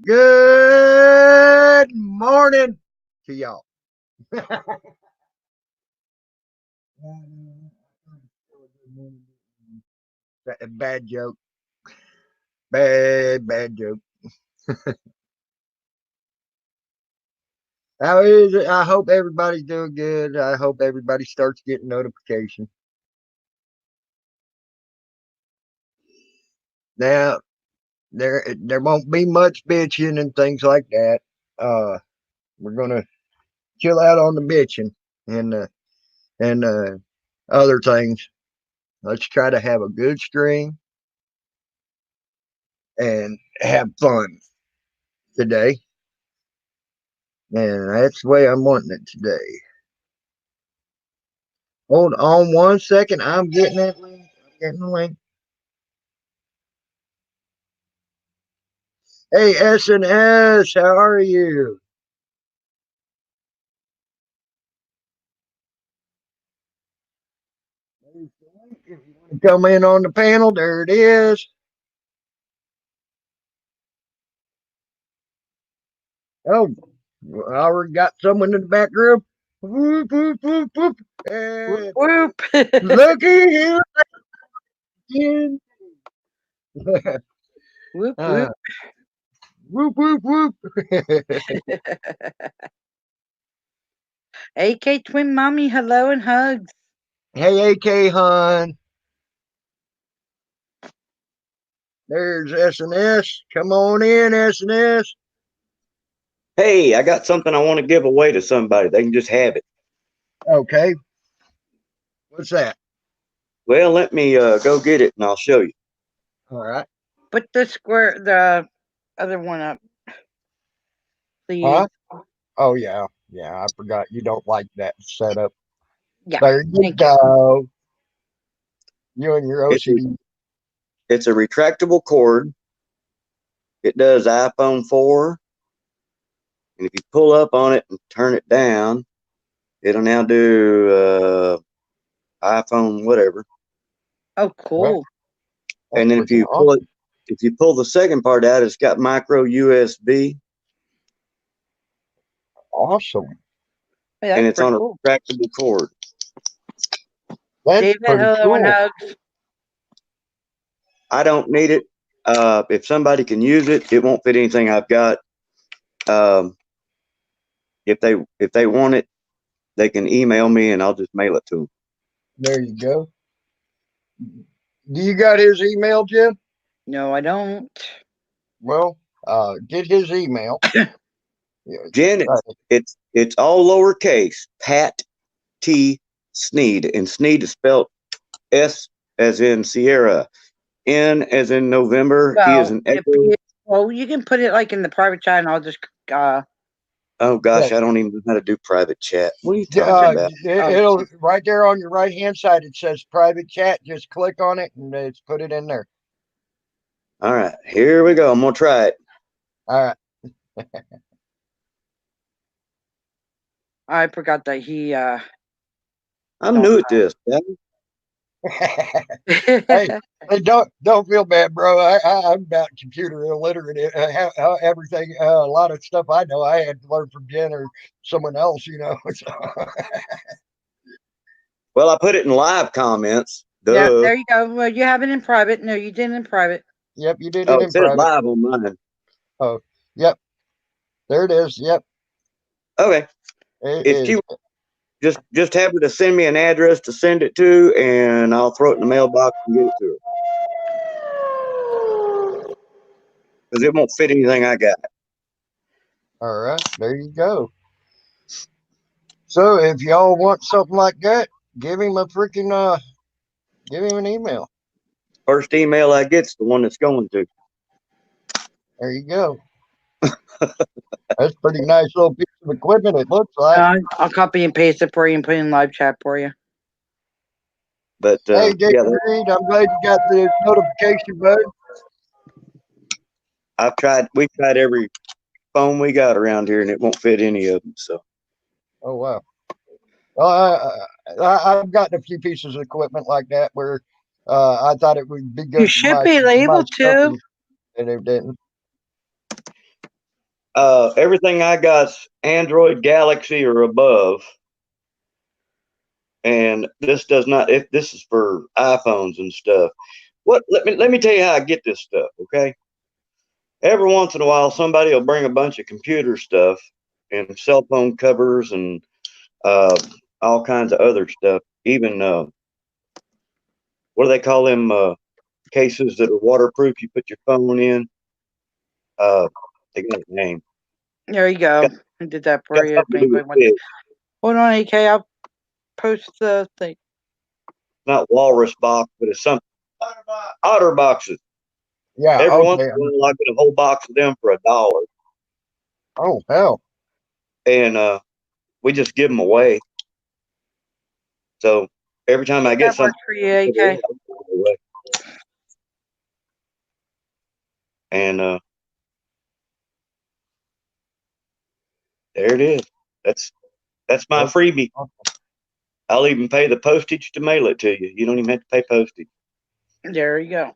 Good morning to y'all. Bad joke. Bad joke. How is it? I hope everybody's doing good. I hope everybody starts getting notification. Now, there won't be much bitching and things like that. We're gonna chill out on the bitching and other things. Let's try to have a good stream and have fun today. And that's the way I'm wanting it today. Hold on 1 second. I'm getting that link. I'm getting the link. Hey, S&S, how are you? There's the link. If you want to come in on the panel, there it is. Oh, I already got someone in the back room. Whoop, whoop, whoop, whoop. Whoop, And whoop. looky here again. Whoop, uh, whoop. whoop, whoop, whoop. AK Twin Mommy, hello and hugs. Hey, AK Hun. There's S&S. Come on in, S&S. Hey, I got something I want to give away to somebody. They can just have it. Okay. What's that? Well, let me go get it and I'll show you. All right. Put the other one up, please. Huh? Oh, yeah. Yeah, I forgot you don't like that setup. Yeah. There you Thank you. go. You and your It's a, OCD. it's a retractable cord. It does iPhone 4. And if you pull up on it and turn it down, it'll now do iPhone whatever. Oh, cool. And then Awesome. if you pull the second part out, it's got micro USB Awesome. Hey, that's and it's pretty on a cool. retractable cord. That's David, pretty hello and cool. hugs. I don't need it. If somebody can use it, it won't fit anything I've got. Um, if they want it, they can email me and I'll just mail it to them. There you go. Do you got his email, Jim? No, I don't. Well, get his email. Jen, it's all lowercase. Pat T Sneed, and Sneed is spelled S as in Sierra, N as in November, E as Well, in Echo. you can put it like in the private chat, and I'll just Oh gosh, Yeah. I don't even know how to do private chat. What are you talking about? It'll right there on your right hand side. It says private chat. Just click on it and it's put it in there. All right, here we go. I'm gonna try it. All right. I forgot that he I'm don't new at this. Hey, don't feel bad, bro. I'm about computer illiterate. Everything, a lot of stuff I know, I had to learn from Jen or someone else. So. Well, I put it in live comments. Yeah, Duh. there you go. Well, you have it in private. No, you didn't in private. Yep, you did Oh, it it in says private. live on mine. Oh, yep, there it is. Yep, Okay. it If is. you just have her to send me an address to send it to, and I'll throw it in the mailbox and get it to her. Because it won't fit anything I got. All right, there you go. So if y'all want something like that, give him give him an email. First email I get's the one that's going to. There you go. That's a pretty nice little piece of equipment. It looks like. I'll copy and paste it for you and put it in live chat for you. But Hey, Dick yeah, Reed, I'm glad you got the notification, bud. we've tried every phone we got around here, and it won't fit any of them. So Oh wow. Well, I've gotten a few pieces of equipment like that where I thought it would be You good for should my be my able stuff, to. and it didn't. Everything I got's Android, Galaxy, or above. And this does not. If this is for iPhones and stuff. Let me tell you how I get this stuff. Okay. Every once in a while, somebody will bring a bunch of computer stuff and cell phone covers and all kinds of other stuff. Even what do they call them cases that are waterproof? You put your phone in. They got a name. There you go. Got- I did that for Got you. something to do with Hold fish. on, AK. I'll post the thing. Not walrus box, but it's something. Otter boxes. Yeah. Every once Okay. in a while, I get a whole box of them for $1. Oh hell. And we just give them away. So every time I get That something, works for you, AK. away. And there it is. That's my freebie. I'll even pay the postage to mail it to you. You don't even have to pay postage. There you go.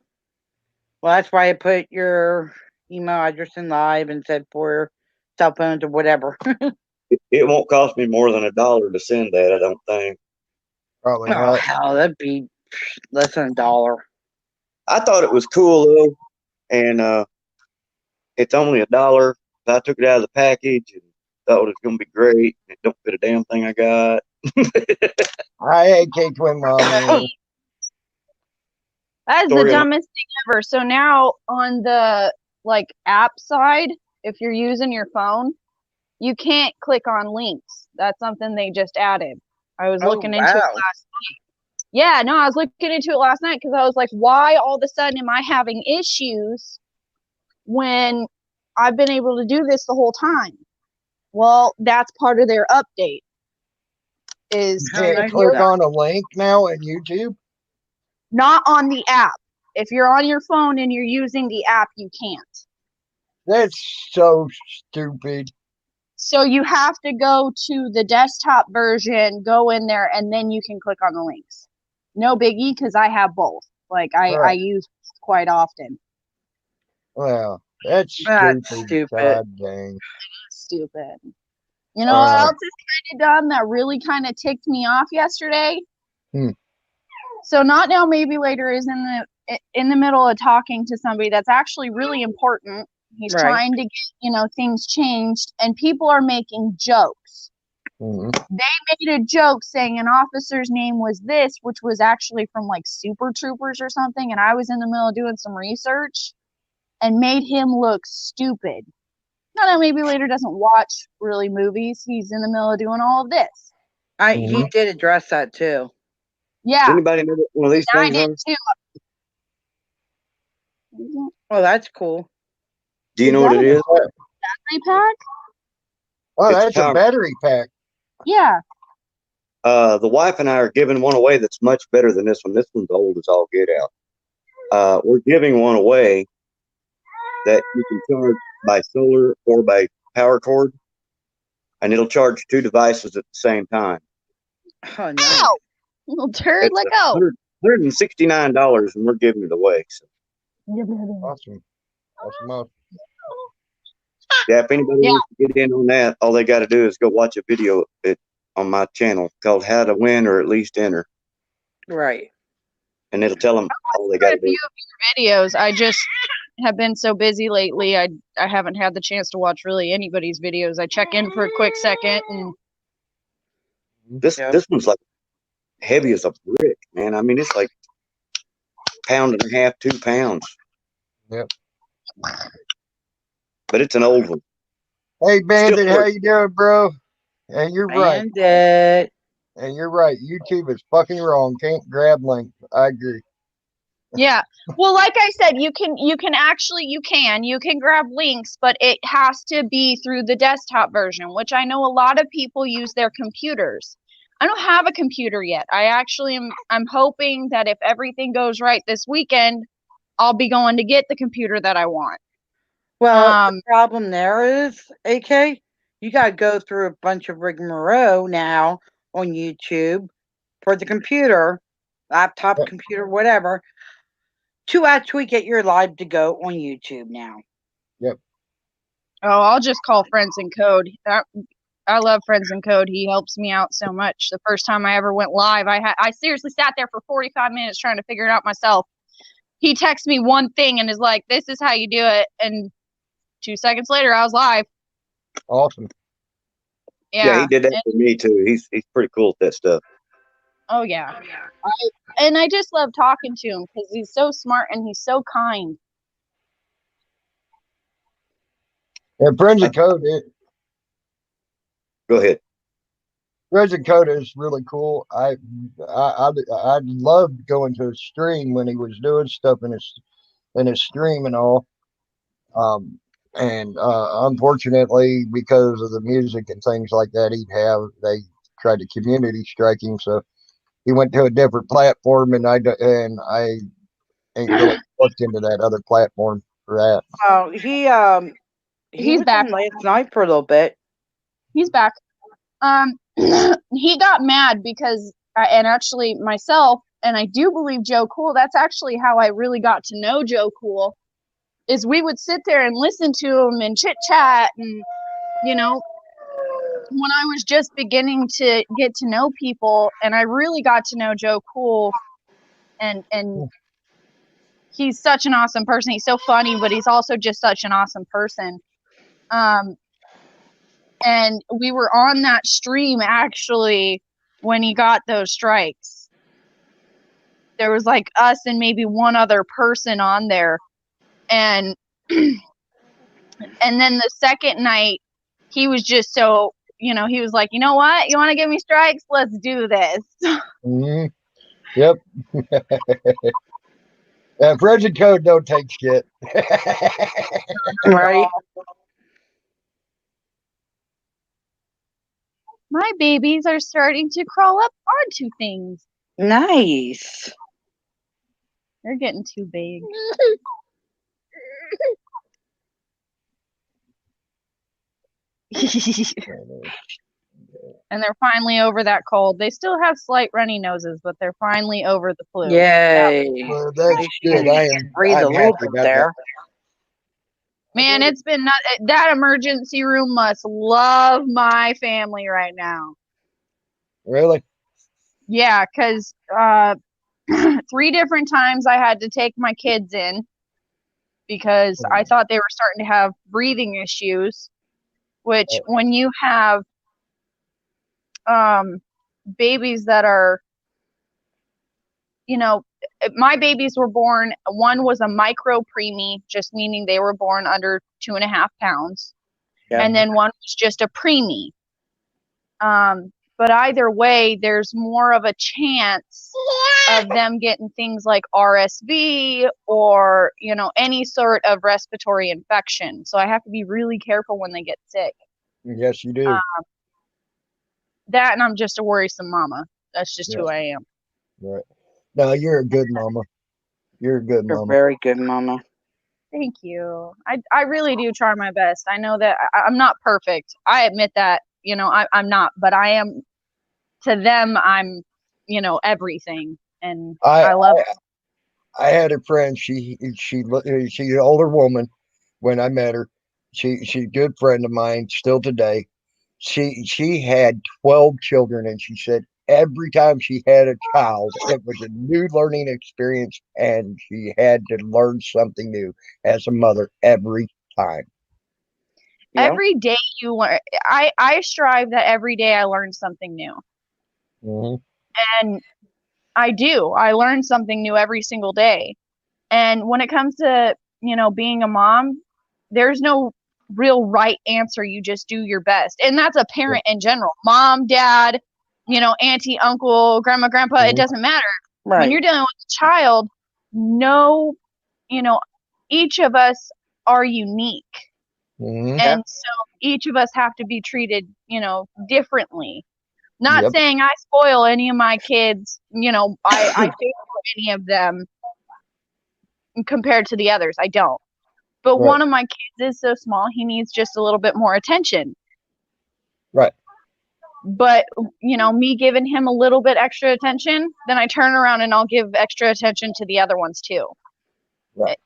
Well, that's why I put your email address in live and said for your cell phones or whatever. It won't cost me more than $1 to send that, I don't think. Probably Oh, not. hell, that'd be less than $1. I thought it was cool though, and it's only $1. I took it out of the package and thought it was gonna be great. It don't fit a damn thing I got. Hi, AK Twin Mommy. That is the Story of- dumbest thing ever. So now on the like app side, if you're using your phone, you can't click on links. That's something they just added. I was looking into it wow. last night. Yeah, no, I was looking into it last night because I was like, why all of a sudden am I having issues when I've been able to do this the whole time? Well, that's part of their update. Is Oh, Can't nice. if you're click on a link now in YouTube. not on the app. If you're on your phone and you're using the app, you can't. That's so stupid. So you have to go to the desktop version, go in there, and then you can click on the links. No biggie, because I have both. Like I Right. use quite often. Well, that's That's stupid. stupid. God dang. Stupid. You know what Uh, else is kind of dumb that really kind of ticked me off yesterday? Hmm. So Not Now Maybe Later is in the middle of talking to somebody that's actually really important. He's Right. trying to get, things changed, and people are making jokes. mhm. They made a joke saying an officer's name was this, which was actually from like Super Troopers or something, and I was in the middle of doing some research and made him look stupid. Not Now Maybe Later doesn't watch really movies. He's in the middle of doing all of this. He did address that too. Yeah, Does anybody know what one of these I things did are? too. Oh, that's cool. Do you Is know what that it a is? battery pack? Oh, It's that's a power- battery pack. Yeah. The wife and I are giving one away that's much better than this one. This one's old as all get out. We're giving one away that you can charge by solar or by power cord, and it'll charge two devices at the same time. Oh, nice. Ow! Little turd, let go. $169, and we're giving it away. So, Awesome. Awesome. yeah, if anybody Yeah. wants to get in on that, all they got to do is go watch a video on my channel called "How to Win or at Least Enter," Right. and it'll tell them all they got Quite to a few do. of your videos. I just have been so busy lately. I haven't had the chance to watch really anybody's videos. I check in for a quick second and This Yep. this one's like heavy as a brick, man. I mean, it's like pound and a half, 2 pounds. Yep. But it's an old one. Hey, Bandit, Still how works. you doing, bro? And you're right. Bandit. And you're right. YouTube is fucking wrong. Can't grab links. I agree. yeah. Well, like I said, you can grab links, but it has to be through the desktop version, which I know a lot of people use their computers. I don't have a computer yet. I'm hoping that if everything goes right this weekend, I'll be going to get the computer that I want. Well, the problem there is, AK, you got to go through a bunch of rigmarole now on YouTube for the computer, laptop, Yep. computer, whatever, to actually get your live to go on YouTube now. Yep. Oh, I'll just call Friends in Code. I love Friends in Code. He helps me out so much. The first time I ever went live, I seriously sat there for 45 minutes trying to figure it out myself. He texts me one thing and is like, "This is how you do it." And 2 seconds later, I was live. Awesome. Yeah, he did that And, for me too. He's pretty cool at that stuff. oh yeah. I just love talking to him because he's so smart and he's so kind. And Friends of Code, Go ahead. Friends of Code is really cool. I loved going to his stream when he was doing stuff in his stream and all. And unfortunately, because of the music and things like that he'd have, they tried to community strike him. So he went to a different platform, and I ain't really looked into that other platform for that. Oh, he He's was back. on last night for a little bit. He's back. He got mad because, and actually myself, and I do believe Joe Cool, that's actually how I really got to know Joe Cool, is we would sit there and listen to him and chit chat. And, you know, when I was just beginning to get to know people, and I really got to know Joe Cool, and he's such an awesome person. He's so funny, but he's also just such an awesome person. And we were on that stream actually when he got those strikes. There was like us and maybe one other person on there. And and then the second night he was just so, he was like, "You know what? You want to give me strikes? Let's do this." Mm-hmm. Yep. Friends of Code don't take shit. Right. My babies are starting to crawl up onto things. Nice. They're getting too big. And they're finally over that cold. They still have slight runny noses, but they're finally over the flu. Yay. Well, that's good. Breathe a I'm little happy bit about there. Man, it's been that emergency room must love my family right now. Really? Yeah, because 3 different times I had to take my kids in because I thought they were starting to have breathing issues, which when you have babies that are, my babies were born, one was a micro preemie, just meaning they were born under 2.5 pounds. Yeah. And then one was just a preemie. But either way, there's more of a chance of them getting things like RSV or, any sort of respiratory infection. So I have to be really careful when they get sick. Yes, you do. That, and I'm just a worrisome mama. That's just who I am. Right. No, you're a good mama. You're a good You're mama. very good, Mama. Thank you. I really do try my best. I know that I'm not perfect. I admit that, I'm not, but I am, to them, I'm, everything. And I love it. I had a friend. She's an older woman. When I met her, she's a good friend of mine still today. She had 12 children, and she said every time she had a child, it was a new learning experience, and she had to learn something new as a mother every time. Yep. Every day you learn. I strive that every day I learn something new. Mm-hmm. And I do. I learn something new every single day. And when it comes to, being a mom, there's no real right answer. You just do your best. And that's a parent in general. Mom, dad, auntie, uncle, grandma, grandpa, it doesn't matter. Right. When you're dealing with a child, each of us are unique. Mm-hmm. And so each of us have to be treated, differently. Not saying I spoil any of my kids, I favor any of them compared to the others. I don't. But one of my kids is so small, he needs just a little bit more attention. Right. But, me giving him a little bit extra attention, then I turn around and I'll give extra attention to the other ones too. Right.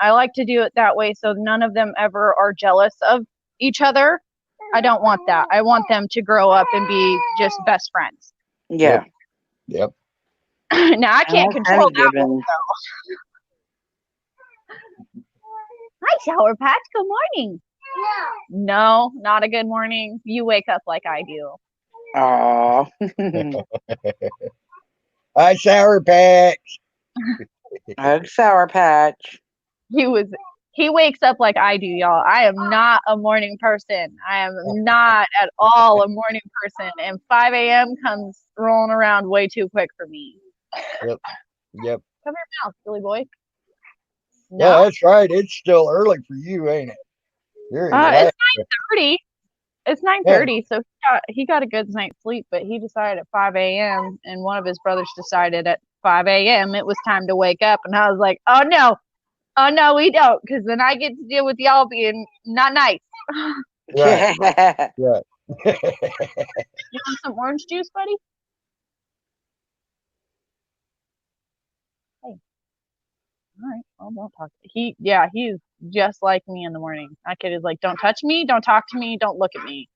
I like to do it that way so none of them ever are jealous of each other. I don't want that. I want them to grow up and be just best friends. Yeah. Yep. Now I can't control that one. given. Hi, Sour Patch. Good morning. No, not a good morning. You wake up like I do. Aw. Hi, Sour Patch. Hug Sour Patch. He wakes up like I do, y'all. I am not a morning person. I am not at all a morning person. And 5 a.m. comes rolling around way too quick for me. Yep. Cover your mouth, silly boy. Yeah, No, that's right. It's still early for you, ain't it? You're in it's the 9:30. It's 9:30, so he got a good night's sleep, but he decided at 5 a.m. and one of his brothers decided at 5 a.m. it was time to wake up, and I was like, oh no, we don't, because then I get to deal with y'all being not nice. right. Yeah. Right. You want some orange juice, buddy? Hey. All right, well, don't talk. He's just like me in the morning. That kid is like, don't touch me, don't talk to me, don't look at me.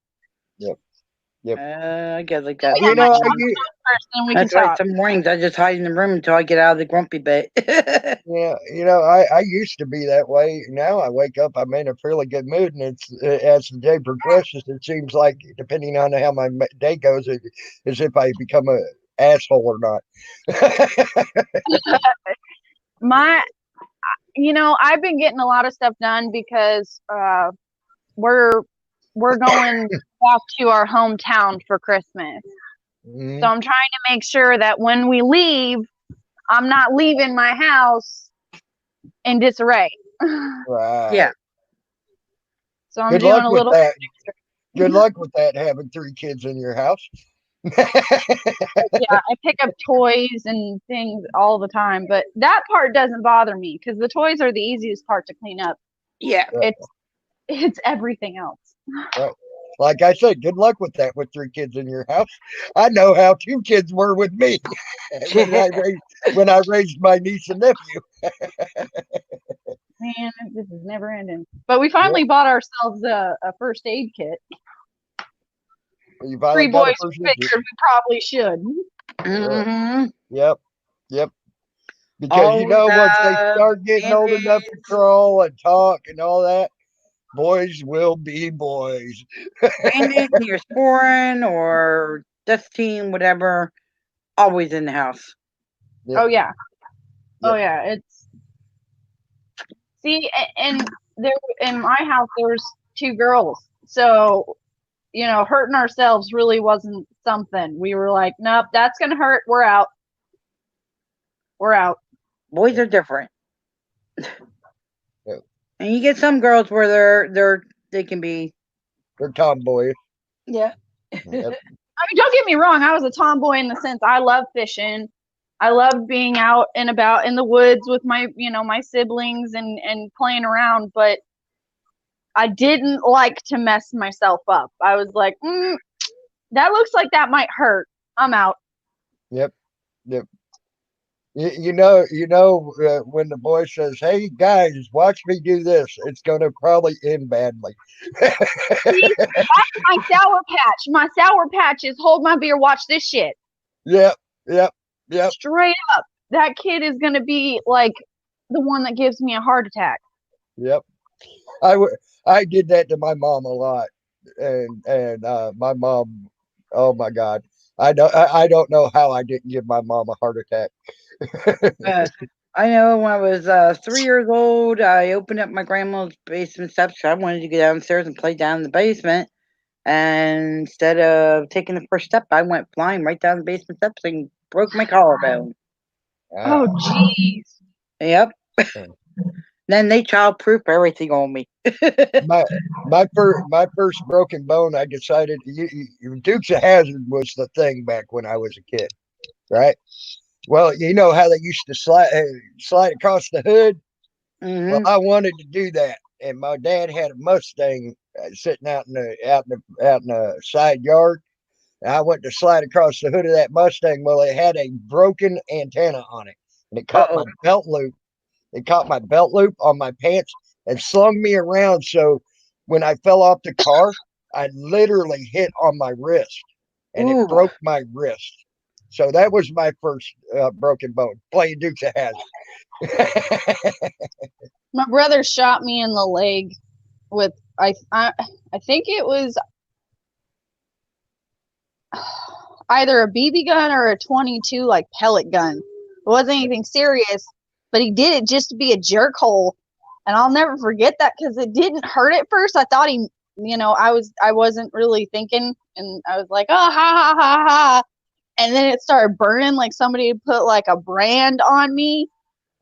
I get like that. You know, First, then we can That's why talk. some mornings I just hide in the room until I get out of the grumpy bit. yeah, you know, I used to be that way. Now I wake up, I'm in a fairly good mood, and it's as the day progresses, it seems like depending on how my day goes, as if I become a asshole or not. I've been getting a lot of stuff done because we're going back to our hometown for Christmas. Mhm. So I'm trying to make sure that when we leave, I'm not leaving my house in disarray. Right. Yeah. So I'm Good doing luck a with little. that. Good luck with that, having 3 kids in your house. Yeah, I pick up toys and things all the time, but that part doesn't bother me because the toys are the easiest part to clean up. Yeah. It's everything else. Right. Like I said, good luck with that with 3 kids in your house. I know how 2 kids were with me when I raised my niece and nephew. Man, this is never ending. But we finally bought ourselves a first aid kit. You 3 finally got a boys first figured aid. we probably should. Mm-hmm. Yep. Because you know, once they start getting old enough to crawl and talk and all that, boys will be boys. Bandit, Neosporin, or Dustine, whatever, always in the house. Yep. Oh yeah. Yep. Oh yeah. And there in my house there's 2 girls. So, hurting ourselves really wasn't something. We were like, nope, that's gonna hurt. We're out. We're out. Boys are different. Yep. And you get some girls where they can be. They're tomboys. Yeah. Yep. I mean, don't get me wrong. I was a tomboy in the sense I love fishing. I loved being out and about in the woods with my siblings and playing around, but I didn't like to mess myself up. I was like, that looks like that might hurt. I'm out. Yep. Yep. You know, when the boy says, "Hey guys, watch me do this," it's gonna probably end badly. See, that's my Sour Patch. My Sour Patch is hold my beer, watch this shit. Yep. Yep. Yep. Straight up, that kid is gonna be like the one that gives me a heart attack. Yep. I did that to my mom a lot, and my mom, oh my God, I don't know how I didn't give my mom a heart attack. I know when I was 3 years old, I opened up my grandma's basement steps. I wanted to go downstairs and play down in the basement. And instead of taking the first step, I went flying right down the basement steps and broke my collarbone. Oh, jeez. Yep. Then they childproof everything on me. my first broken bone, I decided Dukes of Hazzard was the thing back when I was a kid, right? Well, you know how they used to slide across the hood. Well, Mhm. I wanted to do that, and my dad had a Mustang sitting out in the side yard. And I went to slide across the hood of that Mustang. Well, it had a broken antenna on it, and it caught my Uh-oh. belt loop. It caught my belt loop on my pants and slung me around. So when I fell off the car, I literally hit on my wrist and Ooh. it broke my wrist. So that was my first broken bone playing Dukes of Hazzard. My brother shot me in the leg with I think it was either a BB gun or a 22 like pellet gun. It wasn't anything serious, but he did it just to be a jerk hole, and I'll never forget that because it didn't hurt at first. I thought he, I wasn't really thinking, and I was like, oh, ha ha ha ha, and then it started burning like somebody had put like a brand on me.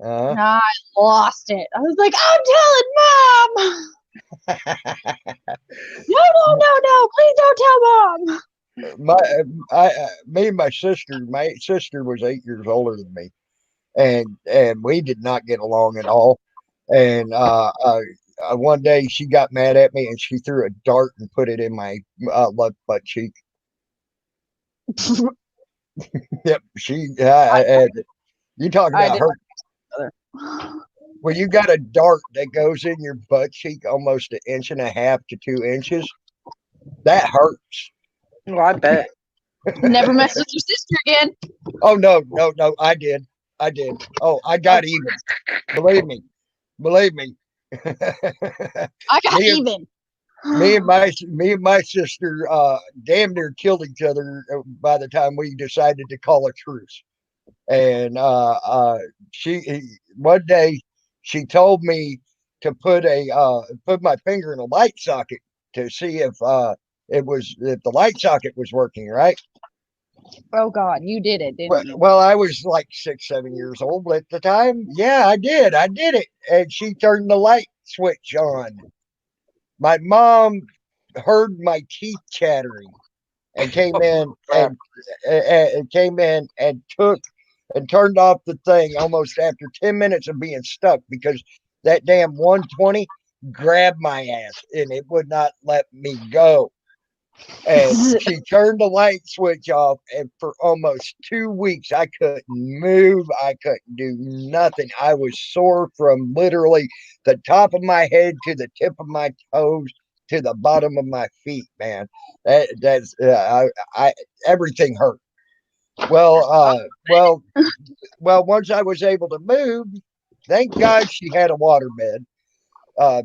Uh-huh. And I lost it. I was like, I'm telling mom. No, please don't tell mom. Me and my sister was 8 years older than me, and we did not get along at all. And one day she got mad at me and she threw a dart and put it in my left butt cheek. Yep, you talk I about did. hurt. Well, you got a dart that goes in your butt cheek almost 1.5 to 2 inches. That hurts. Well, I bet. Never mess with your sister again. Oh no, I did. Oh, I got even. Believe me. I got Me and- even. me and my sister damn near killed each other by the time we decided to call a truce. And she one day she told me to put my finger in a light socket to see if the light socket was working, right? Oh God, you did it, didn't you? Well, I was like 6, 7 years old at the time. Yeah, I did it. And she turned the light switch on. My mom heard my teeth chattering and came in and took and turned off the thing almost after 10 minutes of being stuck because that damn 120 grabbed my ass and it would not let me go. And she turned the light switch off, and for almost 2 weeks, I couldn't move. I couldn't do nothing. I was sore from literally the top of my head to the tip of my toes to the bottom of my feet, man. That's I everything hurt. Well, once I was able to move, thank God she had a waterbed.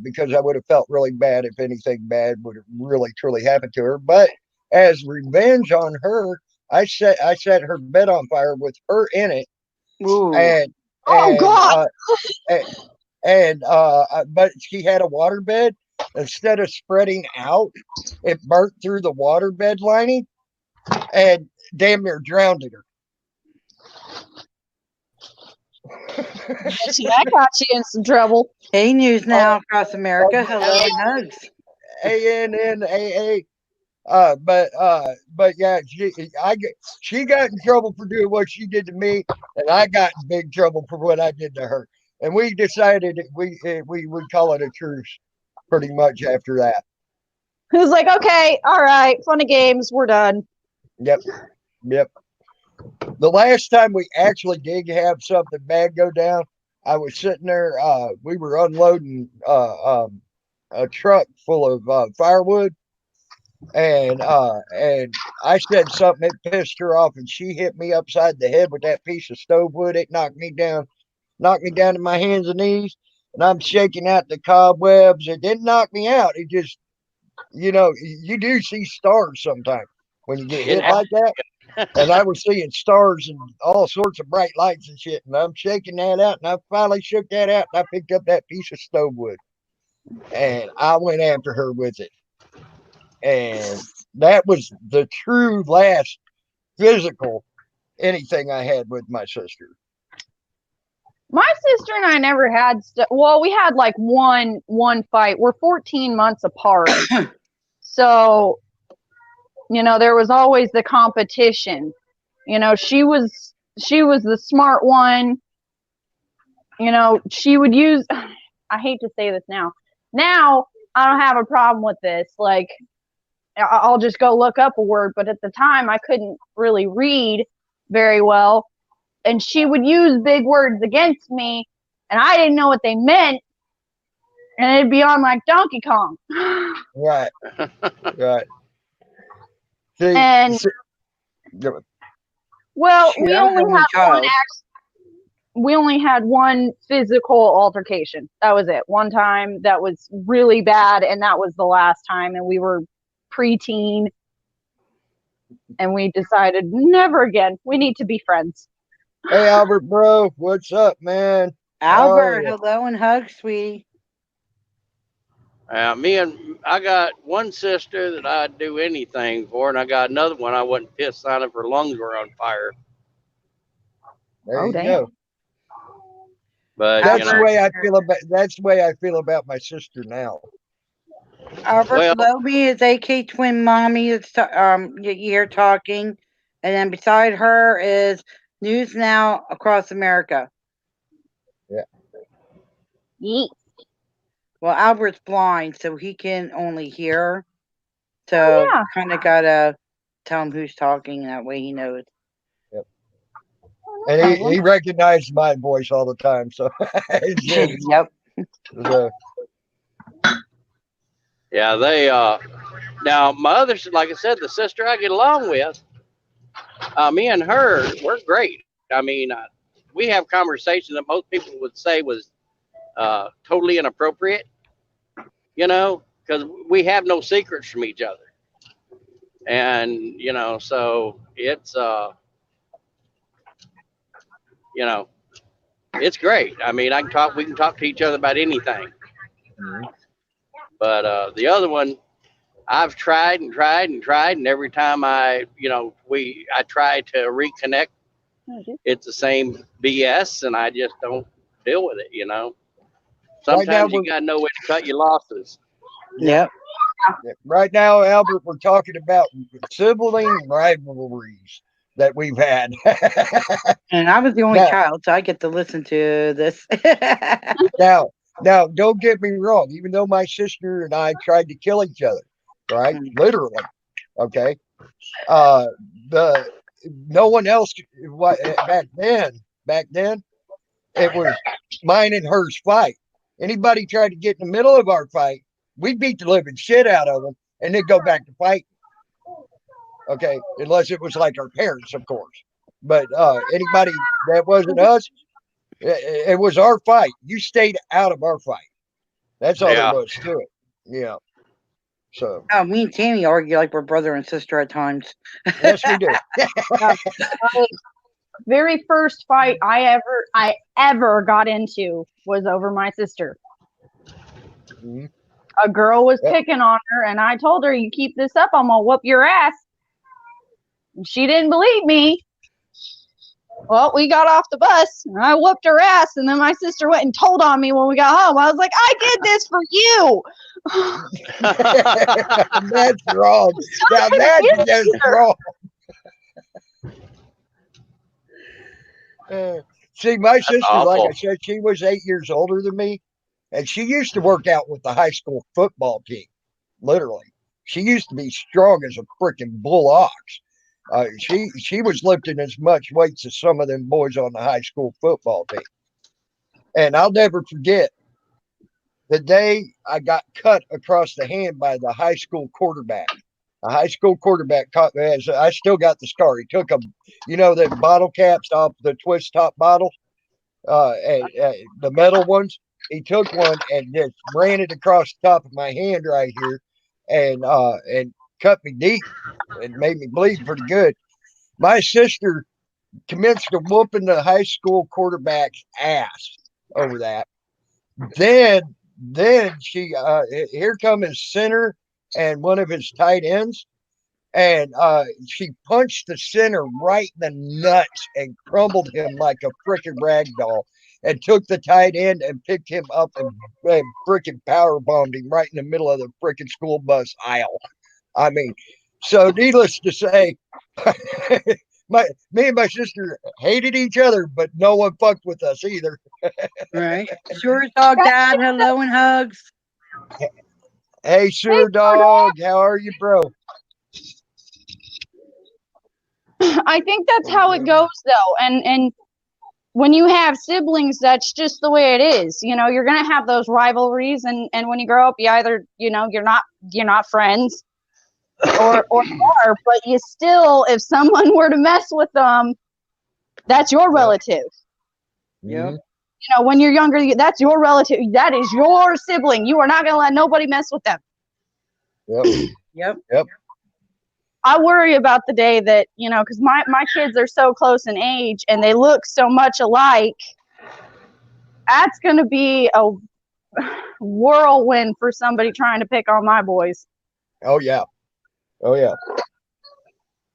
Because I would have felt really bad if anything bad would have really truly happened to her. But as revenge on her, I set her bed on fire with her in it, Ooh. and Oh God! But she had a waterbed. Instead of spreading out, it burnt through the waterbed lining and damn near drowned her. See, I got you in some trouble. Hey, news now across America. Hello and hugs. ANNAA. But yeah, she got in trouble for doing what she did to me, and I got in big trouble for what I did to her. And we decided we would call it a truce, pretty much after that. It was like, okay, all right, fun of games, we're done. Yep. The last time we actually did have something bad go down, I was sitting there. We were unloading a truck full of firewood. And I said something that pissed her off, and she hit me upside the head with that piece of stove wood. It knocked me down to my hands and knees, and I'm shaking out the cobwebs. It didn't knock me out. It just, you do see stars sometimes when you get hit like that. And I was seeing stars and all sorts of bright lights and shit, and I'm shaking that out, and I finally shook that out, and I picked up that piece of stove wood, and I went after her with it. And that was the true last physical anything I had with my sister. My sister and I never had well, we had like one fight. We're 14 months apart. So, there was always the competition. She was the smart one. She would use I hate to say this now. Now I don't have a problem with this. Like, I'll just go look up a word, but at the time I couldn't really read very well, and she would use big words against me, and and I didn't know what they meant, and it'd be on like Donkey Kong. Right. Right. See, And see- well, Shoot, I was the only child. we only had one physical altercation. That was it. One time that was really bad, and that was the last time. And we were preteen, and we decided never again. We need to be friends. hey, Albert, bro, what's up, man? How are Albert, ya? hello and hug, sweetie. I got one sister that I'd do anything for, and I got another one I wouldn't piss on if her lungs were on fire. There Oh, you damn. go. But That's you the know, way I feel about. That's the way I feel about my sister now. Albert Well- below me is AK Twin Mommy. It's you hear talking, and then beside her is News Now Across America. Yeet. Well, Albert's blind, so he can only hear. So Oh, yeah. kind of gotta tell him who's talking, and that way he knows. And he recognized my voice all the time. So, it's good. Yep. So, yeah, they now my other, like I said, the sister I get along with, me and her, we're great. I mean, we have conversations that most people would say was totally inappropriate, you know, because we have no secrets from each other. And, you know, so it's, you know, it's great. I mean, we can talk to each other about anything. But the other one, I've tried and tried and tried, and every time I try to reconnect, it's the same BS, and I just don't deal with it, you know. Right now Sometimes you gotta know when to cut your losses. Yep. right now, Albert, we're talking about sibling rivalries that we've had. And I was the only Now- child, so I get to listen to this. Now, don't get me wrong. Even though my sister and I tried to kill each other, right? Literally, okay. No one else. Back then, it was mine and hers fight. Anybody tried to get in the middle of our fight, we beat the living shit out of them, and then go back to fight. Okay, unless it was like our parents, of course. But anybody that wasn't us, it was our fight. You stayed out of our fight. That's all Yeah. there was to it. Yeah. So Oh, me and Tammy argue like we're brother and sister at times. yes, we do. My very first fight I ever got into was over my sister. Mhm. A girl was Yep. picking on her, and I told her, "You keep this up, I'm gonna whoop your ass." And she didn't believe me. Well, we got off the bus, and I whooped her ass, and then my sister went and told on me when we got home. I was like, "I did this for you." That's wrong. Now that's just wrong. See, my sister, like I awful. said, she was 8 years older than me, and she used to work out with the high school football team. Literally, she used to be strong as a freaking bull ox. She was lifting as much weights as some of them boys on the high school football team. And I'll never forget the day I got cut across the hand by the high school quarterback. A high school quarterback caught me. I still got the scar. He took the bottle caps off the twist top bottle, the metal ones. He took one and just ran it across the top of my hand right here, and cut me deep and made me bleed pretty good. My sister commenced to whooping the high school quarterback's ass over that. Then she here come his center and one of his tight ends, and she punched the center right in the nuts and crumbled him like a freaking rag doll, and took the tight end and picked him up and freaking power bombed him right in the middle of the freaking school bus aisle. I mean, so needless to say, me and my sister hated each other, but no one fucked with us either. Right. Sure dog dad, hello and hugs. Hey, sure dog, how are you, bro? I think that's how it goes, though. And when you have siblings, that's just the way it is. You know, you're gonna have those rivalries, and when you grow up, you either, you know, you're not friends, or are, but you still, if someone were to mess with them, that's your relative. Yep. Mhm. You know, when you're younger, that's your relative. That is your sibling. You are not gonna let nobody mess with them. Yep. Yep. I worry about the day that, you know, because my kids are so close in age and they look so much alike. That's going to be a whirlwind for somebody trying to pick on my boys. Oh yeah. Oh yeah.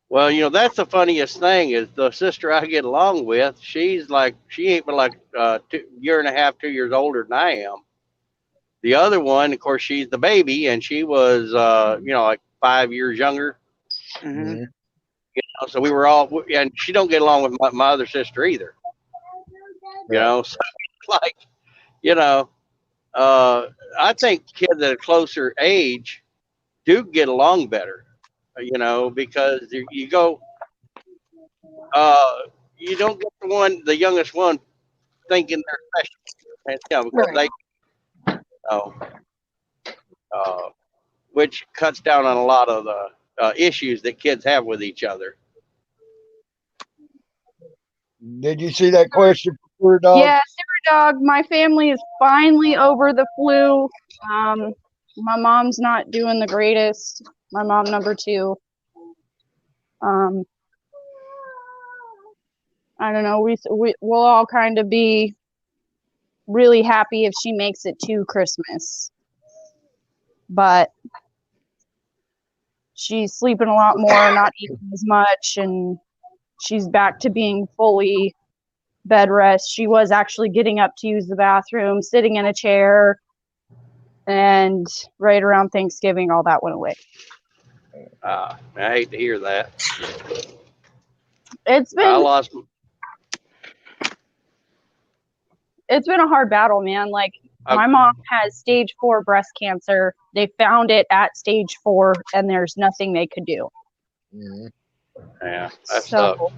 Well, you know, that's the funniest thing is the sister I get along with. She ain't but like 1.5, 2 years older than I am. The other one, of course, she's the baby, and she was, you know, like 5 years younger. Mm-hmm. Mhm. So we were all, and she don't get along with my other sister either. You Yeah. know, so like, you know, I think kids at a closer age do get along better. You know, because you go, you don't get the youngest one, thinking they're special, and, you know, because Right. they, know, which cuts down on a lot of the issues that kids have with each other. Did you see that question for Dog? Yeah, Sarah Dog, my family is finally over the flu. My mom's not doing the greatest. My mom, number 2. I don't know. We'll all kind of be really happy if she makes it to Christmas. But she's sleeping a lot more, not eating as much, and she's back to being fully bed rest. She was actually getting up to use the bathroom, sitting in a chair, and right around Thanksgiving, all that went away. I hate to hear that. It's I been lost. a hard battle, man. Like, my mom has stage 4 breast cancer. They found it at stage 4, and there's nothing they could do. Mhm. Yeah, that So, sucks.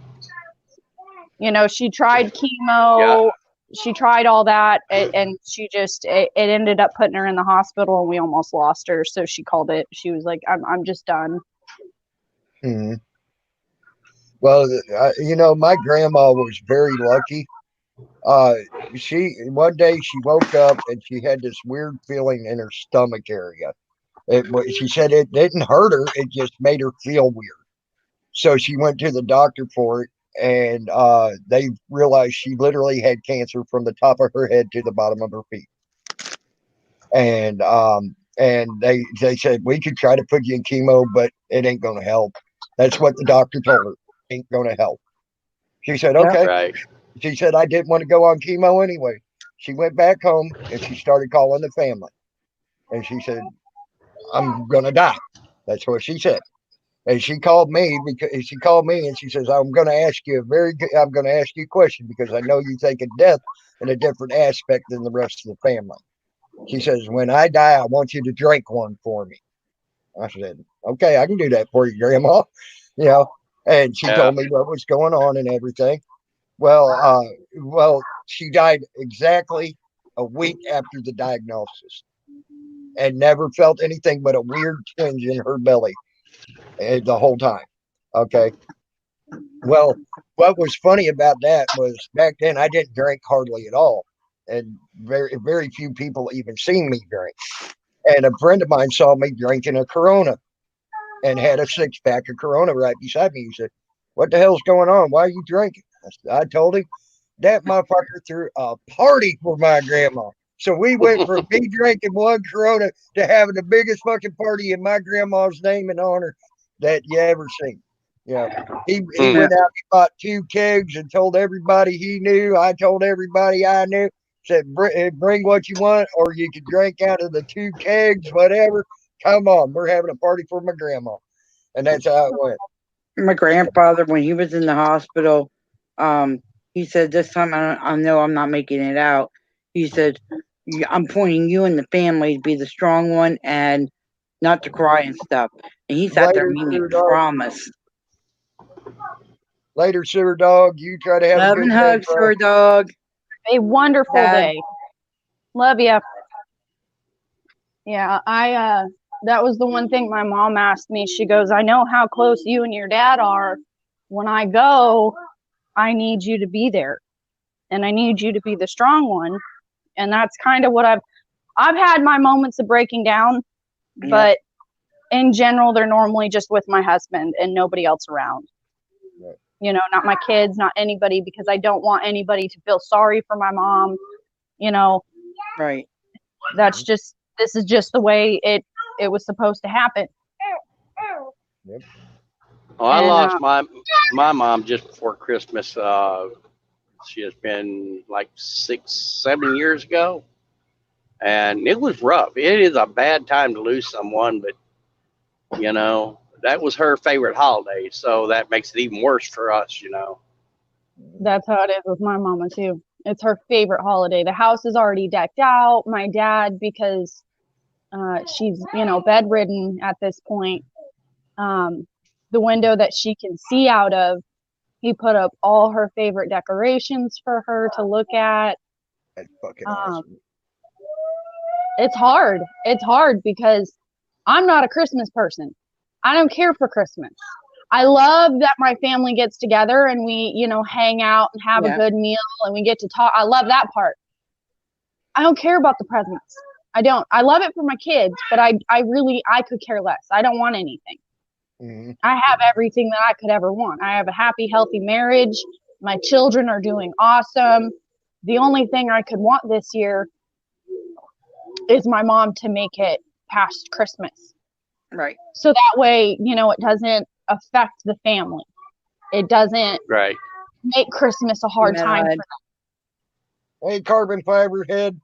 you know, she tried chemo, she tried all that, and she just, it ended up putting her in the hospital, and we almost lost her. So she called it. She was like, I'm just done. Mhm. Well, you know, my grandma was very lucky. She one day she woke up and she had this weird feeling in her stomach area. She said it didn't hurt her; it just made her feel weird. So she went to the doctor for it, and they realized she literally had cancer from the top of her head to the bottom of her feet. And they said we could try to put you in chemo, but it ain't gonna help. That's what the doctor told her. Ain't gonna help. She said, Yep. okay. Right. She said, I didn't want to go on chemo anyway. She went back home and she started calling the family. And she said, I'm going to die. That's what she said. And she called me and she says, I'm going to ask you a question because I know you think of death in a different aspect than the rest of the family. She says, when I die, I want you to drink one for me. I said, okay, I can do that for you, Grandma. You know, and she told me what was going on and everything. Well, she died exactly a week after the diagnosis and never felt anything but a weird twinge in her belly the whole time. Okay. Well, what was funny about that was back then I didn't drink hardly at all. And very few people even seen me drink. And a friend of mine saw me drinking a Corona and had a 6-pack of Corona right beside me. He said, what the hell's going on? Why are you drinking? I told him, that motherfucker threw a party for my grandma. So we went from me drinking one Corona to having the biggest fucking party in my grandma's name and honor that you ever seen. Yeah. He went out and bought 2 kegs and told everybody he knew. I told everybody I knew. Said, bring what you want, or you can drink out of the 2 kegs, whatever. Come on, we're having a party for my grandma. And that's how it went. My grandfather, when he was in the hospital, he said, this time I know I'm not making it out. He said, I'm pointing you and the family to be the strong one and not to cry and stuff. And he sat there Later, meaning True Dog. promise. Later, sewer dog. You try to have Love a and good day, hugs, bro. sewer dog. A wonderful Dad. day. Love ya. Yeah, that was the one thing my mom asked me. She goes, I know how close you and your dad are. When I go, I need you to be there. And I need you to be the strong one. And that's kind of what I've had my moments of breaking down, Yeah. but in general, they're normally just with my husband and nobody else around. Right. You know, not my kids, not anybody, because I don't want anybody to feel sorry for my mom. You know, Right. that's just, this is just the way it was supposed to happen. Oh, I And, lost my mom just before Christmas. She has been like 6, 7 years ago, and it was rough. It is a bad time to lose someone, but you know that was her favorite holiday, so that makes it even worse for us. You know. That's how it is with my mama too. It's her favorite holiday. The house is already decked out. My dad, because she's, you know, bedridden at this point, the window that she can see out of, he put up all her favorite decorations for her to look at. That's fucking Um, awesome. It's hard. It's hard because I'm not a Christmas person. I don't care for Christmas. I love that my family gets together and we, you know, hang out and have Yeah. a good meal and we get to talk. I love that part. I don't care about the presents. I don't. I love it for my kids, but I could care less. I don't want anything. Mhm. I have everything that I could ever want. I have a happy, healthy marriage. My children are doing awesome. The only thing I could want this year is my mom to make it past Christmas. Right. So that way, you know, it doesn't affect the family. It doesn't Right. make Christmas a hard time Mad. Hey, carbon fiber head.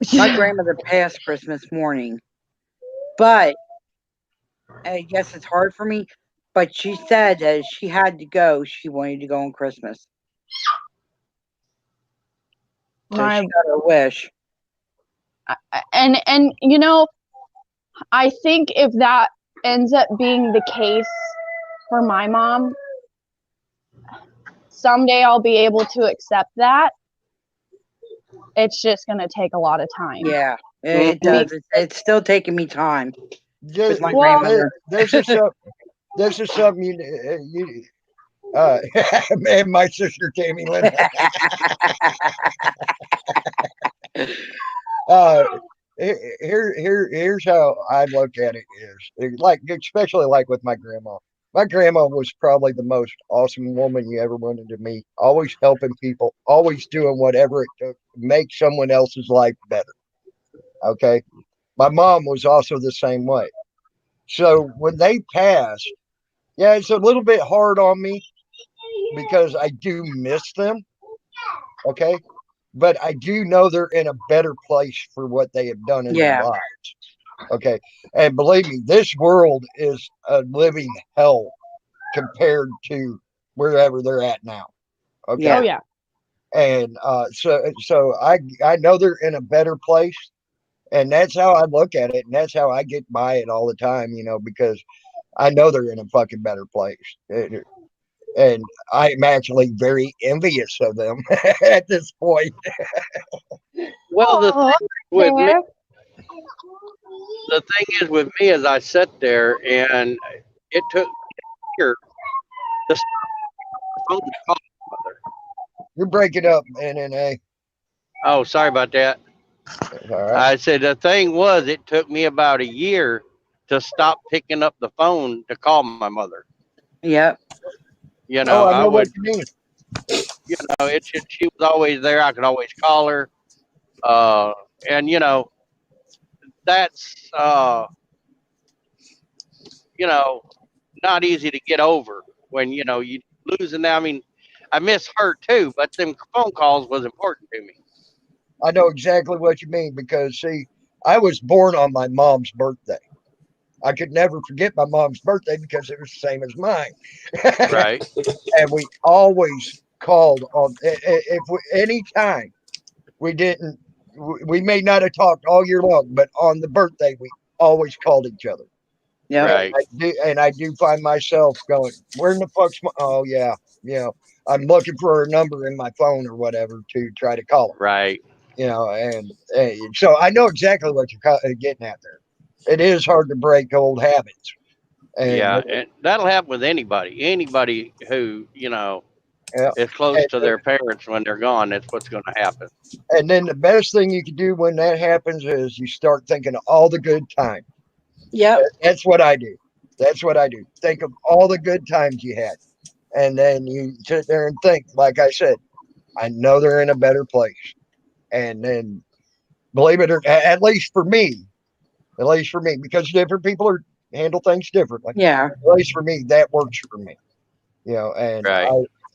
for My them. grandmother passed Christmas morning, but I guess it's hard for me. But she said that if she had to go, she wanted to go on Christmas. So My she got her wish. and you know, I think if that ends up being the case for my mom, someday I'll be able to accept that. It's just going to take a lot of time. Yeah, it does. It's still taking me time with my Well, grandmother. This is something you man, my sister Tammy Lynn. Here's how I look at it is like, especially like with my grandma. My grandma was probably the most awesome woman you ever wanted to meet. Always helping people, always doing whatever it took to make someone else's life better. Okay. My mom was also the same way. So when they passed, yeah, it's a little bit hard on me because I do miss them. Okay. But I do know they're in a better place for what they have done in their Yeah. lives. Okay. And believe me, this world is a living hell compared to wherever they're at now. Okay. Yeah. Oh yeah. And so I know they're in a better place. And that's how I look at it. And that's how I get by it all the time, you know, because I know they're in a fucking better place. And I'm actually very envious of them at this point. Well, the Oh, thing with me, there. the thing is with me is I sat there and it took me a year to stop the phone to call my mother. You're breaking up, NNA. Oh, sorry about that. All right. I said the thing was it took me about a year to stop picking up the phone to call my mother. Yep. You know, I I know what would, you mean. you know, she was always there. I could always call her. And you know, that's you know, not easy to get over when you know you losing. I mean, I miss her too, but them phone calls was important to me. I know exactly what you mean because, see, I was born on my mom's birthday. I could never forget my mom's birthday because it was the same as mine. Right. And we always called on, if we, any time we didn't, we may not have talked all year long, but on the birthday, we always called each other. Yeah. Right. I do find myself going, where in the fuck's my, oh yeah, I'm looking for a number in my phone or whatever to try to call them, Right. and so I know exactly what you're getting at there. It is hard to break old habits. And Yeah, and that'll happen with anybody. Anybody who yeah, is close and, to their parents when they're gone. That's what's going to happen. and then the best thing you can do when that happens is you start thinking of all the good times. Yep. That's what I do. That's what I do. Think of all the good times you had. And then you sit there and think, like I said, I know they're in a better place. And then believe it or at least for me, because different people handle things differently. Yeah. At least for me, that works for me. Right.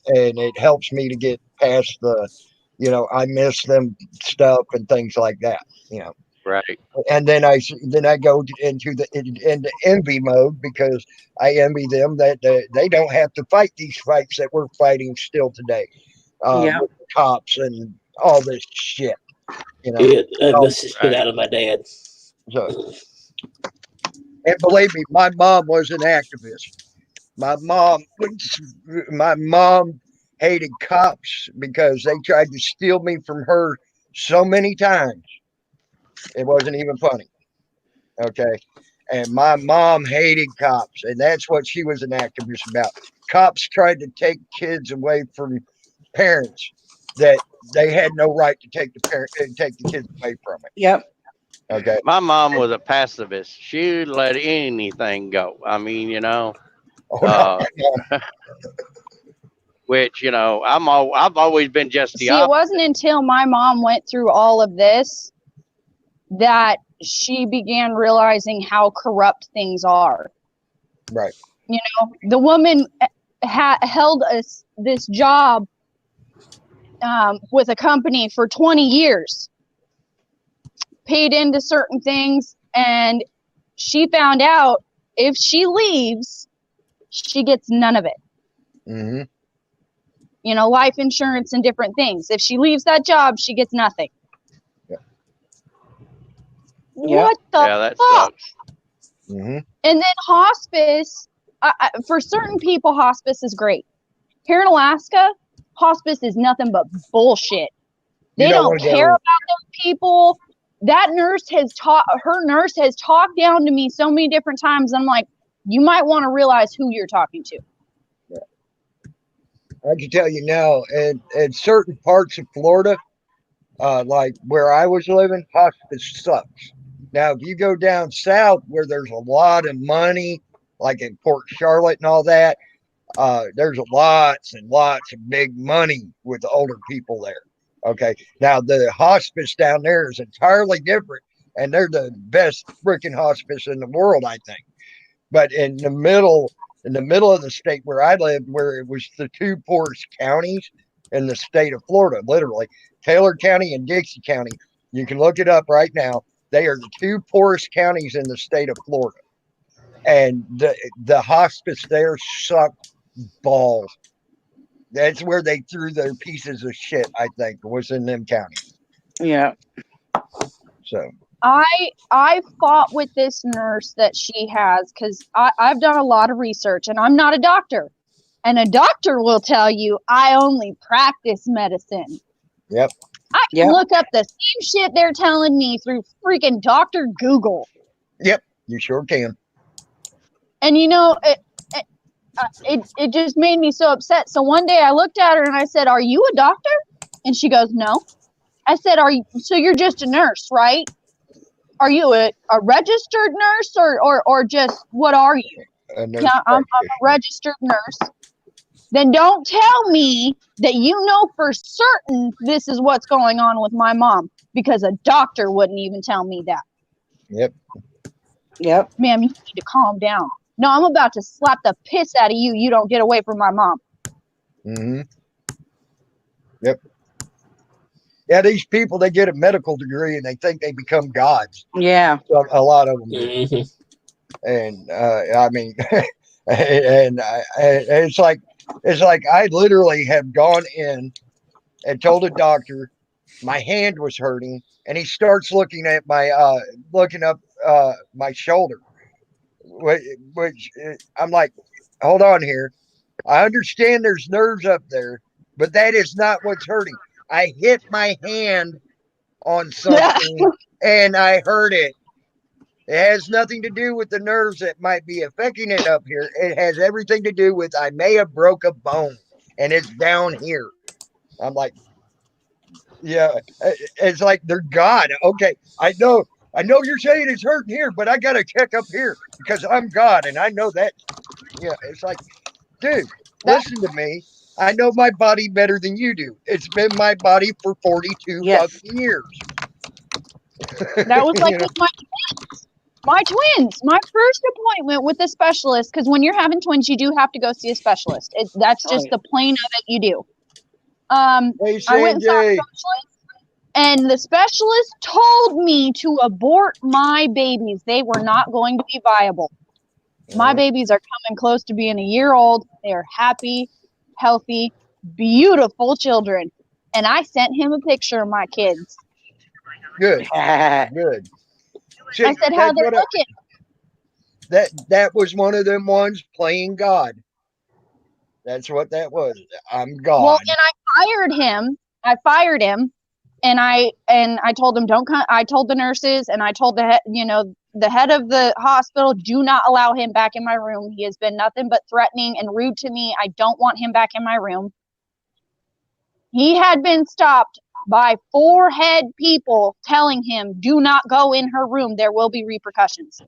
And it helps me to get past the, I miss them stuff and things like that. Right. And then I go into envy mode because I envy them that they don't have to fight these fights that we're fighting still today, Yeah. with the cops and all this shit. Yeah, I miss the shit Right. out of my dad. So, and believe me, my mom was an activist. My mom hated cops because they tried to steal me from her so many times. It wasn't even funny. Okay. And my mom hated cops, and that's what she was an activist about. Cops tried to take kids away from parents that they had no right to take the kids away from it. Yep. Okay. My mom was a pacifist. She'd let anything go. I mean, Oh, uh, which I've always been just the See, it opposite. wasn't until my mom went through all of this that she began realizing how corrupt things are. right. The woman held this job with a company for 20 years, paid into certain things, and she found out if she leaves, she gets none of it. Mm-hmm. Life insurance and different things. If she leaves that job, she gets nothing. Yeah. What the Yeah, that fuck? sucks. Mm-hmm. And then hospice, for certain people, hospice is great. Here in Alaska, hospice is nothing but bullshit. They don't care about those people. That nurse her nurse has talked down to me so many different times. I'm like, you might want to realize who you're talking to. I can tell you now, in certain parts of Florida, like where I was living, hospice sucks. Now, if you go down south where there's a lot of money, like in Port Charlotte and all that, there's lots and lots of big money with the older people there. Okay. Now, the hospice down there is entirely different, and they're the best freaking hospice in the world, I think. But in the middle of the state where I lived, where it was the two poorest counties in the state of Florida, literally Taylor County and Dixie County. You can look it up right now. They are the two poorest counties in the state of Florida, and the hospice there sucked balls. That's where they threw their pieces of shit. I think was in them counties. Yeah. So I fought with this nurse that she has because I've done a lot of research, and I'm not a doctor. And a doctor will tell you I only practice medicine. Yep. I can look up the same shit they're telling me through freaking Dr. Google. Yep, you sure can. And it just made me so upset. So one day I looked at her and I said, "Are you a doctor?" And she goes, "No." I said, so you're just a nurse, right? Are you a registered nurse or just, what are you? Yeah, I'm a registered nurse. Then don't tell me that you know for certain this is what's going on with my mom, because a doctor wouldn't even tell me that. Yep. Yep. Ma'am, you need to calm down. No, I'm about to slap the piss out of you. You don't get away from my mom. Mm-hmm. Yep. Yeah, these people, they get a medical degree and they think they become gods. Yeah. So a lot of them do. Mm-hmm. And I mean, and it's like I literally have gone in and told a doctor my hand was hurting, and he starts looking at my looking up my shoulder. which I'm like, hold on here. I understand there's nerves up there, but that is not what's hurting. I hit my hand on something and I hurt it. It has nothing to do with the nerves that might be affecting it up here. It has everything to do with I may have broke a bone and it's down here. I'm like, yeah, it's like they're God. Okay, I know you're saying it's hurting here, but I got to check up here because I'm God and I know that. Yeah, it's like, dude, listen to me. I know my body better than you do. It's been my body for 42 Yes. fucking years. That was like You know? with my twins. My first appointment with a specialist, because when you're having twins, you do have to go see a specialist. That's just the plain of it. You do. Hey, I went and saw a Sanjay. specialist, and the specialist told me to abort my babies. They were not going to be viable. My babies are coming close to being a year old. They are happy, healthy, beautiful children. And I sent him a picture of my kids. Good. Good. See, I said, how they're looking. That was one of them ones playing God. That's what that was. I'm God. Well, and I fired him, and I told him don't come. I told the nurses, and I told the head of the hospital, do not allow him back in my room. He has been nothing but threatening and rude to me. I don't want him back in my room. He had been stopped by 4 head people telling him, do not go in her room. There will be repercussions.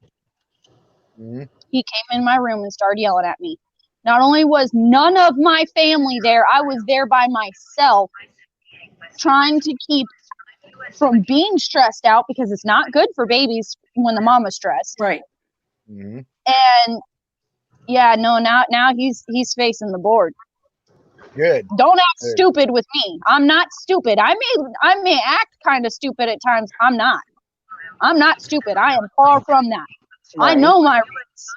Mm-hmm. He came in my room and started yelling at me. Not only was none of my family there, I was there by myself trying to keep from being stressed out because it's not good for babies when the mama's stressed. Right. Mm-hmm. And yeah, no, now he's facing the board. Good. Don't act stupid with me. I'm not stupid. I may act kind of stupid at times. I'm not. I'm not stupid. I am far from that. Right. I know my roots.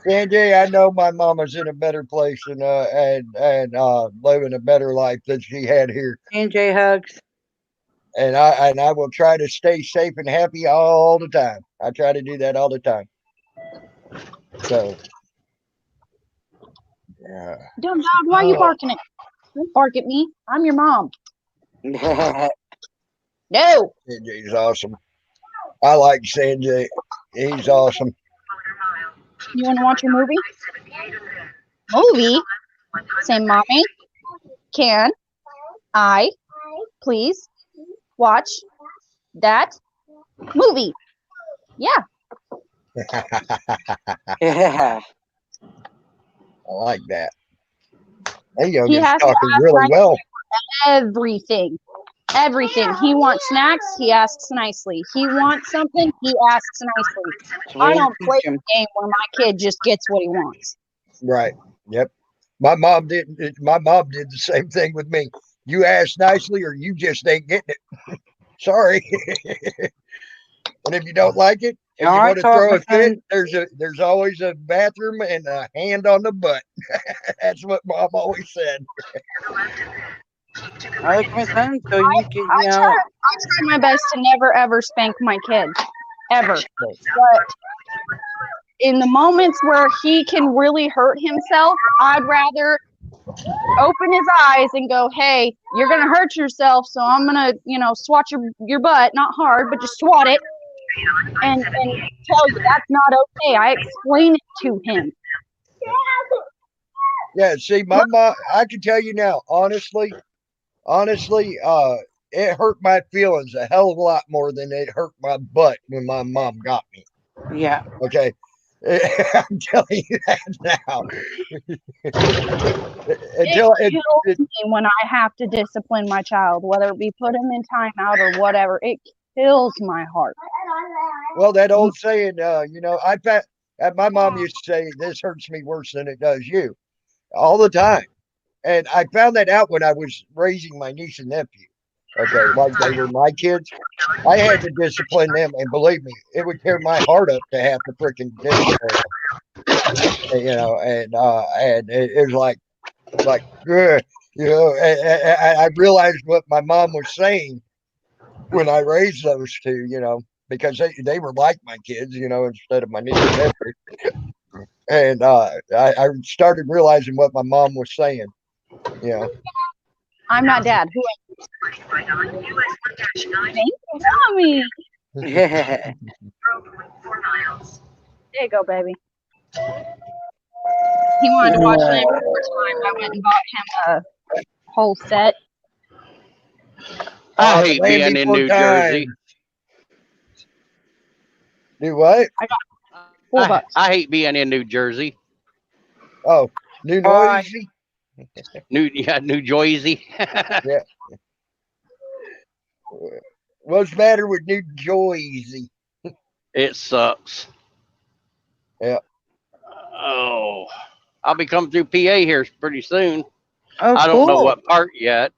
Sanjay, I know my mama's in a better place and living a better life than she had here. Sanjay hugs. And I will try to stay safe and happy all the time. I try to do that all the time. So, yeah. Dumb dog, why are you barking at me? Don't bark at me. I'm your mom. No. Sanjay's awesome. I like Sanjay. He's awesome. You want to watch your movie? Movie? Say, Mommy, can I please watch that movie? Yeah. Yeah. I like that. That young is talking really well. Everything. He wants snacks, he asks nicely. He wants something, he asks nicely. I don't play the game where my kid just gets what he wants. Right. Yep. My mom did the same thing with me. You ask nicely or you just ain't getting it. Sorry. And if you don't like it, if you want to throw a fit, there's always a bathroom and a hand on the butt. That's what Mom always said. I like my son, so you can, I try my best to never ever spank my kid, ever. But in the moments where he can really hurt himself, I'd rather open his eyes and go, hey, you're gonna hurt yourself, so I'm gonna, swat your butt, not hard, but just swat it, and tell you that's not okay. I explain it to him. Yeah, see, my mom, I can tell you now, honestly, it hurt my feelings a hell of a lot more than it hurt my butt when my mom got me. Yeah. Okay. I'm telling you that now. It kills me when I have to discipline my child, whether it be put him in timeout or whatever. It kills my heart. Well, that old saying, my mom used to say, this hurts me worse than it does you, all the time. And I found that out when I was raising my niece and nephew. Okay, like they were my kids. I had to discipline them, and believe me, it would tear my heart up to have to freaking discipline them. And it was like, good. I realized what my mom was saying when I raised those two. because they were like my kids, instead of my niece and nephew. And I started realizing what my mom was saying. I'm not dad. Who am I? Mommy. Yeah. There you go, baby. He wanted to watch Land Before Time. I went and bought him a whole set. I hate Land being in Before New Time. Jersey. Do what? I hate being in New Jersey. Oh, New Why? Noisy. New Jersey. What's the matter with New Jersey? It sucks. Yeah. Oh, I'll be coming through PA here pretty soon. Oh, I don't know cool. what part yet.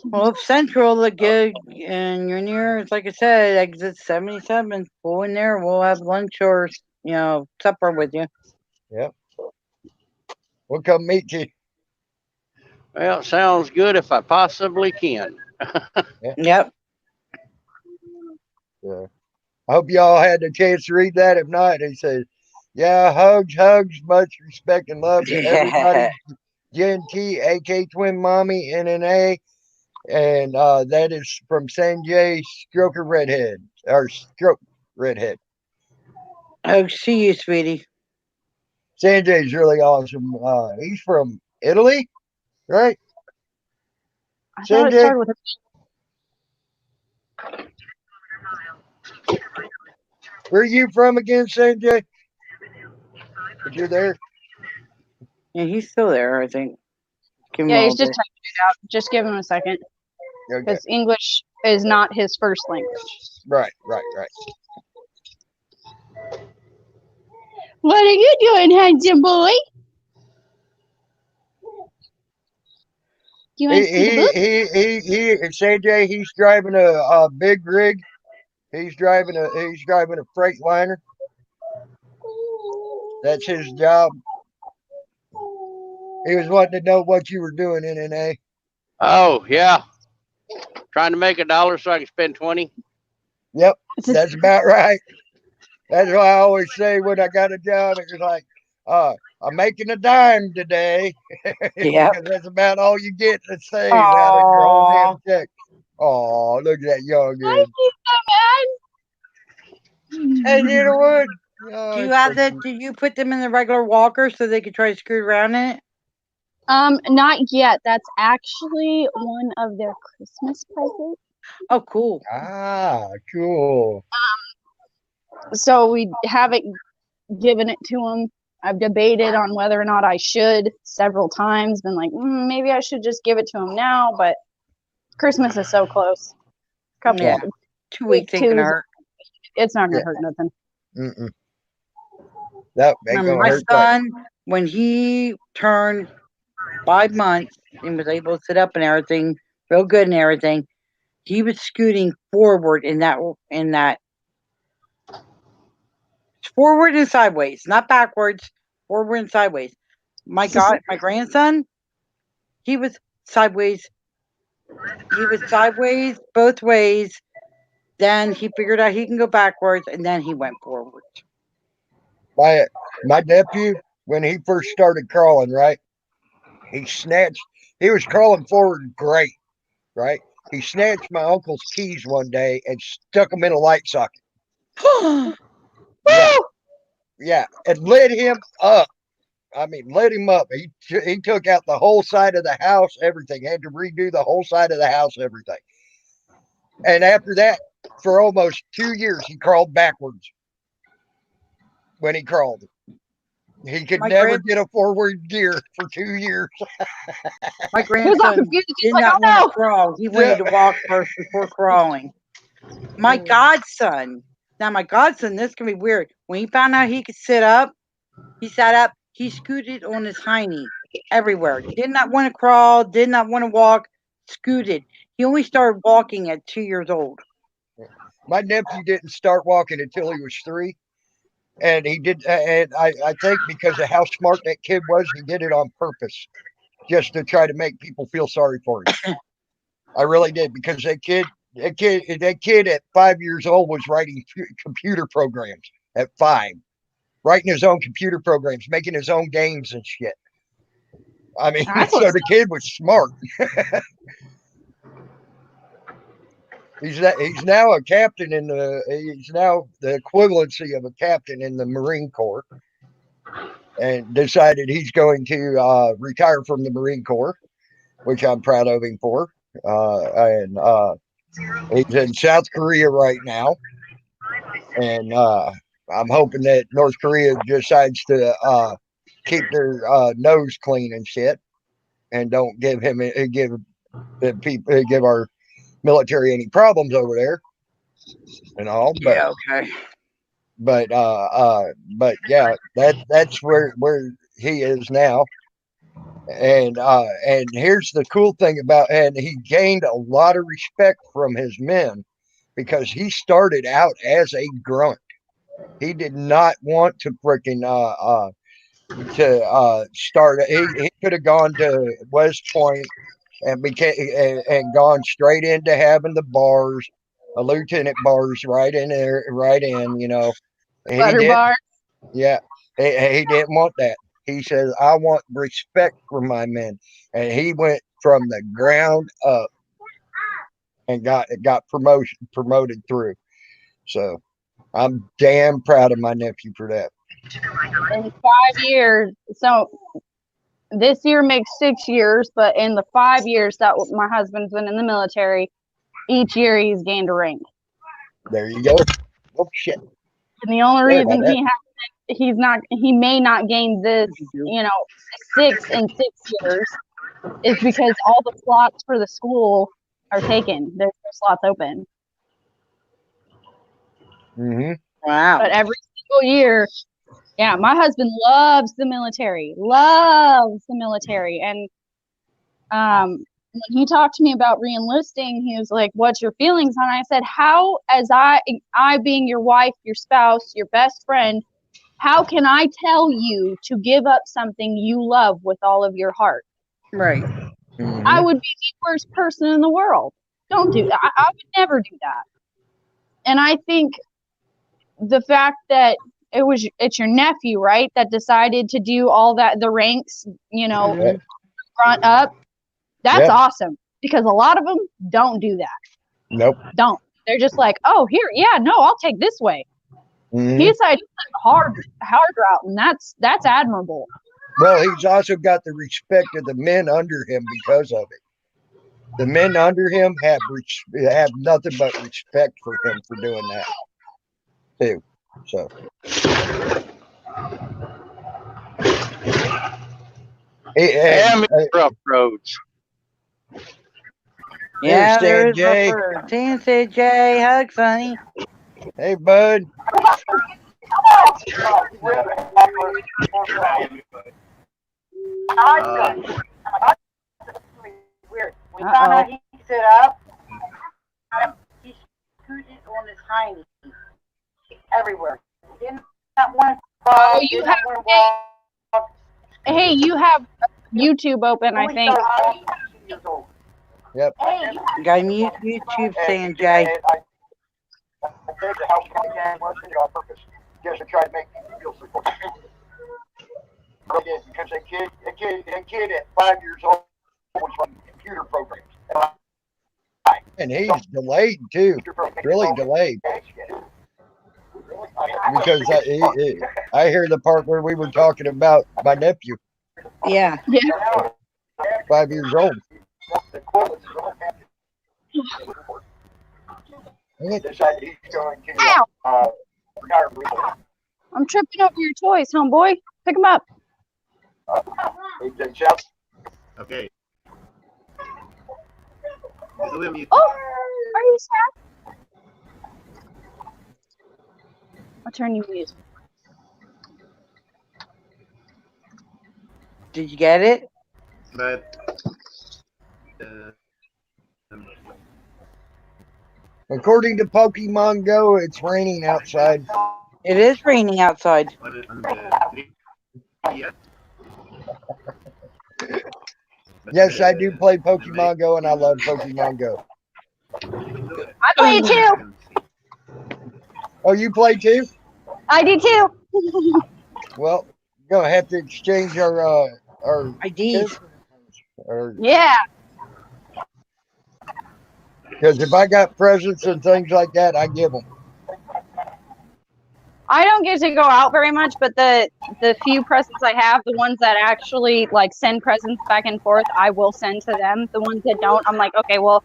Well, if Central look good and you're near, it's like I said, exit 77, go in there. We'll have lunch or supper with you. We'll come meet you. Well, it sounds good if I possibly can. Yep. Yeah. I hope y'all had the chance to read that. If not, he says, yeah, hugs, much respect and love to everybody. Jen T, AK Twin Mommy, NNA. And that is from Sanjay Stroker Redhead, or Stroke Redhead. Oh, see you, sweetie. Sanjay's really awesome. He's from Italy, right? I thought it Sanjay? started with a Where are you from again, Sanjay? If you're there. Yeah, he's still there, I think. Give him Yeah, all he's just day. typing it out. Just give him a second. Okay. Because English is not his first language. Right. What are you doing, handsome boy? Do you want to see the book? He Sanjay, he's driving a big rig. He's driving a freight liner. That's his job. He was wanting to know what you were doing, NNA. Oh, yeah. Trying to make $1 so I can spend 20. Yep, that's about right. That's why I always say when I got a job, it's like, I'm making a dime today. Yeah. Because that's about all you get to save out of your whole damn check. Oh, look at that young Hi, girl. Pizza Hey, Man. Needlewood. Do you have that? Did you put them in the regular walker so they could try to screw around in it? Not yet. That's actually one of their Christmas presents. Oh, cool. Ah, cool. So we haven't given it to them. I've debated on whether or not I should several times. Been like, maybe I should just give it to him now, but Christmas is so close. Couple Yeah. 2 weeks ain't gonna hurt. It's not gonna hurt nothing. Mm-mm. That ain't gonna My hurt. son, when he turned 5 months and was able to sit up and everything, real good and everything, he was scooting forward in that forward and sideways, not backwards, forward and sideways. My grandson, he was sideways. He was sideways both ways. Then he figured out he can go backwards, and then he went forward. My nephew, when he first started crawling, right? He was crawling forward great, right? He snatched my uncle's keys one day and stuck them in a light socket. Yeah, and lit him up. I mean, lit him up. He took out the whole side of the house, everything. Had to redo the whole side of the house, everything. And after that, for almost 2 years, he crawled backwards. When he crawled, he could never get a forward gear for 2 years. My grandson did not want to crawl. He wanted to walk first before crawling. My godson. Now, my godson, this can be weird. When he found out he could sit up, he sat up. He scooted on his hiney everywhere. Did not want to crawl. Did not want to walk. Scooted. He only started walking at 2 years old. My nephew didn't start walking until he was 3. And he did, and I think because of how smart that kid was, he did it on purpose, just to try to make people feel sorry for him. I really did, because that kid that kid at 5 years old was writing computer programs at 5, writing his own computer programs, making his own games and shit. I mean, That's so what's the kid was smart. He's now a captain he's now the equivalency of a captain in the Marine Corps, and decided he's going to retire from the Marine Corps, which I'm proud of him for. And he's in South Korea right now, and I'm hoping that North Korea decides to keep their nose clean and shit, and don't give our military any problems over there and all. But Yeah, okay. but yeah, that's where he is now. And here's the cool thing and he gained a lot of respect from his men because he started out as a grunt. He did not want to freaking start. He could have gone to West Point and gone straight into having the bars, a lieutenant bars right in there, right in, you know. He butter did, bar. yeah. He didn't want that. He says, "I want respect from my men," and he went from the ground up and got promoted through. So I'm damn proud of my nephew for that. In 5 years, so this year makes 6 years, but in the 5 years that my husband's been in the military, each year he's gained a rank. There you go. Oh shit! And the only Sorry about reason that. he may not gain this, 6 in 6 years, is because all the slots for the school are taken. There's no slots open. Mm-hmm. Wow. But every single year, yeah, my husband loves the military, and when he talked to me about re-enlisting, he was like, "What's your feelings?" And I said, "How, as I being your wife, your spouse, your best friend, how can I tell you to give up something you love with all of your heart? Right. Mm-hmm. I would be the worst person in the world. Don't do that. I would never do that." And I think the fact that it's your nephew, right, that decided to do all that, the ranks, Mhm. front up, that's Yeah. awesome, because a lot of them don't do that. Nope. Don't. They're just like, "Oh, here, yeah, no, I'll take this way." Mm-hmm. He decided to take the hard route, and that's admirable. Well, he's also got the respect of the men under him because of it. The men under him have nothing but respect for him for doing that too. So Damn, it's rough roads. Yeah, there is Jay. rougher. Say Jay, hugs, honey. Hey, bud. Weird. We found out he stood up. He scooted on his hiney everywhere. He didn't want to Oh, you have hey, you have YouTube open, I think. Yep. You got me YouTube saying Jay. I said the house man wasn't it on purpose. Just to try to make me feel support. Because a kid at 5 years old was running computer programs. And he's delayed too. Really delayed. Because I hear the part where we were talking about my nephew, Yeah. 5 years old. Decided he's going to retire. I'm tripping over your toys, homeboy. Pick them up. Okay. Oh, are you sad? I'll turn you mute. Did you get it? But According to Pokemon Go, it's raining outside. It is raining outside. what is on the 3DS? Yes, I do play Pokemon Go, and I love Pokemon Go. I play it too. Oh, you play too? I do too. Well, gonna have to exchange our IDs. Yeah. because if I got presents and things like that, I give them. I don't get to go out very much, but the few presents I have, the ones that actually like send presents back and forth, I will send to them. The ones that don't, I'm like, okay, well,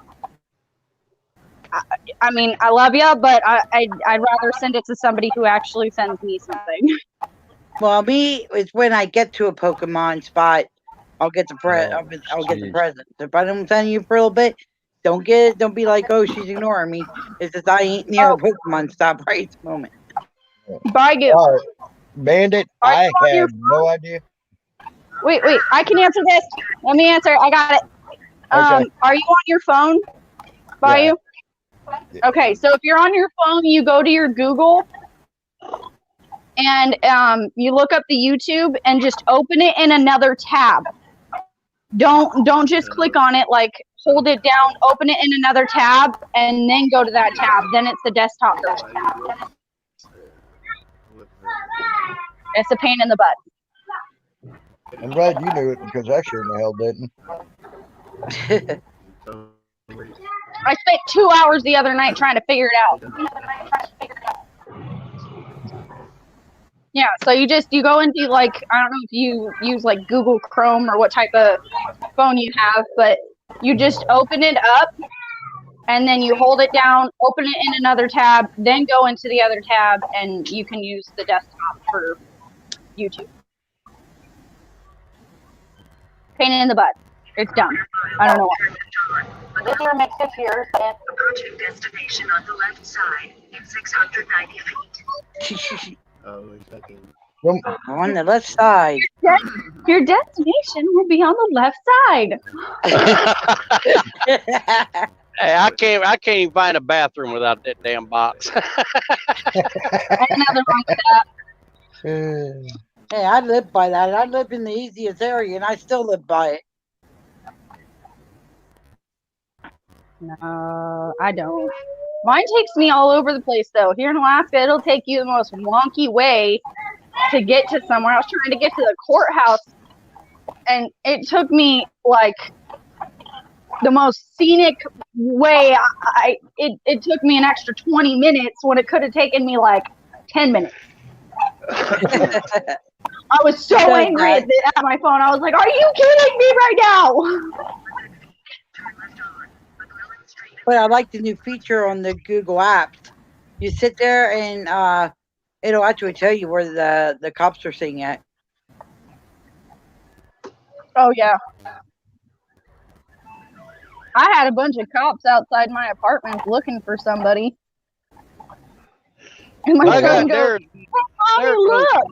I mean, I love you, but I'd rather send it to somebody who actually sends me something. Well, me, it's when I get to a Pokemon spot, I'll get the I'll get the presents. If I don't send you for a little bit, don't be like, oh, she's ignoring me. It's just I ain't near a Pokemon stop right at the moment. Bye, you. All right. Bandit, Are I you on your have no idea. Wait, I can answer this. Let me answer. I got it. Okay. Are you on your phone? By you? Okay, so if you're on your phone, you go to your Google and you look up the YouTube and just open it in another tab. Don't just click on it, like hold it down, open it in another tab, and then go to that tab. Then it's the desktop version. It's a pain in the butt. I'm glad you knew it because I sure in the hell didn't. I spent 2 hours the other night trying to figure it out. Yeah, so you go into like, I don't know if you use like Google Chrome or what type of phone you have, but you just open it up and then you hold it down, open it in another tab, then go into the other tab and you can use the desktop for YouTube. Pain in the butt. It's dumb. I don't know why. Listener makes it here. Approaching destination on the left side in 690 feet. On the left side. Your destination will be on the left side. Hey, I can't even find a bathroom without that damn box. Another wrong with that. Hey, I live by that. I live in the easiest area, and I still live by it. No, I don't. Mine takes me all over the place, though. Here in Alaska, it'll take you the most wonky way to get to somewhere. I was trying to get to the courthouse, and it took me, like, the most scenic way. It took me an extra 20 minutes when it could have taken me, like, 10 minutes. I was so angry at my phone. I was like, are you kidding me right now? But I like the new feature on the Google Apps. You sit there and it'll actually tell you where the cops are sitting at. Oh, yeah. I had a bunch of cops outside my apartment looking for somebody. And my son goes, Mommy, look!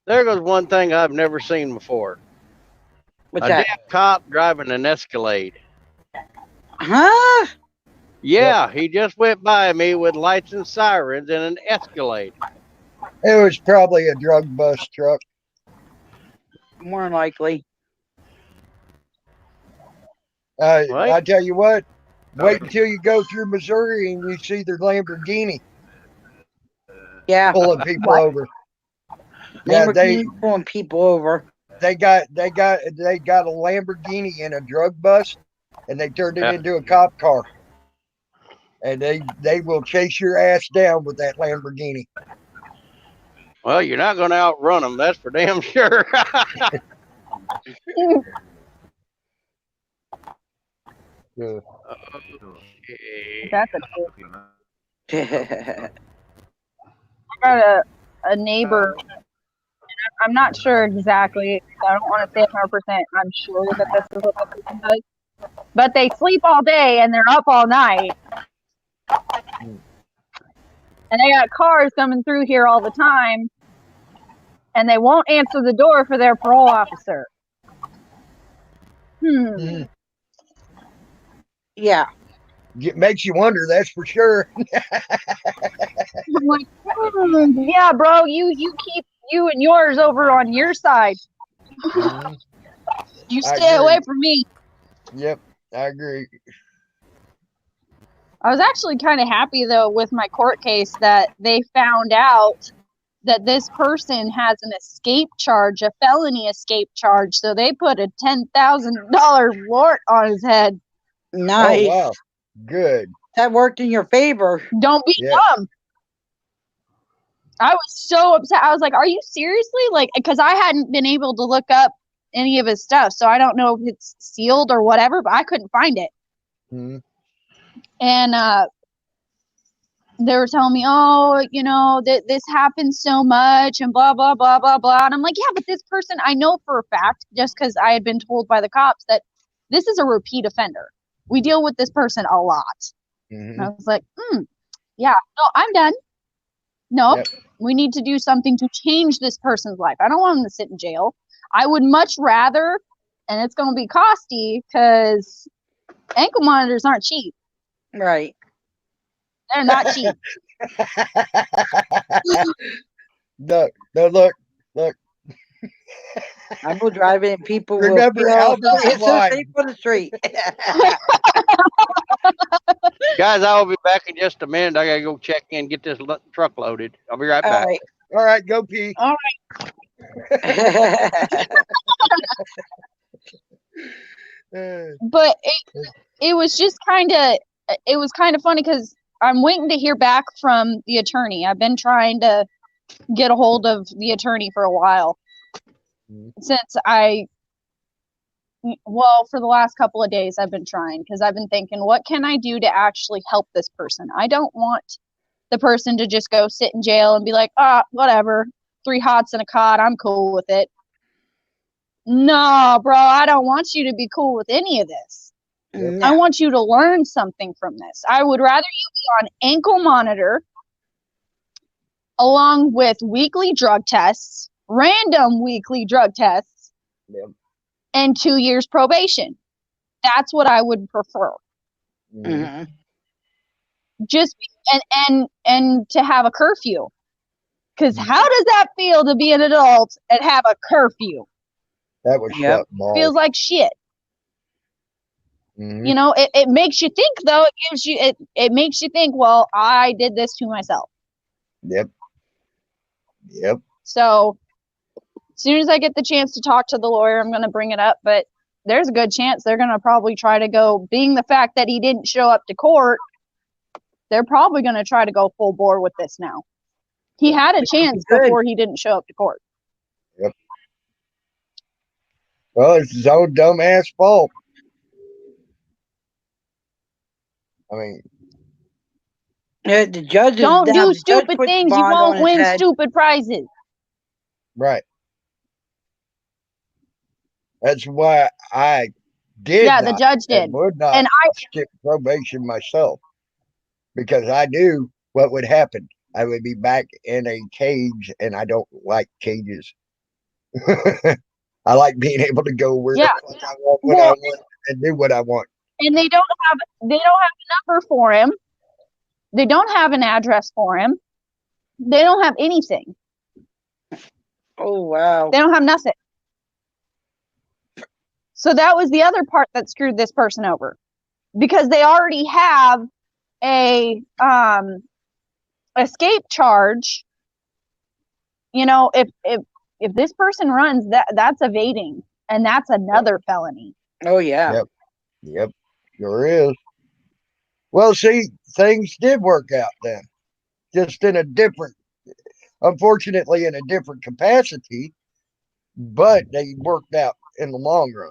There goes one thing I've never seen before. What's a that? damn cop driving an Escalade. Huh? Yeah, he just went by me with lights and sirens in an Escalade. It was probably a drug bust truck. More than likely. I tell you what, wait until you go through Missouri and you see their Lamborghini. Yeah. Pulling people over. Yeah, Lamborghini pulling people over. They got a Lamborghini in a drug bust, and they turned it into a cop car. And they will chase your ass down with that Lamborghini. Well, you're not going to outrun them, that's for damn sure. That's I got a neighbor. I'm not sure exactly. I don't want to say 100%. I'm sure that this is what the person does. But they sleep all day and they're up all night. And they got cars coming through here all the time. And they won't answer the door for their parole officer. Yeah. It makes you wonder, that's for sure. I'm like, yeah, bro, you keep you and yours over on your side. You stay away from me. Yep, I agree. I was actually kind of happy though with my court case that they found out that this person has an escape charge, a felony escape charge. So they put a $10,000 wart on his head. Nice. Oh wow, good. That worked in your favor. Don't be Yeah. dumb. I was so upset. I was like, are you seriously? Like, because I hadn't been able to look up any of his stuff. So I don't know if it's sealed or whatever, but I couldn't find it. Hmm. And they were telling me, oh, you know, that this happens so much and blah, blah, blah, blah, blah. And I'm like, yeah, but this person, I know for a fact, just because I had been told by the cops that this is a repeat offender. We deal with this person a lot. Hmm. And I was like, yeah, no, I'm done. Nope. Yep. We need to do something to change this person's life. I don't want him to sit in jail. I would much rather, and it's going to be costly because ankle monitors aren't cheap. Right. They're not cheap. No, look. I will drive it and people Remember will feel Albert it's so Klein. safe on the street. Guys, I will be back in just a minute. I gotta go check in, get this truck loaded. I'll be right All back. right. All right, go pee. All But it was just kind of funny because I'm waiting to hear back from the attorney. I've been trying to get a hold of the attorney for a while since for the last couple of days I've been trying because I've been thinking, what can I do to actually help this person? I don't want the person to just go sit in jail and be like, whatever, 3 hots and a cot, I'm cool with it. No, bro, I don't want you to be cool with any of this. Yep. I want you to learn something from this. I would rather you be on ankle monitor along with weekly drug tests, random weekly drug tests, Yep. and 2 years probation. That's what I would prefer. Mhm. Mhm. Just and to have a curfew. Because how does that feel to be an adult and have a curfew? That was Yep. shut balls. Feels like shit. Mhm. You know, it makes you think though. It gives you it makes you think, well, I did this to myself. Yep. So as soon as I get the chance to talk to the lawyer, I'm going to bring it up. But there's a good chance they're going to probably try to go, being the fact that he didn't show up to court, they're probably going to try to go full bore with this now. He had a chance Good. before he didn't show up to court. Well, it's his own dumbass fault. I mean, Yeah, the judge Don't the do judge stupid put the things. You bond on won't his win head. stupid prizes. right. That's why I did Yeah, the not judge did. and would not And skip probation myself because I knew what would happen. I would be back in a cage, and I don't like cages. I like being able to go where Yeah. the fuck I want, what I Well, want, and do what I want. and they don't have a number for him. They don't have an address for him. They don't have anything. Oh wow. They don't have nothing. So that was the other part that screwed this person over, because they already have a escape charge. You know, if this person runs, that's evading, and that's another felony. Oh yeah. Yep, sure is. Well, see, things did work out then, just in a different, unfortunately, in a different capacity, but they worked out in the long run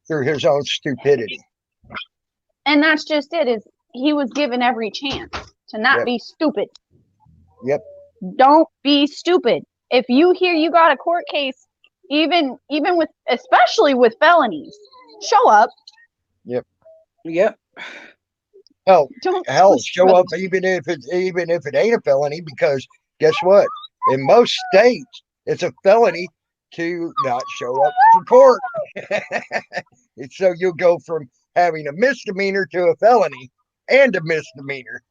through his own stupidity. And that's just it. Is he was given every chance to not Yep. be stupid. Yep. Don't be stupid. If you hear you got a court case, even with, especially with felonies, show up. Yep. Hell, Don't show up even if it ain't a felony, because guess what? In most states, it's a felony to not show up for court. And so you'll go from having a misdemeanor to a felony and a misdemeanor.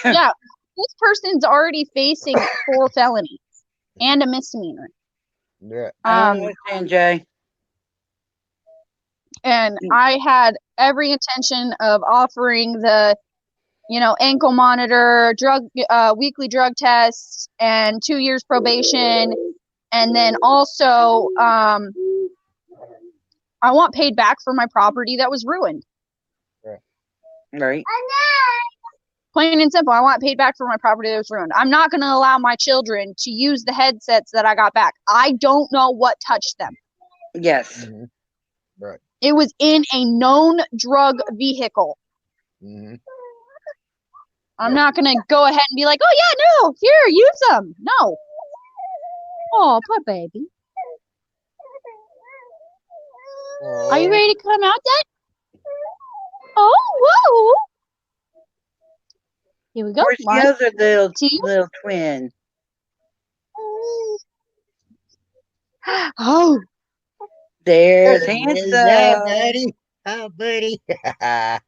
Yeah, this person's already facing 4 felonies and a misdemeanor. Yeah. I understand, Jay. And I had every intention of offering the, ankle monitor, weekly drug tests, and 2 years probation. And then also, I want paid back for my property that was ruined. Right. Plain and simple. I want paid back for my property that was ruined. I'm not going to allow my children to use the headsets that I got back. I don't know what touched them. Yes. Mhm. Right. It was in a known drug vehicle. Mhm. I'm not going to go ahead and be like, oh, yeah, no, here, use them. No. Oh, poor baby. Are you ready to come out, Dad? Oh, whoa. Here we go. Where's the One, other two. little twin? Oh, There's There he is. handsome. Yeah, buddy. Oh, buddy.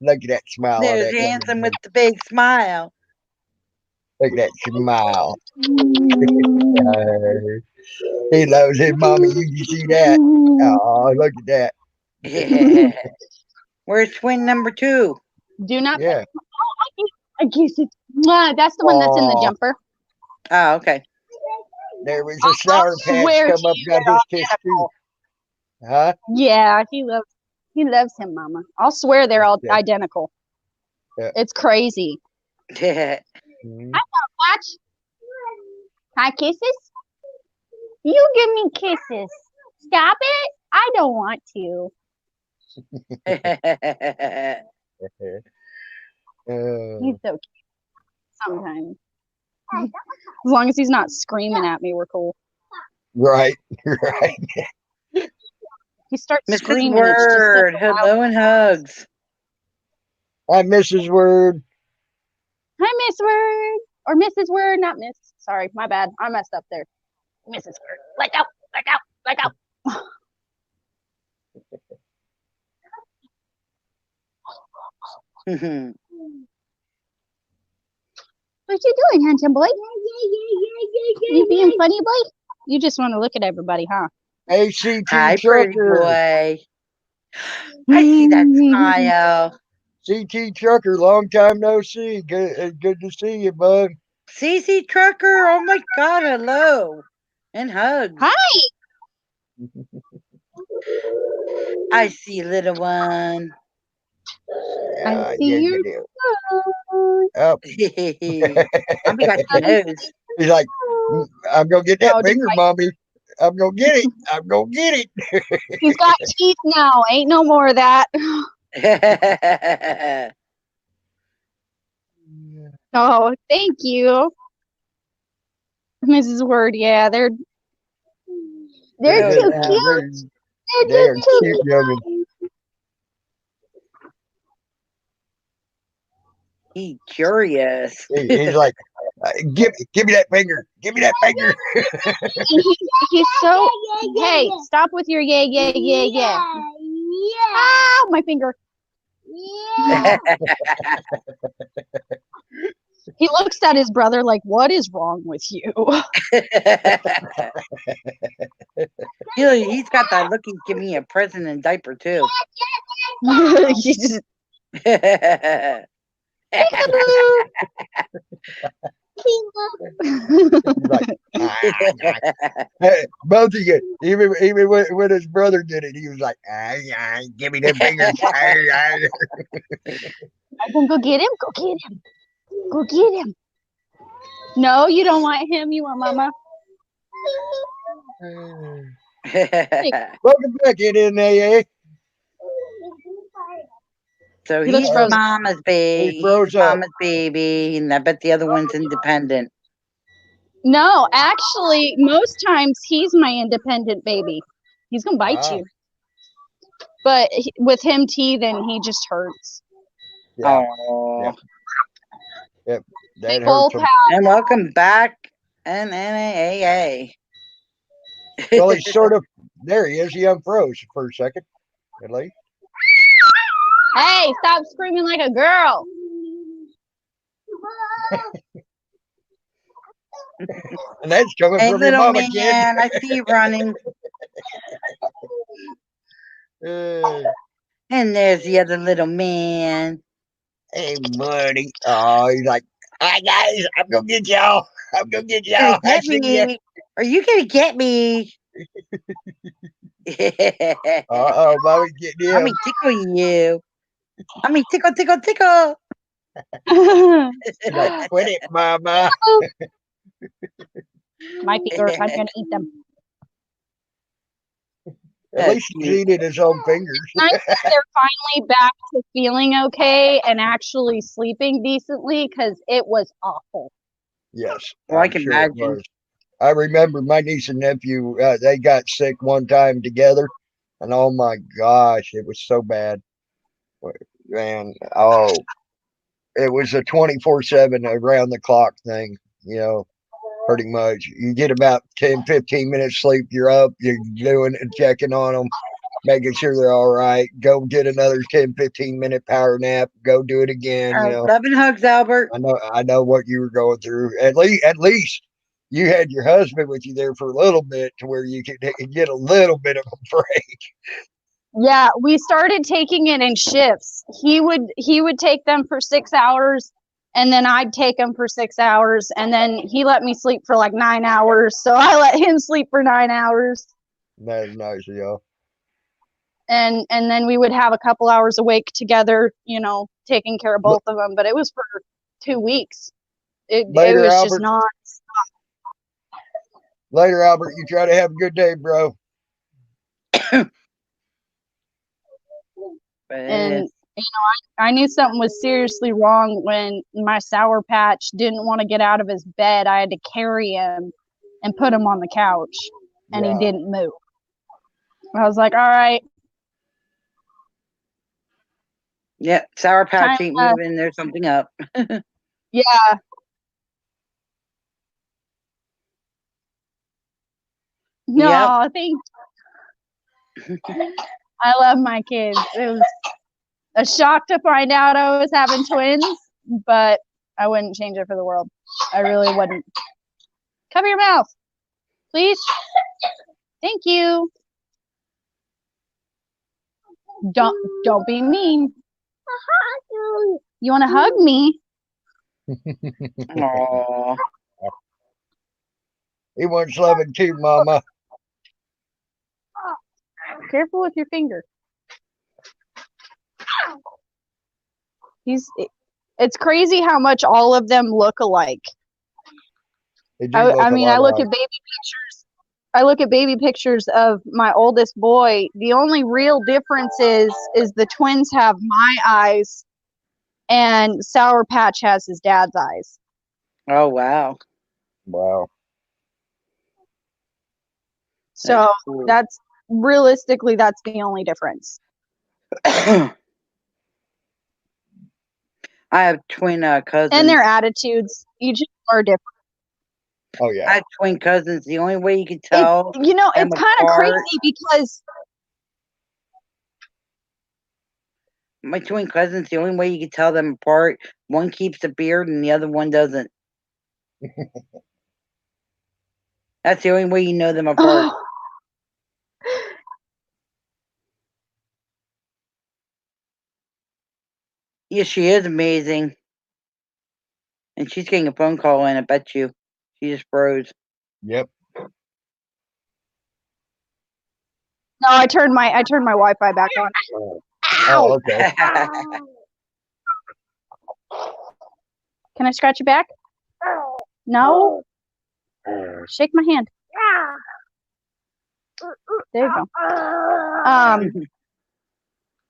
Look at that smile on There's that young handsome man. with the big smile. Look at that smile. He loves his mommy. You can see that. Oh, look at that. Yeah. Where's twin number 2? do not. Yeah. I guess it's. That's the one that's in the Aw. jumper. Oh, okay. There was a Sour Patch swear come to up, you, got they're his kiss too. Huh? Yeah, he loves him, Mama. I'll swear they're all Yeah. identical. Yeah. It's crazy. Mhm. Watch. Hi, kisses. You give me kisses. Stop it. I don't want to. He's so cute. Sometimes. As long as he's not screaming at me, we're cool. Right. Right. He starts Mrs. screaming. It's just Word, such a loud- hello and hugs. Hi, Mrs. Word. Hi, Miss Word. Or Mrs. Word, not Miss. Sorry, my bad. I messed up there. Mrs. Word. Let go. Let go. Let go. What you doing, handsome boy? You being funny, boy? You just want to look at everybody, huh? ACT Hi, pretty Trucker. boy. I see that smile. CT Trucker, long time no see. Good to see you, bud. CC Trucker, oh my God, hello. And hugs. Hi. I see, little one. I see yeah, your you do. phone. Oh, Mommy got the nose. he's like, I'm gonna get that No, finger, mommy. I'm gonna get it. I'm gonna get it. He's got teeth now. Ain't no more of that. Oh, thank you, Mrs. Word. Yeah, they're Yeah, too yeah, cute. they are They're too cute youngins. He curious. He's like, give me that finger. Give me that finger. He's so. Hey, stop with your yeah, yeah, yeah, yeah. Ow, my finger. He looks at his brother like, what is wrong with you? He's got that look. He's giving me a present and diaper too. He just, He's like, hey, both of you, even when his brother did it, he was like, give me the fingers. go get him. Go get him. Go get him. No, you don't want him. You want Mama. Welcome back in NAA. So He looks he's frozen. Mama's baby. He froze up. Mama's baby, and I bet the other one's independent. No, actually, most times he's my independent baby. He's gonna bite Wow. you. But with him teething, he just hurts. Yeah, Oh, that They hurts both him. have. and welcome back, NAAA. Well, he's sort of, there he is. He unfroze for a second, at least. Hey, stop screaming like a girl. And that's coming Hey, from your little mama, man, kid. I see you running. And there's the other little man. Hey, buddy. Oh, he's like, hi, guys. I'm going to get y'all. I'm going to get Gonna y'all. I get see ya. me. Are you gonna get me? Uh-oh, mommy's getting him. Mommy tickle you. Mommy tickle, tickle, tickle. He's like, quit it, mama. My fingers, I'm gonna eat them. At least he's eating his own fingers. Nice that they're finally back to feeling okay and actually sleeping decently, because it was awful. Yes. Well, I I'm can sure it imagine. was. I remember my niece and nephew, they got sick one time together. And oh my gosh, it was so bad. Man, oh, it was a 24/7 around the clock thing, pretty much. You get about 10, 15 minutes sleep, you're up, you're doing and checking on them, making sure they're all right. Go get another 10, 15-minute power nap, go do it again, Love and hugs, Albert. I know what you were going through. At least you had your husband with you there for a little bit to where you could get a little bit of a break. Yeah, we started taking it in shifts. He would take them for 6 hours, and then I'd take them for 6 hours, and then he let me sleep for like 9 hours, so I let him sleep for 9 hours. That's nice, And then we would have a couple hours awake together, taking care of both of them. But it was for 2 weeks. It Later, was Albert. just not. Later, Albert. You try to have a good day, bro. And I knew something was seriously wrong when my Sour Patch didn't want to get out of his bed. I had to carry him and put him on the couch, and he didn't move. I was like, all right. Yeah, Sour Patch ain't moving. There's something up. Yeah. No, thank you. I love my kids. It was a shock to find out I was having twins, but I wouldn't change it for the world. I really wouldn't. Cover your mouth, please. Thank you. Don't be mean. You want to hug me? Aww. He wants loving too, Mama. Careful with your finger. It's crazy how much all of them look alike. I mean, I look at baby pictures. I look at baby pictures of my oldest boy. The only real difference is the twins have my eyes, and Sour Patch has his dad's eyes. Oh wow! Wow. So that's realistically that's the only difference. I have twin cousins. And their attitudes, each are different. Oh yeah. I have twin cousins. The only way you can tell, it's kind of crazy because my twin cousins, the only way you can tell them apart, one keeps a beard and the other one doesn't. That's the only way you know them apart. Yeah, she is amazing. And she's getting a phone call in, I bet you. She just froze. Yep. No, I turned my Wi-Fi back on. Oh, okay. Can I scratch your back? No? Shake my hand. There you go.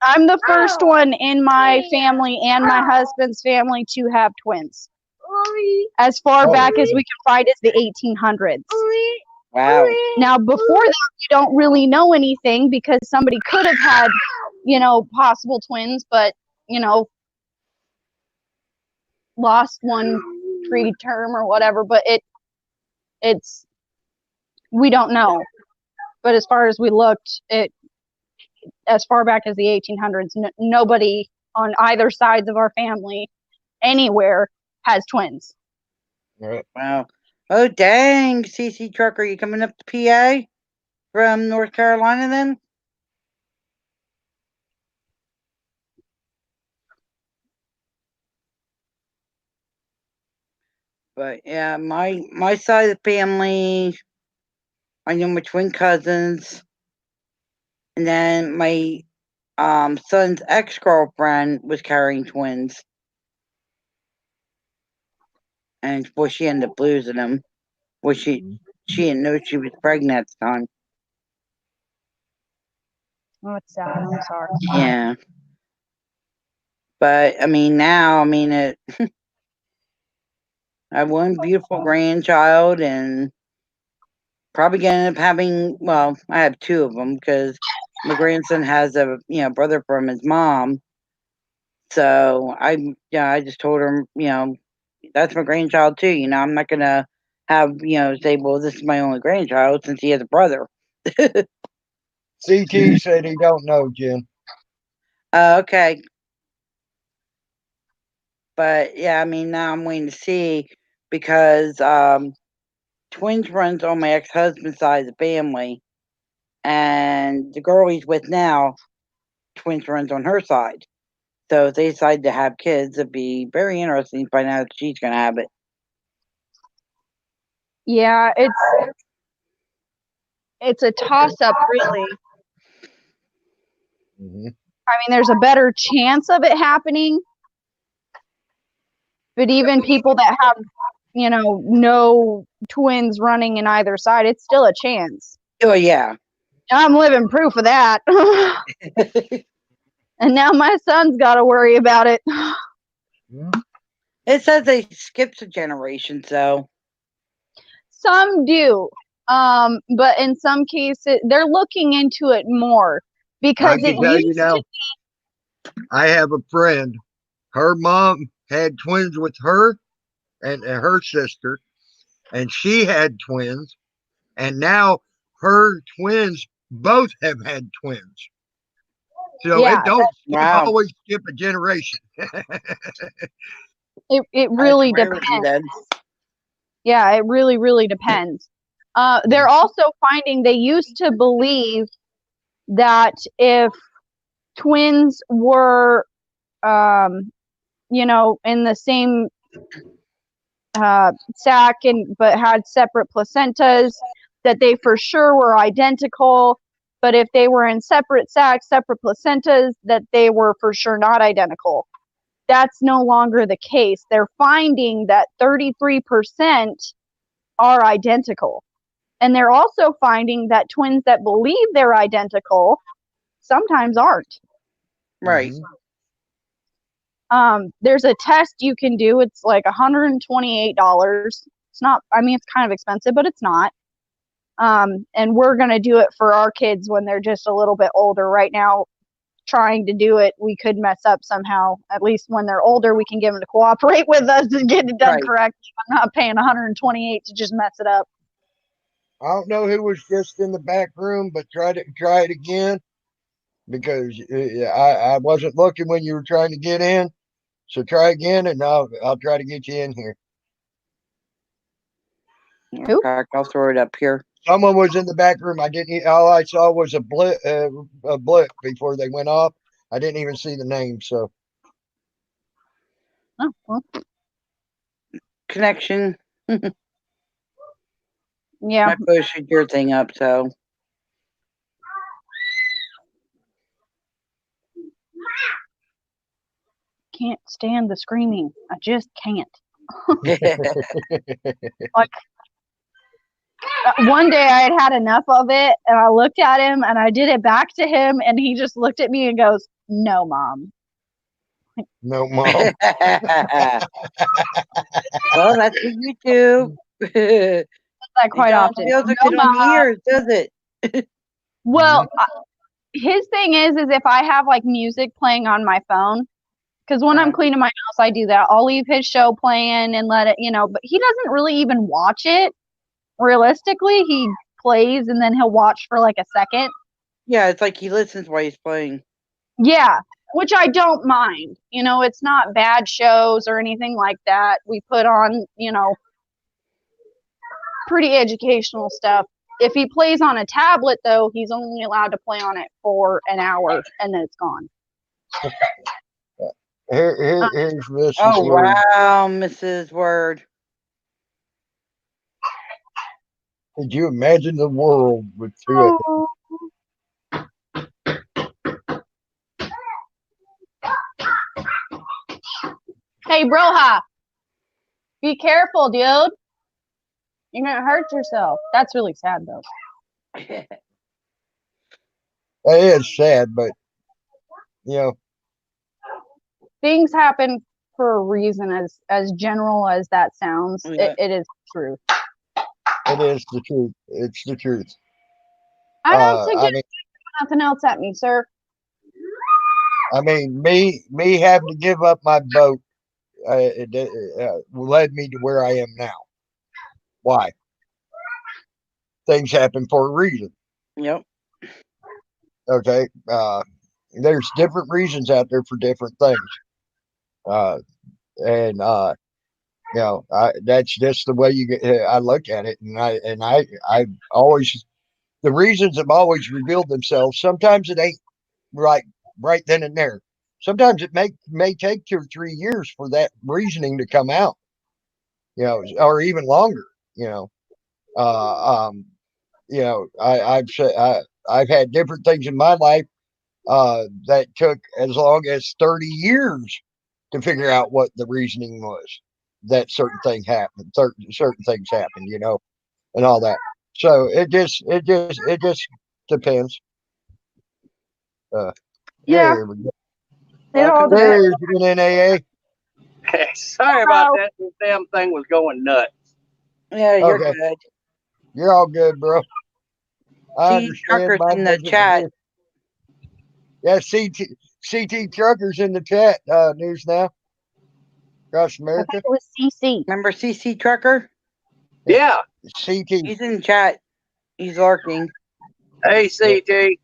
I'm the first one in my family and my husband's family to have twins. As far back as we can find is the 1800s. Wow. Now, before that, we don't really know anything because somebody could have had, possible twins, but, lost one preterm or whatever. But it's we don't know. But as far as we looked, as far back as the 1800s, nobody on either sides of our family anywhere has twins. Right. Wow. Oh, dang, CC Trucker, you coming up to PA from North Carolina then? But yeah, my side of the family, I know my twin cousins, and then my son's ex-girlfriend was carrying twins, and boy, she ended up losing them. Well, she didn't know she was pregnant at the time. Oh, it's sad. I'm sorry. Yeah. But I mean, now, I mean, I have one beautiful grandchild, and probably gonna end up having. Well, I have two of them because my grandson has a brother from his mom. So I just told her, that's my grandchild too. I'm not gonna have say, well, this is my only grandchild since he has a brother. CT said he don't know, Jen. Okay. But yeah, I mean, now I'm waiting to see because twins runs on my ex-husband's side of the family, and the girl he's with now, twins runs on her side. So if they decide to have kids, it'd be very interesting to find out if she's gonna have it. Yeah, it's a toss-up, really. Mm-hmm. I mean, there's a better chance of it happening, but even people that have, no twins running in either side, it's still a chance. Oh yeah. I'm living proof of that. And now my son's got to worry about it. It says they skipped a generation, so. Some do. But in some cases, they're looking into it more because I can tell you now, I have a friend. Her mom had twins with her and her sister, and she had twins, and now her twins both have had twins. So yeah, it don't wow. always skip a generation. It really depends. Yeah, it really, really depends. They're also finding they used to believe that if twins were, in the same sac but had separate placentas, that they for sure were identical. But if they were in separate sacs, separate placentas, that they were for sure not identical. That's no longer the case. They're finding that 33% are identical. And they're also finding that twins that believe they're identical sometimes aren't. Right. There's a test you can do. It's like $128. It's not, I mean, it's kind of expensive, but it's not. And we're going to do it for our kids when they're just a little bit older. Right now, trying to do it, we could mess up somehow. At least when they're older, we can get them to cooperate with us and get it done correctly. I'm not paying $128 to just mess it up. I don't know who was just in the back room, but try it again, because I wasn't looking when you were trying to get in. So try again, and I'll try to get you in here. Who? I'll throw it up here. Someone was in the back room. All I saw was a blip before they went off. I didn't even see the name. So. Oh, well. Connection. Yeah. I posted your thing up, so. Can't stand the screaming. I just can't. Like, one day I had enough of it, and I looked at him, and I did it back to him, and he just looked at me and goes, "No, Mom." No, Mom. Well, that's what you do. That quite often. Feels like it on the ears, does it? Well, his thing is if I have like music playing on my phone, because when I'm cleaning my house, I do that. I'll leave his show playing and let it, but he doesn't really even watch it. Realistically, he plays and then he'll watch for like a second. Yeah, it's like he listens while he's playing. Yeah, which I don't mind. It's not bad shows or anything like that. We put on, pretty educational stuff. If he plays on a tablet, though, he's only allowed to play on it for an hour, and then it's gone. Here's Mrs. Oh, Word. wow, Mrs. Word. Could you imagine the world with two? Oh. Hey, Broha, be careful, dude. You're gonna hurt yourself. That's really sad, though. It is sad, but you know, Things happen for a reason. As general as that sounds, Yeah. it is true. it is the truth. It's the truth. I don't think I there's nothing else at me, sir. mean, me having to give up my boat led me to where I am now. Why? Things happen for a reason. Yep. Okay. There's different reasons out there for different things. And you know, that's just the way you get. I look at it, and I always, the reasons have always revealed themselves. Sometimes it ain't right then and there. Sometimes it may take 2 or 3 years for that reasoning to come out. You know, or even longer. You know, I've had different things in my life that took as long as 30 years to figure out what the reasoning was that certain thing happened, certain things happened, you know, and all that. So it just depends. Yeah. There we go. It all There's an NAA. Sorry about that. This damn thing was going nuts. Yeah, you're Okay. good. You're all good, bro. I See, understand. Trucker's My in the business chat. is- Yeah, CT Truckers in the chat. News now across I America. think it was CC. Remember CC Trucker? Yeah. CT. He's in the chat. He's lurking. Hey, CT.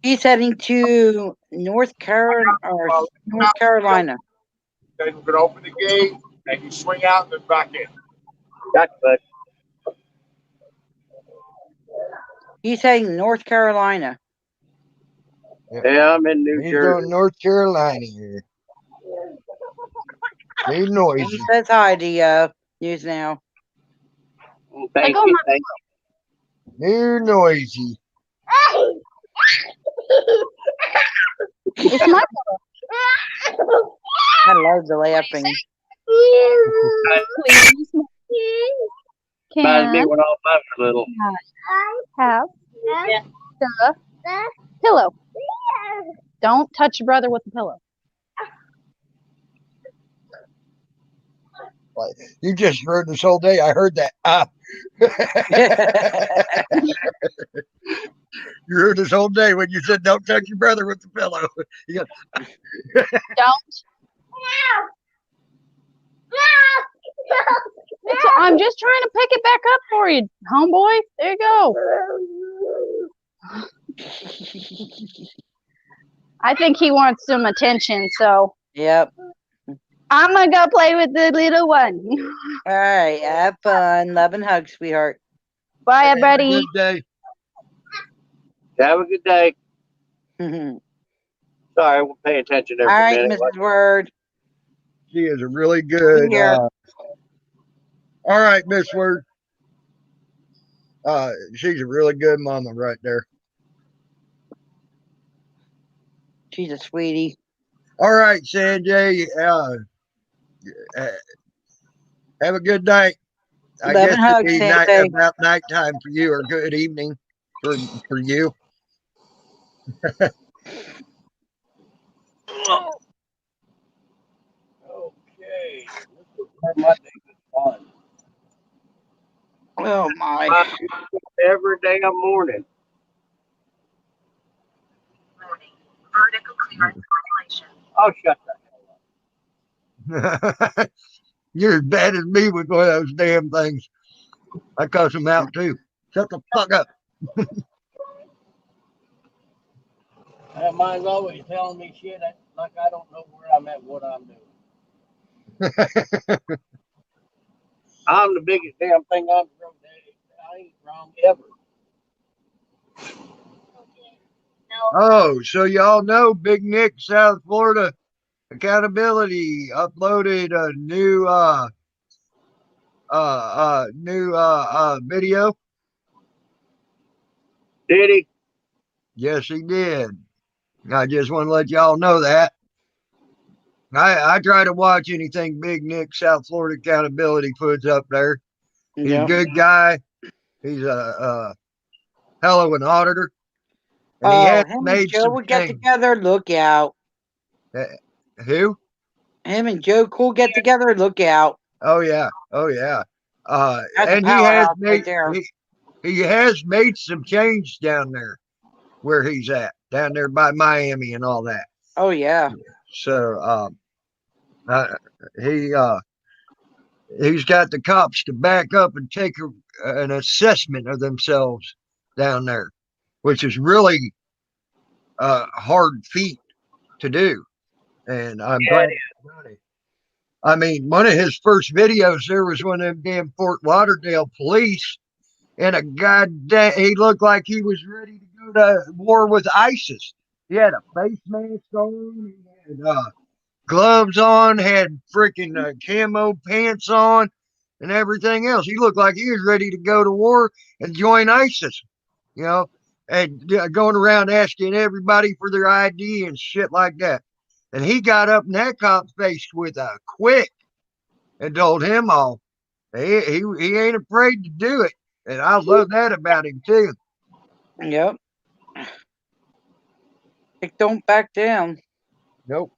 He's heading to North Carolina. Then we're gonna open the gate and you swing out and then back in. Gotcha, bud. He's heading North Carolina. Yeah, I'm in New He's Jersey. going North Carolina here. Be And noisy. he says hi to News Now. Thank Like, you. oh, Thank You're noisy. It's my I love the laughing. Please, Reminds me can when all mine were little. have the pillow. Don't touch your brother with the pillow. Like, you just heard this whole day. I heard that. You heard this whole day when you said, "Don't touch your brother with the pillow." You got, Don't. I'm just trying to pick it back up for you, homeboy. There you go. I think he wants some attention, so Yep. I'm gonna go play with the little one. All right. Have fun. Love and hugs, sweetheart. Bye, have a everybody. good day. Have a good day. All Sorry, we'll pay attention every right, minute. Mrs. Word. She is a really good. Here. All right, Miss Word. She's a really good mama right there. She's a sweetie. All right, Sanjay. Have a good night. I Love guess and hugs, it'd be Sanjay. about nighttime for you, or good evening for you. Okay. My day was fun. Oh my. Every damn morning. Warning. Vertical clearance violation. Oh, shut that. You're as bad as me with one of those damn things. I cuss them out too. Shut the fuck up. Mine's always telling me shit like I don't know where I'm at, what I'm doing. I'm the biggest damn thing on the road. I ain't wrong ever. Oh, so y'all know Big Nick, South Florida Accountability uploaded a new new video? Did he? Yes, he did. I just want to let y'all know that. I try to watch anything Big Nick South Florida Accountability puts up there. He's a Yep. good guy. He's a hell of an auditor. And he Oh, has him and made Joe some would get change. together. Look out. Who? Him and Joe Cool get together. Look out. Oh yeah. Oh yeah. That's a And he has powerhouse made right there. he has made some change down there where he's at, down there by Miami and all that. Oh yeah. So he's got the cops to back up and take an assessment of themselves down there, which is really a hard feat to do. And I'm glad he's done it. I mean, one of his first videos there was one of them damn Fort Lauderdale police, and a goddamn, he looked like he was ready to go to war with ISIS. He had a face mask on, he had gloves on, had freaking camo pants on, and everything else. He looked like he was ready to go to war and join ISIS, you know, and going around asking everybody for their ID and shit like that. And he got up in that cop's face with a quick and told him all. He ain't afraid to do it. And I love that about him too. Yep. It don't back down. Nope.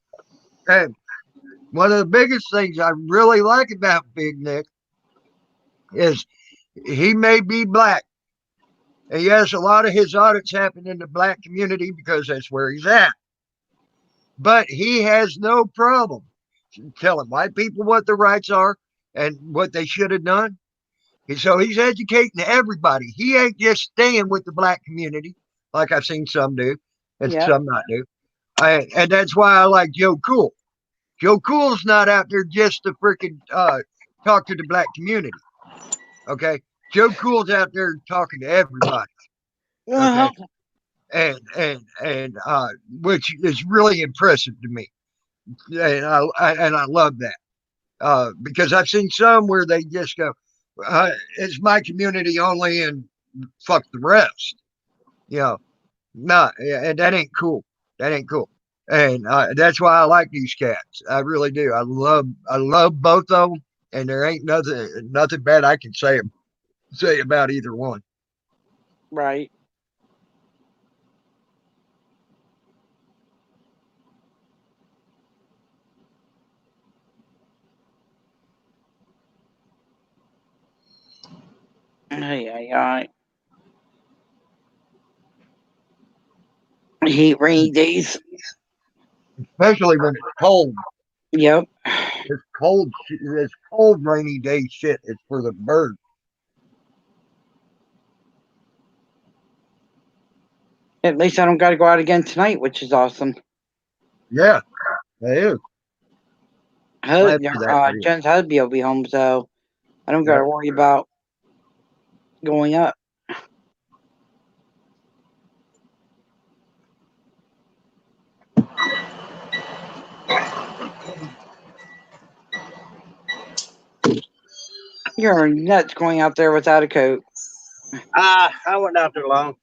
And one of the biggest things I really like about Big Nick is he may be black. And yes, a lot of his audits happen in the black community because that's where he's at. But he has no problem telling white people what their rights are and what they should have done. And so he's educating everybody. He ain't just staying with the black community like I've seen some do and some not do. And that's why I like Joe Cool. Joe Cool's not out there just to freaking talk to the black community. Okay. Joe Cool's out there talking to everybody. Okay. And which is really impressive to me. And I love that. Because I've seen some where they just go, it's my community only and fuck the rest. You know, no, and that ain't cool. That ain't cool. And that's why I like these cats. I really do. I love both of them, and there ain't nothing bad I can say about either one. Right. Ay. I hate rainy days. Especially when it's cold. Yep. It's cold, rainy day shit. It's for the birds. At least I don't got to go out again tonight, which is Yeah, it is. Jen's husband will be home, so I don't got to worry about going up. You're nuts going out there without a coat. I went out there long.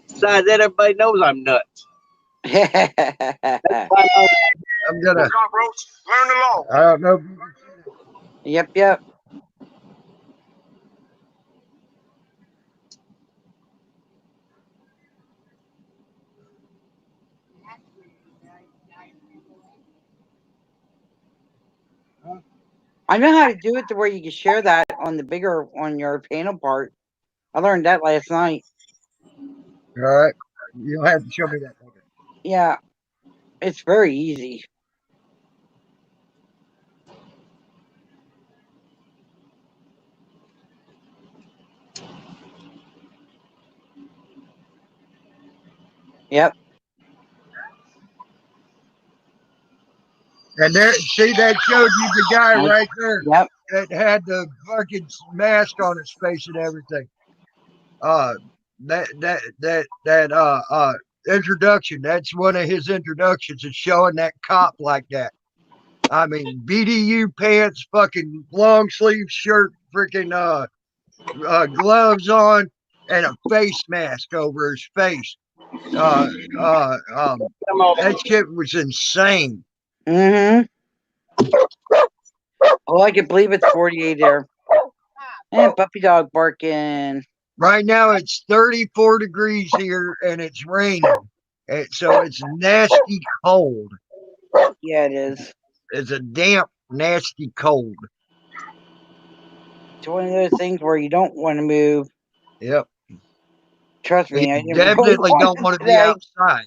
Besides that, everybody knows I'm nuts. I'm gonna. Cockroach, learn the law. I don't know. Yep. I know how to do it to where you can share that on your panel part. I learned that last night. All right. You'll have to show me that later. Yeah. It's very easy. Yep. And there, see, that showed you the guy right there. Yep. That had the fucking mask on his face and everything. That introduction. That's one of his introductions, is showing that cop like that. I mean, BDU pants, fucking long sleeve shirt, freaking gloves on, and a face mask over his face. That shit was insane. Mm-hmm. Oh, I can believe it's 48 there. And puppy dog barking. Right now it's 34 degrees here and it's raining. So it's nasty cold. Yeah, it is. It's a damp, nasty cold. It's one of those things where you don't want to move. Yep. Trust me, I You didn't really definitely don't want to be today. outside.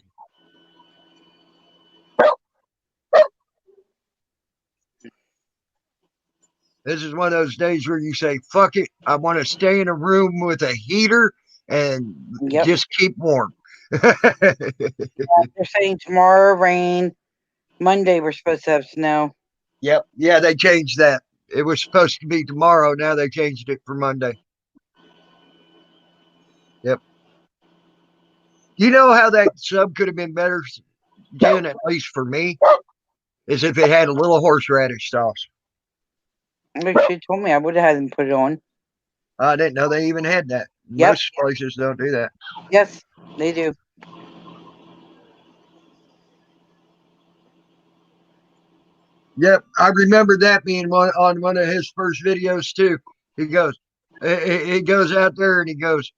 This is one of those days where you say, fuck it, I want to stay in a room with a heater and just keep warm. They're saying tomorrow rain. Monday we're supposed to have snow. Yep. Yeah, they changed that. It was supposed to be tomorrow. Now they changed it for Monday. Yep. You know how that sub could have been better, Jen, at least for me, is if it had a little horseradish sauce. Like she told me, I would have had them put it on. I didn't know they even had that. Yep. Most places don't do that. Yes, they do. Yep, I remember that being on one of his first videos too. He goes out there and he goes,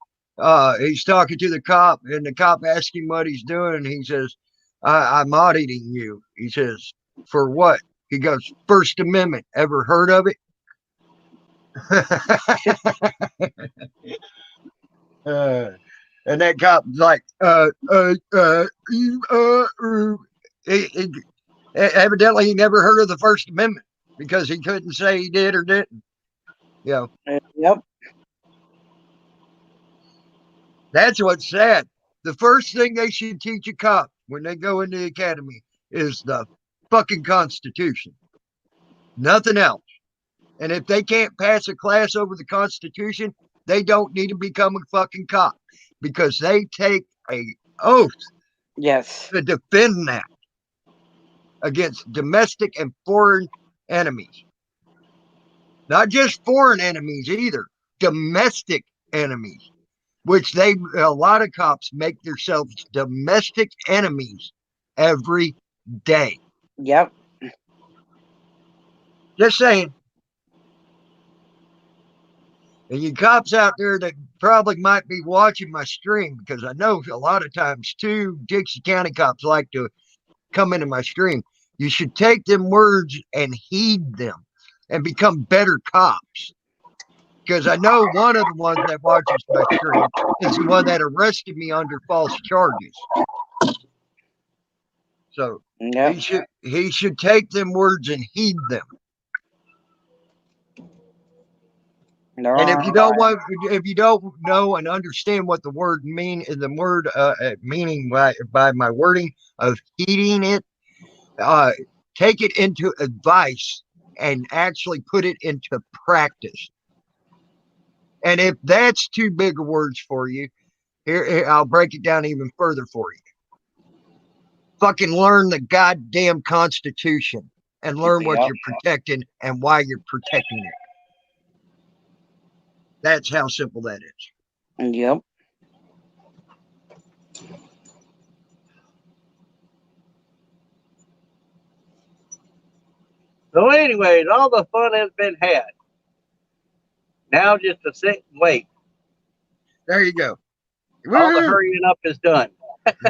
he's talking to the cop, and the cop asks him what he's doing, and he says, I'm auditing you. He says, for what? He goes, First Amendment. Ever heard of it? And that cop's like, evidently he never heard of the First Amendment because he couldn't say he did or didn't. You know. Yep. That's what's sad. The first thing they should teach a cop when they go into the academy is the fucking Constitution. Nothing else. And if they can't pass a class over the Constitution, they don't need to become a fucking cop because they take a oath to defend that against domestic and foreign enemies. Not just foreign enemies either, domestic enemies, which a lot of cops make themselves domestic enemies every day. Yep. Just saying. And you cops out there that probably might be watching my stream, because I know a lot of times too, Dixie County cops like to come into my stream. You should take them words and heed them and become better cops. Because I know one of the ones that watches my stream is the one that arrested me under false charges. So he should take them words and heed them. And if you don't know and understand what the word mean, the word meaning by my wording of heeding it, take it into advice and actually put it into practice. And if that's too big of words for you, here I'll break it down even further for you. Fucking learn the goddamn Constitution and learn what you're protecting and why you're protecting it. That's how simple that is. Yep. So anyways, all the fun has been had. Now just to sit and wait. There you go. All the hurrying up is done.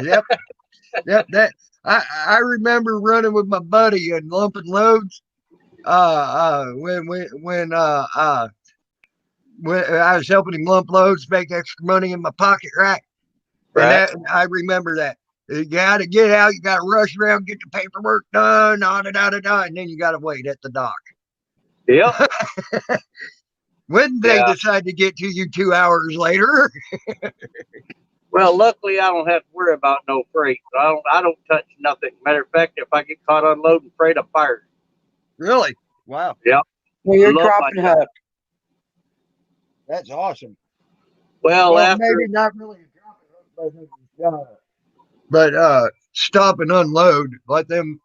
Yep. That I remember running with my buddy and lumping loads. When I was helping him lump loads, make extra money in my pocket, right? Right. And I remember that. You got to get out. You got to rush around, get the paperwork done, and then you got to wait at the dock. Yep. When they decide to get to you 2 hours later. Well, luckily I don't have to worry about no freight. So I don't touch nothing. Matter of fact, if I get caught unloading freight, I'm fired. Really? Wow. Yep. Well, you're dropping hook. That's awesome. Well, after maybe not really a dropping hook, but stop and unload. Let them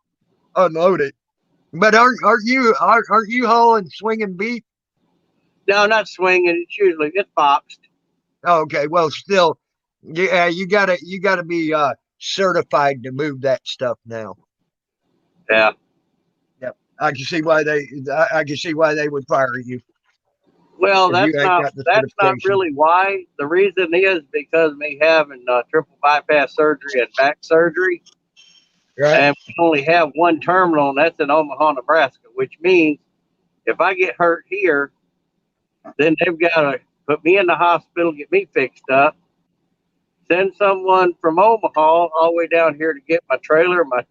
unload it. But aren't you hauling swinging beef? No, not swinging. It's usually it's boxed. Okay, well, still, yeah, you gotta be certified to move that stuff now. Yeah. Yep, I can see why I can see why they would fire you Well, if you ain't got the that's not certification. really why. The reason is because me having triple bypass surgery and back surgery, Right? and we only have one terminal, and that's in Omaha, Nebraska. Which means if I get hurt here, then they've got to put me in the hospital, get me fixed up, send someone from Omaha all the way down here to get my trailer, my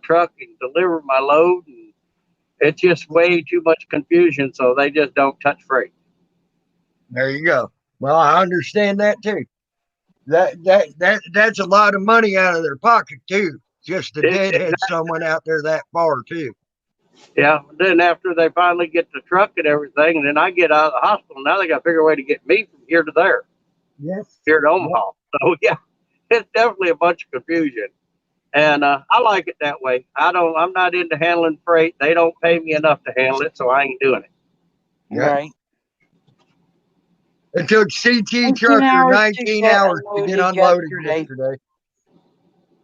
truck, and deliver my load. And it's just way too much confusion, so they just don't touch freight. There you go. Well, I understand that too. That's a lot of money out of their pocket too, just to deadhead someone out there that far too. Yeah. Then after they finally get the truck and everything, and then I get out of the hospital, now they got to figure a way to get me from here to there, Yes. here to Omaha. So yeah, it's definitely a bunch of confusion. And I like it that way. I'm not into handling freight. They don't pay me enough to handle it, so I ain't doing it. Yeah. Right. It took CT 19 Trucker hours 19 get hours to get unloaded yesterday.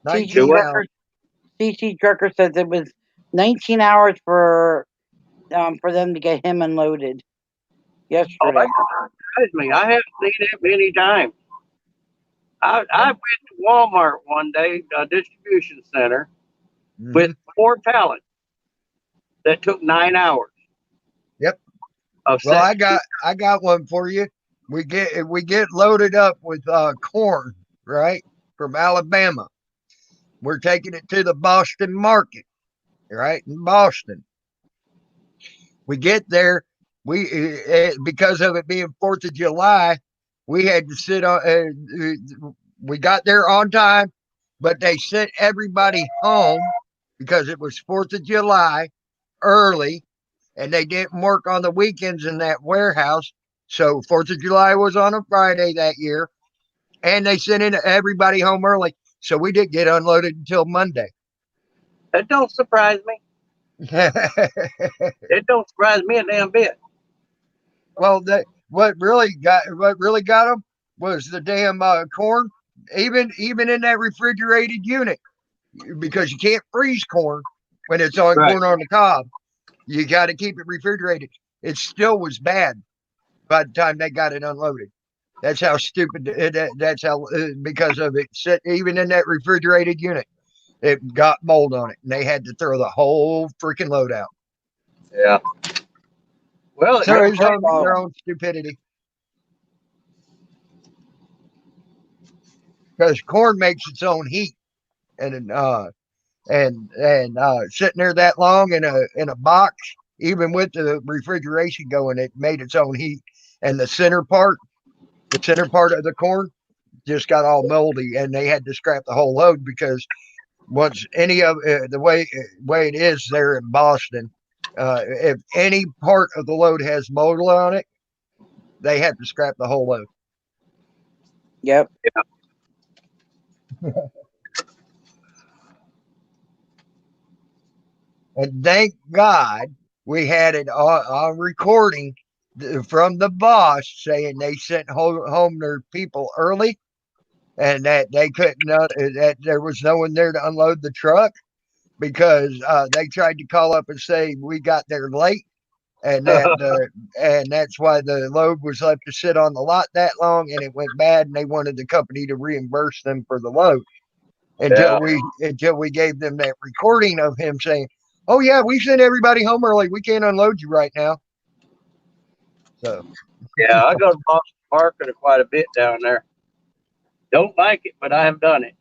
19 hours. CT Trucker says it was 19 hours for them to get him unloaded Oh, yesterday. that surprised me. I haven't seen it many times. I went to Walmart one day, a distribution center, with 4 pallets that took 9 hours. Yep. Of Well, set- I got one for you. We get loaded up with corn, right, from Alabama. We're taking it to the Boston market, right, in Boston. We get there. We because of it being 4th of July, we had to sit on. We got there on time, but they sent everybody home because it was 4th of July early, and they didn't work on the weekends in that warehouse. So 4th of July was on a Friday that year, and they sent in everybody home early. So we didn't get unloaded until Monday. That don't surprise me. It don't surprise me a damn bit. Well, what really got them was the damn corn, even in that refrigerated unit, because you can't freeze corn when it's on Right. corn on the cob. You got to keep it refrigerated. It still was bad by the time they got it unloaded. That's how stupid. That's how because of it. Even in that refrigerated unit, it got mold on it, and they had to throw the whole freaking load out. Yeah. Well, So it's on their own stupidity. Because corn makes its own heat, and sitting there that long in a box, even with the refrigeration going, it made its own heat, and the center part of the corn just got all moldy, and they had to scrap the whole load because once any of the way it is there in Boston, if any part of the load has mold on it, they have to scrap the whole load. Yep. Yeah. And thank God we had it on recording from the boss saying they sent home their people early, and that they couldn't that there was no one there to unload the truck because they tried to call up and say we got there late, and and that's why the load was left to sit on the lot that long, and it went bad, and they wanted the company to reimburse them for the load until we gave them that recording of him saying, "Oh yeah, we sent everybody home early. We can't unload you right now." So yeah, I go to Boston Market quite a bit down there. Don't like it, but I have done it.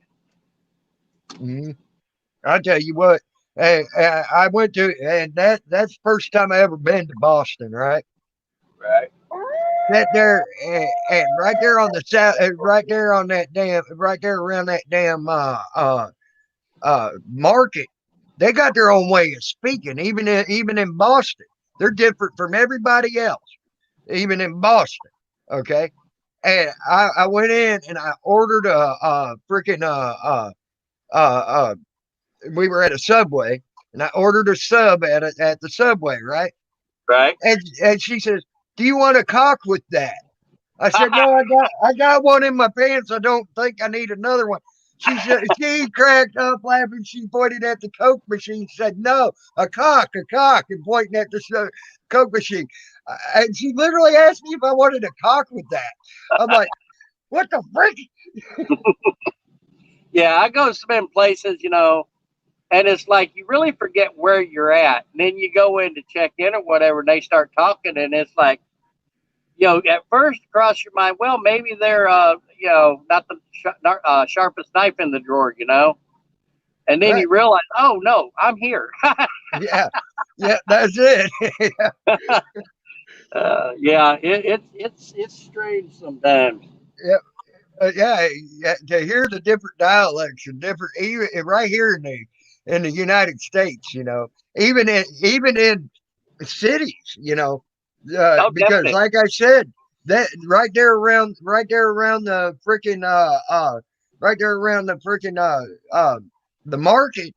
I'll tell you what. I went to, and that's the first time I ever been to Boston, right? Right. That there and right there on the south, right there on that damn, right there around that damn market, they got their own way of speaking. Even in Boston, they're different from everybody else. Even in Boston, okay. And I went in and I ordered a freaking we were at a Subway, and I ordered a sub at the Subway, right? Right. And she says, "Do you want a cock with that?" I said, "No, I got one in my pants. I don't think I need another one." She said, she cracked up laughing. She pointed at the Coke machine. Said, "No, a cock," and pointing at the Coke machine. And she literally asked me if I wanted a cock with that. I'm like, what the frick? Yeah, I go to some places, and it's like you really forget where you're at. And then you go in to check in or whatever, and they start talking, and it's like, at first across your mind, well, maybe they're, not the sharpest knife in the drawer, and then Right. you realize, oh no, I'm here. Yeah, that's it. Yeah, it's strange sometimes. Yeah, to hear the different dialects and different, even right here in the United States, even in cities, Oh, because definitely. like I said, that right there around the freaking right there around the freaking the market,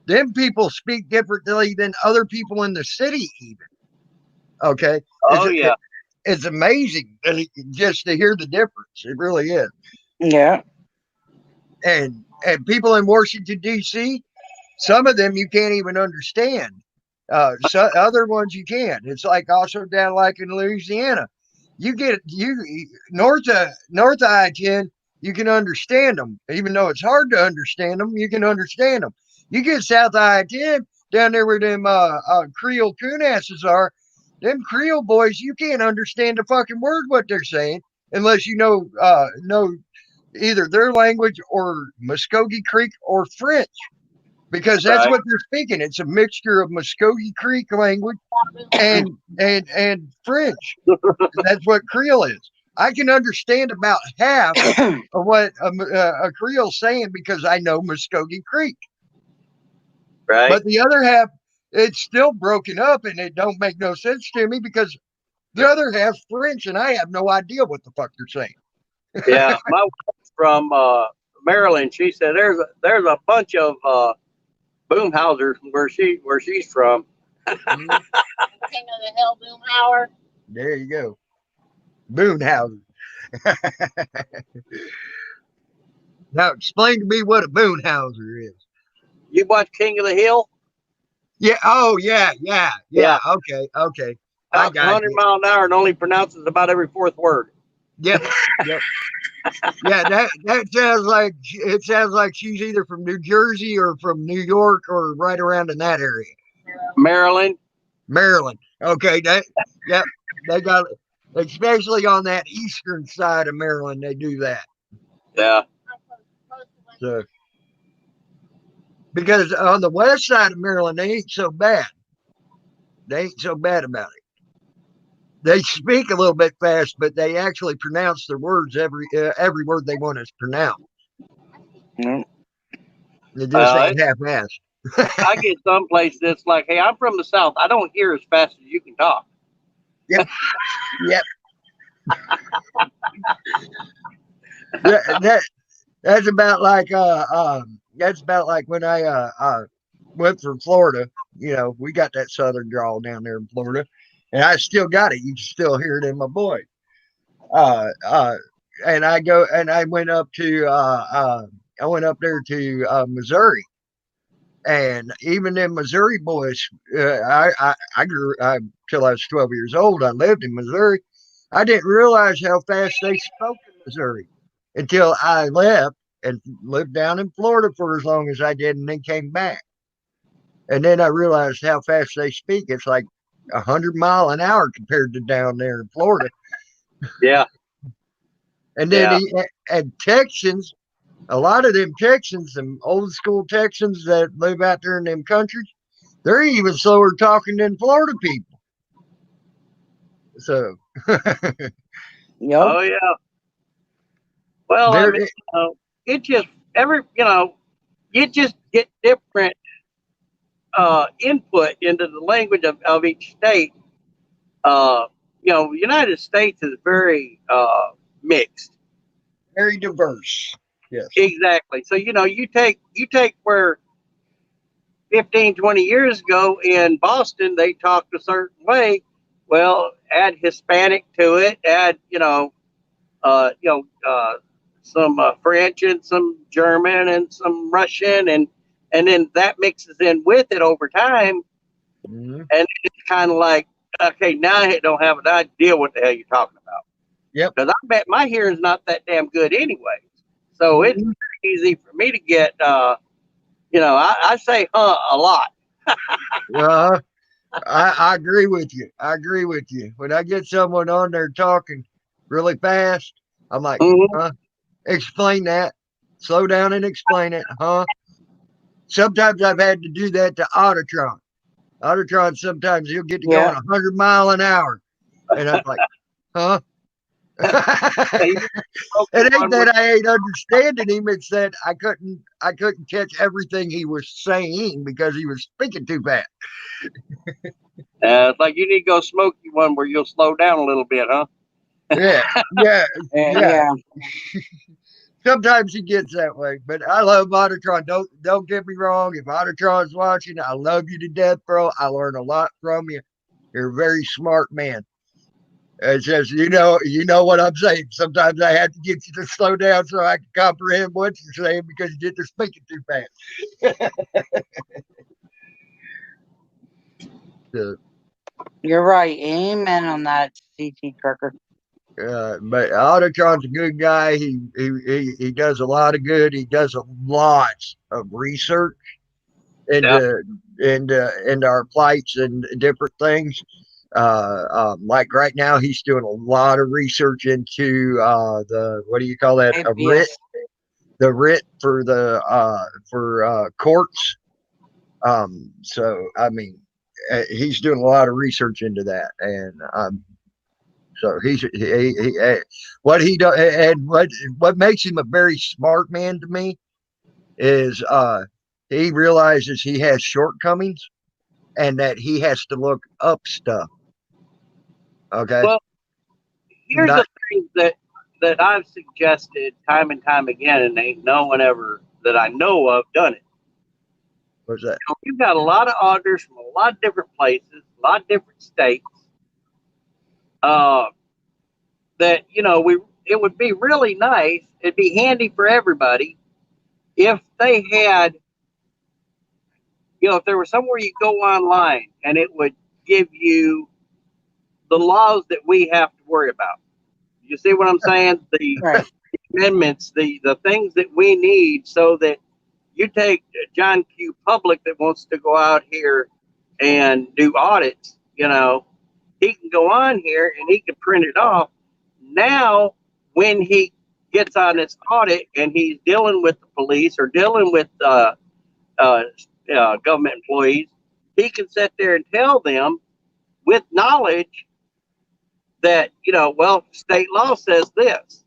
them people speak differently than other people in the city even. Okay. Oh yeah. It's amazing just to hear the difference. It really is. Yeah. And people in Washington D.C., some of them you can't even understand. So other ones you can. It's like also down like in Louisiana, you north of I-10, you can understand them, even though it's hard to understand them. You can understand them. You get south of I-10 down there where them Creole coonasses are. Them Creole boys, you can't understand a fucking word what they're saying unless you know either their language or Muskogee Creek or French, because that's Right. what they're speaking. It's a mixture of Muskogee Creek language and French. That's what Creole is. I can understand about half of what a Creole's saying because I know Muskogee Creek. Right. But the other half, it's still broken up and it don't make no sense to me because the other half's French and I have no idea what the fuck they're saying. Yeah, my wife's from Maryland. She said there's a bunch of Boomhausers where she's from. King of the Hill, Boomhauer. There you go. Boonhauser. Now explain to me what a Boonhauser is. You watch King of the Hill? Yeah. Oh, yeah. Okay. I About got 100 you. mile an hour and only pronounces about every fourth word. Yep. Yeah, that sounds like she's either from New Jersey or from New York or right around in that area. Maryland. Okay, yep. They got, especially on that eastern side of Maryland, they do that. Yeah. So, because on the west side of Maryland, they ain't so bad. They ain't so bad about it. They speak a little bit fast, but they actually pronounce their words every word they want to pronounce. No. It just ain't half-assed. I get someplace that's like, hey, I'm from the South. I don't hear as fast as you can talk. Yep. That's about like when I went from Florida. We got that southern drawl down there in Florida, and I still got it. You can still hear it in my voice. And I went up there to Missouri, and even in Missouri boys, I grew till I was 12 years old. I lived in Missouri. I didn't realize how fast they spoke in Missouri until I left and lived down in Florida for as long as I did, and then came back. And then I realized how fast they speak. It's like 100 mile an hour compared to down there in Florida. Yeah. And then and Texans, a lot of them Texans, them old school Texans that live out there in them countries, they're even slower talking than Florida people. So, Yep. Oh yeah. Well, I mean, it just you just get different input into the language of each state. The United States is very mixed, very diverse. Yes. Exactly. So you take where 15, 20 years ago in Boston, they talked a certain way. Well, add Hispanic to it, add, some French and some German and some Russian, and then that mixes in with it over time, Mhm. and it's kind of like, okay, now I don't have an idea what the hell you're talking about. Yep. Because I bet my hearing's not that damn good anyway, so it's pretty easy for me to get. I say a lot. I agree with you. I agree with you. When I get someone on there talking really fast, I'm like, Mhm. explain that. Slow down and explain it, huh? Sometimes I've had to do that to Autotron. Autotron, sometimes he'll get to going 100 mile an hour. And I'm like, huh? It ain't that I ain't understanding him. It's that I couldn't catch everything he was saying because he was speaking too fast. It's like you need to go smoke you one where you'll slow down a little bit, huh? Yeah. Sometimes he gets that way, but I love Autotron. Don't get me wrong. If Autotron's watching, I love you to death, bro. I learn a lot from you. You're a very smart man. It's just you know what I'm saying. Sometimes I have to get you to slow down so I can comprehend what you're saying because you get to speaking too fast. You're right. Amen on that, CT Trucker. But Autotron's a good guy. He does a lot of good. He does a lot of research into our plights and different things. Like right now, he's doing a lot of research into the what do you call that? A writ, the writ for the courts. So I mean, he's doing a lot of research into that, and so what he does and what makes him a very smart man to me is he realizes he has shortcomings and that he has to look up stuff. Okay. Well, here's the thing that I've suggested time and time again, and ain't no one ever that I know of done it. What's that? You've got a lot of auditors from a lot of different places, a lot of different states. That it would be really nice. It'd be handy for everybody if they had, if there was somewhere you go online and it would give you the laws that we have to worry about. You see what I'm saying? The amendments, the things that we need, so that you take John Q. Public that wants to go out here and do audits, he can go on here and he can print it off. Now, when he gets on this audit and he's dealing with the police or dealing with government employees, he can sit there and tell them with knowledge that, state law says this.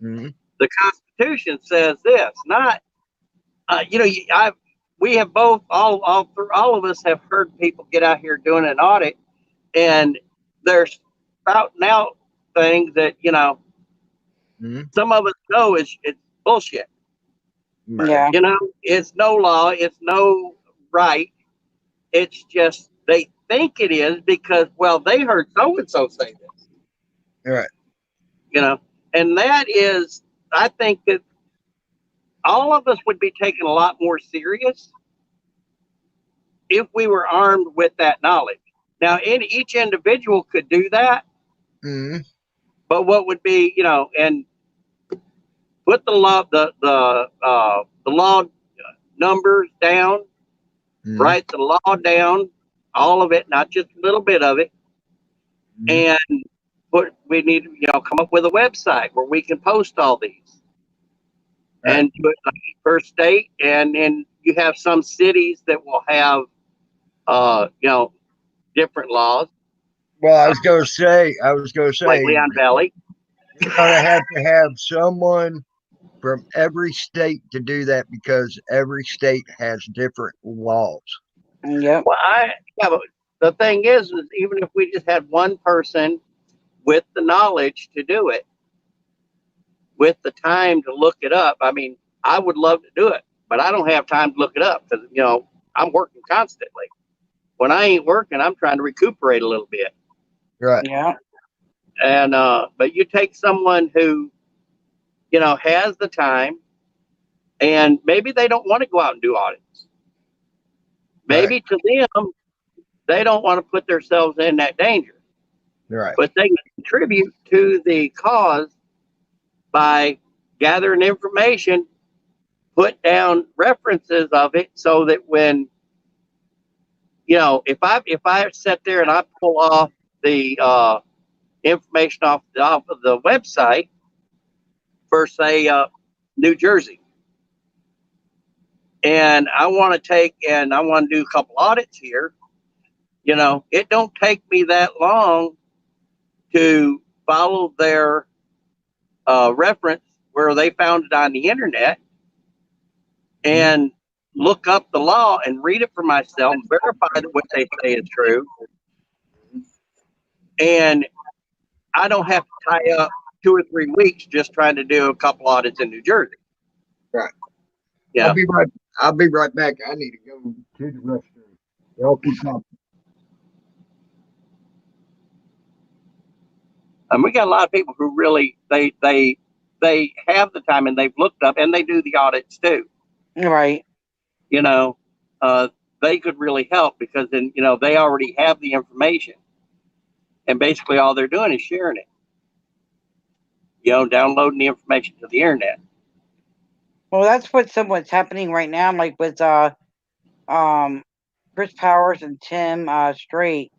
Mm-hmm. The Constitution says this. Not, we have both, all of us have heard people get out here doing an audit, and there's spouting out things that, some of us know it's bullshit. Yeah. It's no law, it's no right. It's just they think it is because, well, they heard so and so say this. All right. And that is, I think that all of us would be taken a lot more serious if we were armed with that knowledge. Now, each individual could do that, but what would be, and put the law numbers down, write the law down, all of it, not just a little bit of it, and we need to, come up with a website where we can post all these, and do it like per state, and then you have some cities that will have, different laws. Well, I was going to say, like Leon Valley. You're going to have someone from every state to do that because every state has different laws. Yep. Well, but the thing is even if we just had one person with the knowledge to do it, with the time to look it up, I mean, I would love to do it, but I don't have time to look it up because, I'm working constantly. When I ain't working, I'm trying to recuperate a little bit. Right. Yeah. And but you take someone who, has the time, and maybe they don't want to go out and do audits. Maybe to them, they don't want to put themselves in that danger. Right. But they contribute to the cause by gathering information, put down references of it, so that when if I sit there and I pull off the information off of the website for, say, New Jersey, and I want to do a couple audits here, it don't take me that long to follow their reference where they found it on the internet and look up the law and read it for myself, verify that what they say is true. And I don't have to tie up 2 or 3 weeks just trying to do a couple audits in New Jersey. Right. Yeah. I'll be right back. I need to go to the restroom. Y'all keep talking. And we got a lot of people who really they have the time, and they've looked up, and they do the audits too. Right. They could really help, because then they already have the information, and basically all they're doing is sharing it. Downloading the information to the internet. Well, that's what's happening right now. Like with Chris Powers and Tim Strait,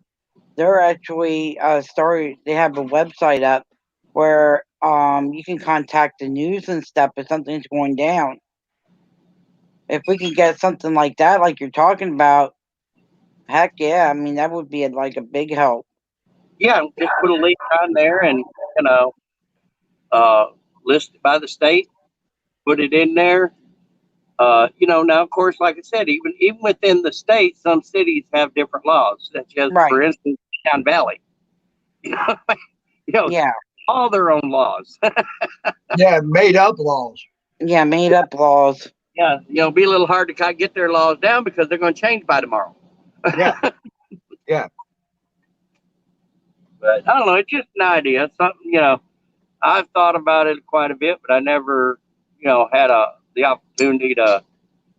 they're actually started. They have a website up where you can contact the news and stuff if something's going down. If we can get something like that, like you're talking about, heck yeah! I mean, that would be like a big help. Yeah, just put a link on there, and list it by the state, put it in there. Now, of course, like I said, even within the state, some cities have different laws, such as, for instance, Down Valley. Yeah, all their own laws. Yeah, made up laws. Yeah, made up laws. Yeah, be a little hard to get their laws down, because they're going to change by tomorrow. Yeah. Yeah. But I don't know. It's just an idea. Something, I've thought about it quite a bit, but I never, had the opportunity to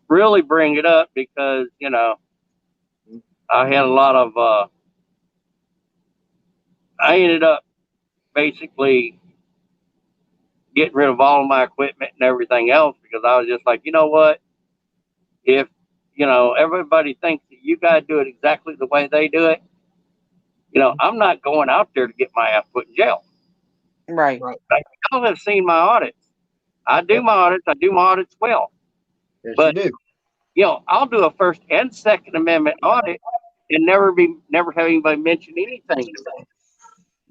really bring it up, because, I had a lot of, I ended up basically getting rid of all of my equipment and everything else, because I was just like, you know what? If, everybody thinks that you got to do it exactly the way they do it, I'm not going out there to get my ass put in jail. Right. Y'all have seen my audits. I do my audits well. Yes, but, you do. I'll do a First and Second Amendment audit and never have anybody mention anything to me.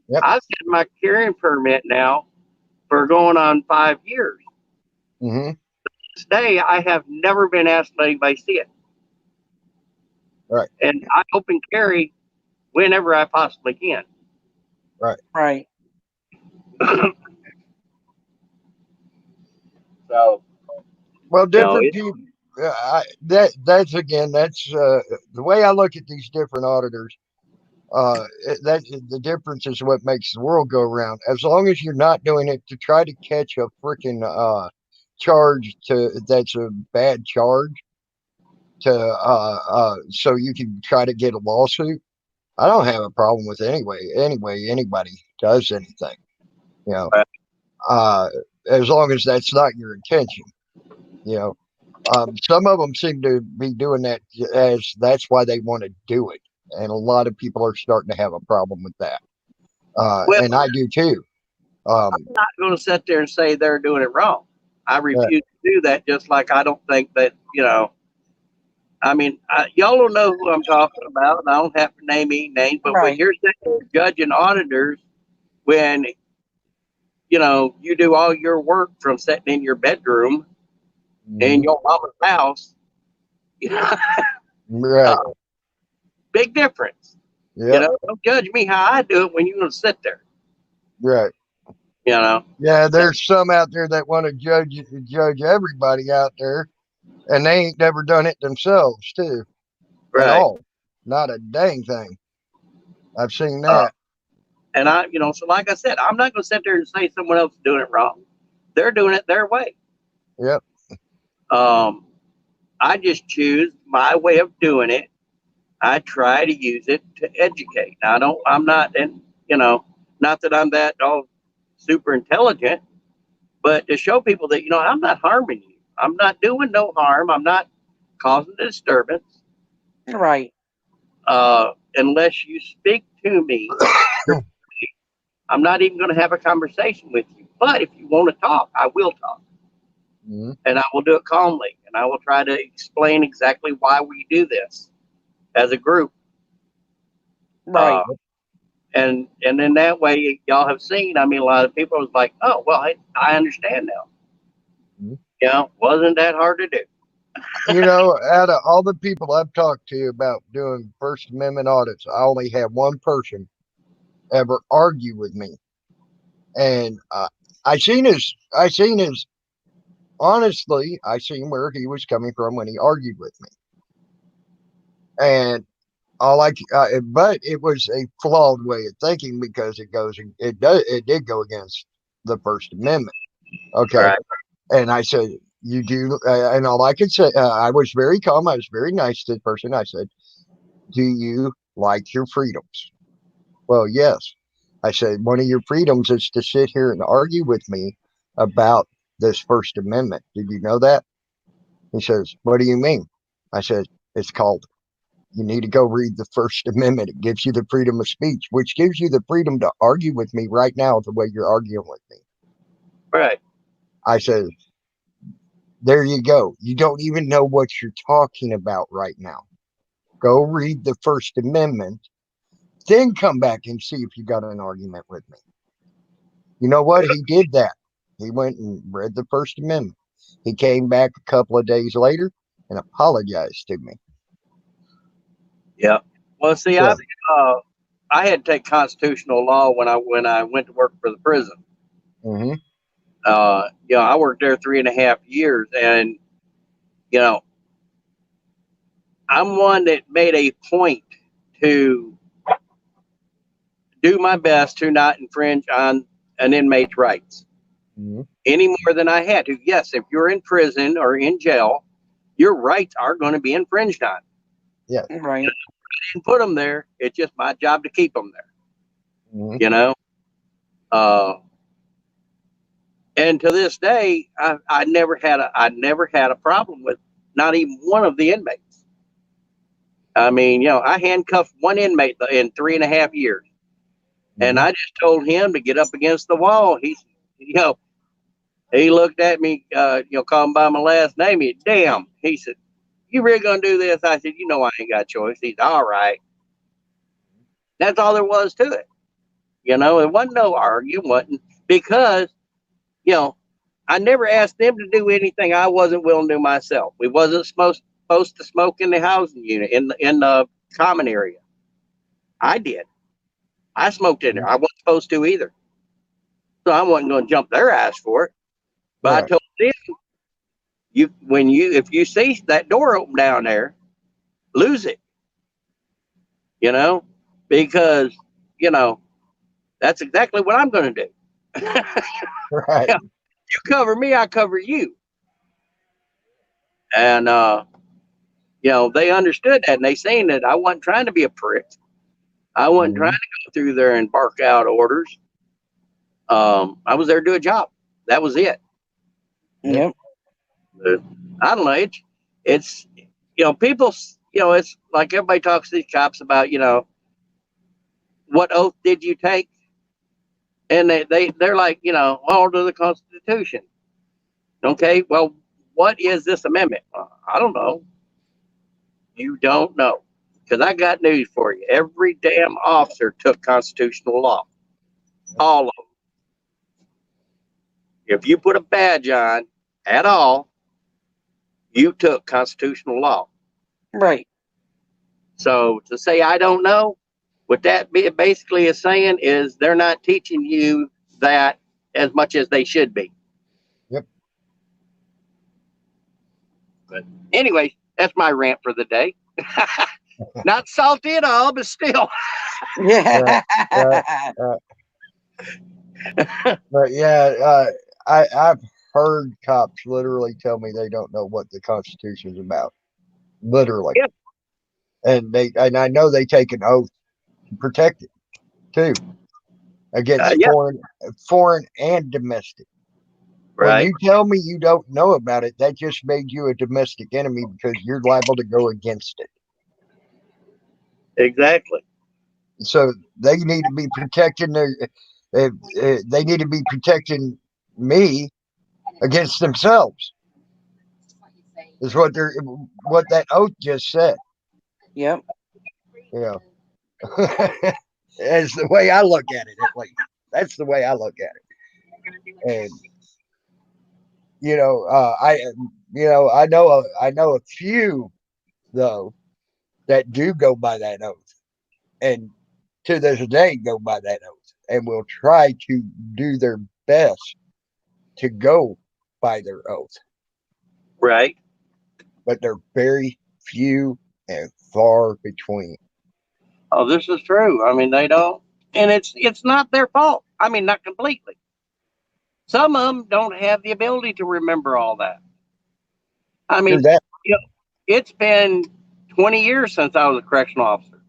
Yep. I've got my carrying permit now for going on 5 years. Mm-hmm. Today, I have never been asked to let anybody see it. Right. And I open carry whenever I possibly can. Right. Right. So, well, different people. That's the way I look at these different auditors. That the difference is what makes the world go around. As long as you're not doing it to try to catch a freaking charge that's a bad charge so you can try to get a lawsuit. I don't have a problem with anybody does anything, as long as that's not your intention, some of them seem to be doing that as that's why they want to do it. And a lot of people are starting to have a problem with that. And I do too. I'm not going to sit there and say they're doing it wrong. I refuse to do that, just like I don't think that, I mean, y'all don't know who I'm talking about, and I don't have to name any names, but when you're judging auditors, when, you do all your work from sitting in your bedroom in your mama's house, right. Big difference. Yeah. Don't judge me how I do it when you're going to sit there. Right. Yeah, there's some out there that want to judge everybody out there, and they ain't never done it themselves too. at Right. all. Not a dang thing. I've seen that. And so like I said, I'm not going to sit there and say someone else is doing it wrong. They're doing it their way. Yep. I just choose my way of doing it. I try to use it to educate. I'm not, and not that I'm that all super intelligent, but to show people that, I'm not harming you. I'm not doing no harm. I'm not causing a disturbance. Right. Unless you speak to me, I'm not even going to have a conversation with you. But if you want to talk, I will talk. Mm-hmm. And I will do it calmly. And I will try to explain exactly why we do this as a group. Right. And in that way, y'all have seen, a lot of people was like, oh, well, I understand now. Mm-hmm. Wasn't that hard to do. Out of all the people I've talked to about doing First Amendment audits, I only had one person ever argue with me. And I seen where he was coming from when he argued with me. And but it was a flawed way of thinking because it did go against the First Amendment. Okay. Right. And I said, you do, and all I could say, I was very calm. I was very nice to the person. I said, do you like your freedoms? Well, yes. I said, one of your freedoms is to sit here and argue with me about this First Amendment. Did you know that? He says, what do you mean? I said, it's called, you need to go read the First Amendment. It gives you the freedom of speech, which gives you the freedom to argue with me right now the way you're arguing with me. Right. I said, there you go. You don't even know what you're talking about right now. Go read the First Amendment, then come back and see if you got an argument with me. You know what? He did that. He went and read the First Amendment. He came back a couple of days later and apologized to me. Yeah. Well, see, Yeah. I had to take constitutional law when I went to work for the prison. Mm-hmm. I worked there 3.5 years, and I'm one that made a point to do my best to not infringe on an inmate's rights any more than I had to. Yes, if you're in prison or in jail, your rights are going to be infringed on. Yeah. Right. I didn't put them there. It's just my job to keep them there. Mm-hmm. And to this day, I never had a problem with not even one of the inmates. I handcuffed one inmate in 3.5 years, and I just told him to get up against the wall. He looked at me, called him by my last name. He said, "You really gonna do this?" I said, "I ain't got a choice." He's all right. That's all there was to it. It wasn't no arguing, because I never asked them to do anything I wasn't willing to do myself. We wasn't supposed to smoke in the housing unit in the common area. I did. I smoked in there. I wasn't supposed to either. So I wasn't going to jump their ass for it. But Right. I told them, if you see that door open down there, lose it. Because that's exactly what I'm going to do. Right. You cover me, I cover you. And they understood that, and they saying that I wasn't trying to be a prick. I wasn't trying to go through there and bark out orders. I was there to do a job. That was it. Yep. I don't know. It's people. It's like everybody talks to these cops about what oath did you take, and they're like all to the Constitution. Okay, well, what is this amendment? I don't know. You don't know. Because I got news for you. Every damn officer took constitutional law. All of them. If you put a badge on at all, you took constitutional law. Right. So to say I don't know, what that basically is saying is they're not teaching you that as much as they should be. Yep. But anyway, that's my rant for the day. Not salty at all, but still. Yeah. But yeah, I've heard cops literally tell me they don't know what the Constitution's about. Literally. Yeah. And I know they take an oath to protect it too. Against Yeah. foreign and domestic. When Right. you tell me you don't know about it, that just made you a domestic enemy because you're liable to go against it. Exactly. So they need to be protecting they need to be protecting me against themselves. Is what that oath just said. Yep. You know, that's the way I look at it. At least that's the way I look at it. And I know a few though that do go by that oath, and to this day go by that oath, and will try to do their best to go by their oath. Right. But they're very few and far between. Oh, this is true. I mean, they don't, and it's not their fault. I mean, not completely. Some of them don't have the ability to remember all that. I mean, it's been 20 years since I was a correctional officer.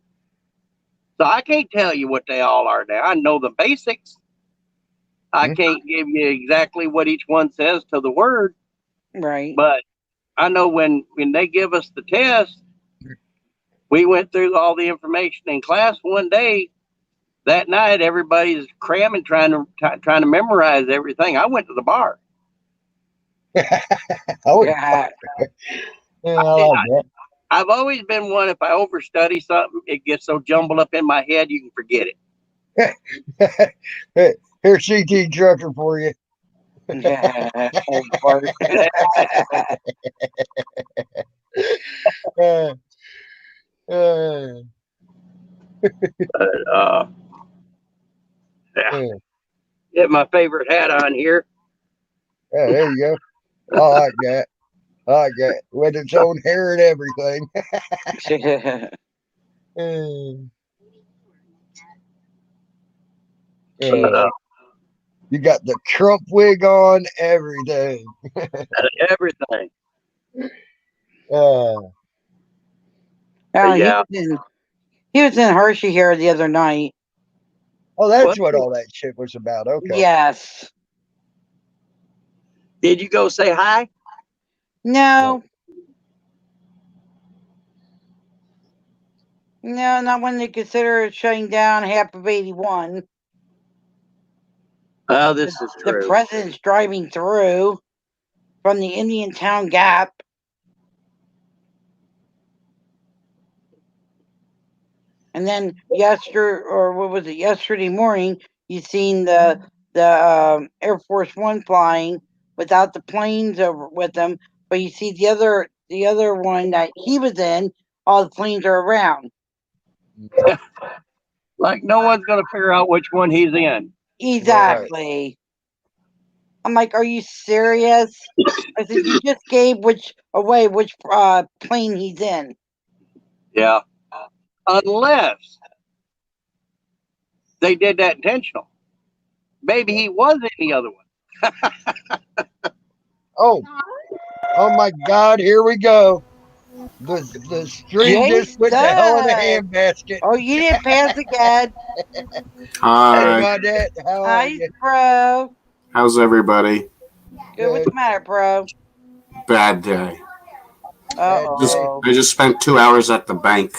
So I can't tell you what they all are now. I know the basics. I can't give you exactly what each one says to the word. Right. But I know when they give us the test, we went through all the information in class one day. That night, everybody's cramming, trying to memorize everything. I went to the bar. Oh, yeah. I like that. I've always been one, if I overstudy something, it gets so jumbled up in my head, you can forget it. Here's CT Trucker for you. Get my favorite hat on here. Yeah, there you go. I like that. I like that. With its own hair and everything. You got the Trump wig on, everything. Everything. Yeah. He was in Hershey here the other night. Oh, that's what all that shit was about. Okay. Yes. Did you go say hi? No. No, not when they consider shutting down half of 81. Oh, this is true. The president's driving through from the Indian Town Gap. And then yesterday morning, you seen the Air Force One flying without the planes over with them, but you see the other one that he was in, all the planes are around. Like no one's gonna figure out which one he's in. Exactly. Right. I'm like, are you serious? I said, you just gave which plane he's in. Yeah. Unless they did that intentional. Maybe he was in the other one. Oh my God, here we go. The stream just put the hell in a handbasket. Oh, you didn't pass again. Hi. Hey, my dad. How are you? Bro. How's everybody? Good. What's the matter, bro? Bad day. Uh-oh. I just spent 2 hours at the bank.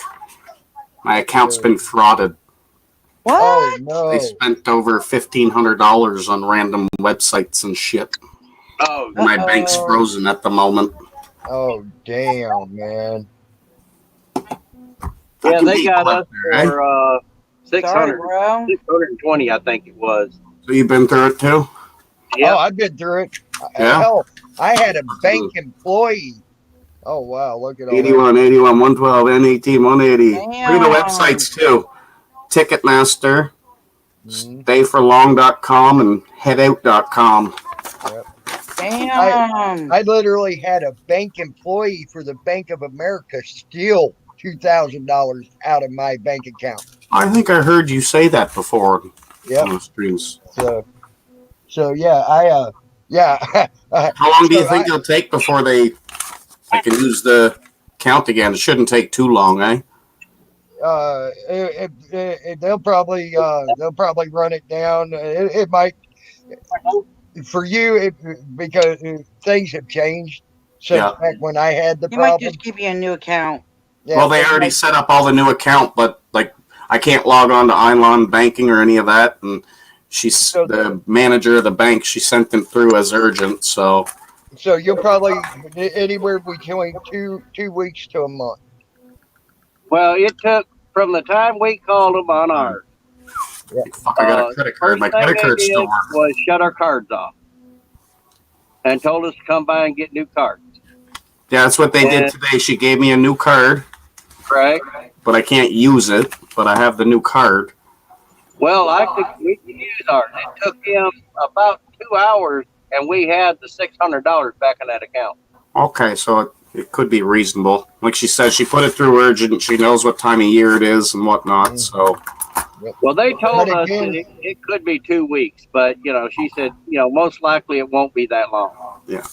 My account's been frauded. What? Oh, no. I spent over $1,500 on random websites and shit. Oh, my bank's frozen at the moment. Oh, damn, man. Yeah, they got us for 620, I think it was. So you've been through it too? Yeah. Oh, I've been through it. Yeah. Hell, I had a bank employee. Oh, wow. Look at all 81, that. 81, 112, N18, 180. Look at the websites too. Ticketmaster, stayforlong.com, and headout.com. Yep. Damn. I literally had a bank employee for the Bank of America steal $2,000 out of my bank account. I think I heard you say that before Yep. on the streams. So yeah, yeah. How long do you think it'll take before I can use the account again? It shouldn't take too long, eh? They'll probably run it down. It might for you because things have changed since back when I had the He problem. might just give you a new account. Yeah, well, they already set up all the new account, but like I can't log on to Einlon Banking or any of that. And she's the manager of the bank. She sent them through as urgent. So you'll probably anywhere between two weeks to a month. Well, it took from the time we called them on ours. Yeah. Fuck, I got a credit card. My credit card's still working. Was shut our cards off and told us to come by and get new cards. Yeah, that's what they did today. She gave me a new card. Right. But I can't use it. But I have the new card. Well, we could use ours. It took him about 2 hours, and we had the $600 back in that account. Okay, so it could be reasonable. Like she said, she put it through urgent. She knows what time of year it is and whatnot. So. Well, they told us that it could be 2 weeks, but she said, most likely it won't be that long. Yeah.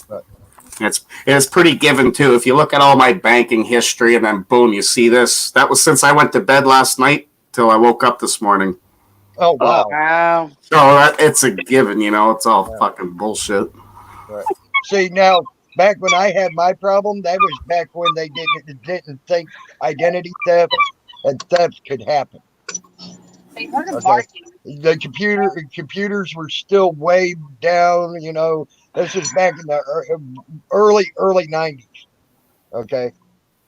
It's pretty given too. If you look at all my banking history and then boom, you see this. That was since I went to bed last night till I woke up this morning. Oh wow! Wow. So it's a given, it's all fucking bullshit. Right. See now, back when I had my problem, that was back when they didn't think identity theft and theft could happen. Okay. The computers were still way down. This is back in the early 90s. Okay.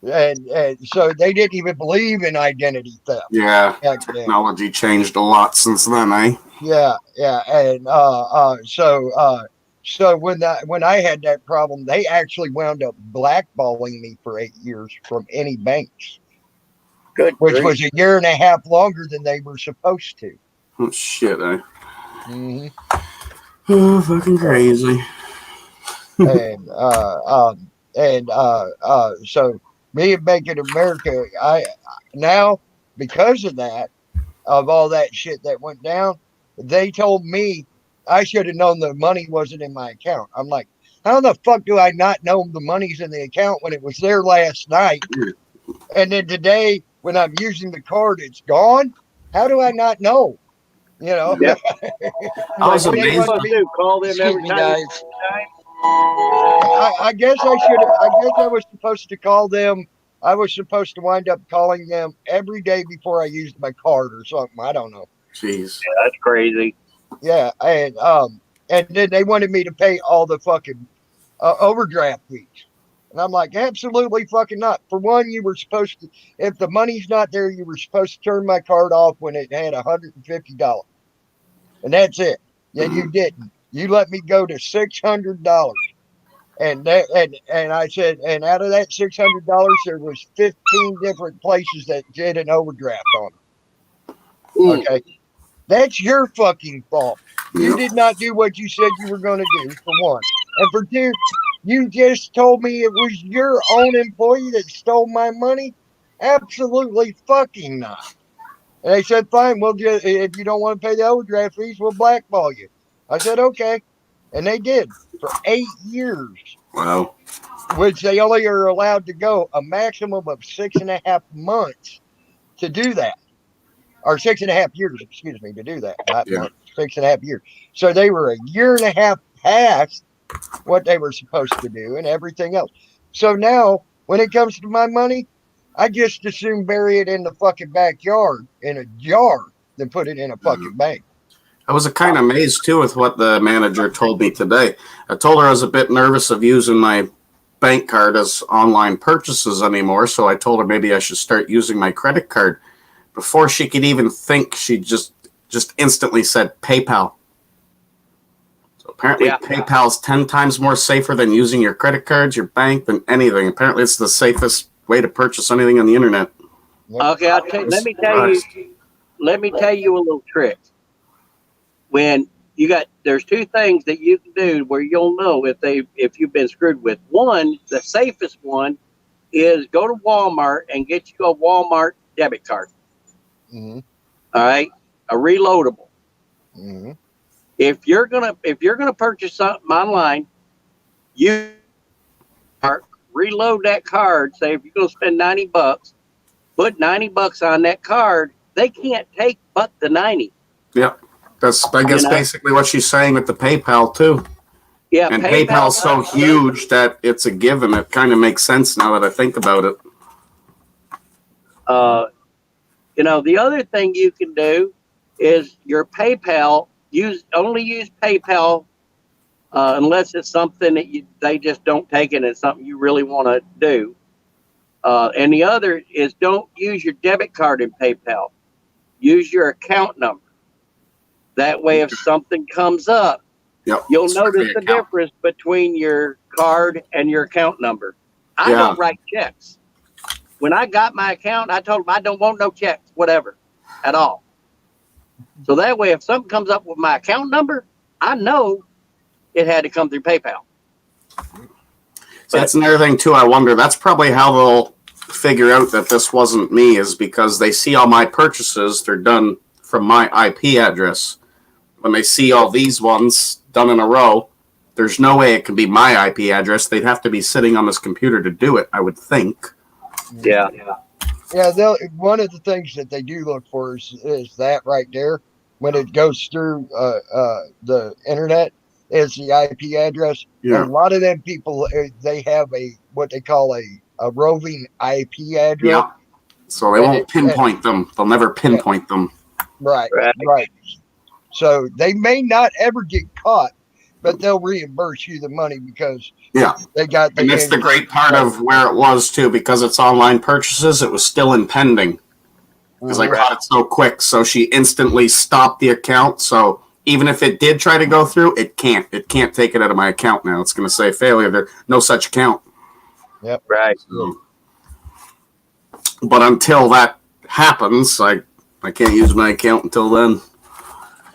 And so they didn't even believe in identity theft. Yeah. Technology changed a lot since then, eh? Yeah. And so when I had that problem, they actually wound up blackballing me for 8 years from any banks. Which was a year and a half longer than they were supposed to. Oh shit, eh? Mm-hmm. Oh, fucking crazy. So me and Bank of America, I now because of that, of all that shit that went down, they told me I should have known the money wasn't in my account. I'm like, how the fuck do I not know the money's in the account when it was there last night? And then today, when I'm using the card, it's gone. How do I not know? Yeah. I was amazed. Call them every time. I guess I was supposed to call them. I was supposed to wind up calling them every day before I used my card or something. I don't know. Jeez. Yeah, that's crazy. Yeah, and then they wanted me to pay all the fucking overdraft fees. And I'm like, absolutely fucking not. For one, you were supposed to, if the money's not there, you were supposed to turn my card off when it had $150. And that's it. And you didn't. You let me go to $600. And I said, and out of that $600, there was 15 different places that did an overdraft on it. Okay. That's your fucking fault. You did not do what you said you were going to do, for one. And for two, you just told me it was your own employee that stole my money? Absolutely fucking not. And they said, fine, we'll just, if you don't want to pay the overdraft fees, we'll blackball you. I said, okay. And they did for 8 years. Wow. Which they only are allowed to go a maximum of 6.5 months to do that. Or 6.5 years, excuse me, to do that. Not months, 6.5 years. So they were a year and a half past what they were supposed to do and everything else. So now, when it comes to my money, I just assume bury it in the fucking backyard in a jar than put it in a fucking bank. I was kind of amazed too with what the manager told me today. I told her I was a bit nervous of using my bank card as online purchases anymore, so I told her maybe I should start using my credit card. Before she could even think, she just instantly said PayPal. So apparently PayPal's 10 times more safer than using your credit cards, your bank, than anything. Apparently it's the safest way to purchase anything on the internet. Okay, let me tell you a little trick. When there's two things that you can do where you'll know if you've been screwed with. One, the safest one is go to Walmart and get you a Walmart debit card. Mm-hmm. All right, a reloadable. Mm-hmm. If you're gonna purchase something online, you reload that card. Say if you're gonna spend $90, put $90 on that card. They can't take but the 90. Yeah, that's I guess basically what she's saying with the PayPal too. Yeah, and PayPal's so huge that it's a given. It kind of makes sense now that I think about it. The other thing you can do is your PayPal. Only use PayPal unless it's something that they just don't take it and it's something you really want to do. And the other is don't use your debit card in PayPal. Use your account number. That way, if something comes up, you'll notice the difference between your card and your account number. I don't write checks. When I got my account, I told them I don't want no checks, whatever, at all. So that way, if something comes up with my account number, I know it had to come through PayPal. So that's another thing too. I wonder. That's probably how they'll figure out that this wasn't me, is because they see all my purchases. They're done from my IP address. When they see all these ones done in a row, there's no way it can be my IP address. They'd have to be sitting on this computer to do it, I would think. Yeah. Yeah, one of the things that they do look for is that right there. When it goes through the internet, is the IP address. Yeah. And a lot of them people, they have what they call a roving IP address. Yeah. So they won't pinpoint them. They'll never pinpoint them. Right. So they may not ever get caught, but they'll reimburse you the money because they got. And that's the great part of where it was too, because it's online purchases. It was still in pending because I got it so quick. So she instantly stopped the account. So even if it did try to go through, it can't. It can't take it out of my account now. It's going to say failure. There's no such account. Yep. Right. So, but until that happens, I can't use my account until then.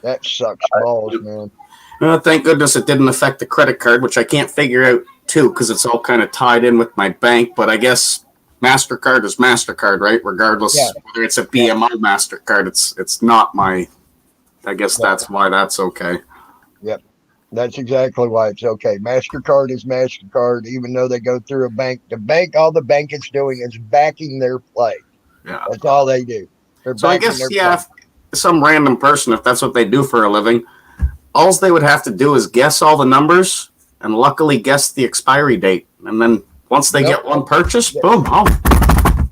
That sucks balls, man. Thank goodness it didn't affect the credit card, which I can't figure out too, because it's all kind of tied in with my bank. But I guess MasterCard is MasterCard, right? Regardless whether it's a BMO MasterCard, it's not my. I guess that's why that's okay. Yep, that's exactly why it's okay. MasterCard is MasterCard, even though they go through a bank. All the bank is doing is backing their play. Yeah, that's all they do. So I guess if some random person, if that's what they do for a living, all they would have to do is guess all the numbers and luckily guess the expiry date. And then once they get one purchase, boom, home.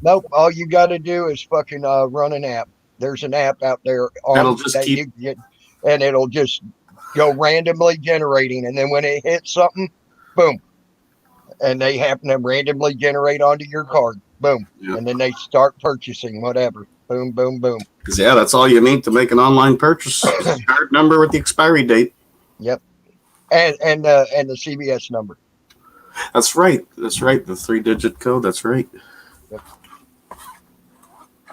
Nope. All you got to do is fucking run an app. There's an app out there. That'll just and it'll just go randomly generating. And then when it hits something, boom. And they happen to randomly generate onto your card. Boom. Yep. And then they start purchasing whatever. Boom, boom, boom. Yeah, that's all you need to make an online purchase. Card number with the expiry date. Yep. And the CVS number. That's right. That's right. The 3-digit code. That's right. Yep.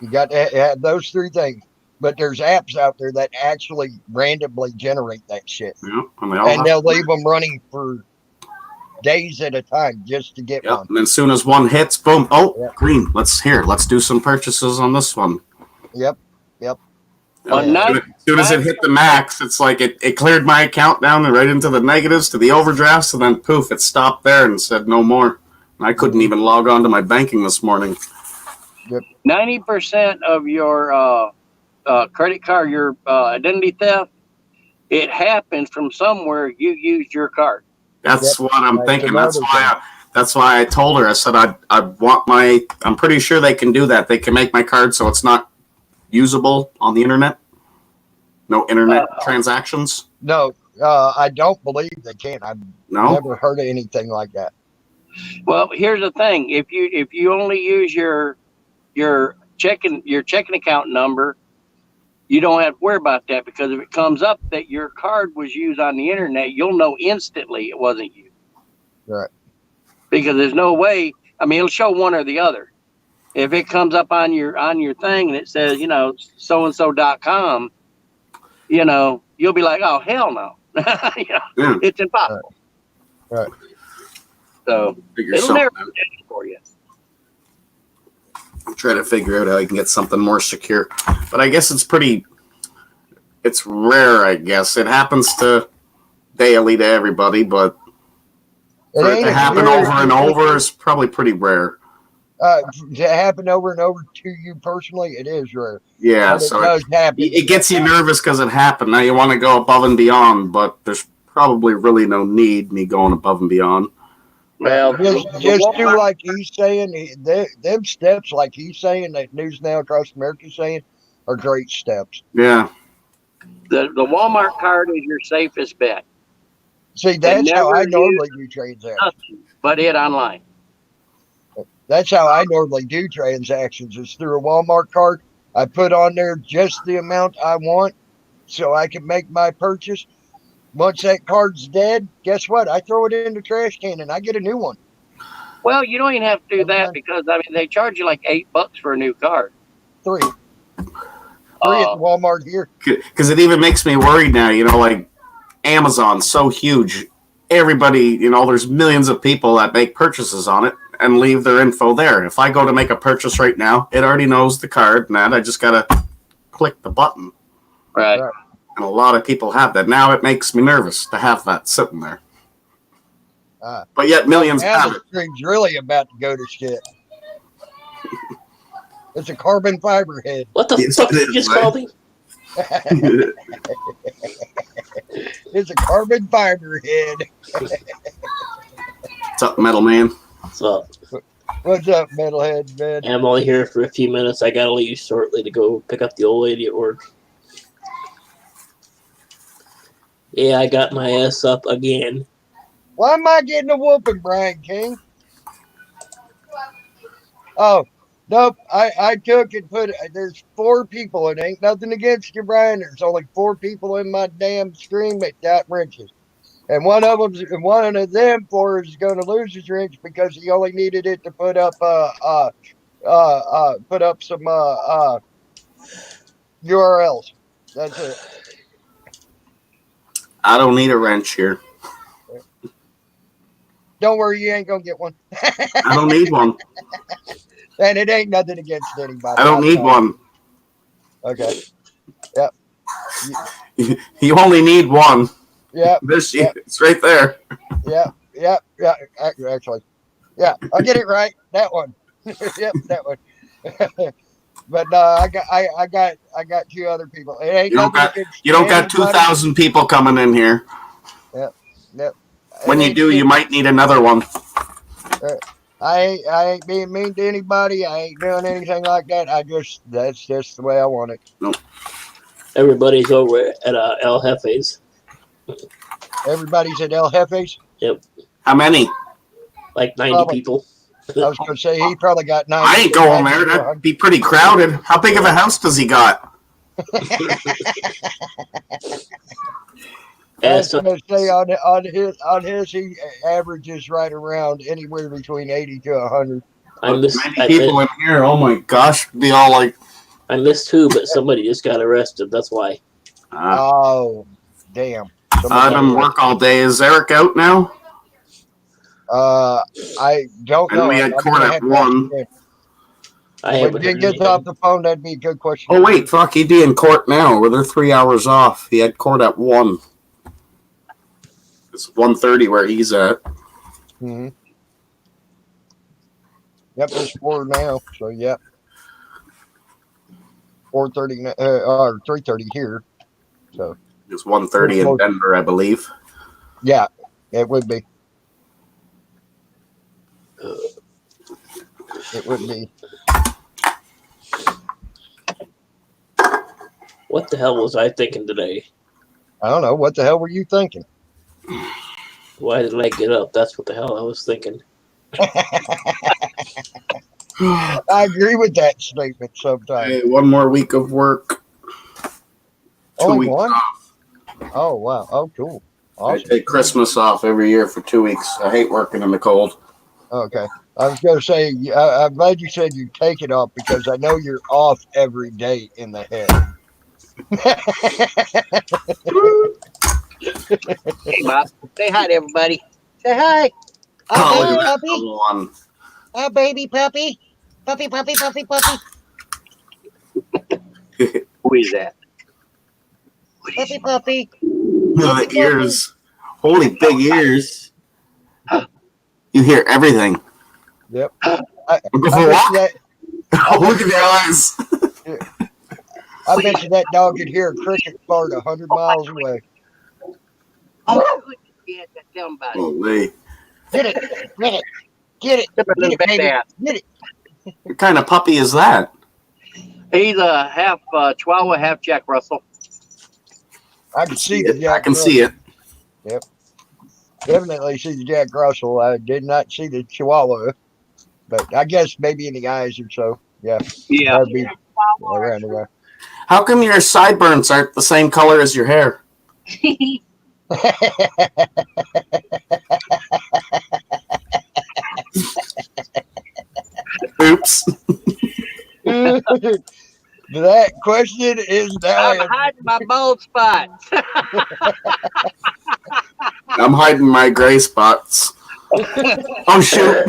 You got to have those 3 things. But there's apps out there that actually randomly generate that shit. Yeah, and they'll leave them running for days at a time just to get one. And as soon as one hits, boom, green. Let's do some purchases on this one. Yep. As soon as it hit the max, it's like it cleared my account down and right into the negatives to the overdrafts, and then poof, it stopped there and said no more. I couldn't even log on to my banking this morning. 90% of your credit card, your identity theft, it happens from somewhere you used your card. That's what I'm thinking. That's why I told her. I said I want my. I'm pretty sure they can do that. They can make my card so it's not usable on the internet. No internet transactions. No, I don't believe they can. I've never heard of anything like that. Well, here's the thing: if you only use your checking account number, you don't have to worry about that, because if it comes up that your card was used on the internet, you'll know instantly it wasn't you. Right. Because there's no way. I mean, it'll show one or the other. If it comes up on your thing and it says, soandso.com, you'll be like, oh, hell no. It's impossible. Right. So it'll never be for you. try to figure out how I can get something more secure. But I guess it's rare, I guess. It happens to daily to everybody, but for it to happen over and over is probably pretty rare. To happen over and over to you personally, it is rare. Yeah, but so it does happen. It gets you nervous because it happened. Now you want to go above and beyond, but there's probably really no need me going above and beyond. Well, just do like he's saying. Them steps, like he's saying, that News Now Across America is saying, are great steps. Yeah. The Walmart card is your safest bet. See, that's how I normally do transactions. But it online. That's how I normally do transactions, is through a Walmart card. I put on there just the amount I want so I can make my purchase. Once that card's dead, guess what? I throw it in the trash can and I get a new one. Well, you don't even have to do that because, I mean, they charge you like $8 for a new card. Three at the Walmart here. Because it even makes me worried now, like Amazon's so huge. Everybody, there's millions of people that make purchases on it and leave their info there. If I go to make a purchase right now, it already knows the card and that. I just got to click the button. Right. And a lot of people have that. Now it makes me nervous to have that sitting there. But yet millions have it. The screen's really about to go to shit. It's a carbon fiber head. What the fuck did you just call me? It's a carbon fiber head. What's up, Metal Man? What's up? What's up, Metalhead, man? I'm only here for a few minutes. I gotta leave shortly to go pick up the old lady at work. Yeah, I got my ass up again. Why am I getting a whooping, Brian King? Oh, nope. I took and put, there's 4 people. It ain't nothing against you, Brian. There's only 4 people in my damn stream that got wrenches. And one of them is going to lose his wrench because he only needed it to put up some URLs. That's it. I don't need a wrench here. Don't worry, you ain't gonna get one. I don't need one. And it ain't nothing against anybody. I don't need one. Okay. Yep. You only need one. Yeah. It's right there. Yeah. Actually. Yeah, I'll get it right. That one. Yep, that one. But I got 2 other people. It ain't you don't got 2,000 people coming in here. Yep. When you do, you might need another one. I ain't being mean to anybody. I ain't doing anything like that. That's just the way I want it. Nope. Everybody's over at El Jefe's. Everybody's at El Jefe's? Yep. How many? Like 90 people. I was going to say, he probably got 90. I ain't going there. That'd be pretty crowded. How big of a house does he got? I was going to say on his, he averages right around anywhere between 80 to 100. I missed 90 people in here. Oh my gosh. Be all like. I missed 2, but somebody just got arrested. That's why. Oh, damn. I didn't work all day. Is Eric out now? I don't know. We had court at 1. When he gets off the phone, that'd be a good question. Oh wait, fuck, he'd be in court now. Well, they're 3 hours off. He had court at 1. It's 1:30 where he's at. Mm-hmm. Yep, it's 4 now. So yep, 4:30 or 3:30 here. So it's 1:30 in Denver, I believe. Yeah, it would be. It would be. What the hell was I thinking today? I don't know. What the hell were you thinking? Why didn't I get up? That's what the hell I was thinking. I agree with that statement sometimes. Hey, 1 more week of work. 2 Only weeks 1? off. Oh, wow. Oh, cool. Awesome. I take Christmas off every year for 2 weeks. I hate working in the cold. Okay. I was going to say, I'm glad you said you take it off because I know you're off every day in the head. Hey, Bob. Say hi to everybody. Say hi. Oh, Hi, look at that puppy. double one. Hi, baby puppy. Puppy, puppy, puppy, puppy. Who is that? Puppy, puppy. The ears. Holy big ears. You hear everything. Yep. Go for a walk? Oh, look at the eyes. I bet you that dog could hear a cricket fart 100 miles away. Oh, yeah, tell him about it. Holy. Get it. Get it. Get it. Come here, Get it, little baby. bad. Get it. What kind of puppy is that? He's a half Chihuahua, half Jack Russell. I can see the I Jack can see it. Yep. Definitely see the Jack Russell. I did not see the Chihuahua, but I guess maybe in the eyes or so. Yeah. Yeah. That'd be around the way. How come your sideburns aren't the same color as your hair? Oops. That question is now I'm hiding my bald spots. I'm hiding my gray spots. Oh, shoot.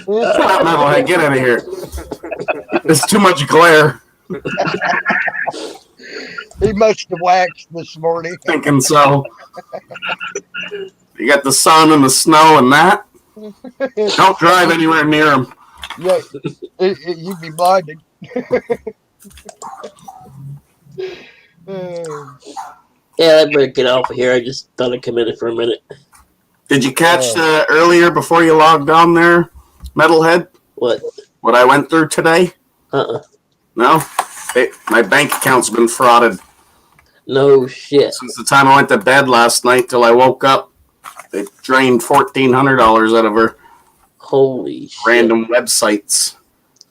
Shut up, Metalhead. Get out of here. There's too much glare. He must have waxed this morning. Thinking so. You got the sun and the snow and that. Don't drive anywhere near them. Yeah, you'd be blinded. Yeah, I better get off of here. I just thought I'd come in for a minute. Did you catch earlier before you logged on there, Metalhead? What? What I went through today? Uh-uh. No? My bank account's been frauded. No shit. Since the time I went to bed last night till I woke up, they drained $1,400 out of her. Holy shit. Random websites.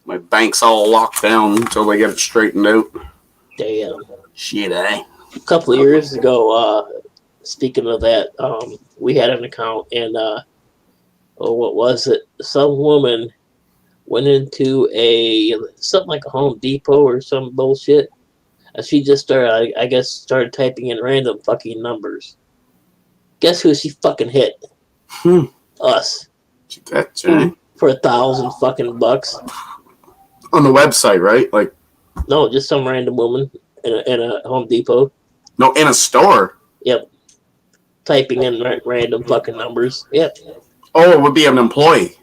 My bank's all locked down until they get it straightened out. Damn. Shit, eh? A couple of years ago, speaking of that, we had an account and what was it? Some woman went into something like a Home Depot or some bullshit. And she just started typing in random fucking numbers. Guess who she fucking hit? Us. Gotcha. For $1,000 fucking bucks. On the website, right? Like, no, just some random woman in a Home Depot. No, in a store. Yep. Typing in random fucking numbers. Yep. Oh, it would be an employee.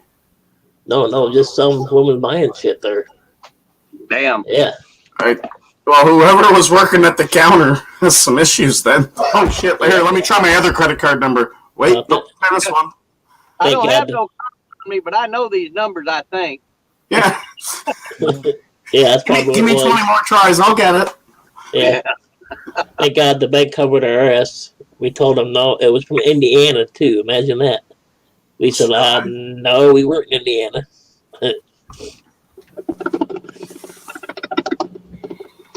No, just some woman buying shit there. Damn. Yeah. Right. Well, whoever was working at the counter has some issues then. Oh, shit. Here, let me try my other credit card number. Wait, nope, try this one. I don't have no cards on me, but I know these numbers, I think. Yeah. Yeah, that's probably Give me 20 more tries. I'll get it. Yeah. Thank God the bank covered our ass. We told them no. It was from Indiana, too. Imagine that. We said, no, we weren't in Indiana.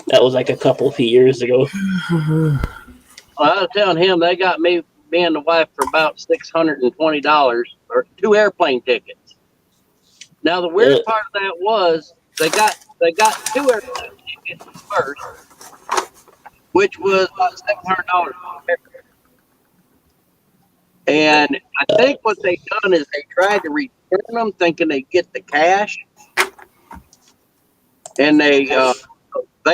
That was like a few years ago. Well, I was telling him they got me and the wife for about $620 or 2 airplane tickets. Now the weird part of that was they got 2 airplane tickets first, which was about $700. And I think what they done is they tried to return them, thinking they'd get the cash, and they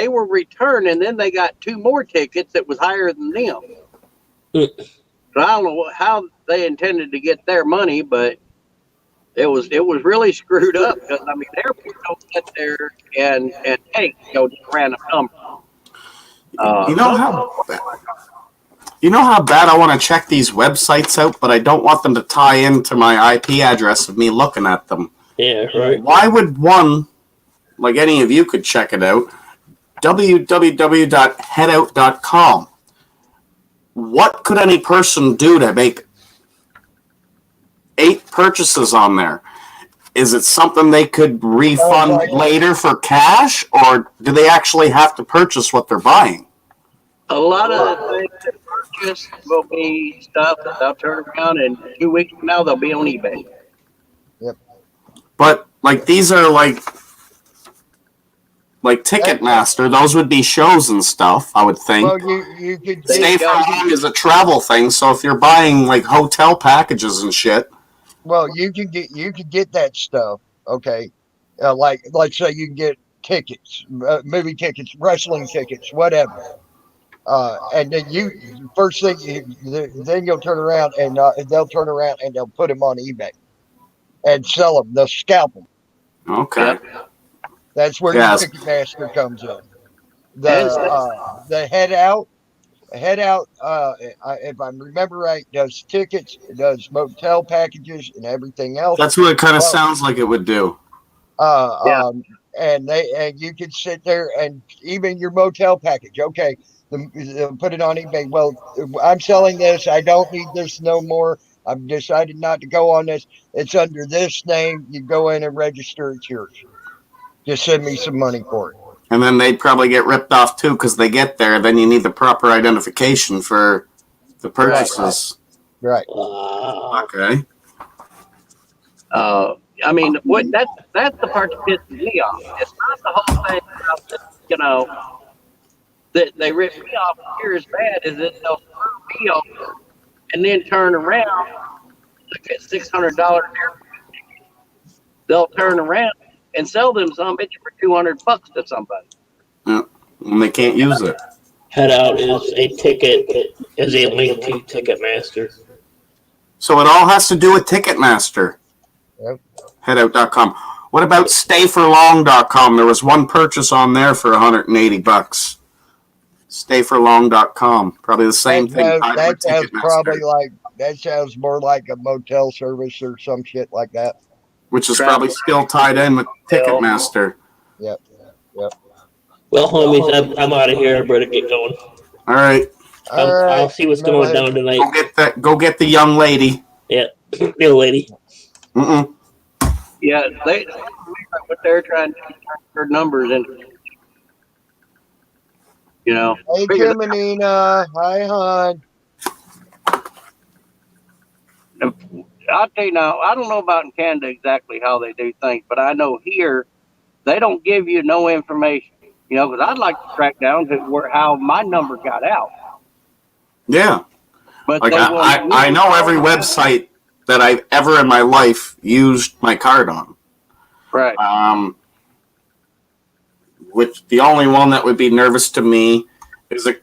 were returned, and then they got 2 more tickets that was higher than them. So I don't know how they intended to get their money, but it was really screwed up because I mean airports don't sit there and take just random number. You know how bad I want to check these websites out, but I don't want them to tie into my IP address of me looking at them. Yeah, right. Why would one, like any of you could check it out, www.headout.com. What could any person do to make 8 purchases on there? Is it something they could refund later for cash, or do they actually have to purchase what they're buying? A lot of the things that purchase will be stuff that they'll turn around and 2 weeks from now they'll be on eBay. Yep. But like these are like Ticketmaster, those would be shows and stuff, I would think. Well, you could Stay for Home is a travel thing, so if you're buying like hotel packages and shit, Well, you can get that stuff. Okay, like let's say you can get tickets, movie tickets, wrestling tickets, whatever. And then first thing then you'll turn around and they'll turn around and they'll put them on eBay and sell them. They'll scalp them. Okay. That's where Yes. your Ticketmaster comes in. And The head out. If I remember right, does tickets, does motel packages, and everything else. That's what it kind of Well, sounds like it would do. Yeah. And you can sit there and even your motel package. Okay, they'll put it on eBay. Well, I'm selling this. I don't need this no more. I've decided not to go on this. It's under this name. You go in and register. It's yours. Just send me some money for it. And then they'd probably get ripped off too because they get there. Then you need the proper identification for the purchases. Right. Okay. I mean, that's the part that pisses me off. It's not the whole thing about that they rip me off here as bad as that they'll screw me over and then turn around, look at $600. They'll turn around and sell them some bitch for $200 to somebody. Yeah. And they can't use it. Head Out is a link to Ticketmaster. So it all has to do with Ticketmaster. Yep. Headout.com. What about stayforlong.com? There was one purchase on there for $180. Stayforlong.com. Probably the same thing. That sounds probably that sounds more like a motel service or some shit like that. Which is probably still tied in with Ticketmaster. Yep. Well, homies, I'm out of here. I better get going. All right. I'll see what's going down tonight. Go get the young lady. Yeah, the lady. Mm-mm. Yeah, what they're trying to turn their numbers into. You know. Hey, Kimanina. Hi, hon. I'll tell you now, I don't know about in Canada exactly how they do things, but I know here they don't give you no information. You know, because I'd like to track down to how my number got out. Yeah. But like I know every website that I've ever in my life used my card on. Right. Which the only one that would be nervous to me is a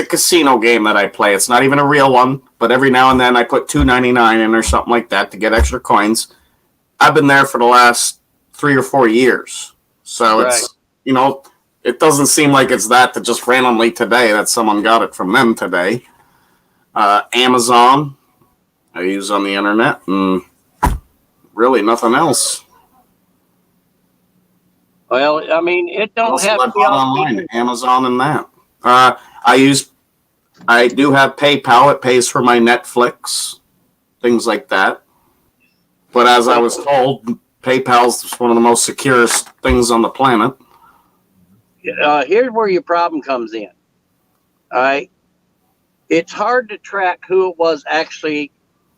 casino game that I play. It's not even a real one, but every now and then I put $2.99 in or something like that to get extra coins. I've been there for the last 3 or 4 years. So it's, you know, it doesn't seem like it's that just randomly today that someone got it from them today. Amazon, I use on the internet, and really nothing else. Well, I mean, it don't have to be online. Amazon and that. I do have PayPal. It pays for my Netflix, things like that. But as I was told, PayPal's one of the most securest things on the planet. Here's where your problem comes in. All right. It's hard to track who it was actually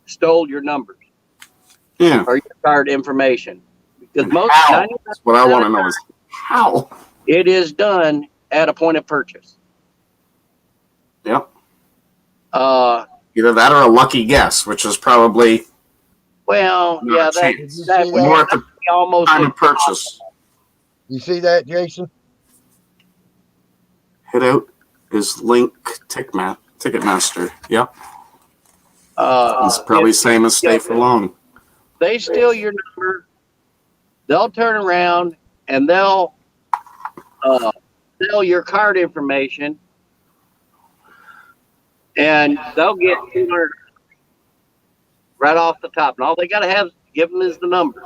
stole your numbers. Yeah. Or your card information. Because That's what I want to know is how. It is done at a point of purchase. Yep. Either that or a lucky guess, which is probably that would more at the almost time of purchase. You see that, Jason? Hit out is link Ticketmaster. Yep. It's probably same as Stay for Long. They steal your number. They'll turn around and they'll sell your card information, and they'll get $200 right off the top. And all they got to give them is the number,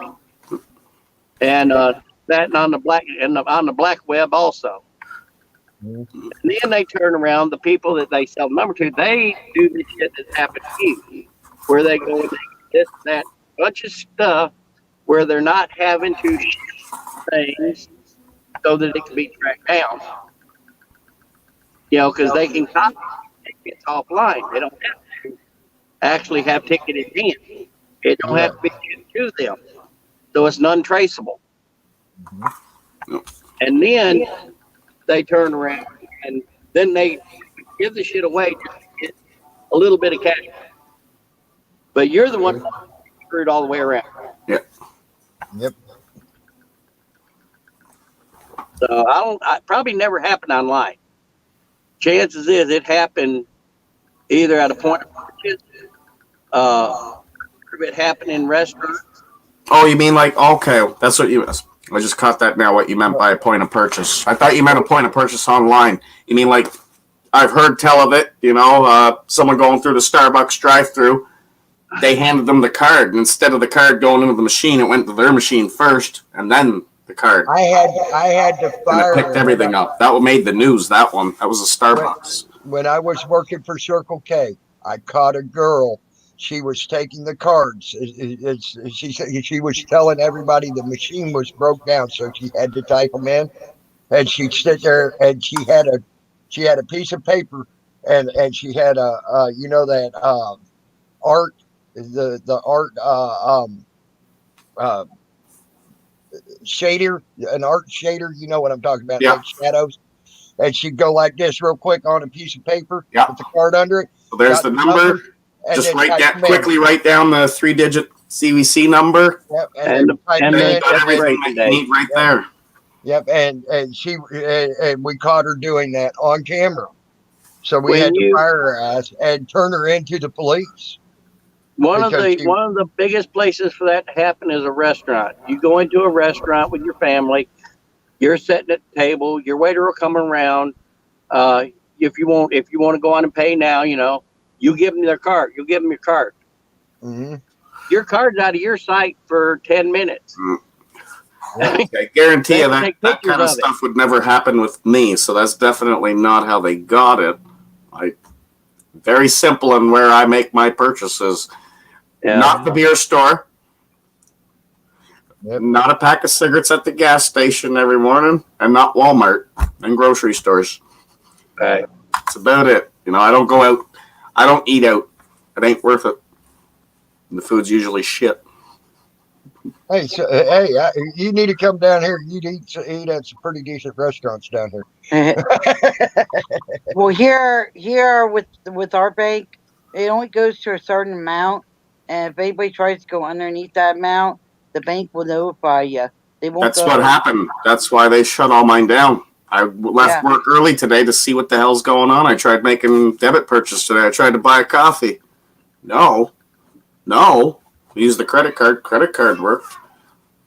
and that on the black web also. And then they turn around, the people that they sell the number to, they do the shit that's happened to you, where they go and this, that, bunch of stuff where they're not having to things so that it can be tracked down. You know, because they can copy it offline. They don't have to actually have ticket in hand. It don't have to be to them. So it's non-traceable. And then they turn around and then they give the shit away just to get a little bit of cash. But you're the one screwed all the way around. Yep. So I probably never happened online. Chances is it happened either at a point of purchase, it happened in restaurants. Oh, you mean like, okay, that's what you, I just caught that now, what you meant by a point of purchase. I thought you meant a point of purchase online. You mean like, I've heard tell of it, someone going through the Starbucks drive-through, they handed them the card, and instead of the card going into the machine, it went to their machine first, and then the card. I had to And fire it picked everything up. That made the news, that one. That was a Starbucks. when I was working for Circle K. I caught a girl. She was taking the cards. She was telling everybody the machine was broke down, so she had to type them in. And she'd sit there, and she had a piece of paper, and she had that art, the art shader, an art shader. You know what I'm talking about? Yeah. Like shadows. And she'd go like this real quick on a piece of paper Yeah. with the card under it. So there's got the number. and Just then type them in. quickly write down the 3-digit CVC number. Yep, And then type and it then in, Got and then- everything that you need right there. Yep, and we caught her doing that on camera, so we When had to you- fire her ass and turn her into the police. One of Because you- the biggest places for that to happen is a restaurant. You go into a restaurant with your family, you're sitting at the table, your waiter will come around. If you want to go on and pay now, you give them their card. You give them your card. Mm-hmm. Your card's out of your sight for 10 minutes. I guarantee you They that take kind pictures of of it. stuff would never happen with me. So that's definitely not how they got it. Very simple in where I make my purchases. Yeah. Not the beer store. Yep. Not a pack of cigarettes at the gas station every morning, and not Walmart and grocery stores. Right. That's about it. I don't go out. I don't eat out. It ain't worth it. And the food's usually shit. Hey, you need to come down here. You eat at some pretty decent restaurants down here. Well, here with our bank, it only goes to a certain amount, and if anybody tries to go underneath that amount, the bank will notify you. They won't. That's what happened. That's why they shut all mine down. I left work early today to see what the hell's going on. I tried making debit purchase today. I tried to buy a coffee. No. Use the credit card. Credit card worked.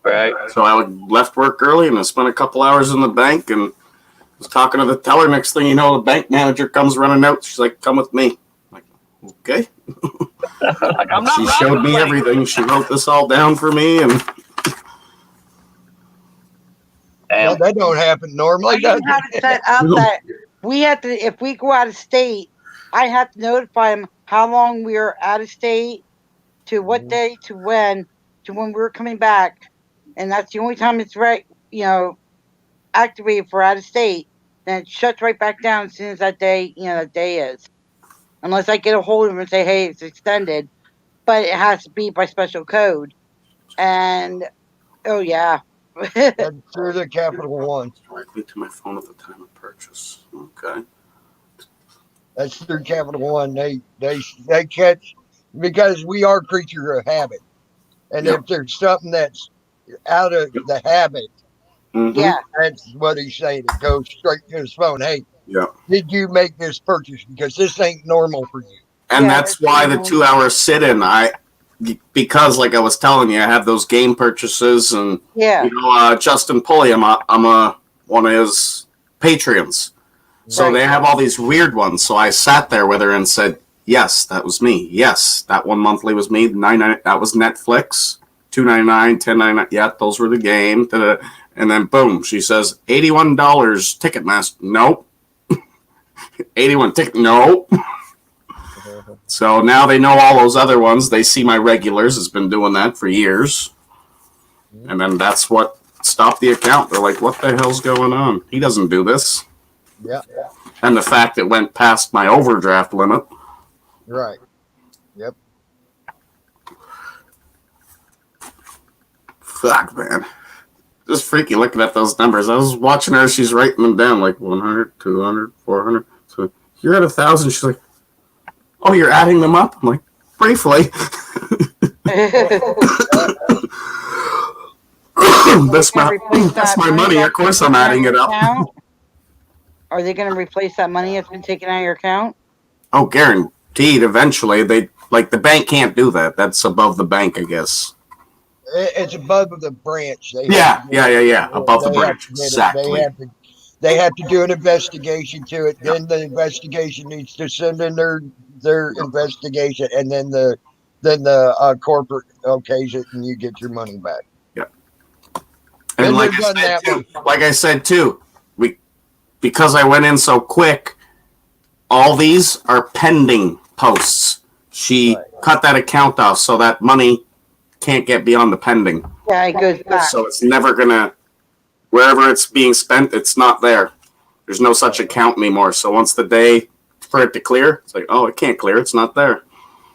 Right. So I left work early and I spent a couple hours in the bank and was talking to the teller. Next thing you know, the bank manager comes running out. She's like, "Come with me." I'm like, okay. Like, I'm not She showed me everything. She wrote this all down for me, and Well, that don't happen normally. I didn't does have it? to set up that we have to. If we go out of state, I have to notify them how long we are out of state, to what day, to when we're coming back, and that's the only time it's activated for out of state. Then it shuts right back down as soon as that day is, unless I get a hold of them and say, hey, it's extended, but it has to be by special code, and oh yeah. That's through the Capital One. directly to my phone at the time of purchase. Okay. That's through Capital One. They catch, because we are creatures of habit, and Yep. if there's something that's out of the habit, Mhm. Yeah. that's what he's saying. It goes straight to his phone. Hey, Yeah. did you make this purchase? Because this ain't normal for you. And Yeah, that's it's why the normal. 2-hour sit-in, because like I was telling you, I have those game purchases, and Yeah. Justin Pulley, I'm one of his Patreons. So Right. they have all these weird ones. So I sat there with her and said, "Yes, that was me. Yes, that one monthly was me. $9.99, that was Netflix. $2.99, $10.99. Yeah, those were the game." And then boom, she says, $81 Ticketmaster. Nope. 81 ticket. Nope. So now they know all those other ones. They see my regulars. Has been doing that for years. And then that's what stopped the account. They're like, "What the hell's going on? He doesn't do this." Yeah, And the fact it went past my overdraft limit. right. Yep. Fuck, man. Just freaky looking at those numbers. I was watching her. She's writing them down like 100, 200, 400. So you're at 1,000. She's like, "Oh, you're adding them up?" I'm like, "Briefly." that's Gonna my replace that's that my money. that's Of course, been I'm taken out of adding your it up. account? Are they going to replace that money that's been taken out of your account? Oh, guaranteed. Eventually, they like the bank can't do that. That's above the bank, I guess. It's above the branch. They Yeah, have to yeah. Above the they have branch, to get it. exactly. They have to do an investigation to it. Then the investigation needs to send in their investigation, and then the corporate okays it, and you get your money back. Yeah. Been And there, done that one. like I said too, because I went in so quick, all these are pending posts. She cut that account off, so that money can't get beyond the pending. Yeah, it goes back. So it's never gonna, wherever it's being spent, it's not there. There's no such account anymore. So once the day for it to clear, it's like, oh, it can't clear. It's not there.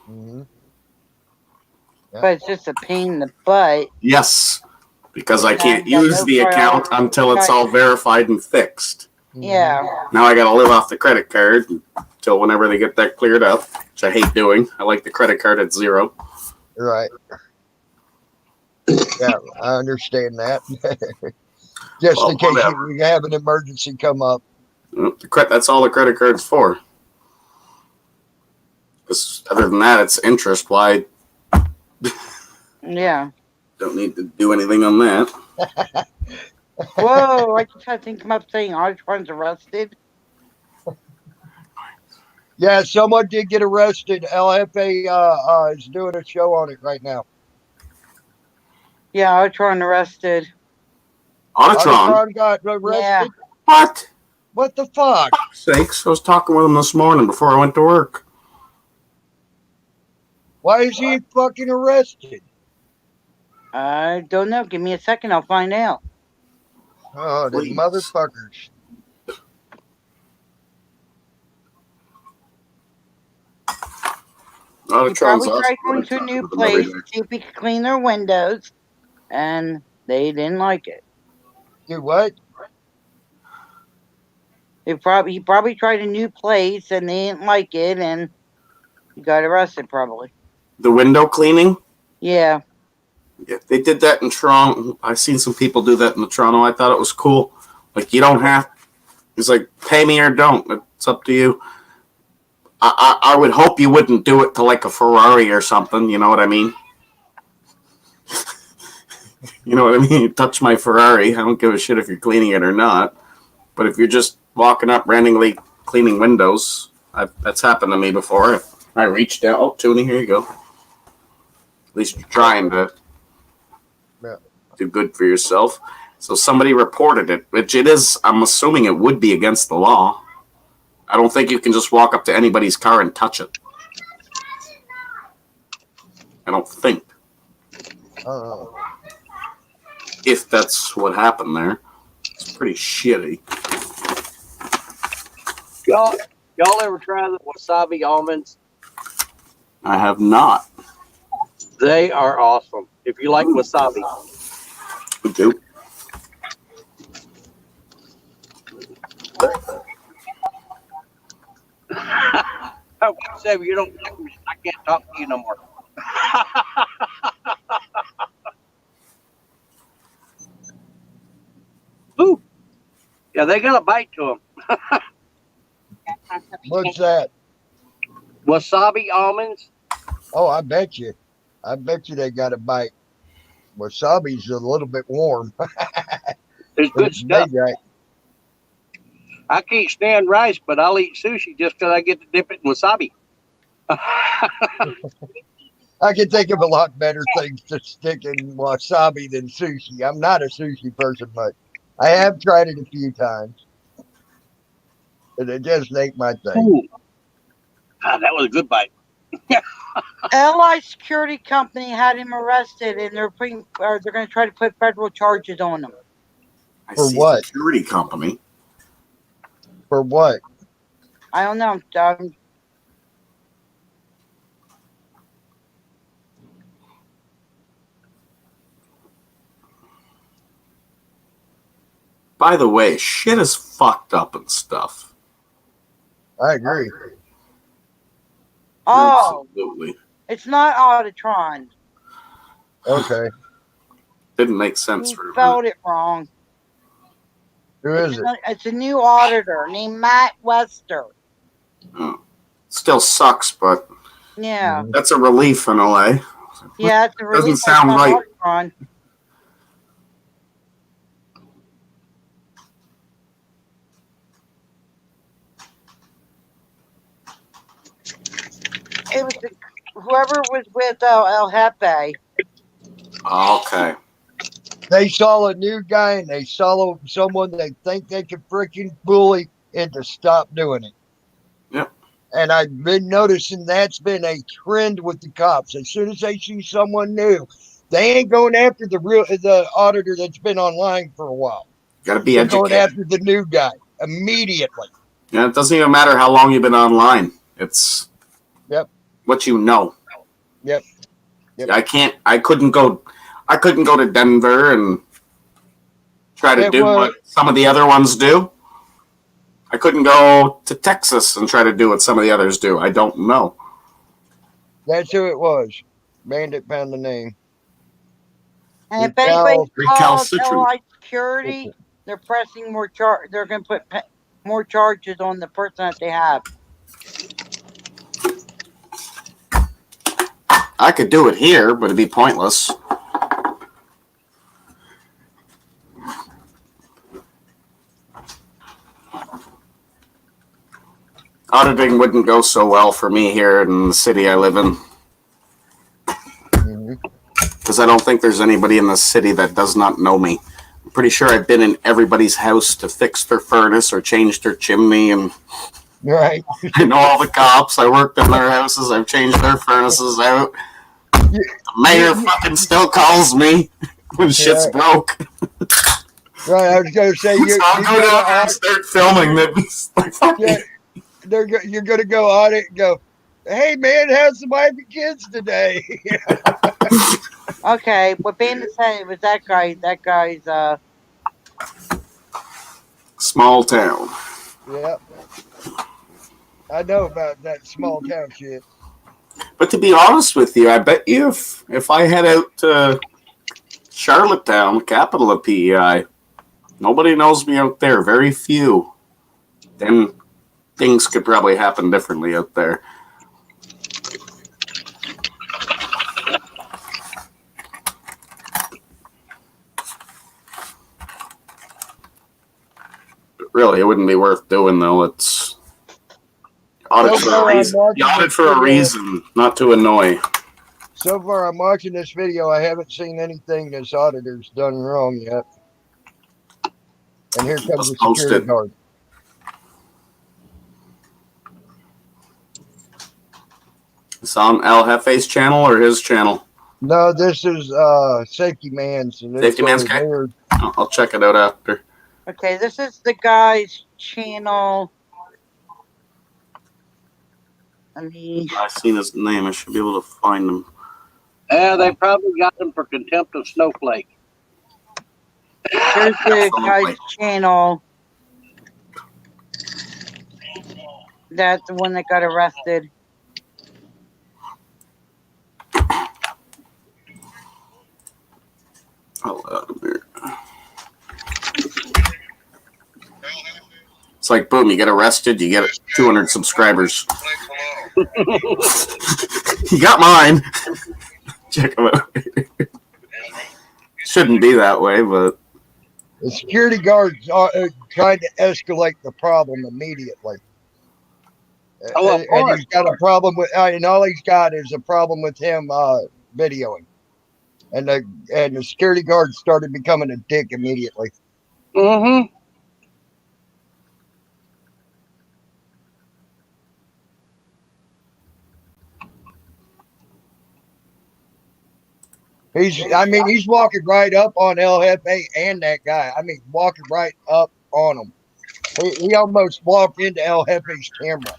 Mm-hmm. But it's just a pain in the butt. Yes, because I can't Yeah, use no the account priority. until it's all verified and fixed. Yeah. Now I got to live off the credit card until whenever they get that cleared up, which I hate doing. I like the credit card at zero. Right. Yeah, I understand that. Just Well, in case whatever. you have an emergency come up. That's all the credit card's for. Because other than that, it's interest. Why? Yeah. Don't need to do anything on that. Whoa, I just had to come up saying Archibald's arrested. Yeah, someone did get arrested. LFA is doing a show on it right now. Yeah, Archibald arrested. Autotron? Got arrested? Yeah. What? What the fuck? Sakes, I was talking with him this morning before I went to work. Why is he fucking arrested? I don't know. Give me a second. I'll find out. Oh, the Please. motherfuckers. He Autotron's probably awesome. tried going to a new place to see if he could clean their windows, and they didn't like it. Do what? He probably tried a new place, and they didn't like it, and he got arrested probably. The window cleaning? Yeah. Yeah, they did that in Toronto. I've seen some people do that in Toronto. I thought it was cool. Like, you don't have. It's like, pay me or don't. It's up to you. I would hope you wouldn't do it to like a Ferrari or something. You know what I mean? You know what I mean? You touch my Ferrari. I don't give a shit if you're cleaning it or not. But if you're just walking up randomly cleaning windows, that's happened to me before. I reached out. Oh, Toonie, here you go. At least you're trying to do good for yourself. So somebody reported it, which it is. I'm assuming it would be against the law. I don't think you can just walk up to anybody's car and touch it. I don't think. If that's what happened there. It's pretty shitty. Y'all ever try the wasabi almonds? I have not. They are awesome. If you like wasabi. We do. Wasabi, you don't. I can't talk to you no more. Ooh. Yeah, they got a bite to them. What's that? Wasabi almonds. Oh, I bet you. I bet you they got a bite. Wasabi's a little bit warm. It's good It's stuff. made right. I can't stand rice, but I'll eat sushi just because I get to dip it in wasabi. I can think of a lot better things to stick in wasabi than sushi. I'm not a sushi person much. I have tried it a few times. And it just ain't my thing. Ooh. Ah, that was a good bite. LI Security Company had him arrested, and they're going to try to put federal charges on him. I For see what? Security company. For what? I don't know. By the way, shit is fucked up and stuff. I agree. Oh, Absolutely. it's not Autotron. Okay. Didn't make sense He for a minute. spelled it wrong. Who is it? It's a new auditor named Matt Wester. Oh. Still sucks, but Yeah. that's a relief in a way. Yeah, it's a Doesn't relief. sound right. On. It was whoever was with El Jefe. Okay. They saw a new guy and they saw someone they think they could freaking bully into stop doing it. Yep. And I've been noticing that's been a trend with the cops. As soon as they see someone new, they ain't going after the auditor that's been online for a while. Got to be They're going educated. after the new guy immediately. Yeah, it doesn't even matter how long you've been online. It's what you know. Yep. I couldn't go to Denver and try to do what some of the other ones do. I couldn't go to Texas and try to do what some of the others do. I don't know. That's who it was. Bandit found the name. And if anybody calls Recalcitrant. LI security, they're pressing more They're going to put more charges on the person that they have. I could do it here, but it'd be pointless. Auditing wouldn't go so well for me here in the city I live in. Because I don't think there's anybody in the city that does not know me. I'm pretty sure I've been in everybody's house to fix their furnace or change their chimney, and right. I know all the cops. I worked in their houses. I've changed their furnaces out. The mayor fucking still calls me when shit's broke. Right, I was going to say So I'll go down there and start filming them. You're going to go audit and go, hey, man, how's the wife and kids today? Okay, what Bandit said, it was that guy. That guy's, Small town. Yep. I know about that small town shit. But to be honest with you, I bet you if I head out to Charlottetown, capital of PEI, nobody knows me out there. Very few. Then things could probably happen differently out there. But really, it wouldn't be worth doing, though. It's audit for a reason. You audit for a reason, not to annoy. So far, I'm watching this video. I haven't seen anything this auditor's done wrong yet. And here comes the security guard. It's on El Jefe's channel or his channel? No, this is Safety Man's. Safety Man's? Okay. I'll check it out after. okay, this is the guy's channel. I've seen his name. I should be able to find him. Yeah, they probably got him for contempt of Snowflake. Here's the guy's channel. That's the one that got arrested. It's like, boom, you get arrested, you get 200 subscribers. You got mine. Check them out. Shouldn't be that way, but the security guards are trying to escalate the problem immediately. Oh, of course. And he's got a problem with, and all he's got is a problem with him videoing. And the security guard started becoming a dick immediately. Mm-hmm. He's walking right up on El Jefe and that guy. I mean, walking right up on him. He almost walked into El Jefe's camera.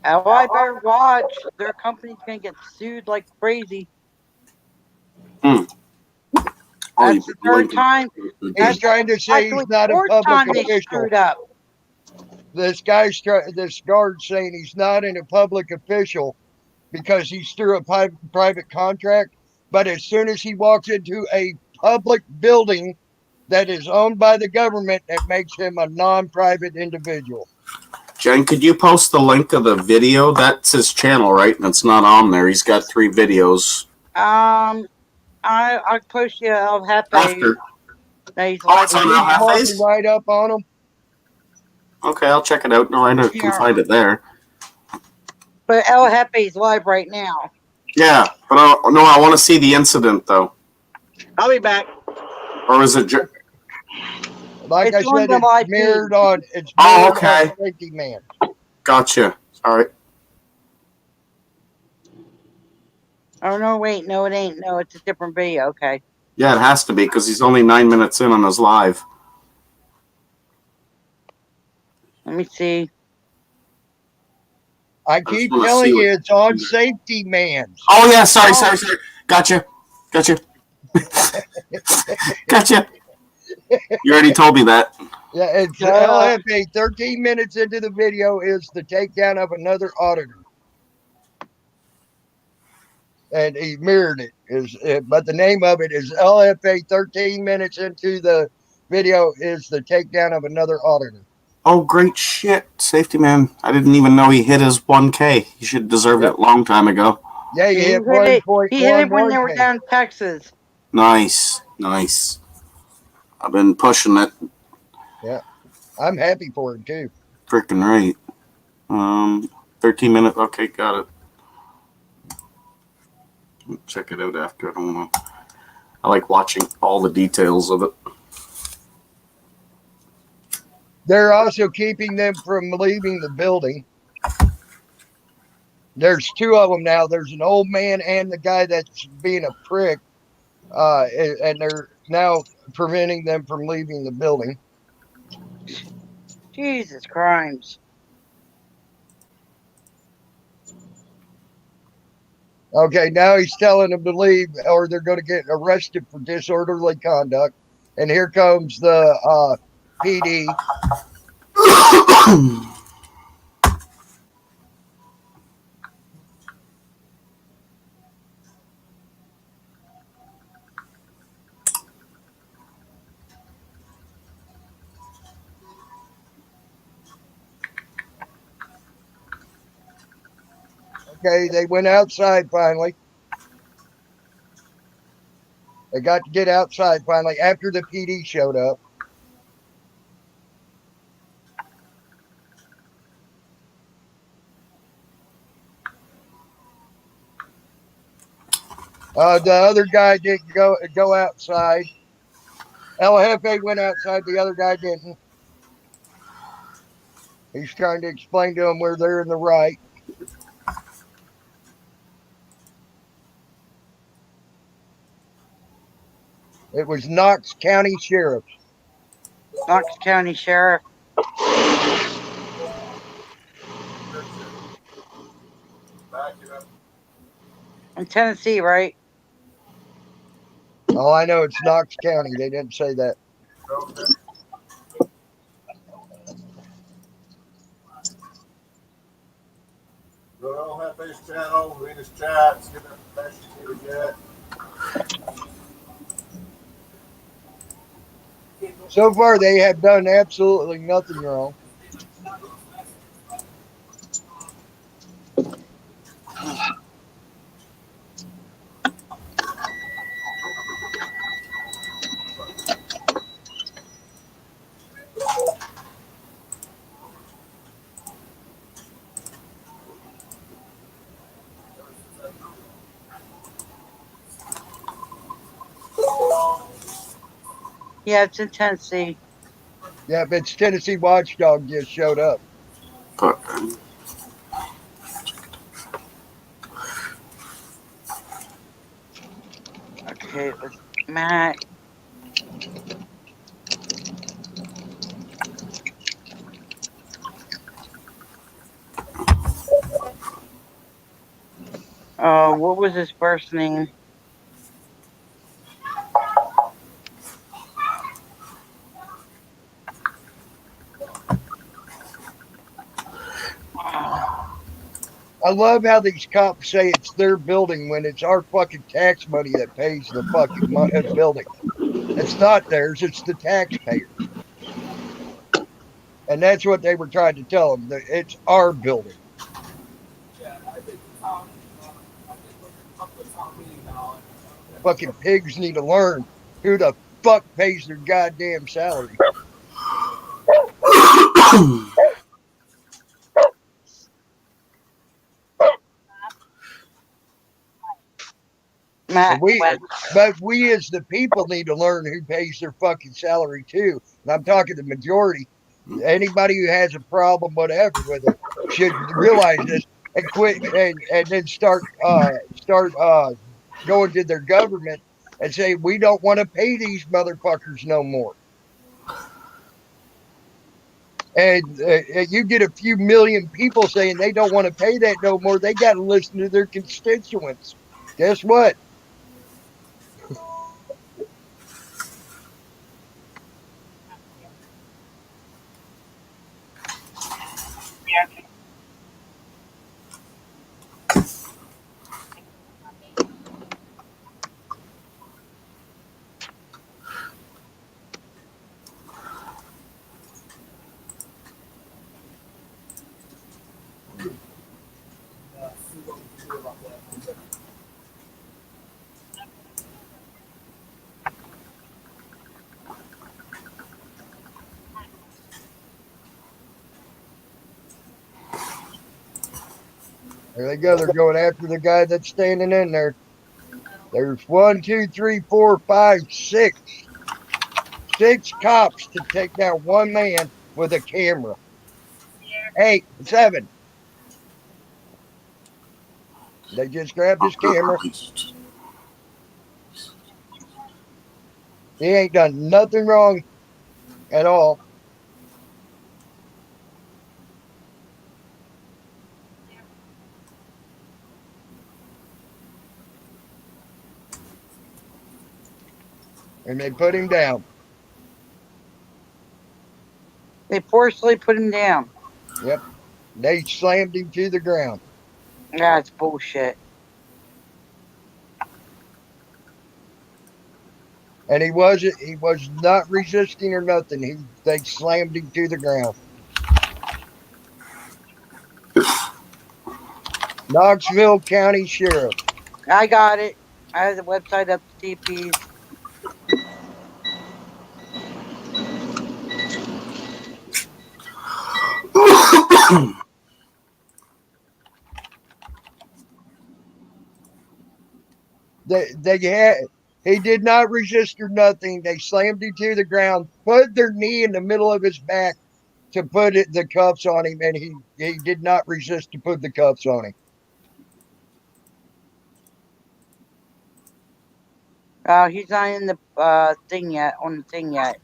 Oh, I better watch. Their company's gonna get sued like crazy. you That's put the the link third time. He's That's trying to say actually he's not a fourth public time they official. screwed up. This guard's saying he's not in a public official because he's through a private contract. But as soon as he walks into a public building that is owned by the government, that makes him a non-private individual. Jen, could you post the link of the video? That's his channel, right? And it's not on there. He's got 3 videos. I'll push you. I'll have to. After. He's Oh, it's on He's El walking Jefe's? right up on him. Okay, I'll check it out. No, I know I can Yeah. find it there. But El Jefe's live right now. Yeah, but I want to see the incident, though. I'll be back. Or is it... Like It's I on said, the live it's mirrored on. It's Oh, mirrored okay. on Safety Man. Gotcha. All right. Oh no! Wait, no, it ain't. No, it's a different video. Okay. Yeah, it has to be because he's only 9 minutes in on his live. Let me see. I keep wanna telling see you, what- it's on Safety Man. Oh, yeah, sorry. Gotcha. Gotcha. You already told me that. Yeah, it's LFA. 13 minutes into the video is the takedown of another auditor. And he mirrored it. But the name of it is LFA. 13 minutes into the video is the takedown of another auditor. Oh, great shit. Safety Man. I didn't even know he hit his 1K. He should deserve it a long time ago. Yeah, he hit He 1.1. hit it when they were down in Texas. Nice. I've been pushing it. Yeah, I'm happy for him too. Freaking right. 13 minutes. Okay, got it. Check it out after. I don't know. I like watching all the details of it. They're also keeping them from leaving the building. There's 2 of them now. There's an old man and the guy that's being a prick. And they're now preventing them from leaving the building. Jesus crimes. Okay, now he's telling them to leave or they're going to get arrested for disorderly conduct. And here comes the PD. Okay, they went outside finally. They got to get outside finally after the PD showed up. The other guy didn't go outside. El Jefe went outside. The other guy didn't. He's trying to explain to them where they're in the right. It was Knox County Sheriff. Knox County Sheriff. In Tennessee, right? Oh, I know it's Knox County. They didn't say that. Go to El Jefe's channel, read his chats, get that information you need to get. So far, they have done absolutely nothing wrong. Yeah, it's in Tennessee. Yeah, but it's Tennessee Watchdog just showed up. Okay, it was Matt. What was his first name? I love how these cops say it's their building when it's our fucking tax money that pays the fucking building. It's not theirs, it's the taxpayers. And that's what they were trying to tell them, that it's our building. Fucking pigs need to learn who the fuck pays their goddamn salary. Matt, But we as the people need to learn who pays their fucking salary too. And I'm talking the majority. Anybody who has a problem, whatever, with it should realize this and quit and then start going to their government and say we don't want to pay these motherfuckers no more. And you get a few million people saying they don't want to pay that no more. They got to listen to their constituents. Guess what? There they go. They're going after the guy that's standing in there. There's 1, 2, 3, 4, 5, 6. 6 cops to take down one man with a camera. 8, 7. They just grabbed his camera. He ain't done nothing wrong at all. And they put him down. They forcibly put him down. Yep. They slammed him to the ground. That's bullshit. And he was not resisting or nothing. They slammed him to the ground. Knoxville County Sheriff. I got it. I have the website up to DPs. He did not resist or nothing. They slammed him to the ground, put their knee in the middle of his back to put the cuffs on him, and he did not resist to put the cuffs on him. He's not in the thing yet. On the thing yet.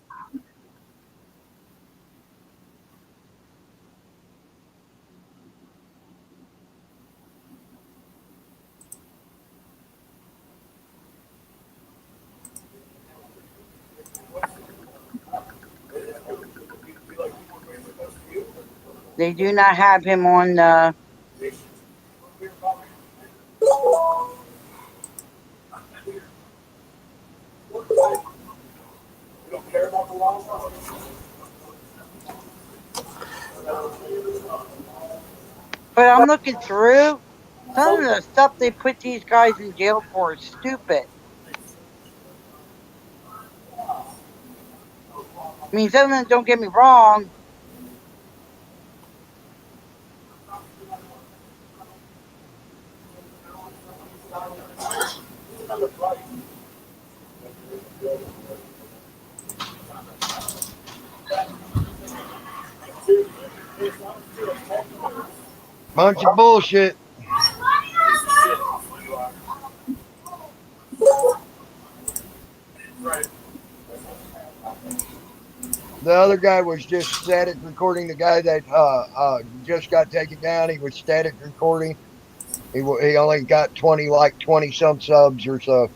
They do not have him on the. But I'm looking through. Some of the stuff they put these guys in jail for is stupid. I mean, some of them, don't get me wrong. Bunch of bullshit. The other guy was just static recording. The guy that just got taken down, he was static recording. He only got 20 some subs or so.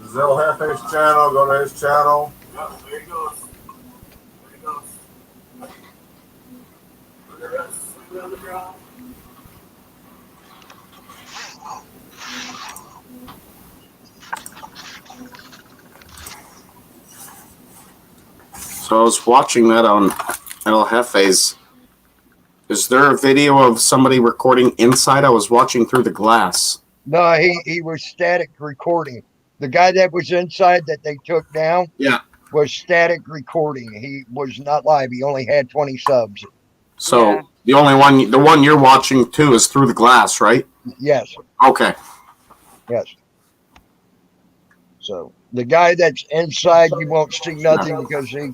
Zell Hefe's channel. Go to his channel. Yeah, there he goes. There he goes. Look at this. Look at the ground. So I was watching that on El Jefe's. Is there a video of somebody recording inside? I was watching through the glass. No, he was static recording. The guy that was inside that they took down, Yeah. was static recording. He was not live. He only had 20 subs. So Yeah. the one you're watching too is through the glass, right? Yes, Okay. yes. So the guy that's inside, you won't see nothing because he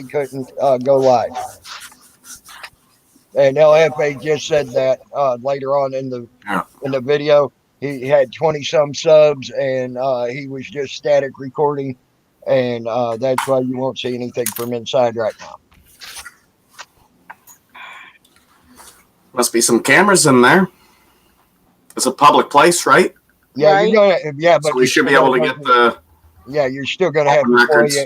couldn't go live. And LFA just said that later on in the video. He had 20 some subs and he was just static recording, and that's why you won't see anything from inside right now. Must be some cameras in there. It's a public place, right? Yeah, Right. you're gonna. Yeah, but So we you're should be still able to gonna- get the Yeah, you're still gonna have open to records.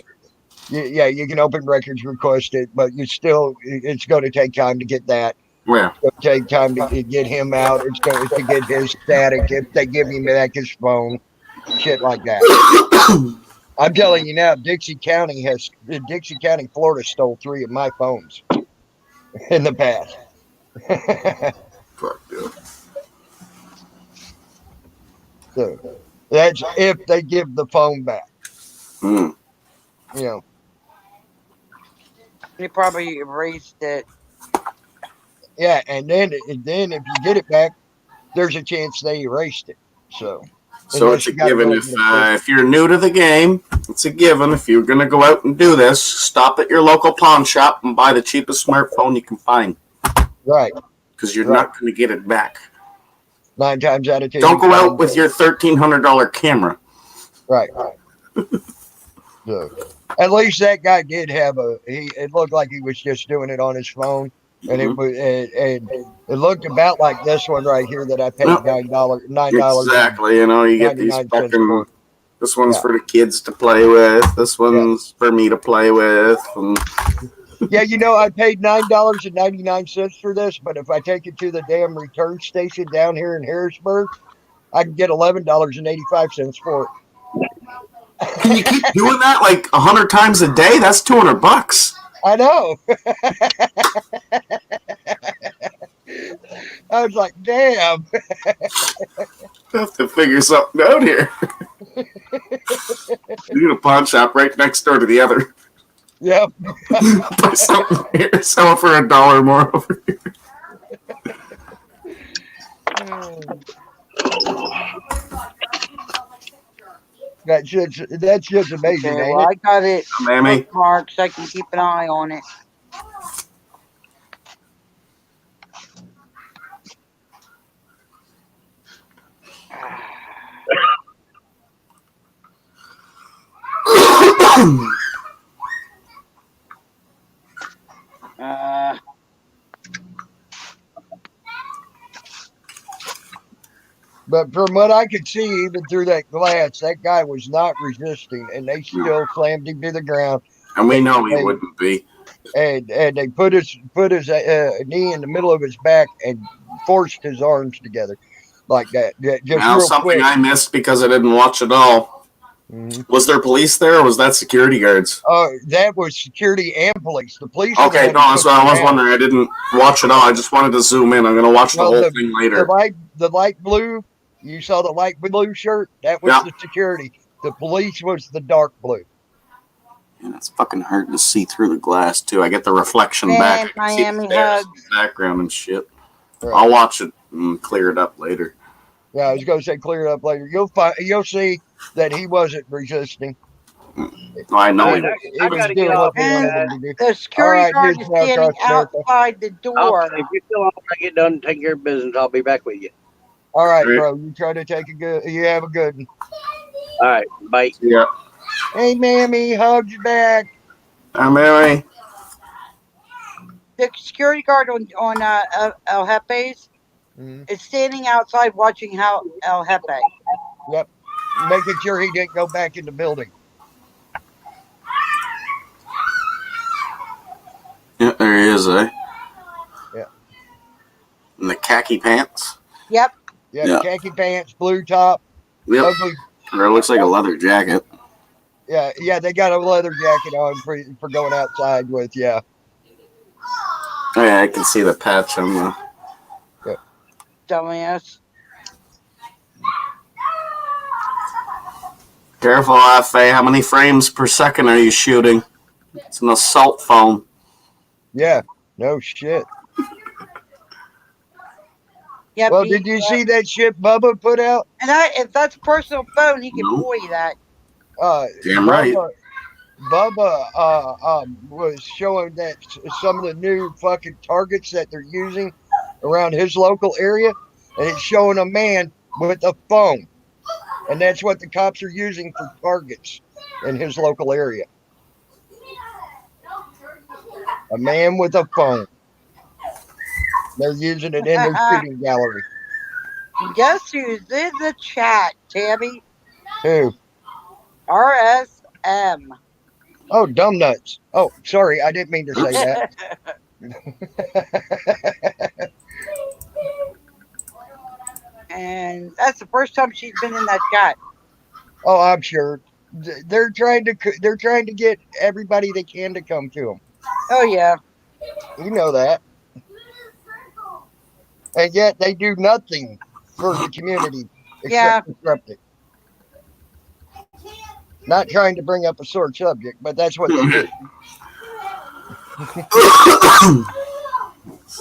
Yeah, you can open records, request it, but it's going to take time to get that. Yeah. It's going to take time to get him out. It's going to get his static if they give him back his phone, shit like that. I'm telling you now, Dixie County, Florida stole 3 of my phones in the past. Fuck, dude. So that's if they give the phone back. Hmm. You know, He probably erased it. yeah, and then if you get it back, there's a chance they erased it. So It's a given. If you're new to the game, it's a given. If you're going to go out and do this, stop at your local pawn shop and buy the cheapest smartphone you can find. Right. Because you're not going to get it back. 9 times out of 10. Don't go out with your $1,300 camera. Right. So, at least that guy did have it looked like he was just doing it on his phone. And it looked about like this one right here that I paid $9. Exactly. You know, you get these 99 cents fucking. for. This one's Yeah. for the kids to play with. This one's for me to play with. And Yeah, you know, I paid $9.99 for this, but if I take it to the damn return station down here in Harrisburg, I can get $11.85 for it. can you keep doing that like 100 times a day? That's $200. I know. I was like, damn. I have to figure something out here. You need a pawn shop right next door to the other. Yep. Buy something here, sell it for $1 more over here. That's just amazing, Okay, ain't well, it? I got it Mammy. bookmarked so I can keep an eye on it. But from what I could see, even through that glass, that guy was not resisting, and they still slammed him to the ground. And we know he wouldn't be. And they put his knee in the middle of his back and forced his arms together like that. Just Now, real something quick. I missed because I didn't watch it all. Mhm. Was there police there, or was that security guards? That was security and police. The police. Okay, no, that's what I was wondering. I didn't watch it all. I just wanted to zoom in. I'm going to watch the whole thing later. The light blue. You saw the light blue shirt. That was the security. The police was the dark blue. And it's fucking hard to see through the glass too. I get the reflection Man, back. I can see the Miami stairs hugs. in the background and shit. Right. I'll watch it and clear it up later. Yeah, I was going to say clear it up later. You'll see that he wasn't resisting. I know he I was gotta doing get what off they here. wanted him to do. The security All right, guard is here's my standing cross check. outside the door. Okay, if you're still on, when I get done taking care of business, I'll be back with you. All right, Great. bro. You try to take a good. You have a good one. All right, bye. Yeah. Hey, mammy, hugs you back. Mary. The security guard on El Jefe's Mhm. is standing outside watching how El Jefe. Yep. Making sure he didn't go back in the building. Yeah, there he is, eh? Yeah. In the khaki pants. Yep. Yep. Yeah. Khaki pants, blue top. Yep. Ugly. Or it looks like a leather jacket. Yeah, they got a leather jacket on for going outside with, yeah. Oh yeah, I can see the patch on the. Dumbass. Careful, F.A. How many frames per second are you shooting? It's an assault phone. Yeah. No shit. Yep. Well, did you see that shit Bubba put out? And if that's a personal phone, he can No. buoy that. Damn right. Bubba was showing that some of the new fucking targets that they're using around his local area, and it's showing a man with a phone, and that's what the cops are using for targets in his local area. A man with a phone. They're using it in their shooting gallery. Guess who's in the chat, Tammy? Who? RSM. Oh, dumb nuts. Oh, sorry, I didn't mean to say that. And that's the first time she's been in that chat. Oh, I'm sure. They're trying to get everybody they can to come to them. Oh yeah. You know that. And yet they do nothing for the community except disrupt it. Not trying to bring up a sore subject, but that's what they do.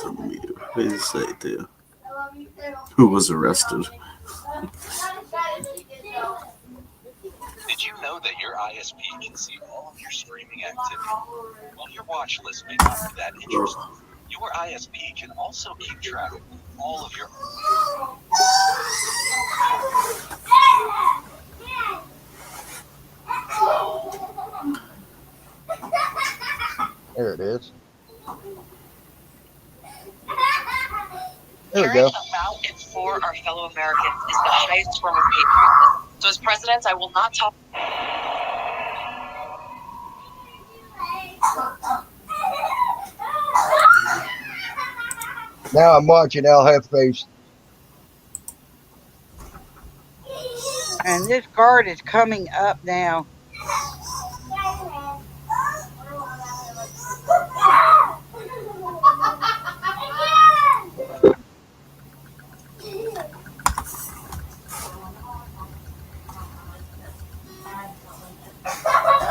What did he say to? Who was arrested? Did you know that your ISP can see all of your streaming activity? While your watch list may not be that interesting, your ISP can also keep track of all of your. There it is. There we go. Amount for our fellow Americans is the highest form of patriotism. So as president, I will not talk. Now I'm watching El Jefe's. And this guard is coming up now.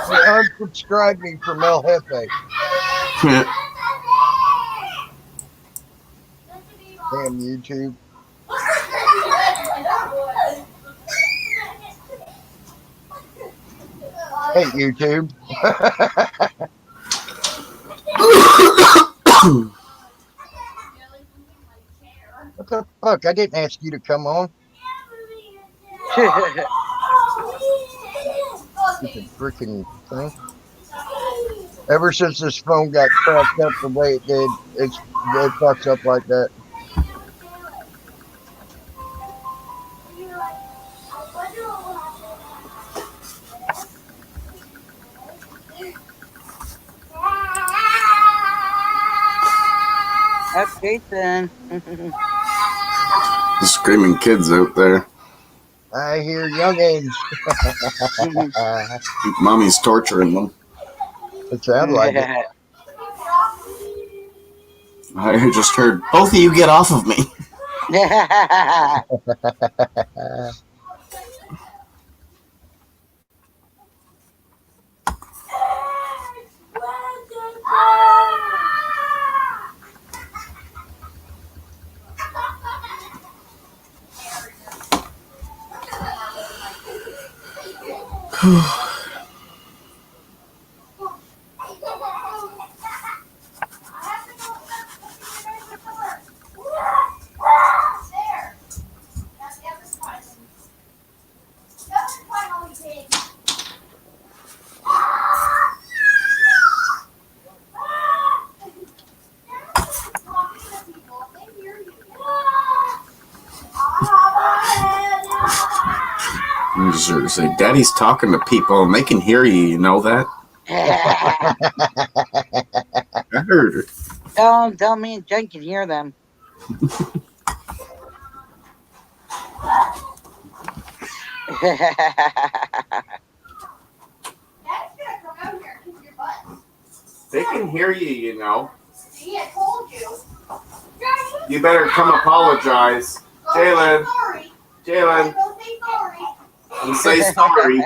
They unsubscribed me from El Jefe. Damn YouTube. Hey YouTube. What the fuck? I didn't ask you to come on. Stupid freaking thing. Ever since this phone got cracked up the way it did, it fucks up like that. That's Jason. The screaming kids out there. I hear youngins. Mommy's torturing them. It sounds like it. I just heard, both of you get off of me. Say, Daddy's talking to people and they can hear you. You know that? I heard her. Tell me and Jen can hear them. They can hear you, you know. See, I told you. You better come apologize. Jalen. Jalen. And say sorry.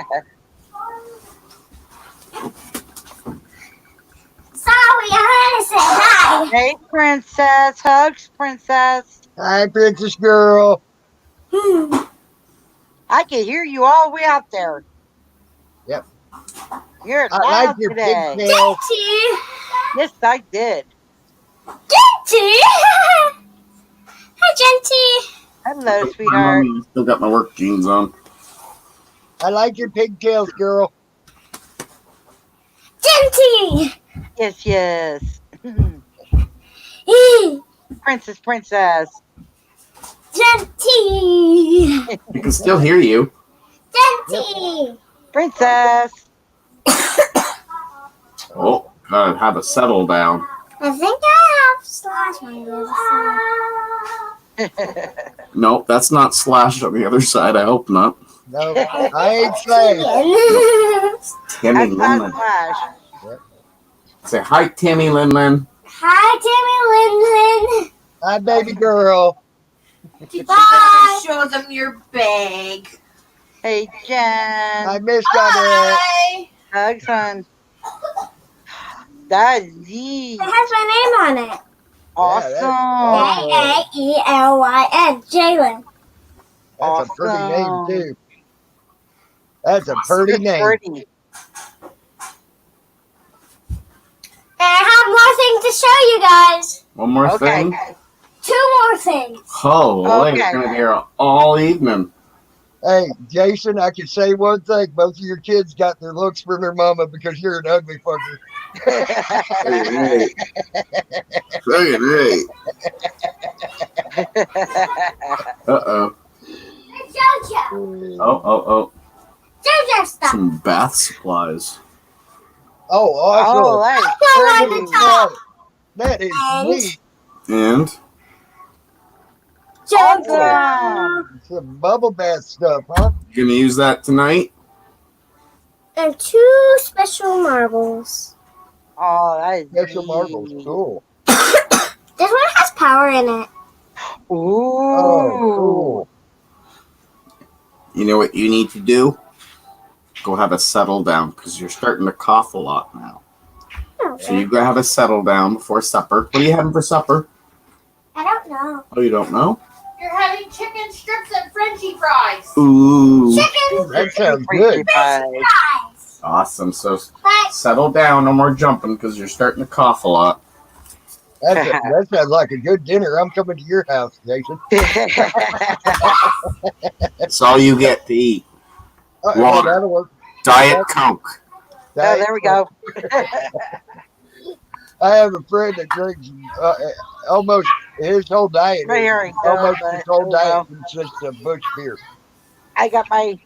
Sorry, I had to say hi. Hey, princess. Hugs, princess. Hi, princess girl. I can hear you all the way out there. Yep. You're I loud like your today. pigtail. Yes, I did. Genty! Hi, Genty. Hello, sweetheart. Still got my work jeans on. I like your pigtails, girl. Genty! Yes, yes. Princess. Genty! I can still hear you. Genty! Princess. Oh, gotta have a settle down. I think I have slash on the other side. No, that's not Slash on the other side. I hope not. No, I ain't Slash. Tammy That's not Linlin. Flash. Say hi, Tammy Linlin. Hi, Tammy Linlin. Hi, baby girl. Bye. Show them your bag. Hey, Jen. I missed on it. Bye. Hugs, hon. That's neat. It has my name on it. Awesome. J-A-E-L-Y-N. Jalen. That's a pretty name, too. That's a pretty name. Pretty. And I have more things to show you guys. One more Okay. thing. 2 more things. Oh, boy, Okay. you're going to hear all evening. Hey, Jason, I can say one thing. Both of your kids got their looks from their mama because you're an ugly fucker. Hey. Uh-oh. Jojo. Oh. Jojo stuff. Some bath supplies. Oh, awesome. Oh, that's I pretty. like the top. That is And- neat. And Awesome. Some bubble bath stuff, huh? you going to use that tonight? And 2 special marbles. Oh, that is Special marbles. neat. Cool. This one has power in it. Ooh. Oh, cool. You know what you need to do? Go have a settle down because you're starting to cough a lot now. So you go have a settle down before supper. What are you having for supper? I don't know. Oh, you don't know? You're having chicken strips and Frenchie fries. Ooh. Chicken That sounds Pretty good. fries. fries. Awesome. So But settle down. No more jumping because you're starting to cough a lot. That sounds like a good dinner. I'm coming to your house, Jason. That's all you get to eat. Water. That'll work. Diet Coke. Oh, there we go. I have a friend that drinks almost his whole diet. Right here he goes, Almost but his whole oh diet well. consists of Bush beer. I got my.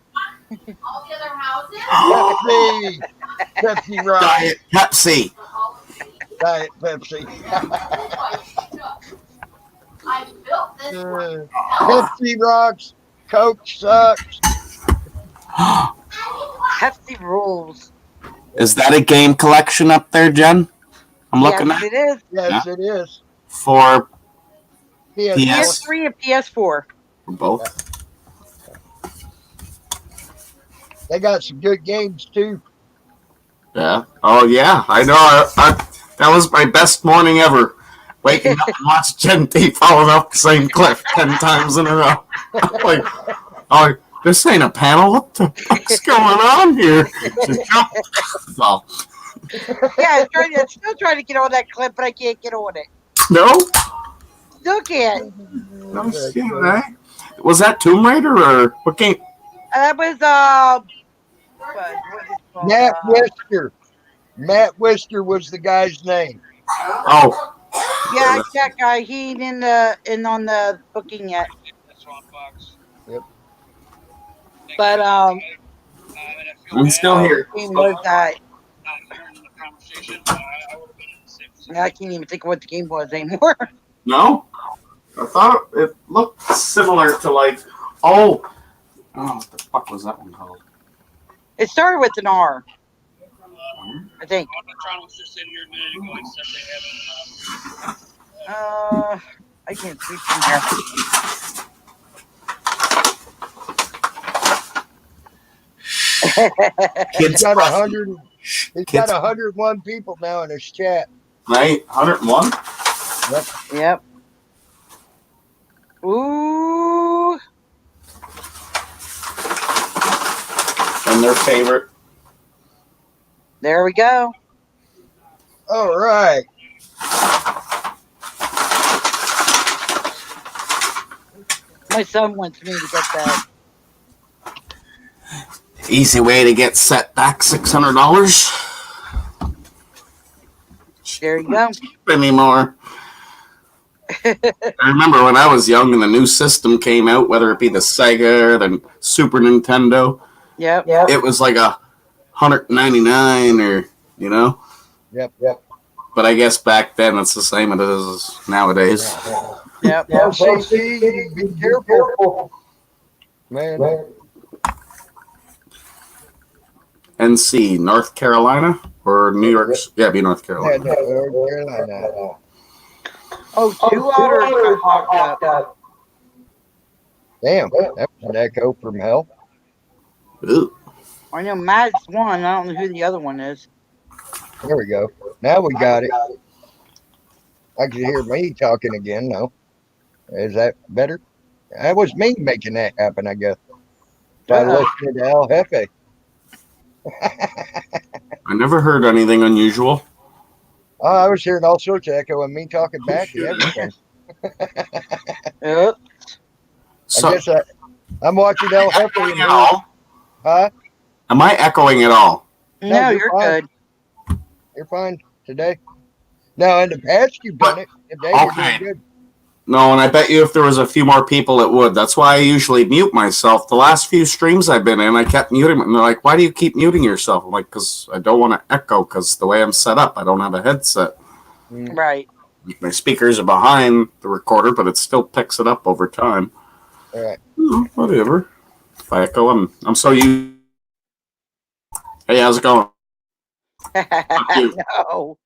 All the other houses. Pepsi, Pepsi Rock, Diet Pepsi. Diet Pepsi, I built this one. Pepsi rocks, Coke sucks. Pepsi rules. Is that a game collection up there, Jen? I'm looking Yes, at it is. Yes, Yeah. it is. for PS4. PS3 and PS4. both. They got some good games too. Yeah. Oh yeah, I know. That was my best morning ever. Waking up and watching Gen T falling off the same cliff 10 times in a row. I'm like, oh, this ain't a panel. What the fuck's going on here? Just jump. Well, Yeah, I'm still trying to get on that clip, but I can't get on it. no, Still can't. no shit, right? Was that Tomb Raider or what game? That was what is it called? Matt Whisker. Matt Whisker was the guy's name. Oh, Yeah, that guy. He ain't in on the booking yet. Yep. But I'm still here. game was that I can't even think of what the game was anymore. No? I thought it looked similar to like, what the fuck was that one called? It started with an R, I think. I can't see from here. He's got 100. He's got 101 people now in his chat. Right? 101? Yep. Ooh. And their favorite. There we go. All right. My son wants me to get that. Easy way to get set back $600. There you go. Anymore. I remember when I was young and the new system came out, whether it be the Sega or the Super Nintendo. Yep. It was like $199 or, you know? Yep. But I guess back then it's the same as it is nowadays. Yep. LCC, be careful. Man. NC, North Carolina or New York? Yeah, it'd be North Carolina. Yeah, North Carolina. Oh, 2 otters got locked up. Damn, that was an echo from hell. Ooh. I know Matt's one. I don't know who the other one is. There we go. Now we got it. I can hear me talking again. No, is that better? That was me making that happen, I guess. By listening to El Jefe. I never heard anything unusual. Oh, I was hearing all sorts of echo and me talking back and everything. Yep. So, I guess I'm watching El Jefe. Huh? Am I echoing at all? No, you're fine. good. You're fine today. Now, in the past, you've done it. Today, you're doing good. No, and I bet you if there was a few more people, it would. That's why I usually mute myself. The last few streams I've been in, I kept muting, and they're like, "Why do you keep muting yourself?" I'm like, "Because I don't want to echo. Because the way I'm set up, I don't have a headset. Right. My speakers are behind the recorder, but it still picks it up over time. All right. Whatever. If I echo, I'm so used. Hey, how's it going? No.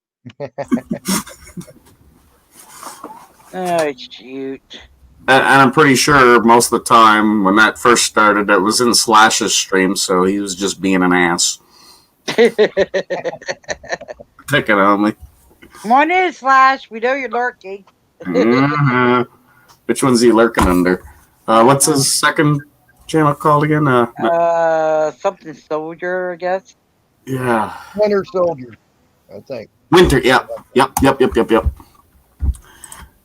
Oh, shoot. And I'm pretty sure most of the time when that first started, it was in Slash's stream, so he was just being an ass. Picking on me. Come on in, Slash. We know you're lurking. Which one's he lurking under? What's his second channel called again? Something Soldier, I guess. Yeah. Winter Soldier, I think. Winter, yep.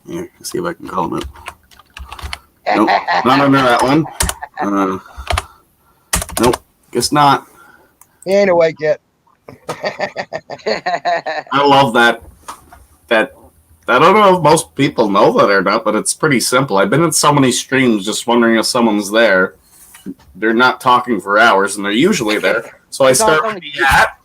Yeah, see if I can call him it. Nope, not under that one. Nope, guess not. He ain't awake yet. I love that. I don't know if most people know that or not, but it's pretty simple. I've been in so many streams just wondering if someone's there. They're not talking for hours, and they're usually there. So I start with the at,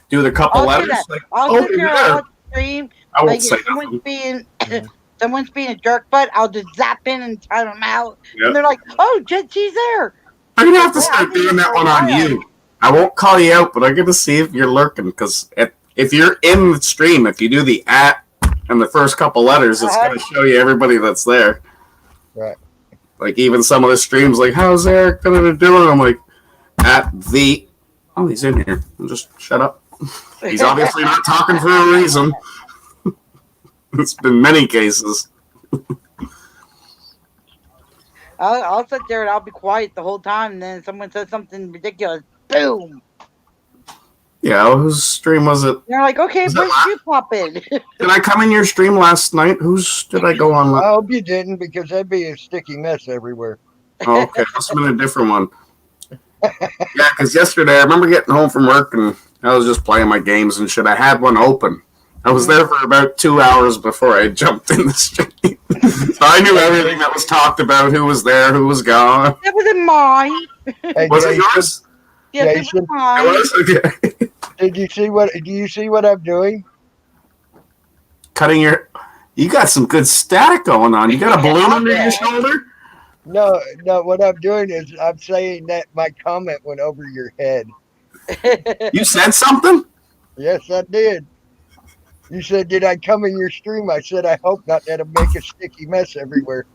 do the couple letters. Like, I'll sit there and watch the stream. I won't Like, say if someone's being a jerk butt, I'll just zap in and tell them out. Yep. And they're like, "Oh, she's there." I'm gonna have to start doing that one on you. I won't call you out, but I'm gonna see if you're lurking. Because if you're in the stream, if you do the at and the first couple letters, it's gonna show you everybody that's there. Right. Like even some of the streams, like, "How's Eric gonna do it?" I'm like, "At the." Oh, he's in here. Just shut up. He's obviously not talking for a reason. It's been many cases. I'll sit there and I'll be quiet the whole time. And then someone says something ridiculous. Boom. Yeah, whose stream was it? They're like, "Okay, when did you pop in?" Did I come in your stream last night? Whose did I go on? I hope you didn't, because that'd be a sticky mess everywhere. Oh, okay, must have been a different one. Yeah, because yesterday I remember getting home from work and I was just playing my games and shit. I had one open. I was there for about 2 hours before I jumped in the stream. So I knew everything that was talked about, who was there, who was gone. That wasn't mine. Hey, Was it Jason, yours? Yeah, Jason, It Superman. was? Okay. did you see what? Do you see what I'm doing? Cutting your. You got some good static going on. You got a balloon under your shoulder? No, no. What I'm doing is I'm saying that my comment went over your head. You said something? Yes, I did. You said, "Did I come in your stream?" I said, "I hope not. That'll make a sticky mess everywhere."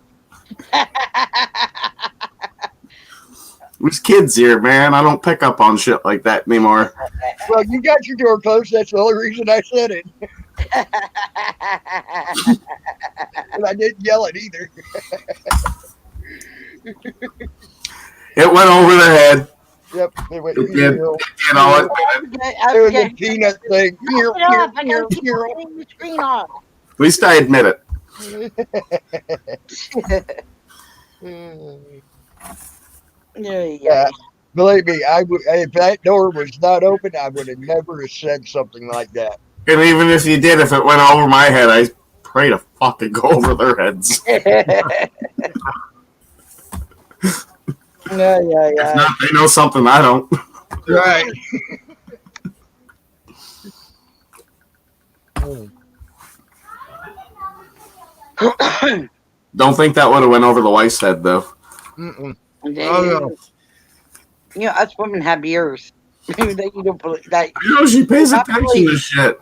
There's kids here, man. I don't pick up on shit like that anymore. Well, you got your door closed. That's the only reason I said it. And I didn't yell it either. It went over the head. Yep, it went. It did. You You know, it was a peanut thing. Turn it off. I gotta keep turning the screen off. at least I admit it. Yeah, believe me, I would. If that door was not open, I would have never have said something like that. And even if you did, if it went over my head, I pray to fucking go over their heads. Yeah. If not, they know something I don't. Right. Don't think that would have went over the wife's head, though. Mm-mm. You know, us women have ears. That you don't believe that. You know, she pays attention to shit.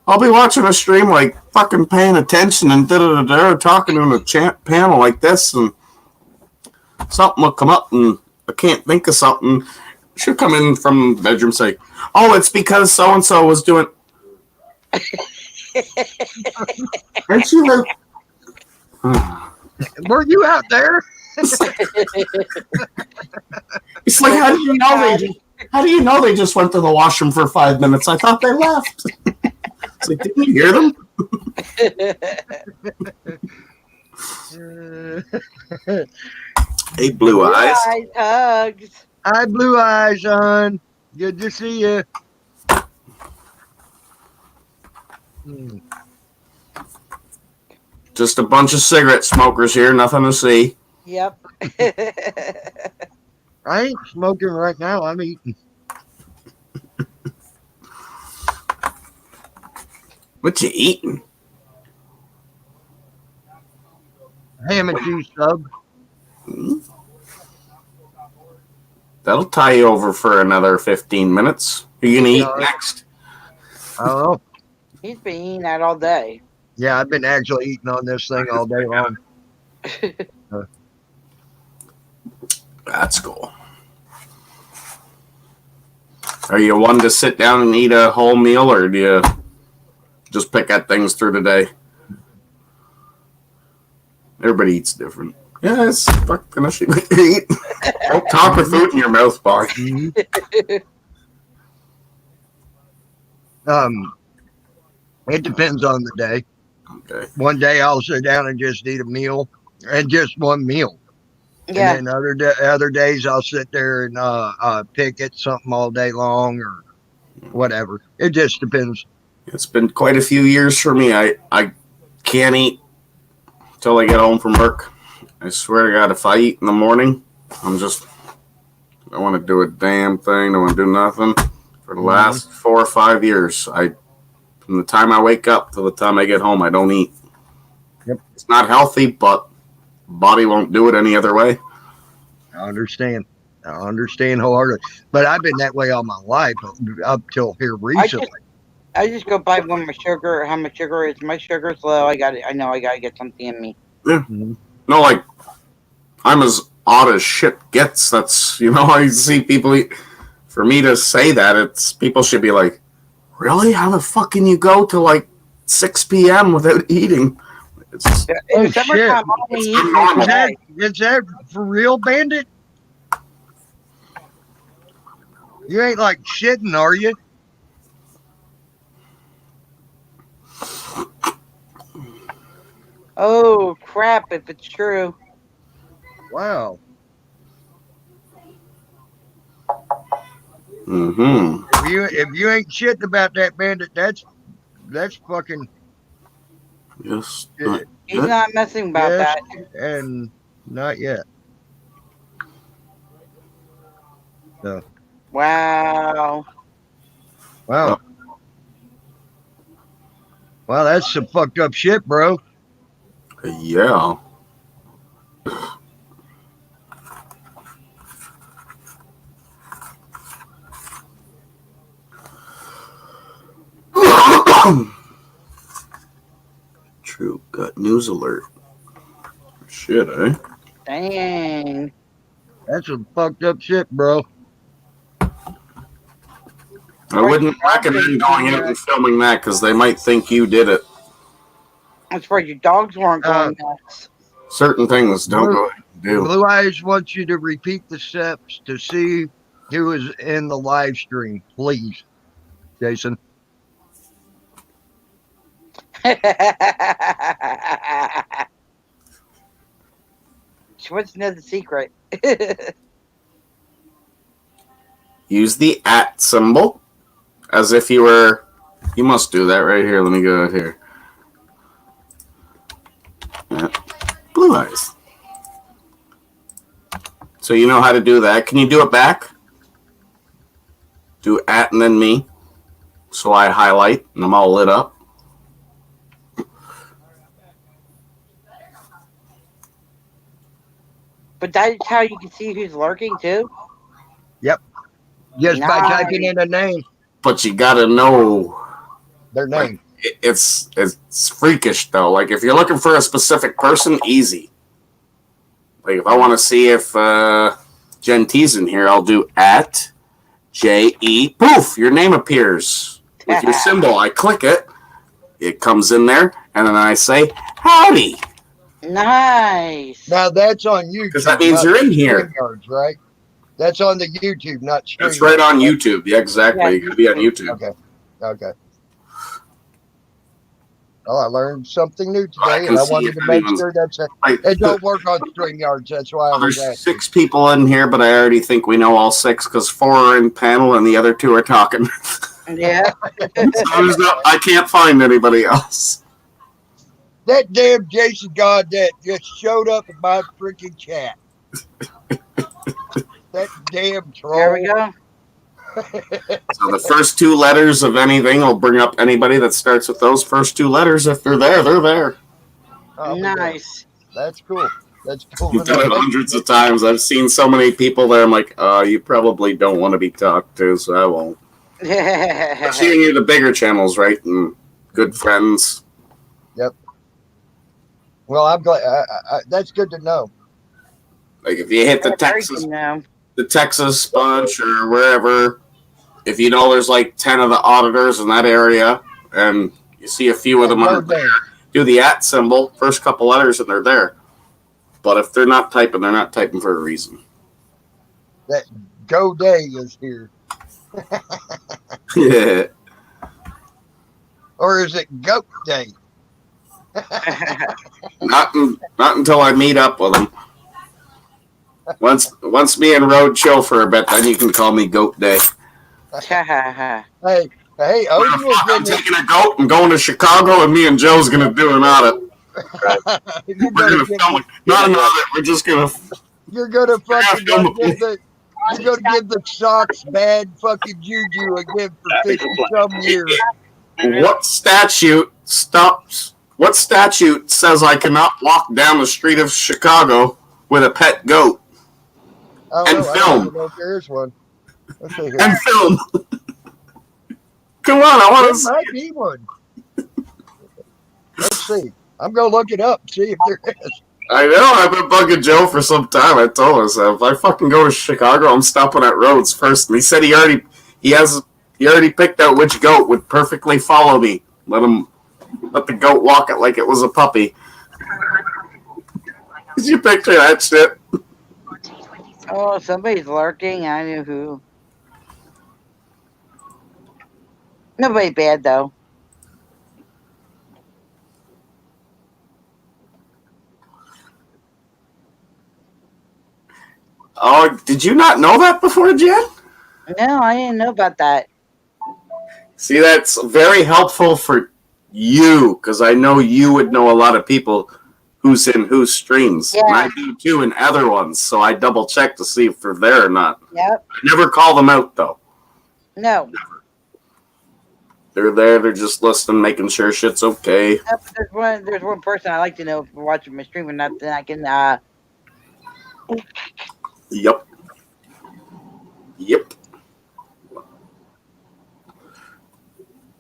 I'll be watching a stream, like, fucking paying attention and da-da-da-da, talking in a panel like this, and something will come up, and I can't think of something. She'll come in from the bedroom and say, "Oh, it's because so-and-so was doing..." Aren't you like... Were you out there? It's like, how do you know they just went to the washroom for 5 minutes? I thought they left. It's like, didn't you hear them? Hey, Blue Eyes. Hugs. Hi, Blue Eyes, hon. Good to see you. Just a bunch of cigarette smokers here, nothing to see. Yep. I ain't smoking right now. I'm eating. What you eating? Ham and cheese sub. That'll tie you over for another 15 minutes. Are you going to eat next? I don't know. He's been eating that all day. Yeah, I've been actually eating on this thing all day long. That's cool. Are you one to sit down and eat a whole meal, or do you just pick at things through the day? Everybody eats different. Yeah, it's fucking a shit what you eat. Don't talk with food in your mouth, boy. It depends on the day. Okay. One day I'll sit down and just eat a meal, and just one meal. Yeah. And then other days I'll sit there and pick at something all day long or whatever. It just depends. It's been quite a few years for me. I can't eat until I get home from work. I swear to God, if I eat in the morning, I don't want to do a damn thing. I don't want to do nothing. For the last 4 or 5 years, from the time I wake up to the time I get home, I don't eat. Yep. It's not healthy, but body won't do it any other way. I understand wholeheartedly. But I've been that way all my life up till here recently. I just go by when my sugar, how much sugar is. My sugar's low. I know I gotta get something in me. Yeah. No, like, I'm as odd as shit gets. That's, I see people eat. For me to say that, people should be like, really? How the fuck can you go to like 6 p.m. without eating? In the summertime, I only eat Is that for real, Bandit? You ain't like shitting, are you? Oh crap! If it's true. Wow. Mm-hmm. If you ain't shitting about that, Bandit, that's fucking. Yes. He's not messing about that. And not yet. So, Wow. wow. Wow, that's some fucked up shit, bro. Yeah. True Gut News Alert. Shit, eh? Dang. That's some fucked up shit, bro. I wouldn't recommend going out and filming that because they might think you did it. That's where your dogs weren't going nuts. Certain things don't go ahead and do. Blue Eyes wants you to repeat the steps to see who is in the live stream, please, Jason. She wants to know the secret. Use the @ symbol as if you were. You must do that right here. Let me go out here. Yeah. Blue Eyes. So you know how to do that. Can you do it back? Do @ and then me. So I highlight and I'm all lit up. But that's how you can see who's lurking too? Yep. Just by typing in a name. But you gotta know their name. Like, it's freakish though. Like if you're looking for a specific person, easy. Like if I want to see if Jen T's in here, I'll do @JE. Poof, your name appears with your symbol. I click it, it comes in there, and then I say howdy. Nice. Now that's on YouTube. Because that means not you're in here. StreamYards, right? That's on the YouTube, not StreamYards. It's right on YouTube. Yeah, exactly. You gotta be on YouTube. Okay. Okay. Well, I learned something new I today, can and I see wanted if to make anyone's- sure it don't work on StreamYards. That's why I was There's asking. 6 people in here, but I already think we know all 6 because 4 are in panel and the other 2 are talking. Yeah. So I can't find anybody else. That damn Jason Goddard just showed up in my freaking chat. That damn troll. There we go. So the first 2 letters of anything will bring up anybody that starts with those first 2 letters. If they're there, they're there. Nice. That's cool. That's cool. You've done it hundreds of times. I've seen so many people there. I'm like, you probably don't want to be talked to, so I won't. Especially when you're the bigger channels, right? And good friends. Yep. Well, I'm glad. That's good to know. Like if you hit the Texas bunch or wherever, if you know there's like 10 of the auditors in that area, and you see a few of them are there, do the @ symbol, first couple letters, and they're there. But if they're not typing, they're not typing for a reason. That Go Day is here. Yeah. Or is it Goat Day? Not until I meet up with them. Once me and Road chill for a bit, then you can call me Goat Day. Hey, Odin was I'm taking a goat and going to Chicago, and me and Joe's gonna do an audit. We're gonna film it. Not an audit. We're just gonna. You're gonna fucking give the Sox bad fucking juju again for 50 some years. What statute stops? What statute says I cannot walk down the street of Chicago with a pet goat and I film? don't know if there is one. Let's see here. And film. Come on, I want There to. might be one. Let's see. I'm gonna look it up, see if there is. I know. I've been bugging Joe for some time. I told him, so if I fucking go to Chicago, I'm stopping at Rhodes first. And he said he already picked out which goat would perfectly follow me. Let the goat walk it like it was a puppy. Did you picture that shit? Oh, somebody's lurking. I knew who. Nobody bad though. Oh, did you not know that before, Jen? No, I didn't know about that. See, that's very helpful for you, because I know you would know a lot of people who's in whose streams. Yeah. And I do too in other ones, so I double check to see if they're there or not. Yep. I never call them out though. No. They're there, they're just listening, making sure shit's okay. Yep, there's one person I like to know if we're watching my stream or not, then I can Yep. Yep.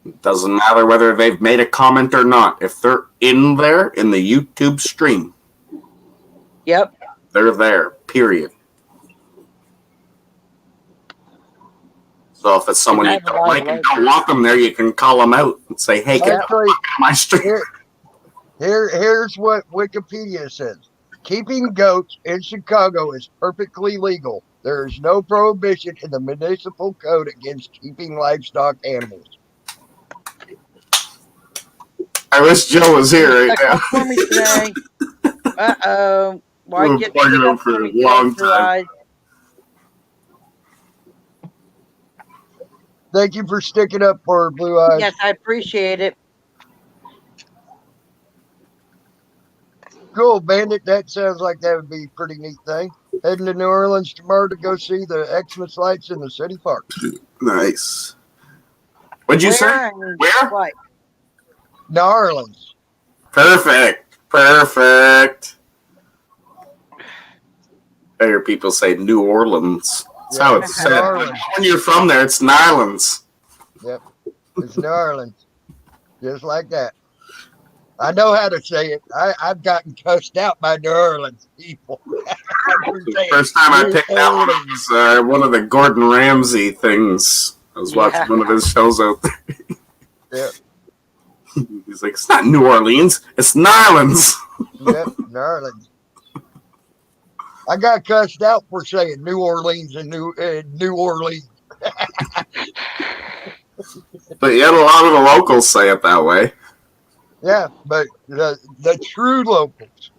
It doesn't matter whether they've made a comment or not. If they're in there in the YouTube stream, Yep. they're there, period. So if it's someone you don't like and don't want them there, you can call them out and say, hey, get Actually, off my stream. Here's what Wikipedia says. Keeping goats in Chicago is perfectly legal. There is no prohibition in the municipal code against keeping livestock animals. I wish Joe was here right now. For me today. Uh-oh. Why We've get been bugging him for a long time. Thank you for sticking up for her, Blue Eyes. Yes, I appreciate it. Cool, Bandit. That sounds like that would be a pretty neat thing. Heading to New Orleans tomorrow to go see the Xmas lights in the city park. Nice. What'd you say? Where? What? New Orleans. Perfect. Perfect. I hear people say New Orleans. That's how it's New said. Orleans. When you're from there, it's Nylands. Yep. It's New Orleans. Just like that. I know how to say it. I've gotten cussed out by New Orleans people. The first time I picked that one was one of the Gordon Ramsay things. I was watching one of his shows out there. Yeah. He's like, it's not New Orleans, it's Nylands. Yep, New Orleans. I got cussed out for saying New Orleans and New Orleans. But yet a lot of the locals say it that way. Yeah, but the true locals,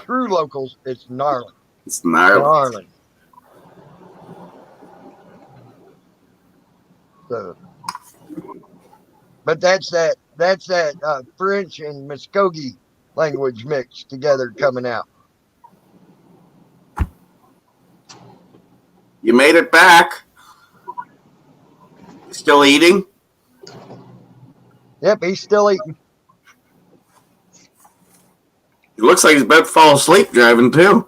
true locals, it's Narland. It's Narland. So, but that's that French and Muskogee language mix together coming out. You made it back. You still eating? Yep, he's still eating. He looks like he's about to fall asleep driving too.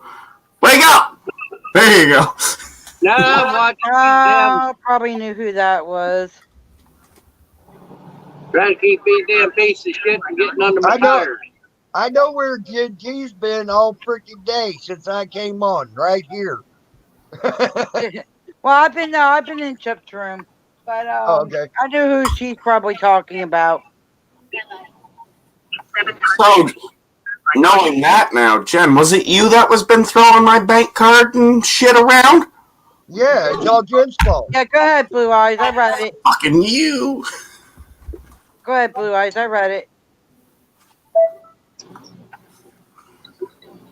Wake up! There you go. No, watch probably knew who that was. Trying to keep these damn piece of shit from getting under my tires. I know where G's been all freaking day since I came on, right here. Well, I've been in Chip's room, but okay. I know who she's probably talking about. So, knowing that now, Jen, was it you that was been throwing my bank card and shit around? Yeah, it's all Jen's fault. Yeah, go ahead, Blue Eyes. I read it. Fucking you. Go ahead, Blue Eyes. I read it.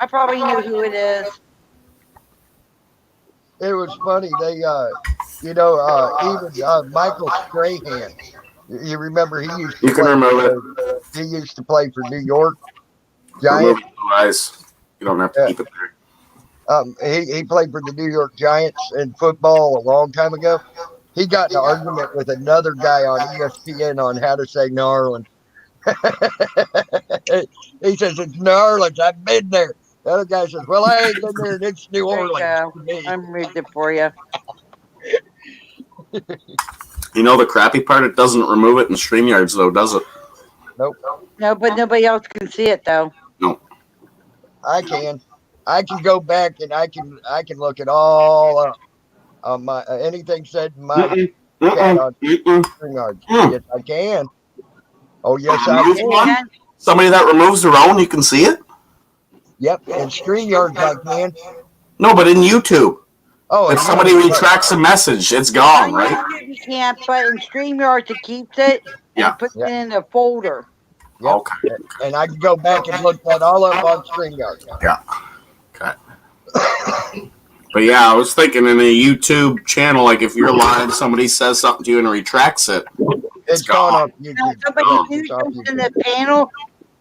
I probably knew who it is. It was funny. They, even Michael Strahan. You remember he used to You can remember he used to play for New York Giants. You don't have to keep it there. He played for the New York Giants in football a long time ago. He got in an argument with another guy on ESPN on how to say New Orleans. He says, it's New Orleans. I've been there. The other guy says, well, I ain't been there, and it's New Orleans. I'm reading it for you. You know the crappy part? It doesn't remove it in StreamYards, though, does it? Nope. No, but nobody else can see it, though. No. I can go back and I can look it all up on my anything said in my chat on StreamYards. Yes, I can. Oh, yes, I can. Somebody that removes their own, you can see it? Yep, and StreamYards I can. No, but in YouTube. Oh, if somebody retracts a message, it's gone, right? You can't, but in StreamYard, it keeps it and puts it in a folder. Yep. Okay. And I can go back and look that all up on StreamYard. Yeah. Okay. But yeah, I was thinking in a YouTube channel, like if you're live, somebody says something to you and retracts it, it's gone off YouTube. Somebody do something in the panel,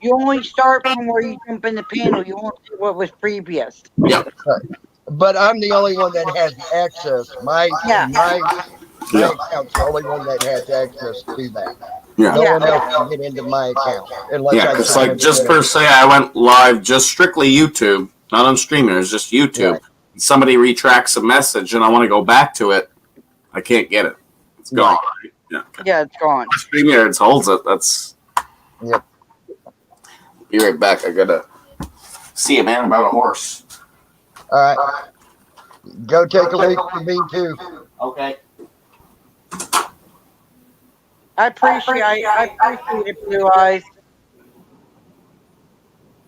You only start from where you jump in the panel. You won't see what was previous. Yep. But I'm the only one that has access. My Yeah. account's the only one that has access to that. Yeah. No one else can get into my account unless Yeah, I because put like in just the- per se, I went live just strictly YouTube, not on StreamYard, just YouTube. Right. Somebody retracts a message, and I want to go back to it. I can't get it. It's gone. Right? Yeah. Yeah, it's gone. StreamYard holds it. That's. Yep. Be right back. I gotta see a man about a horse. All right. Go take a leak for me too. Okay. I appreciate it, Blue Eyes.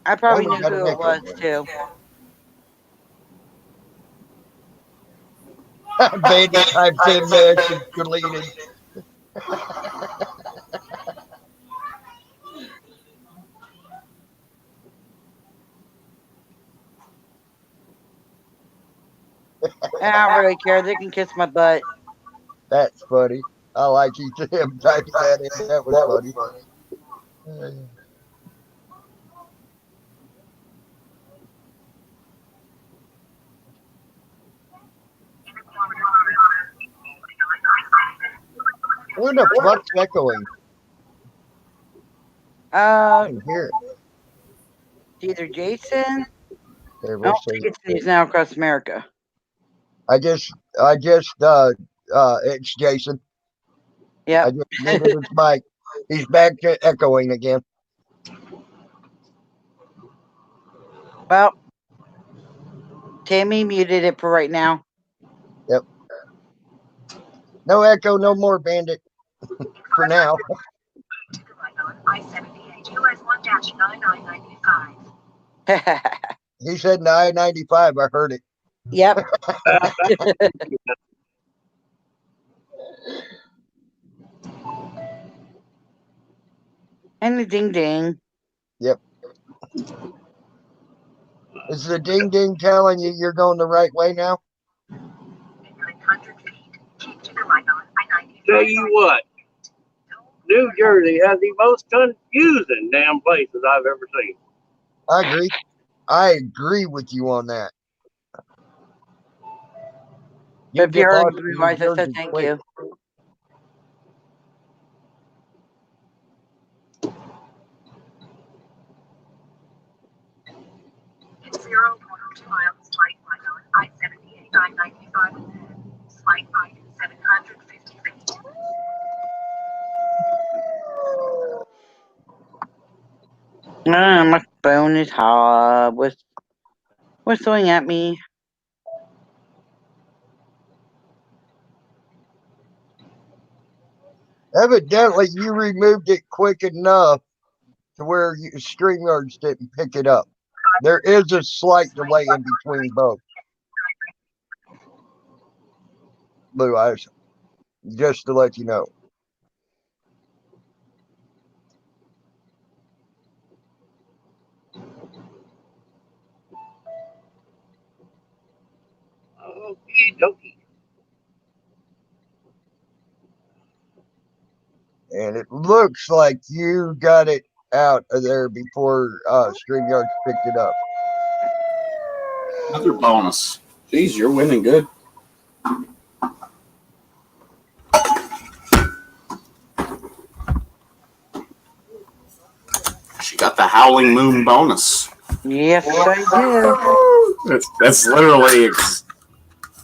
I probably knew who it was too. Baby typed in there, she's deleted. I don't really care. They can kiss my butt. That's funny. I like you him typing that in. That was funny. What the fuck's echoing? I can hear it. Either Jason. There, I we'll don't see. think it's now across America. it's Jason. Yeah. I just muted his mic. He's back to echoing again. Well, Tammy muted it for right now. Yep. No echo, no more, Bandit. For now. I-78 US 1-9995. He said 995. I heard it. Yep. And the ding ding. Yep. Is the ding ding telling you you're going the right way now? Tell you what, New Jersey has the most confusing damn places I've ever seen. I agree. I agree with you on that. If you get heard lost in Blue New Eyes, I said Jersey thank quick. you. It's 0.2 miles, slight right on I-78, I-95, slight right 750 feet. My phone is hot. Whistling at me. Evidently, you removed it quick enough to where StreamYards didn't pick it up. There is a slight delay in between both. Blue Eyes, just to let you know. Okie dokie. And it looks like you got it out of there before StreamYards picked it up. Another bonus. Jeez, you're winning good. She got the Howling Moon bonus. Yes, I do. That's literally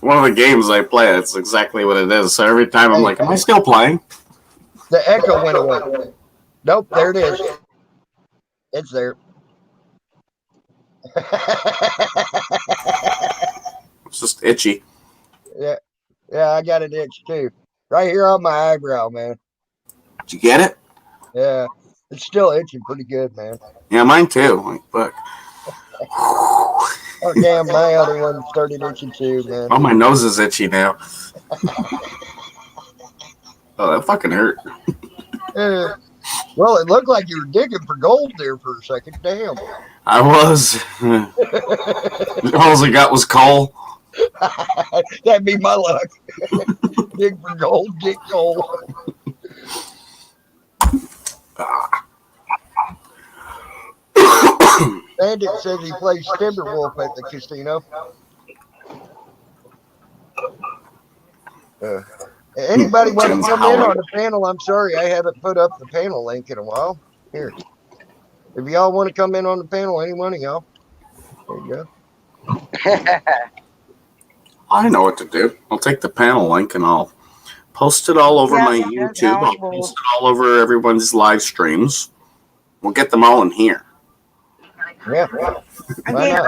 one of the games I play. It's exactly what it is. So every time I'm like, am I still playing? The echo went away. Nope, there it is. It's there. It's just itchy. Yeah, I got an itch too. Right here on my eyebrow, man. Did you get it? Yeah, it's still itching pretty good, man. Yeah, mine too. Like, look. Oh, damn, my other one started itching too, man. Oh, my nose is itchy now. Oh, that fucking hurt. Well, it looked like you were digging for gold there for a second. Damn. I was. All I got was coal. That'd be my luck. Dig for gold, get gold. Bandit says he plays Timberwolf at the casino. Anybody want to Jim's come in howling. on the panel? I'm sorry, I haven't put up the panel link in a while. Here, if y'all want to come in on the panel, any one of y'all, there you go. I know what to do. I'll take the panel link and I'll post it all over my YouTube. I'll post it all over everyone's live streams. We'll get them all in here. Yeah. I think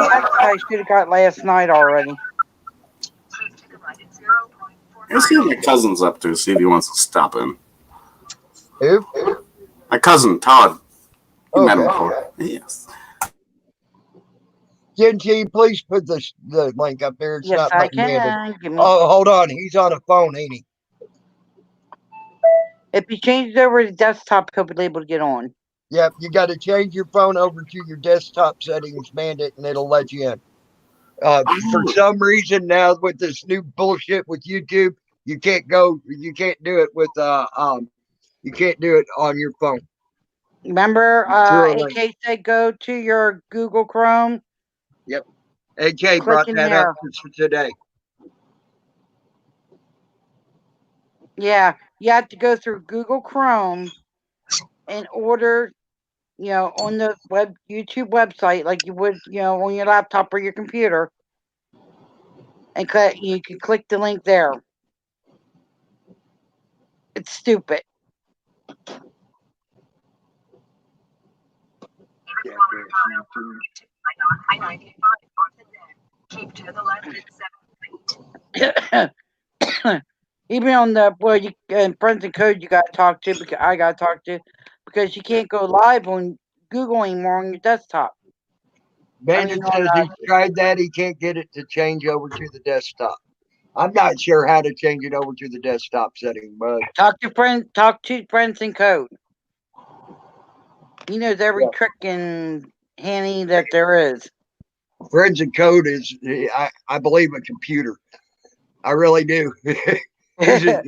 I should have got last night already. Let's see what my cousin's up to, see if he wants to stop in. Who? My cousin, Todd. You met him Okay. before. Yes. Genji, please put the link up there. It's Yes, not I letting me in. can. Give me. Oh, hold on. He's on a phone, ain't he? If you change it over to desktop, he'll be able to get on. Yep, you got to change your phone over to your desktop settings, Bandit, and it'll let you in. For some reason now with this new bullshit with YouTube, you can't do it with you can't do it on your phone. Remember, Through a link. AK said go to your Google Chrome. Yep. AK Click brought in that there. up today. Yeah, you have to go through Google Chrome in order, on the YouTube website, like you would, on your laptop or your computer, and you can click the link there. It's stupid. Keep to the left at 7 feet. Even on the Friends and Code, you got to talk to because I got to talk to because you can't go live on Google anymore on your desktop. Bandit says he tried that. He can't get it to change over to the desktop. I'm not sure how to change it over to the desktop setting, but talk to Friends and Code. He knows every trick and handy that there is. Friends and Code is, I believe, a computer. I really do. he's a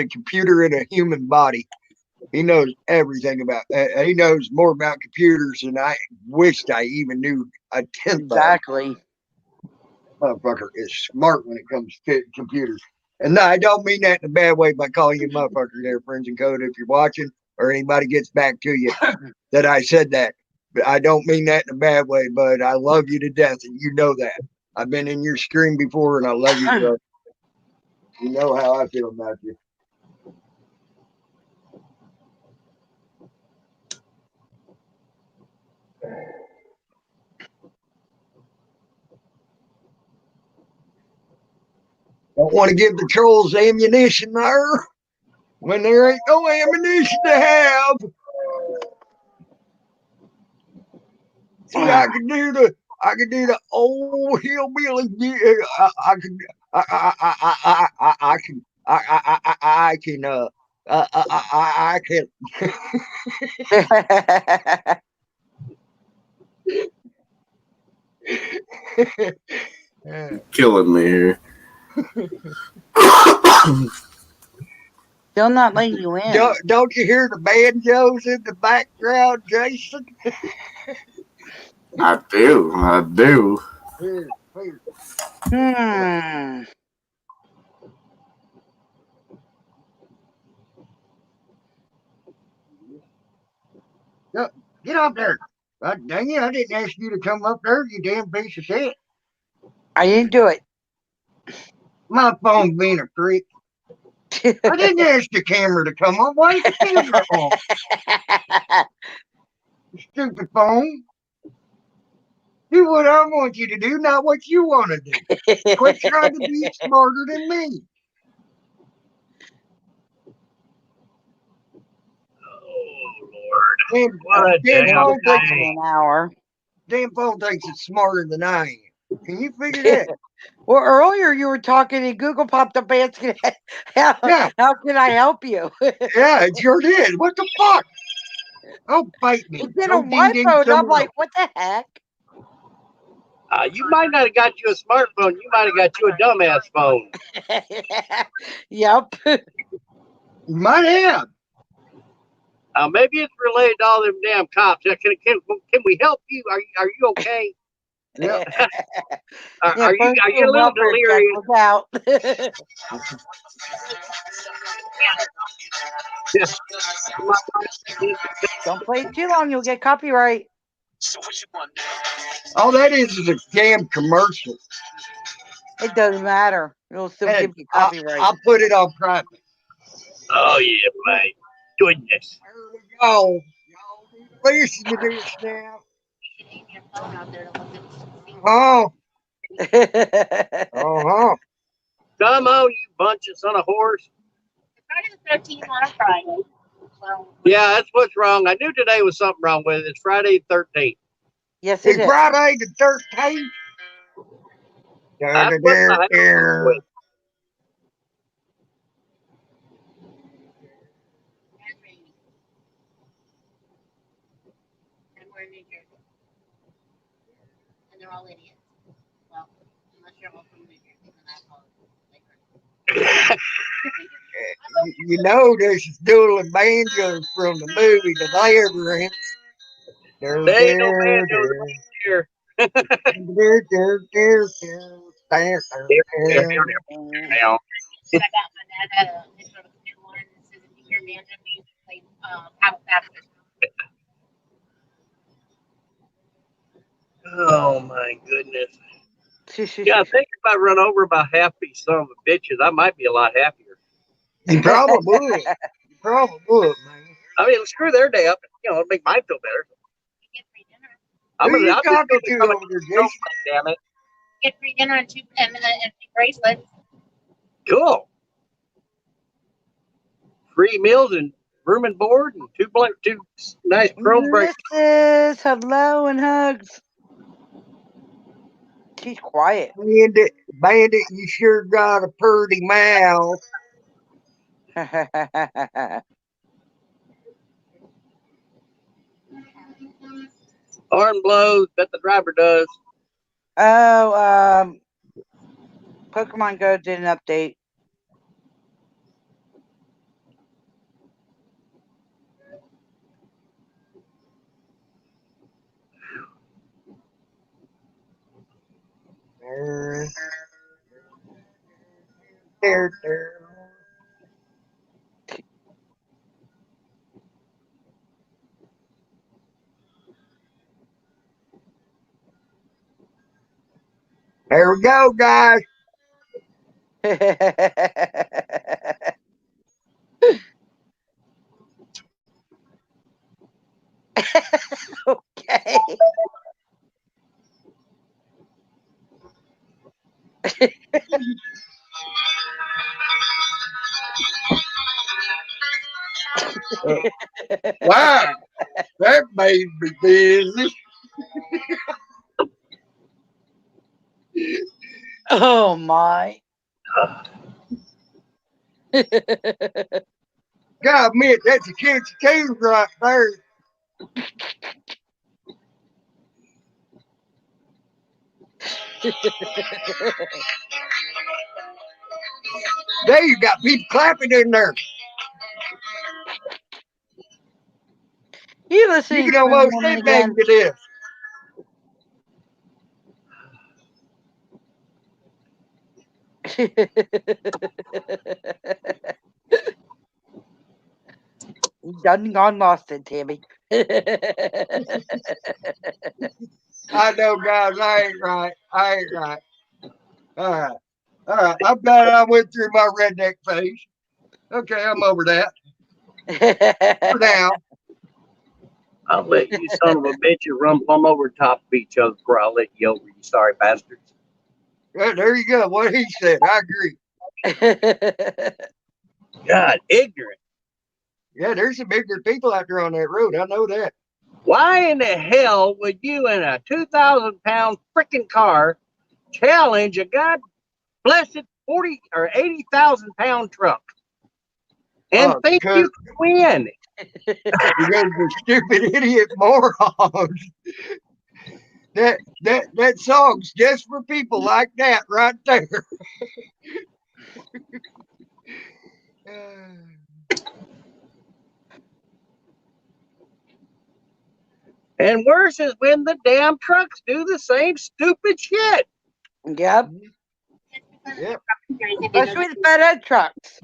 computer in a human body. He knows everything about. He knows more about computers than I wished I even knew a tenth. Exactly. Motherfucker is smart when it comes to computers. And no, I don't mean that in a bad way by calling you motherfucker there, Friends and Code. If you're watching or anybody gets back to you that I said that. But I don't mean that in a bad way, but I love you to death, and you know that. I've been in your stream before, and I love you, bro. You know how I feel about you. Don't want to give the trolls ammunition there when there ain't no ammunition to have. See, I can do the old hillbilly. I can. Killing me here. They'll not let you in. Don't you hear the banjos in the background, Jason? I do. Here. Get up there. Dang it, I didn't ask you to come up there, you damn piece of shit. I didn't do it. My phone's being a freak. I didn't ask the camera to come on. Why is the camera on? Stupid phone. Do what I want you to do, not what you want to do. Quit trying to be smarter than me. Damn phone thinks it's smarter than I am. Can you figure that? Well, earlier you were talking and Google popped up asking, how can I help you? Yeah, it sure did. What the fuck? Oh, bite me. It's in on my phone. I'm like, what the heck? You might not have got you a smartphone. You might have got you a dumbass phone. Yep. You might have. Maybe it's related to all them damn cops. Can we help you? Are you okay? Yeah. Yeah, Are first you a little welfare check. delirious? Look out. Don't play it too long. You'll get copyright. All that is a damn commercial. It doesn't matter. It'll still Hey, give you copyright. I'll put it on private. Oh yeah, my goodness. Oh, listen to this now. Oh, uh-huh. Come on, you bunch of son of whores. Friday the 13th on a Friday. So, Yeah, that's what's wrong. I knew today was something wrong with it. It's Friday the 13th. Yes, it It's is. Friday the 13th. That's what the hell wrong with. and we're in New Jersey. And they're all idiots. Well, unless you're all from New Jersey, then that's all. You know this is dueling banjos from the movie The Labyrinth. They ain't no banjos here. Now. I got my dad had a picture of a new one that says, if you hear banjo music, play Paddle Baptist. Oh my goodness. Yeah, I think if I run over about half these son of a bitches, I might be a lot happier. You probably would. You probably would, man. I mean, screw their day up. It'll make mine feel better. Who you talking to over there, Jason? Damn it. Get free dinner and two bracelets. Cool. Free meals and room and board and two nice chrome bracelets. Mrs. Hello and hugs. She's quiet. Bandit, you sure got a pretty mouth. Horn blows, bet the driver does. Oh, Pokemon Go did an update. There. There we go, guys. Okay. Wow, that made me busy. Oh my. God, admit that's a catchy tune right there. There you got people clapping in there. You listening You to can Movie almost Woman sit back again? to this. You done gone lost it, Tammy. I know, guys, I ain't right. All right. I'm glad I went through my redneck phase. Okay, I'm over that. For now. I'll let you son of a bitch run plumb over top of each other before I'll let you over, you sorry bastards. Well, there you go. What he said. I agree. God, ignorant. Yeah, there's some ignorant people out there on that road. I know that. Why in the hell would you in a 2,000-pound freaking car challenge a god blessed 40 or 80,000-pound truck and think you can win? Because the stupid idiot morons. That song's just for people like that right there. And worse is when the damn trucks do the same stupid shit. Yep. Yep. Especially the FedEx trucks.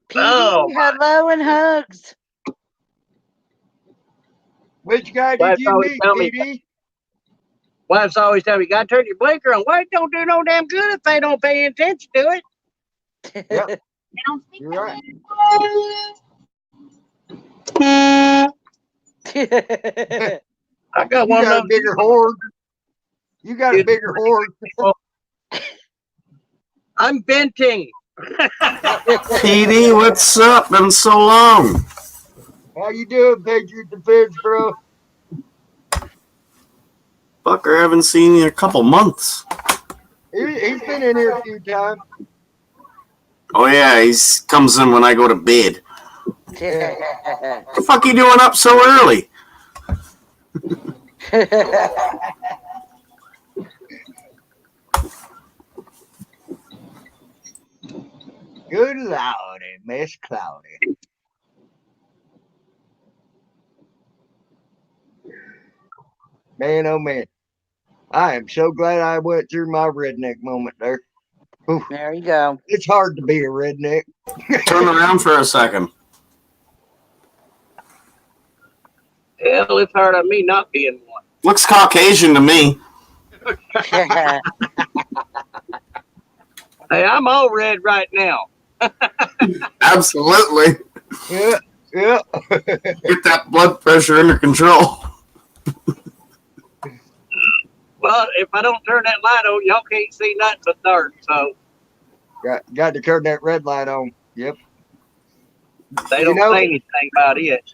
PD, Oh, hello and hugs. Which guy did Wife's you always meet, tell me. PD? Wife's always tell me, you gotta turn your blinker on. Well, it don't do no damn good if they don't pay attention to it. Yep. You're right. I got You one got of a them. bigger horde. You got a bigger horde. I'm venting. PD, what's up? Been so long. How you doing, Patriot Defense, bro? Fucker, I haven't seen you in a couple months. He's been in here a few times. Oh yeah, he comes in when I go to bed. What the fuck you doing up so early? Good Lordy, Miss Cloudy. Man, oh man. I am so glad I went through my redneck moment there. Oof. There you go. It's hard to be a redneck. Turn around for a second. Hell, it's hard on me not being one. Looks Caucasian to me. Hey, I'm all red right now. Absolutely. Yeah, yeah. Get that blood pressure under control. Well, if I don't turn that light on, y'all can't see nothing but dark. So Got to turn that red light on. Yep. they don't say anything about it.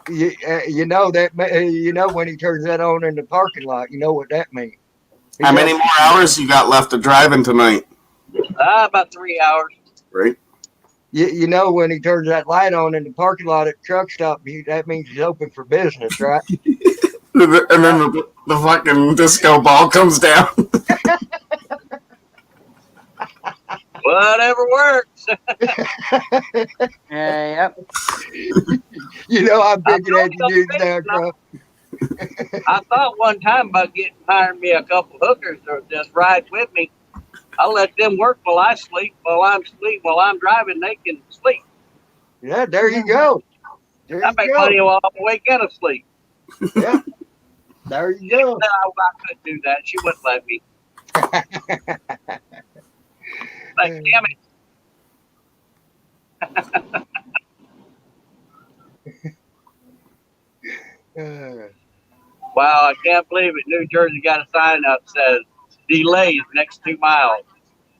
You know that. You know when he turns that on in the parking lot. You know what that means. How many more hours you got left of driving tonight? About 3 hours. Right. You know when he turns that light on in the parking lot at the truck stop, that means he's open for business, right? And then the fucking disco ball comes down. Whatever works. Yep. You know I'm picking at you dudes now, bro. I thought one time about hiring me a couple hookers to just ride with me. I'll let them work while I sleep. While I'm driving, they can sleep. Yeah, there you go. There I you make go. money while I'm awake and asleep. Yeah. There you go. No, I couldn't do that. She wouldn't let me. Like, damn it. Wow, I can't believe it. New Jersey got a sign up that says delays next 2 miles.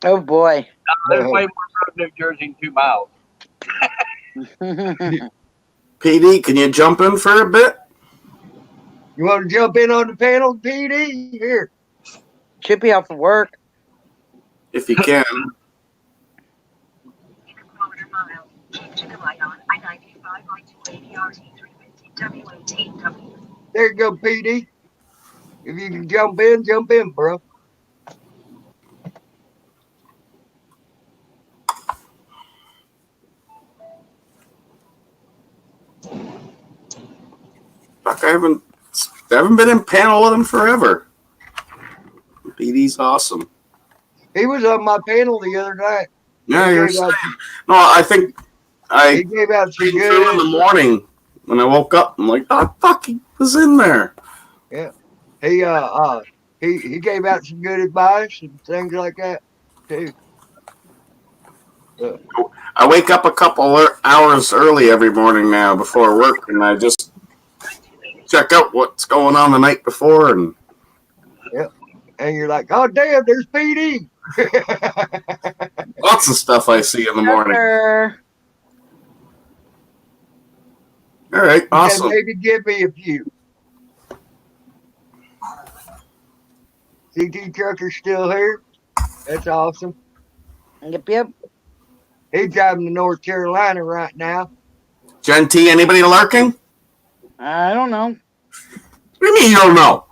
Oh boy. There's way more road in New Jersey than 2 miles. PD, can you jump in for a bit? You want to jump in on the panel, PD? Here. Should be off of work. If you can. There you go, PD. If you can jump in, bro. Fuck, I haven't been in panel with him forever. PD's awesome. He was on my panel the other night. Yeah, He you're gave saying. out- No, I think He gave out some came through in the good. morning when I woke up. I'm like, oh fuck, he was in there. Yeah. He gave out some good advice and things like that too. I wake up a couple hours early every morning now before work, and I just check out what's going on the night before, and And you're like, oh damn, there's PD. lots of stuff I see in the morning. All right, awesome. And maybe give me a few. CT Trucker's still here. That's awesome. Yep. He's driving to North Carolina right now. Gen T, anybody lurking? I don't know. What do you mean you don't know?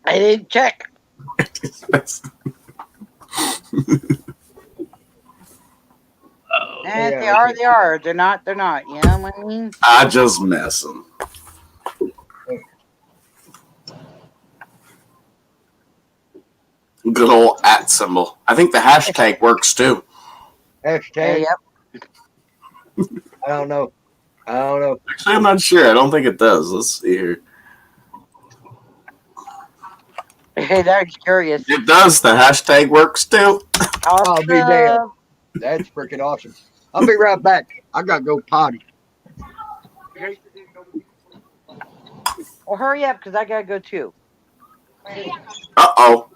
I didn't check. And they are, they are. They're not, they're not. You know what I mean? I just messing. Good old @ symbol. I think the hashtag works too. Hashtag. Yep. I don't know. I don't know. Actually, I'm not sure. I don't think it does. Let's see here. Hey, that's curious. It does. The hashtag works too. I'll be damned. That's freaking awesome. I'll be right back. I gotta go potty. Well, hurry up, because I gotta go too. Uh-oh.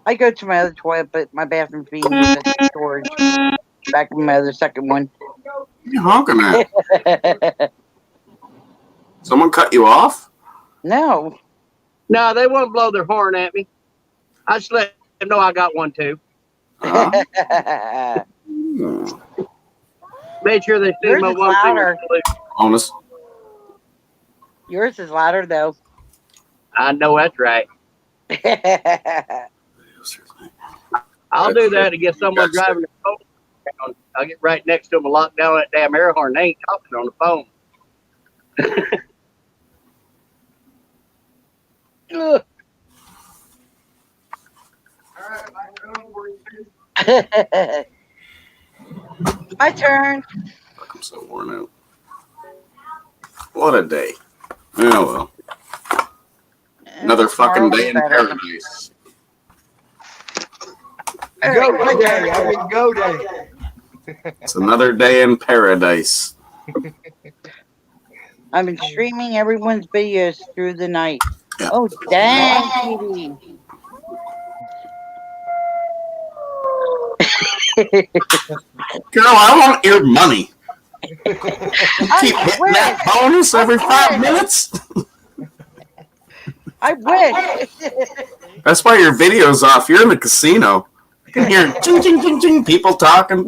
I go to my other toilet, but my bathroom's being used as storage. Back in my other second one. What are you honking at? Someone cut you off? No. No, they won't blow their horn at me. I just let them know I got one too. Made sure they see Yours my is one louder. Honest. Yours is louder, though. I know that's right. I'll do that to get someone driving the phone. I'll get right next to them and lock down that damn air horn. They ain't talking on the phone. My turn. I'm so worn out. What a day. Oh well. Another fucking day in paradise. Go day. I mean, go day. It's another day in paradise. I've been streaming everyone's videos through the night. Yeah. Oh, dang, TV. Girl, I want your money. Keep hitting that bonus every 5 minutes. I wish. That's why your video's off. You're in the casino. You can hear ching, ching, ching, ching, people talking.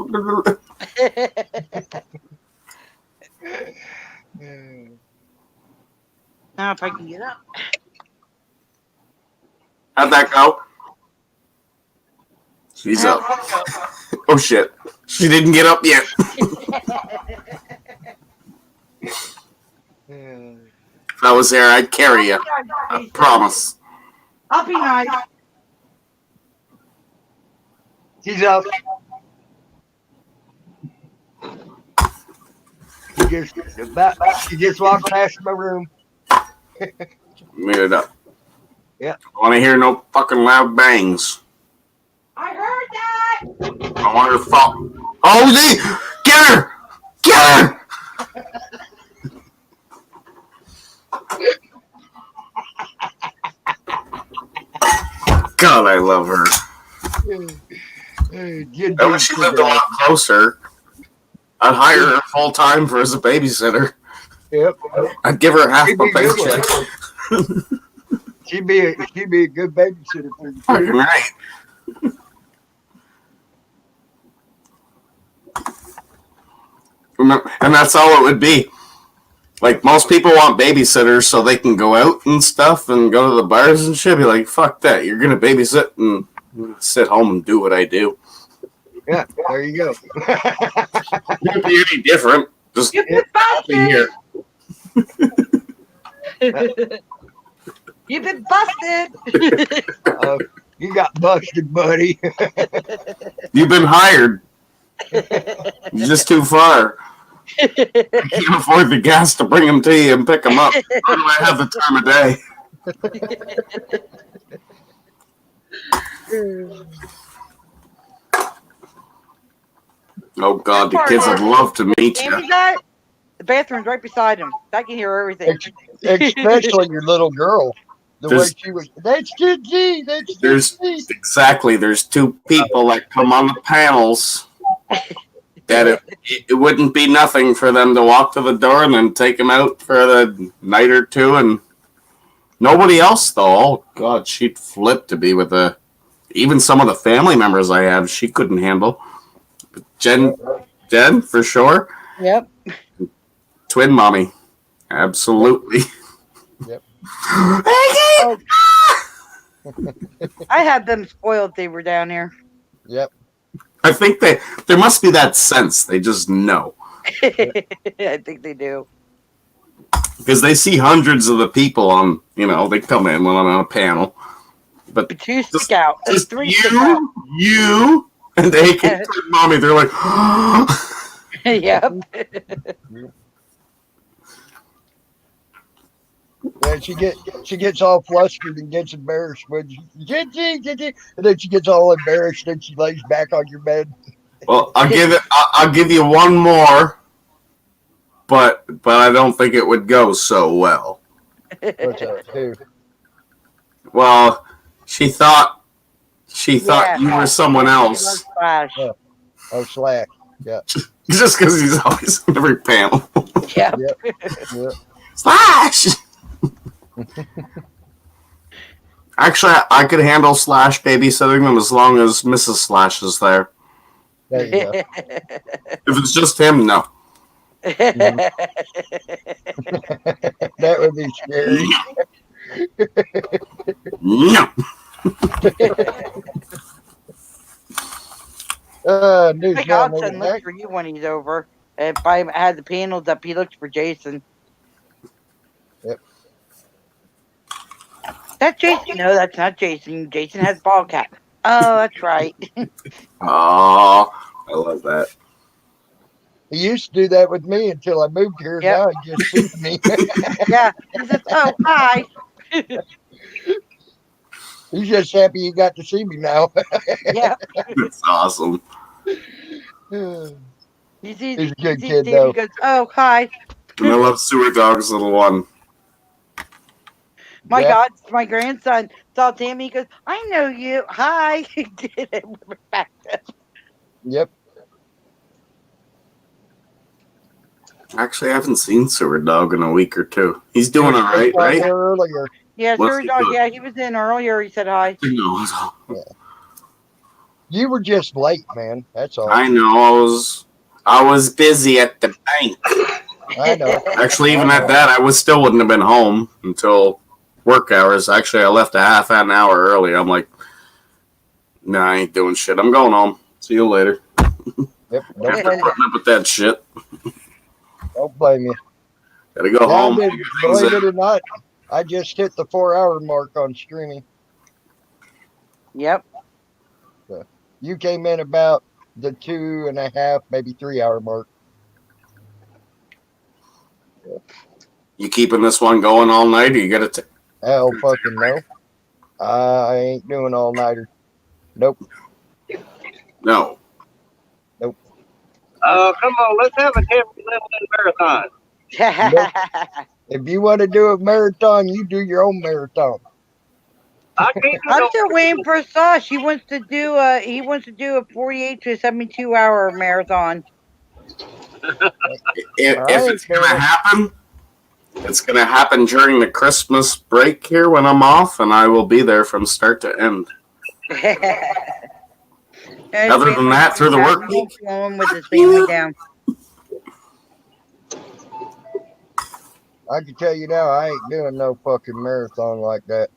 Now if I can get up. How'd that go? She's up. Oh shit. She didn't get up yet. If I was there, I'd carry you. I promise. I'll be nice. She's up. She just walked past my room. Made it up. Yeah. I want to hear no fucking loud bangs. I heard that. I want her to fall. Oh, get her! Get her! God, I love her. I wish she lived a lot closer. I'd hire her full time for as a babysitter. Yep. I'd give her half my paycheck. She'd be a good babysitter for you. Fucking right. And that's all it would be. Like, most people want babysitters so they can go out and stuff and go to the bars and shit. Be like, fuck that. You're going to babysit and sit home and do what I do. Yeah, there you go. Won't be any different. Just be here. You've been busted. You got busted, buddy. You've been hired. You're just too far. I can't afford the gas to bring them to you and pick them up. How do I have the time of day? Oh, God, the kids would love to meet you. The bathroom's right beside him. I can hear everything. Especially your little girl. The way she was. That's G. That's G. Exactly. There's two people that come on the panels that it wouldn't be nothing for them to walk to the door and then take them out for the night or two. And nobody else, though. Oh, God, she'd flip to be with even some of the family members I have, she couldn't handle. Jen, for sure. Yep. Twin mommy. Absolutely. Yep. I had them spoiled. They were down here. Yep. I think there must be that sense. They just know. I think they do. Because they see hundreds of the people on, they come in when I'm on a panel. But two stick out. Just three stick out. you, and they can mommy, they're like, Yep. Yeah, she gets all flustered and gets embarrassed when and then she gets all embarrassed and she lays back on your bed. Well, I'll give you one more, but I don't think it would go so well. What's up, who? Well, she thought you were someone else. Slash. Oh, Slash. Yeah. Just because he's always on every panel. Yep. Yep. Slash! Actually, I could handle Slash babysitting them as long as Mrs. Slash is there. There you go. If it's just him, no. That would be scary. No. News My godson looks for you when he's over. If I had the panels up, he looks for Jason. Yep. That's Jason. No, that's not Jason. Jason has ball cap. Oh, that's right. Oh, I love that. He used to do that with me until I moved here. Yep. Now he just sees me. Yeah. He says, oh, hi. He's just happy he got to see me now. Yeah. That's awesome. He's a good kid, Dave, though. he goes, oh, hi. And I love Sewer Dog's little one. My God, my grandson saw Tammy. He goes, I know you. Hi. He did it back then. Yep. Actually, I haven't seen Sewer Dog in a week or two. He's doing all right, right? Earlier. Yeah, What's sure, he dog. doing? Yeah, he was in earlier. He said hi. No. You were just late, man. That's all. I know. I was busy at the bank. I know. Actually, even at that, I still wouldn't have been home until work hours. Actually, I left a half an hour early. I'm like, nah, I ain't doing shit. I'm going home. See you later. Yep. After putting up with that shit. Don't blame you. Gotta go home. Believe it or not, I just hit the 4-hour mark on streaming. Yep. So you came in about the 2.5, maybe 3-hour mark. You keeping this one going all night, or you gotta take? Hell fucking no. I ain't doing all nighter. Nope. No. Nope. Come on, let's have a 10-minute marathon. If you want to do a marathon, you do your own marathon. I can't do I'm no- still waiting for Sauce. He wants to do a 48 to 72 hour marathon. If it's gonna happen, it's gonna happen during the Christmas break here when I'm off, and I will be there from start to end. Other than that, through the work week, Going with his family down. I can tell you now, I ain't doing no fucking marathon like that.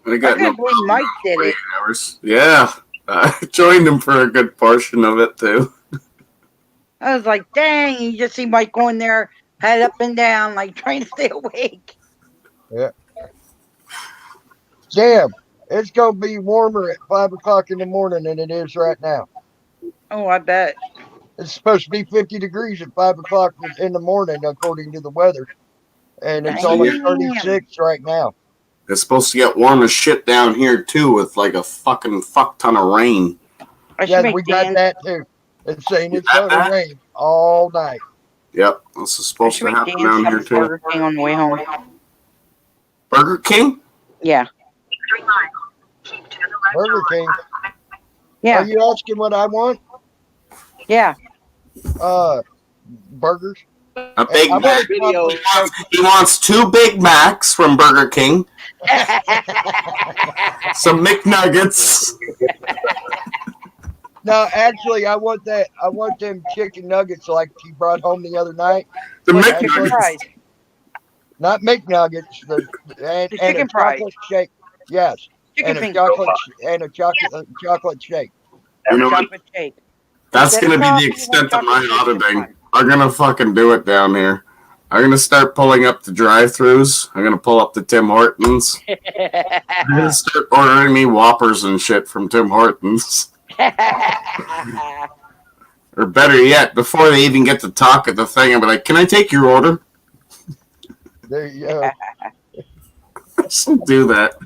I got I couldn't believe Mike did it. 48 hours. Yeah, I joined him for a good portion of it too. I was like, dang, you just see Mike going there, head up and down, like trying to stay awake. Yeah. Damn, it's gonna be warmer at 5 o'clock in the morning than it is right now. Oh, I bet. It's supposed to be 50 degrees at 5 o'clock in the morning, according to the weather. And it's only Damn. 36 right now. It's supposed to get warm as shit down here too, with like a fucking fuck ton of rain. Yeah, we got that too. It's saying it's gonna rain all night. Yep, this is supposed to happen down here too. Burger King on the way home. Burger King? Yeah. Burger King. Yeah. Are you asking what I want? Yeah. Burgers. A Big I Mac. want He wants 2 Big Macs from Burger King. Some McNuggets. No, actually, I want that. I want them chicken nuggets like he brought home the other night. The Actually, McNuggets. not McNuggets. And chicken a chocolate fries. shake. Yes. Chicken and a finger. chocolate shake. You know what? Chocolate shake. That's Instead going of to be coffee, the you extent want of my chocolate shake. auditing. I'm going to fucking do it down here. I'm going to start pulling up the drive-thrus. I'm going to pull up the Tim Hortons. I'm going to start ordering me Whoppers and shit from Tim Hortons. Or better yet, before they even get to talk at the thing, I'll be like, can I take your order? There you go. So do that.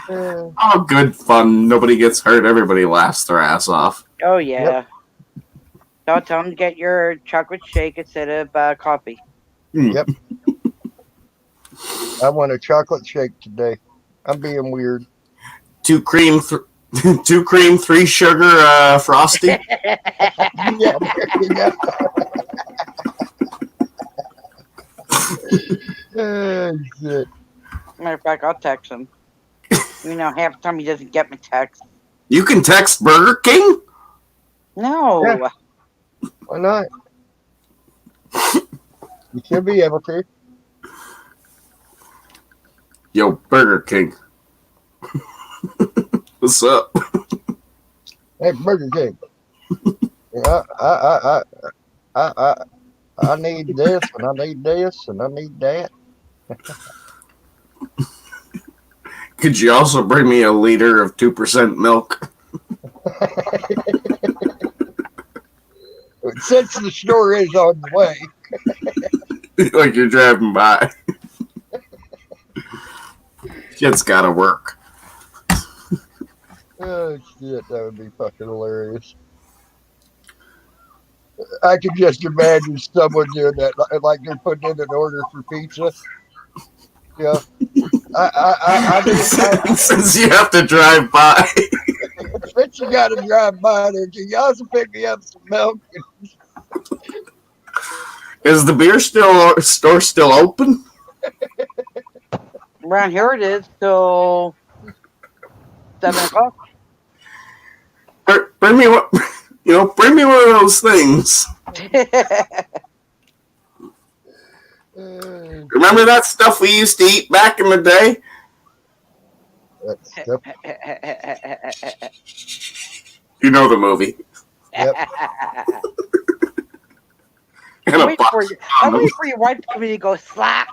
Oh, good fun. Nobody gets hurt. Everybody laughs their ass off. Oh, yeah. Don't tell them to get your chocolate shake instead of coffee. Yep. I want a chocolate shake today. I'm being weird. 2 cream, 3 sugar frosty. Yeah, there you go. Shit. Matter of fact, I'll text him. You know, half the time he doesn't get my text. You can text Burger King? No. Yeah. Why not? You should be able to. Yo, Burger King. What's up? Hey, Burger King. I need this, and I need this, and I need that. Could you also bring me a liter of 2% milk? Since the store is on the way. Like you're driving by. Shit's gotta work. Oh, shit, that would be fucking hilarious. I could just imagine someone doing that, like they're putting in an order for pizza. Yeah. Since you have to drive by. Since you got to drive by there, can you also pick me up some milk? Is the beer store still open? Around here it is till 7 o'clock. Bring me what, bring me one of those things. Remember that stuff we used to eat back in the day? You know the movie. Yep. I'm waiting for your wife to come in and go slap.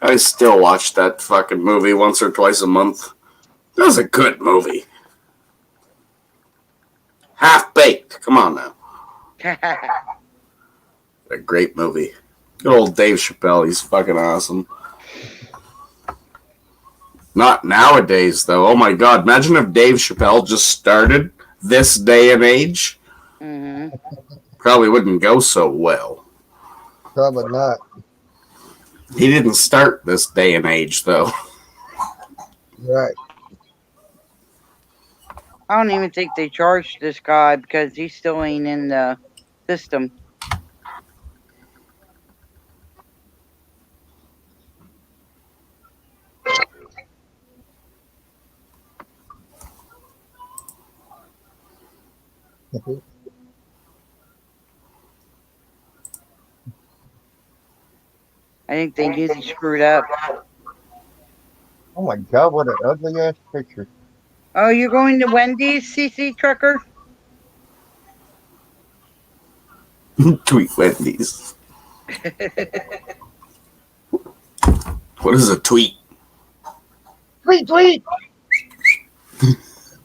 I still watch that fucking movie once or twice a month. That was a good movie. Half-Baked. Come on now. A great movie. Good old Dave Chappelle. He's fucking awesome. Not nowadays, though. Oh my god. Imagine if Dave Chappelle just started this day and age. Mm-hmm. Probably wouldn't go so well. Probably not. He didn't start this day and age, though. Right. I don't even think they charged this guy because he still ain't in the system. I think they knew they screwed up. Oh my god, what an ugly ass picture. Oh, you're going to Wendy's, CC Trucker? Tweet Wendy's. What is a tweet? Tweet!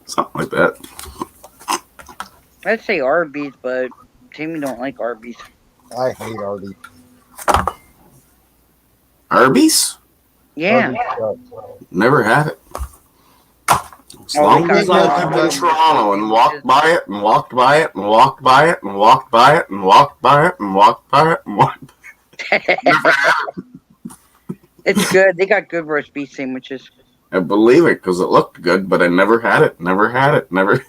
Something like that. I'd say Arby's, but Tammy don't like Arby's. I hate Arby's. Arby's? Yeah. Never had it. As long as I lived in Toronto and walked by it and walked by it and walked by it and walked by it and walked by it and walked by it and walked by it. Never had it. It's good. They got good roast beef sandwiches. I believe it because it looked good, but I never had it. Never had it. Never.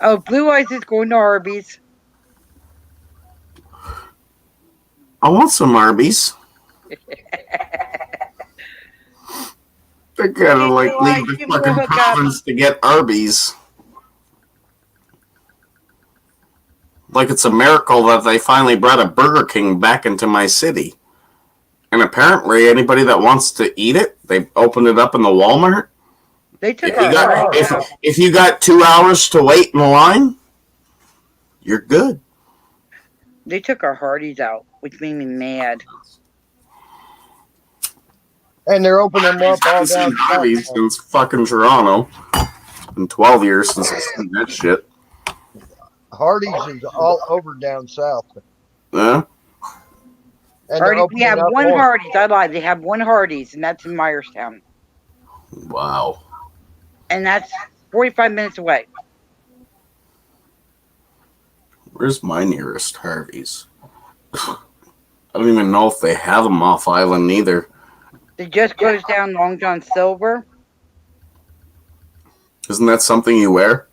Oh, Blue Eyes is going to Arby's. I want some Arby's. They gotta leave the fucking province to get Arby's. like it's a miracle that they finally brought a Burger King back into my city. And apparently, anybody that wants to eat it, they opened it up in the Walmart. They took If you got 2 hours to wait in the line, you're good. They took our Hardee's out, which made me mad. And they're opening them up I all haven't seen down Hardee's south. since fucking Toronto. It's been 12 years since I've seen that shit. Hardee's is all over down south. Yeah. And they're Hardee's, we opening have up one more. Hardee's. I lied. They have one Hardee's, and that's in Myerstown. Wow. And that's 45 minutes away. Where's my nearest Harvey's? I don't even know if they have them off island either. They just closed down Long John Silver. Isn't that something you wear?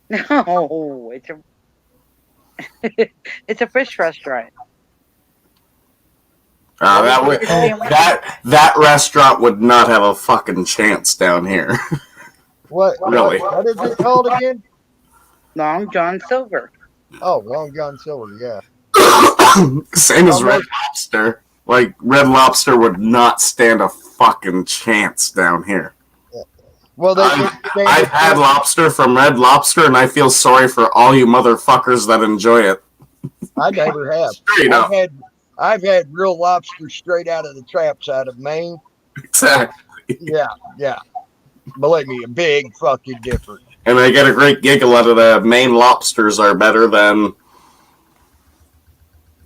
No, it's a it's a fish restaurant. That restaurant would not have a fucking chance down here. What? Really? What is it called again? Long John Silver. Oh, Long John Silver. Yeah. Same as Red Lobster. Like, Red Lobster would not stand a fucking chance down here. Well, I've had lobster from Red Lobster, and I feel sorry for all you motherfuckers that enjoy it. I never have. Straight up. I've had real lobster straight out of the traps out of Maine. Exactly. Yeah. Believe me, a big fucking difference. And I get a great giggle out of the Maine lobsters are better than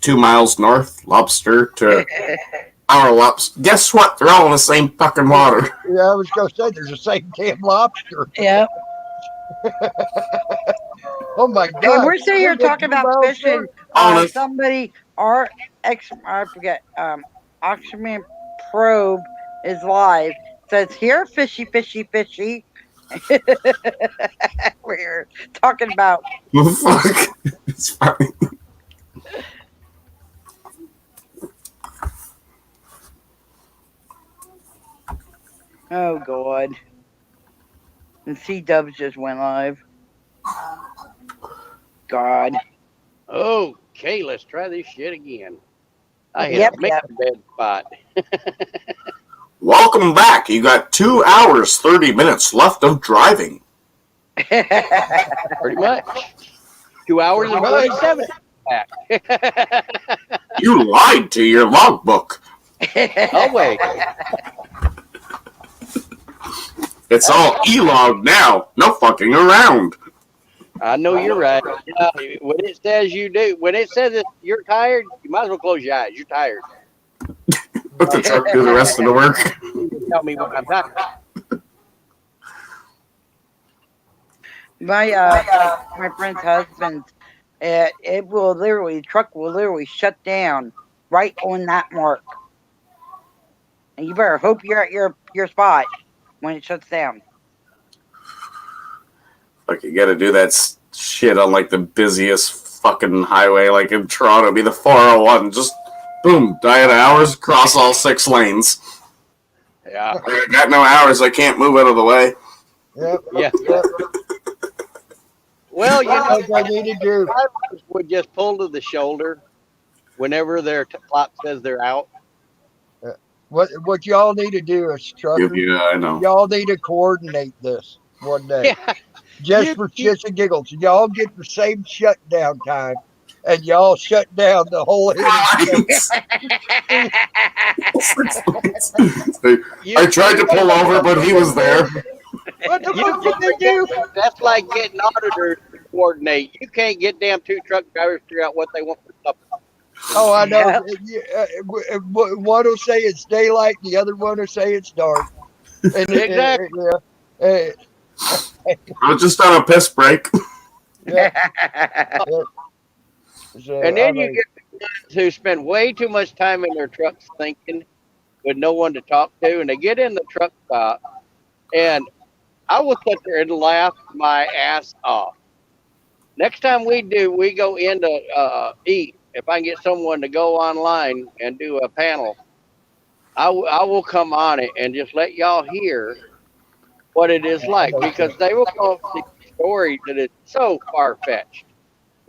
2 miles north lobster to our lobster. Guess what? They're all in the same fucking water. Yeah, I was going to say, there's the same damn lobster. Yeah. Oh, my God. And we're sitting here talking about fishing. Somebody, I forget, Oxyman Probe is live. Says, here, fishy, fishy, fishy. We're talking about. Fuck. It's funny. Oh, God. And C-Dubs just went live. God. Okay, let's try this shit again. I hit a bad spot. Welcome back. You got 2 hours, 30 minutes left of driving. Pretty much. 2 hours and 47 back. You lied to your logbook. Oh, wait. It's all e-log now. No fucking around. I know you're right. When it says when it says that you're tired, you might as well close your eyes. You're tired. Let the truck do the rest of the work. Tell me when I'm tired. My friend's husband, the truck will literally shut down right on that mark. And you better hope you're at your spot when it shuts down. Like, you gotta do that shit on, like, the busiest fucking highway, like in Toronto, be the 401. Just, boom, diet hours, cross all 6 lanes. Yeah. I got no hours, I can't move out of the way. Yep. Yeah. Well, you know, what I need to do would just pull to the shoulder whenever their clock says they're out. What y'all need to do is truckers. Yeah, I know. Y'all need to coordinate this one day. Yeah. Just for shits and giggles. Y'all get the same shutdown time, and y'all shut down the whole I tried to pull over, but he was there. What the fuck did they do? That's like getting auditors to coordinate. You can't get damn 2 truck drivers to figure out what they want for supper. Oh, I know. One will say it's daylight, the other one will say it's dark. And Exactly. I was just on a piss break. So, And then you get the ones who spend way too much time in their trucks thinking with no one to talk to, and they get in the truck stop, and I will sit there and laugh my ass off. Next time we go in to eat, if I can get someone to go online and do a panel, I will come on it and just let y'all hear what it is like, because they will come up with a story that is so far-fetched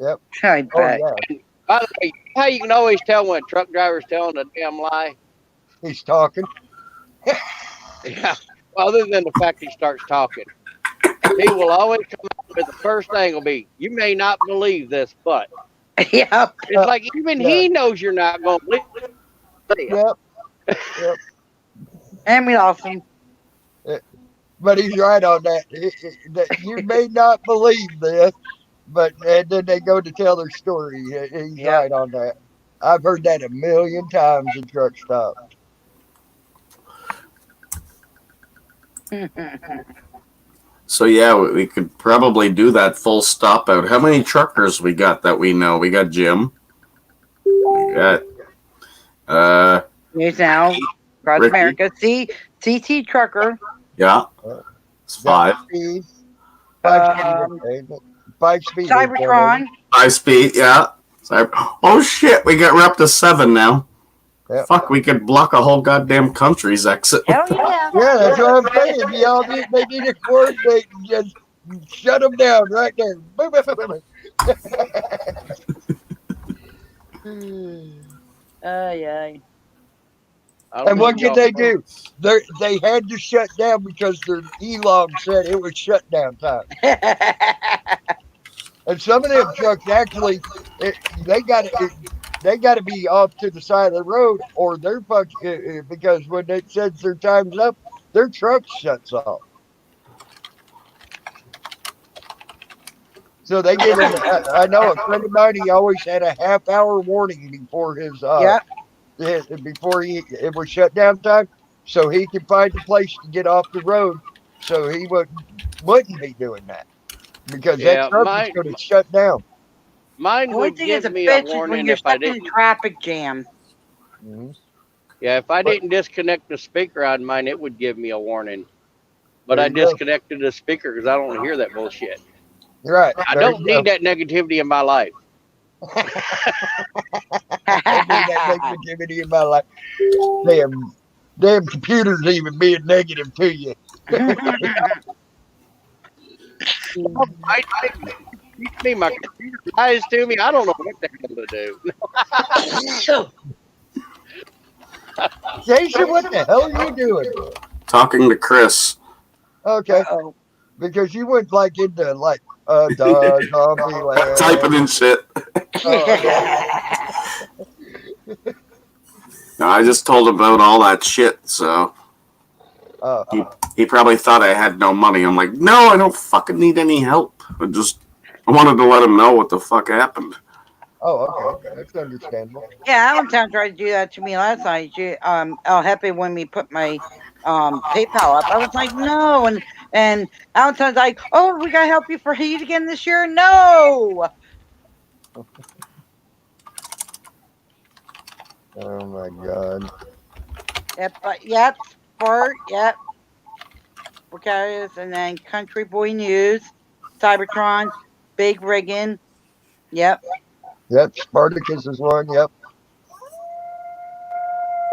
Yep. I Oh bet. yeah. By the way, how you can always tell when a truck driver's telling a damn lie? He's talking. Yeah. Other than the fact he starts talking, he will always come up with the first thing will be, "You may not believe this, but." Yep. It's like even he knows you're not going to believe it. Yep. Yep. And we lost him. But he's right on that. That you may not believe this, but and then they go to tell their story. He's Yep. right on that. I've heard that a million times in truck stops. So yeah, we could probably do that full stop out. How many truckers we got that we know? We got Jim. We got News now. Across Ricky. America. CT Trucker. Yeah. It's 5. Five speed. Cybertron. 5 speed, yeah. Oh shit, we're up to 7 now. Yep. Fuck, we could block a whole goddamn country's exit. Hell yeah. Yeah, that's what I'm saying. Y'all they need to coordinate and just shut them down right there. Boom, boom, boom, boom. Yeah. And what can they do? They had to shut down because their E-log said it was shutdown time. And some of them trucks actually, they got to be off to the side of the road, or they're fucking, because when it says their time's up, their truck shuts off. So they get in. I know a friend of mine. He always had a half-hour warning before his before it was shutdown time, so he could find a place to get off the road, so he wouldn't be doing that because that truck was going to shut down. Mine would give me a warning if I didn't. Traffic jam. Mm-hmm. Yeah, if I didn't disconnect the speaker on mine, it would give me a warning. But I disconnected the speaker because I don't want to hear that bullshit. Right. I don't need that negativity in my life. I need that negativity in my life. Damn computers even being negative to you. My computer lies to me. I don't know what the hell to do. Jason, what the hell are you doing? Talking to Chris. Okay. Because you went like into like zombie land. Typing in shit. No, I just told him about all that shit, so he probably thought I had no money. I'm like, no, I don't fucking need any help. I wanted to let him know what the fuck happened. Oh, okay. That's understandable. Yeah, Allentown tried to do that to me last night. El Jefe, when we put my PayPal up, I was like, no. And Allentown's like, oh, we got to help you for heat again this year? No. Oh, my God. Yep. Sport, yep. Precarious, and then Country Boy News, Cybertron, Big Riggin. Yep. Yep, Spartacus is one, yep.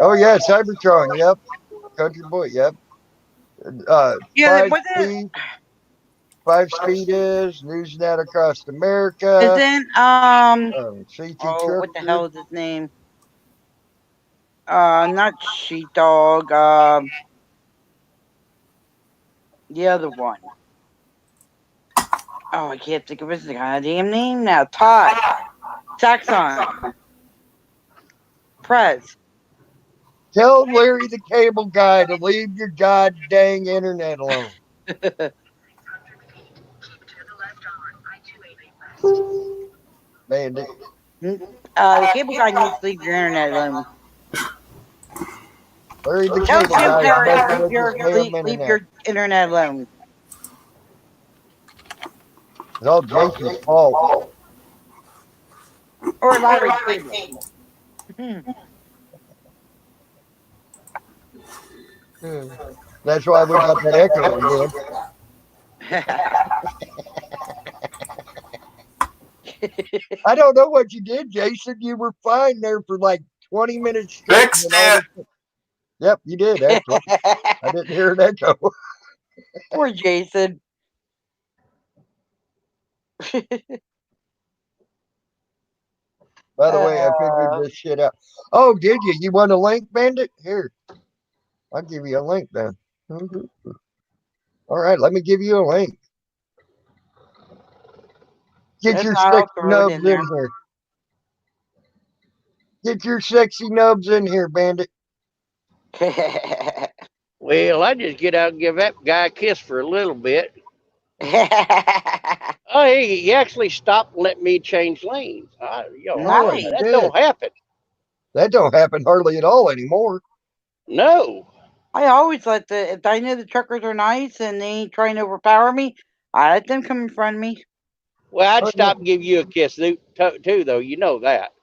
Oh, yeah, Cybertron, yep. Country Boy, yep. Yeah, 5 speed is Newsnet across America. Isn't CT what the hell is his name? Not Sheepdog. The other one. Oh, I can't think of his goddamn name now. Todd. Saxon. Prez. Tell Larry the Cable Guy to leave your god dang internet alone. Man, the Cable Guy needs to leave your internet alone. Larry the Cable Guy, leave your internet alone. It's all Jason's fault. Or Larry's Cable. That's why we got that echo again. I don't know what you did, Jason. You were fine there for like 20 minutes. Fixed it. Yep, you did. Actually. I didn't hear an echo. Poor Jason. By the way, I figured this shit out. Oh, did you? You want a link, Bandit? Here, I'll give you a link then. All right, let me give you a link. Get That's your not sexy off the road nubs in in there. here. Get your sexy nubs in here, Bandit. Well, I just get out and give that guy a kiss for a little bit. Oh, he actually stopped and let me change lanes. Nice. That don't happen. That don't happen hardly at all anymore. No. I always let if I know the truckers are nice and they ain't trying to overpower me, I let them come in front of me. Well, I'd stop and give you a kiss too, though. You know that.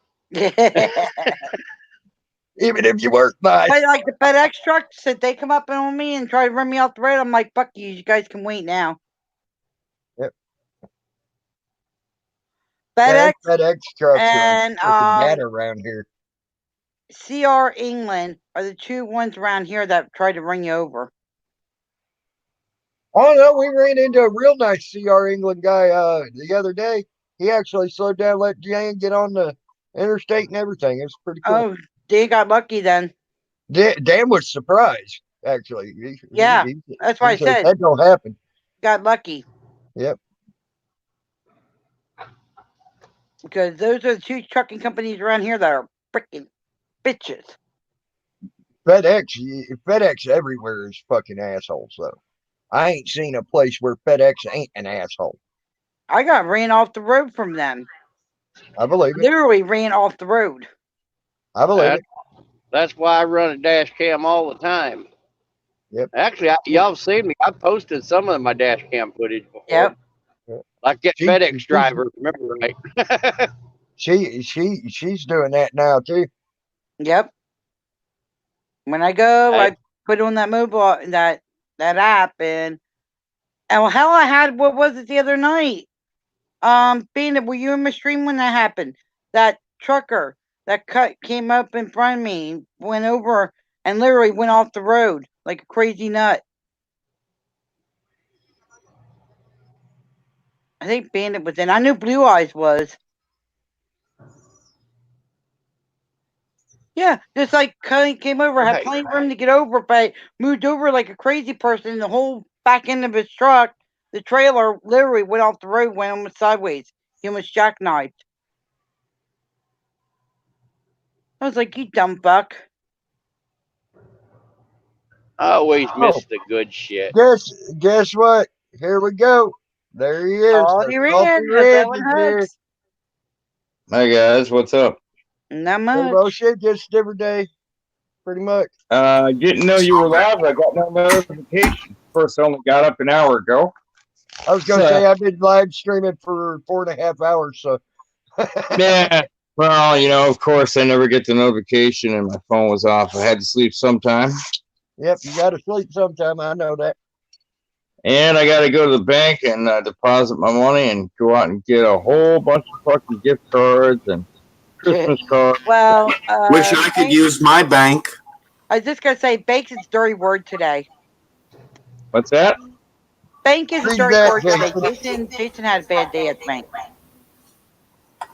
Even if you weren't nice. But like the FedEx trucks, if they come up on me and try to run me off the road, I'm like, fuck you guys can wait now. Yep. FedEx FedEx trucks and are bad around here. CR England are the two ones around here that try to run you over. Oh no, we ran into a real nice CR England guy the other day. He actually slowed down, let Jan get on the interstate and everything. It was pretty cool. Oh, they got lucky then. Dan was surprised, actually. That's why I said that don't happen. Got lucky. Yep. Because those are the two trucking companies around here that are freaking bitches. FedEx everywhere is fucking assholes, though. I ain't seen a place where FedEx ain't an asshole. I got ran off the road from them. I believe it. Literally ran off the road. I believe it. That's why I run a dash cam all the time. Yep. Actually, y'all seen me. I posted some of my dash cam footage before. Yep. Like that FedEx driver, remember right? She's doing that now too. Yep. When I go, I put on that mobile that app and well, hell, I had what was it the other night? Being were you in my stream when that happened? That trucker that came up in front of me, went over and literally went off the road like a crazy nut. I think Bandit was in. I knew Blue Eyes was. Yeah, just like came over, had plenty of room to get over, but moved over like a crazy person. The whole back end of his truck, the trailer, literally went off the road, went almost sideways. He almost jackknifed. I was like, you dumb fuck. I always miss the good shit. Guess what? Here we go. There he is. Salty Red is here. Hi guys, what's up? Not much. Well, shit, just every day, pretty much. Didn't know you were live. I got no notification. First, I only got up an hour ago. I was gonna say I've been live streaming for 4.5 hours, so. Yeah. Well, of course, I never get the notification, and my phone was off. I had to sleep sometime. Yep, you got to sleep sometime. I know that. And I got to go to the bank and deposit my money and go out and get a whole bunch of fucking gift cards and Christmas cards. Well, wish I could use my bank. I was just gonna say, bank is a dirty word today. What's that? Bank is a Read dirty that, word today. Jason had a bad day at the bank.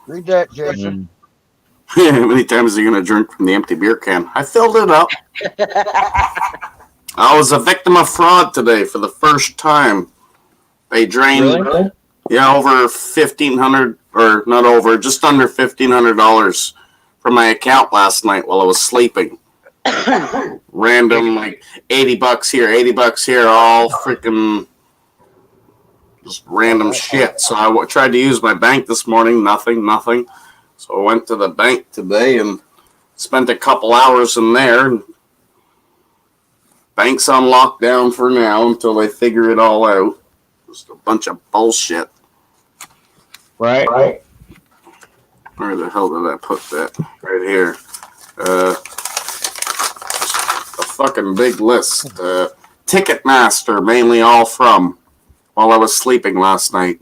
Read that, Jason. How many times are you going to drink from the empty beer can? I filled it up. I was a victim of fraud today for the first time. They drained, over $1,500, or not over, just under $1,500 from my account last night while I was sleeping. Random, like $80 here, $80 here, all freaking just random shit. So I tried to use my bank this morning, nothing. So I went to the bank today and spent a couple hours in there. Bank's on lockdown for now until they figure it all out. Just a bunch of bullshit. Right. Where the hell did I put that? Right here. A fucking big list. Ticketmaster, mainly all from while I was sleeping last night.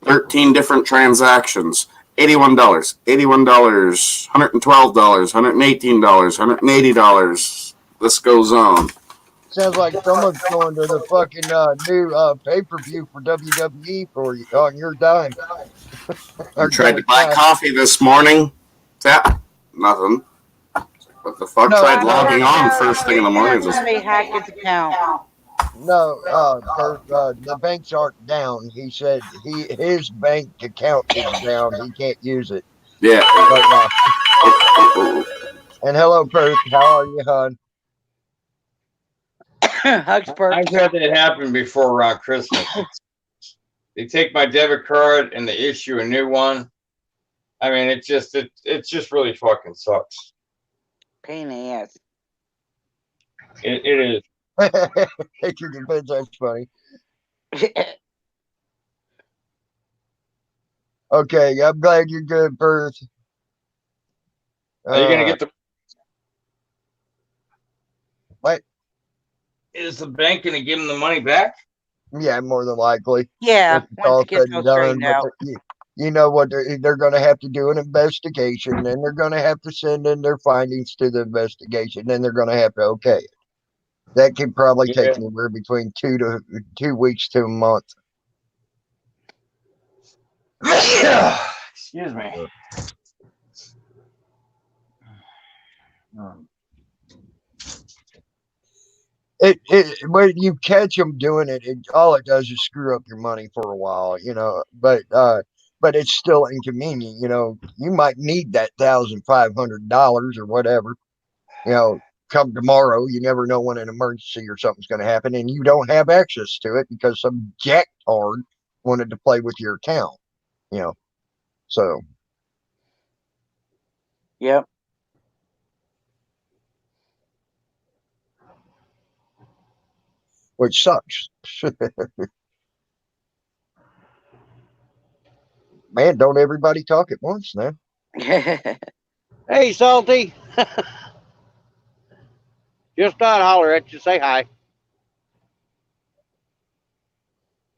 13 different transactions. $81, $112, $118, $180. This goes on. Sounds like someone's going to the fucking new pay-per-view for WWE for you on your dime. I tried to buy coffee this morning. Nothing. What the fuck? No, Tried no, logging no, on no, first thing in the morning. Somebody hacked his account. No, the banks aren't down. He said his bank account is down. He can't use it Yeah. right now. And hello, Perk. How are you, hon? Hugs, Perk. I've had that happen before around Christmas. They take my debit card and they issue a new one. I mean, it just really fucking sucks. Pain in the ass. It is. Take your defense. That's funny. Okay, I'm glad you're good, Perth. Are you gonna get the? What? Is the bank gonna give them the money back? Yeah, more than likely. Yeah, If it's all once it gets said all and done, straightened but out. you know what? They're going to have to do an investigation, then they're going to have to send in their findings to the investigation, then they're going to have to okay it. That could probably take anywhere between 2 weeks to a month. Excuse me. When you catch them doing it, all it does is screw up your money for a while, you know. But it's still inconvenient, you know. You might need that $1,500 or whatever, you know. Come tomorrow, you never know when an emergency or something's going to happen, and you don't have access to it because some jacktard wanted to play with your account, you know. So. Yep. Which sucks. Man, don't everybody talk at once now. Hey, Salty. Just thought I'd holler at you. Say hi.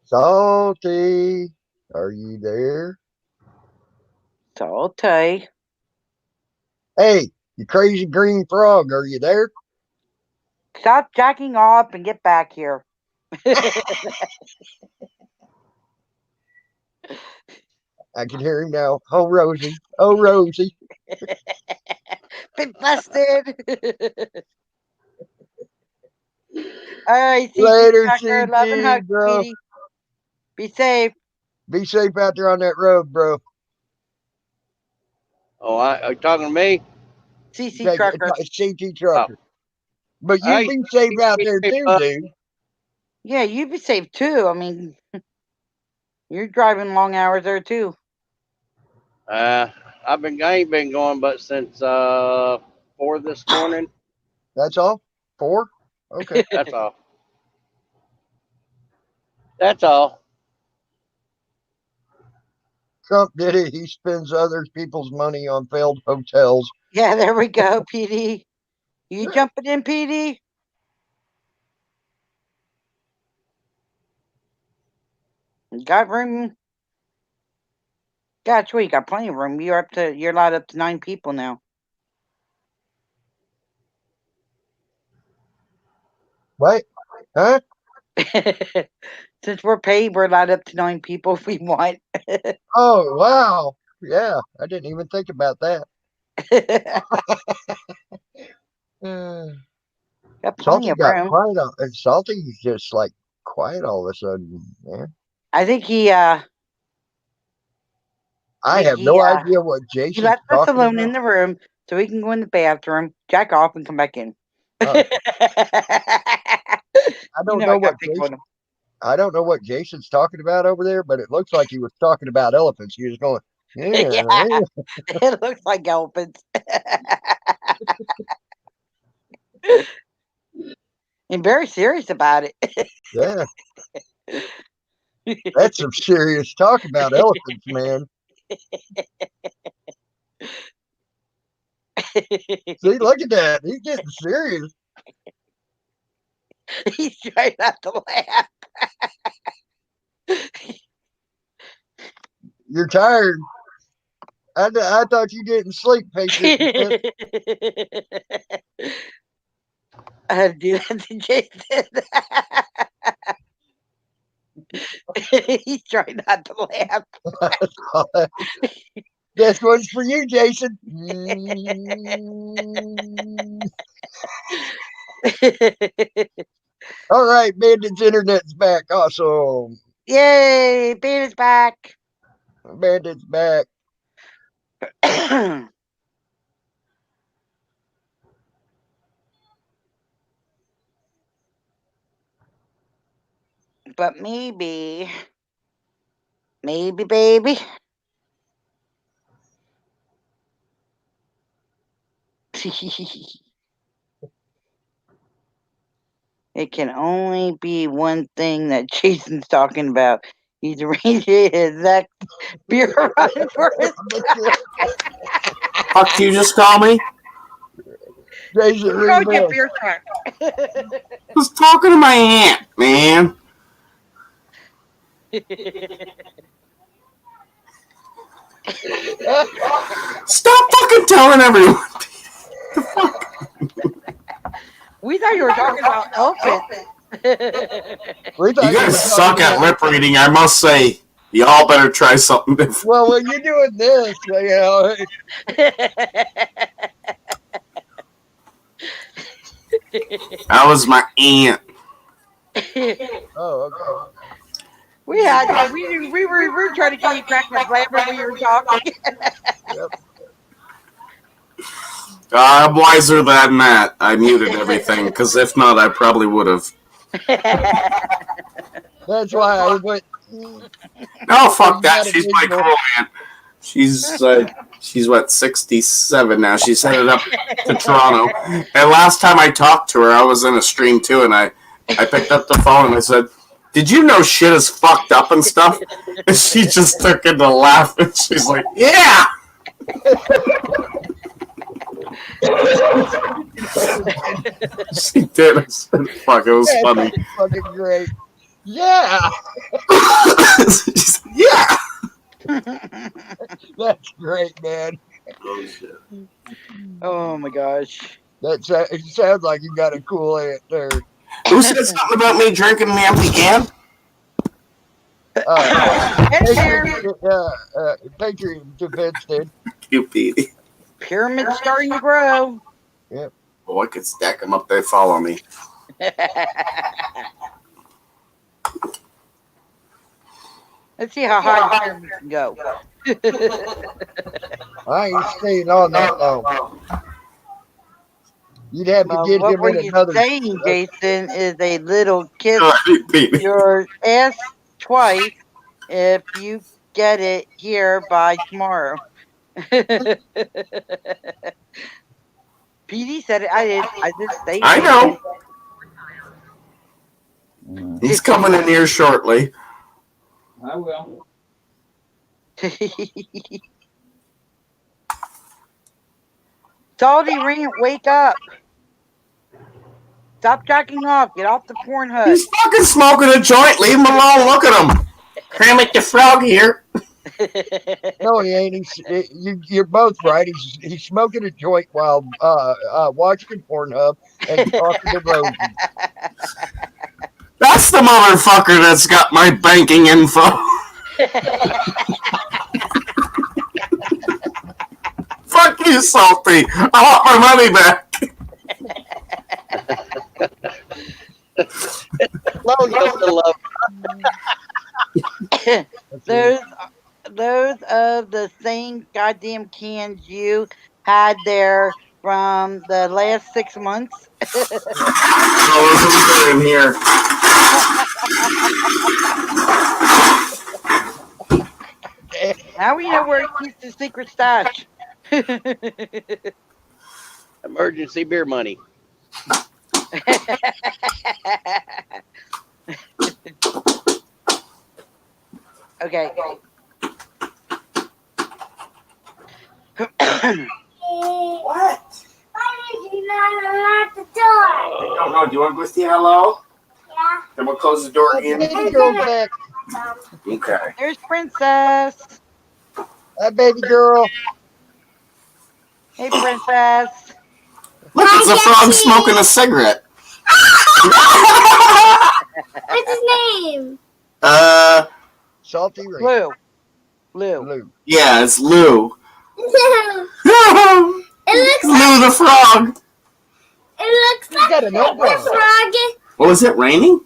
Salty, are you there? Salty. Hey, you crazy green frog, are you there? Stop jacking off and get back here. I can hear him now. Oh, Rosie. Oh, Rosie. Been busted. All right, Later, CT, love and hug, bro. sweetie. Be safe. Be safe out there on that road, bro. Oh, are you talking to me? CC Trucker. CT Trucker. But you be safe out there too, dude. Yeah, you be safe too. I mean, you're driving long hours there too. I ain't been going but since 4 this morning. That's all? 4? Okay. That's all. That's all. Trump did it. He spends other people's money on failed hotels. Yeah, there we go, PD. You jumping in, PD? Got room? Got you got plenty of room. You're allowed up to 9 people now. What? Huh? Since we're paid, we're allowed up to 9 people if we want. Oh, wow. Yeah, I didn't even think about that. Got plenty of room. Quiet on, Salty's just like quiet all of a sudden, man. I think he I have no idea what Jason's he left us talking alone about. in the room so we can go in the bathroom, jack off, and come back in. I don't know what Jason, I don't know what Jason's talking about over there, but it looks like he was talking about elephants. He was going, yeah. It looks like elephants. And very serious about it. Yeah. That's some serious talk about elephants, man. See, look at that. He's getting serious. He's trying not to laugh. You're tired. I thought you didn't sleep, Patriot. I had to do that to Jason. He's trying not to laugh. This one's for you, Jason. All right, Bandit's internet's back. Awesome. Yay, Bandit's back. Bandit's back. But maybe, baby. It can only be one thing that Jason's talking about. He's arranged his ex beer run for his Fuck you just call me? Jason, Go get beer truck. I was talking to my aunt, man. Stop fucking telling everyone. We thought you were talking about elephants. We thought You you were guys suck talking at about- lip reading, I must say. Y'all better try something different. Well, when you're doing this, you know. That was my aunt. Oh, okay. We were trying to get you cracked my flavor when you were talking. I'm wiser than that. I muted everything, because if not, I probably would have. That's why I went. No, fuck that. She's my cool aunt. She's what, 67 now. She's headed up to Toronto. And last time I talked to her, I was in a stream too, and I picked up the phone and I said, "Did you know shit is fucked up and stuff?" And she just took it to laugh, and she's like, "Yeah." She did. I said, "Fuck, it was funny." That's fucking great. Yeah. She said, "Yeah." That's great, man. Oh my gosh. It sounds like you got a cool aunt there. Who said something about me drinking the empty can? Patriot Defense did. You, Petey. Pyramid's starting to grow. Yep. Well, I could stack them up. They follow me. Let's see how high the pyramid can go. I ain't staying on that long. You'd have to get what him were in you another. saying, Jason, is a little kiss Petey. your ass twice if you get it here by tomorrow. PD said it. I just say I know. He's coming in here shortly. I will. Salty Ring, wake up. Stop jacking off. Get off the Pornhub. He's fucking smoking a joint. Leave him alone. Look at him. Kermit the Frog here. No, he ain't. You're both right. He's smoking a joint while watching Pornhub and talking to Rosie. That's the motherfucker that's got my banking info. Fuck you, Salty. I want my money back. Those of the same goddamn cans you had there from the last 6 months. Oh, in here. Now we know where he keeps his secret stash. Emergency beer money. Okay. What? Why did you not unlock the door? I don't know. Do you want to go say hello? Yeah. Then we'll close the door again. Baby girl back. Okay. There's Princess. That baby girl. Hey, Princess. Look, it's a frog smoking a cigarette. What's his name? Salty rain. Blue. Blue. Blue. Yeah, it's Lou. No. It looks Lou the frog. It looks like got an elbow. frog. What was it, raining?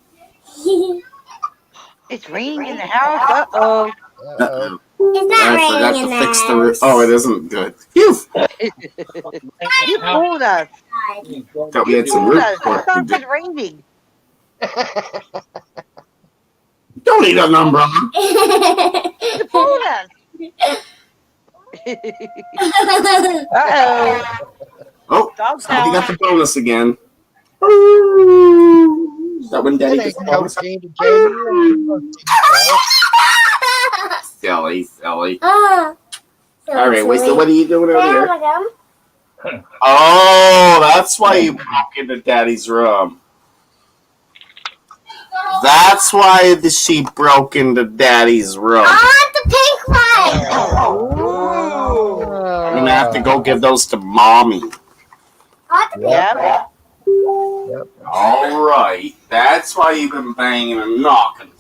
It's raining in the house. Uh-oh. Uh-oh. It's not I forgot raining in to the fix the roof. house. Oh, it isn't good. Phew. You fooled us. Thought we You had some fooled roof us. work to Stop do. it raining. Don't need an umbrella. You fooled us. Uh-oh. Oh, Dog somebody got sound. the bonus again. Is that when Daddy That gets ain't the no bonus? candy cane. Silly, silly. Oh. All right, wait. So what are you doing over There there? we go. Oh, that's why you broke into Daddy's room. That's why she broke into Daddy's room. I want the pink one. I'm gonna have to go give those to Mommy. I want the pink Yep. All right, that's why you've been banging and knocking.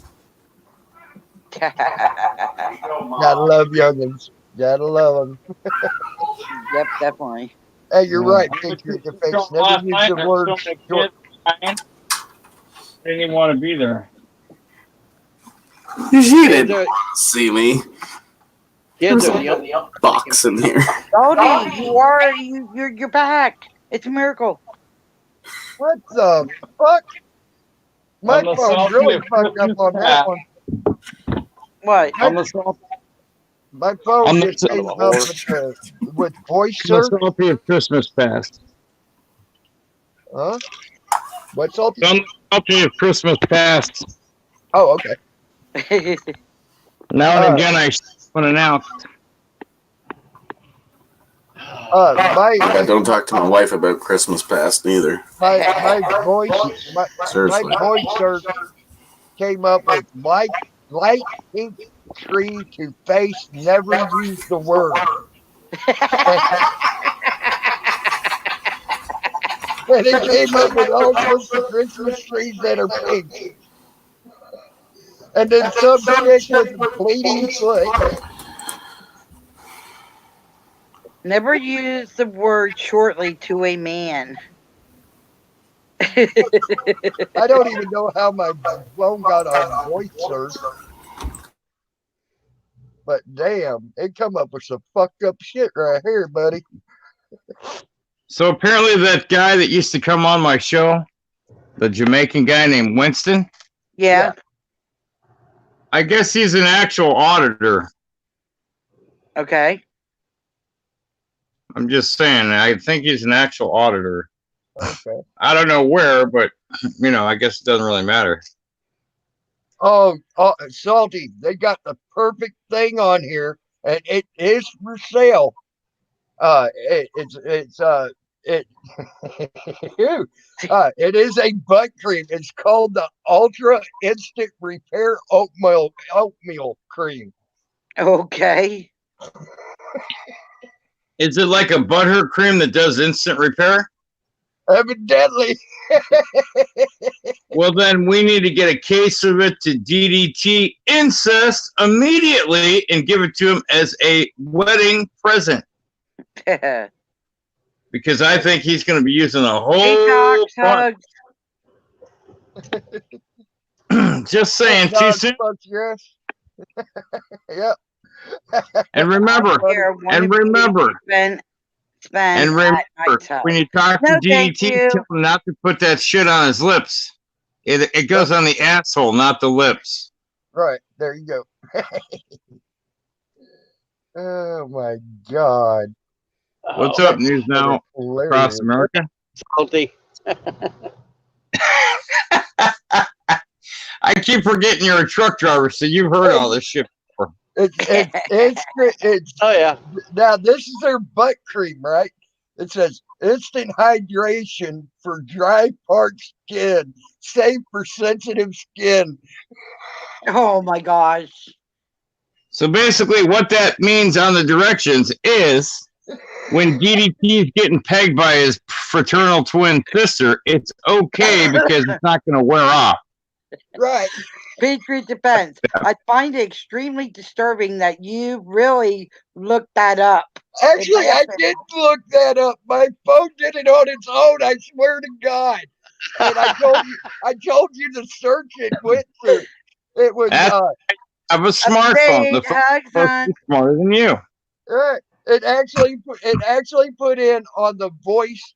Gotta love youngins. Gotta love them. Yep, definitely. Hey, you're right, Patriot Face. Never Last use night, the there's word so many short. kids crying. I didn't even want to be there. She didn't see me. Kids There's are the a box in here. Goldie, you're back. It's a miracle. What the fuck? My I'm a phone selfie really of fucked up on that one. What? I'm a selfie. My phone I'm just not- came up with voice I'm a search. selfie of Christmas past. Huh? What's all? I'm a selfie of Christmas past. Oh, okay. Now and again, I unannounced. I don't talk to my wife about Christmas past neither. My voice Seriously. my voice search came up with light pink tree to face, never use the word. And it came up with all sorts of Christmas trees that are pink. And then some chick with a bleeding foot. Never use the word shortly to a man. I don't even know how my phone got on voice search. But damn, it come up with some fucked up shit right here, buddy. So apparently, that guy that used to come on my show, the Jamaican guy named Winston, Yeah. I guess he's an actual auditor. Okay. I'm just saying, I think he's an actual auditor. Okay. I don't know where, but I guess it doesn't really matter. Oh, Salty, they got the perfect thing on here, and it is for sale. It is a butt cream. It's called the Ultra Instant Repair Oatmeal Cream. Okay. Is it like a butthurt cream that does instant repair? Evidently. Well, then we need to get a case of it to DDT Incest immediately and give it to him as a wedding present. Because I think he's going to be using a whole Detox hugs. Just saying, too soon. Yes. Yep. And remember, when you talk to DDT, tell him not to put that shit on his lips. It goes on the asshole, not the lips. Right. There you go. Oh, my God. What's up, News Now across America? Salty. I keep forgetting you're a truck driver, so you've heard all this shit before. It's oh yeah. Now this is their butt cream, right? It says instant hydration for dry, parched skin, safe for sensitive skin. Oh my gosh. So basically, what that means on the directions is when DDT is getting pegged by his fraternal twin sister, it's okay because it's not going to wear off. Right. Patriot Defense. I find it extremely disturbing that you really looked that up. Actually, I did look that up. My phone did it on its own. I swear to God. And I told you the search it went through. It was I have a smartphone. The phone's supposed to be smarter than you. right. It actually put in on the voice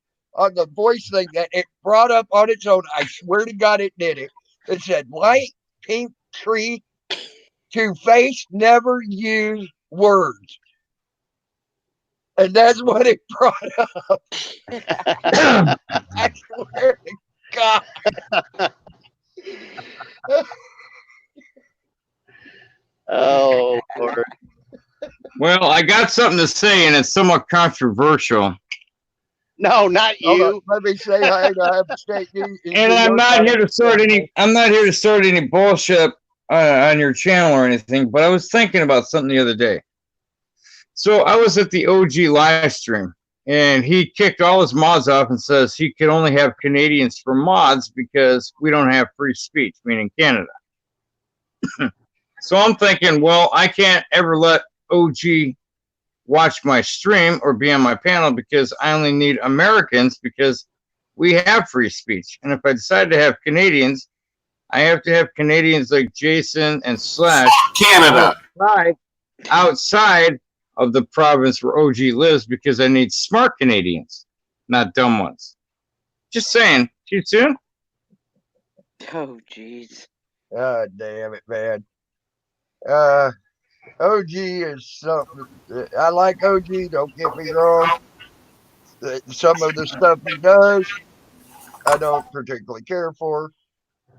thing that it brought up on its own. I swear to God it did it. It said light pink tree to face, never use words. And that's what it brought up. I swear to God. Oh, Lord. Well, I got something to say, and it's somewhat controversial. No, not you. Let me say hi to Iowa State News. And I'm not here to start any. I'm not here to start any bullshit on your channel or anything. But I was thinking about something the other day. So I was at the OG live stream, and he kicked all his mods off and says he could only have Canadians for mods because we don't have free speech, meaning Canada. So I'm thinking, well, I can't ever let OG watch my stream or be on my panel because I only need Americans because we have free speech. And if I decide to have Canadians, I have to have Canadians like Jason and Slash Canada outside of the province where OG lives because I need smart Canadians, not dumb ones. Just saying. Too soon? Oh, jeez. God damn it, man. OG is something. I like OG, don't get me wrong. Some of the stuff he does, I don't particularly care for.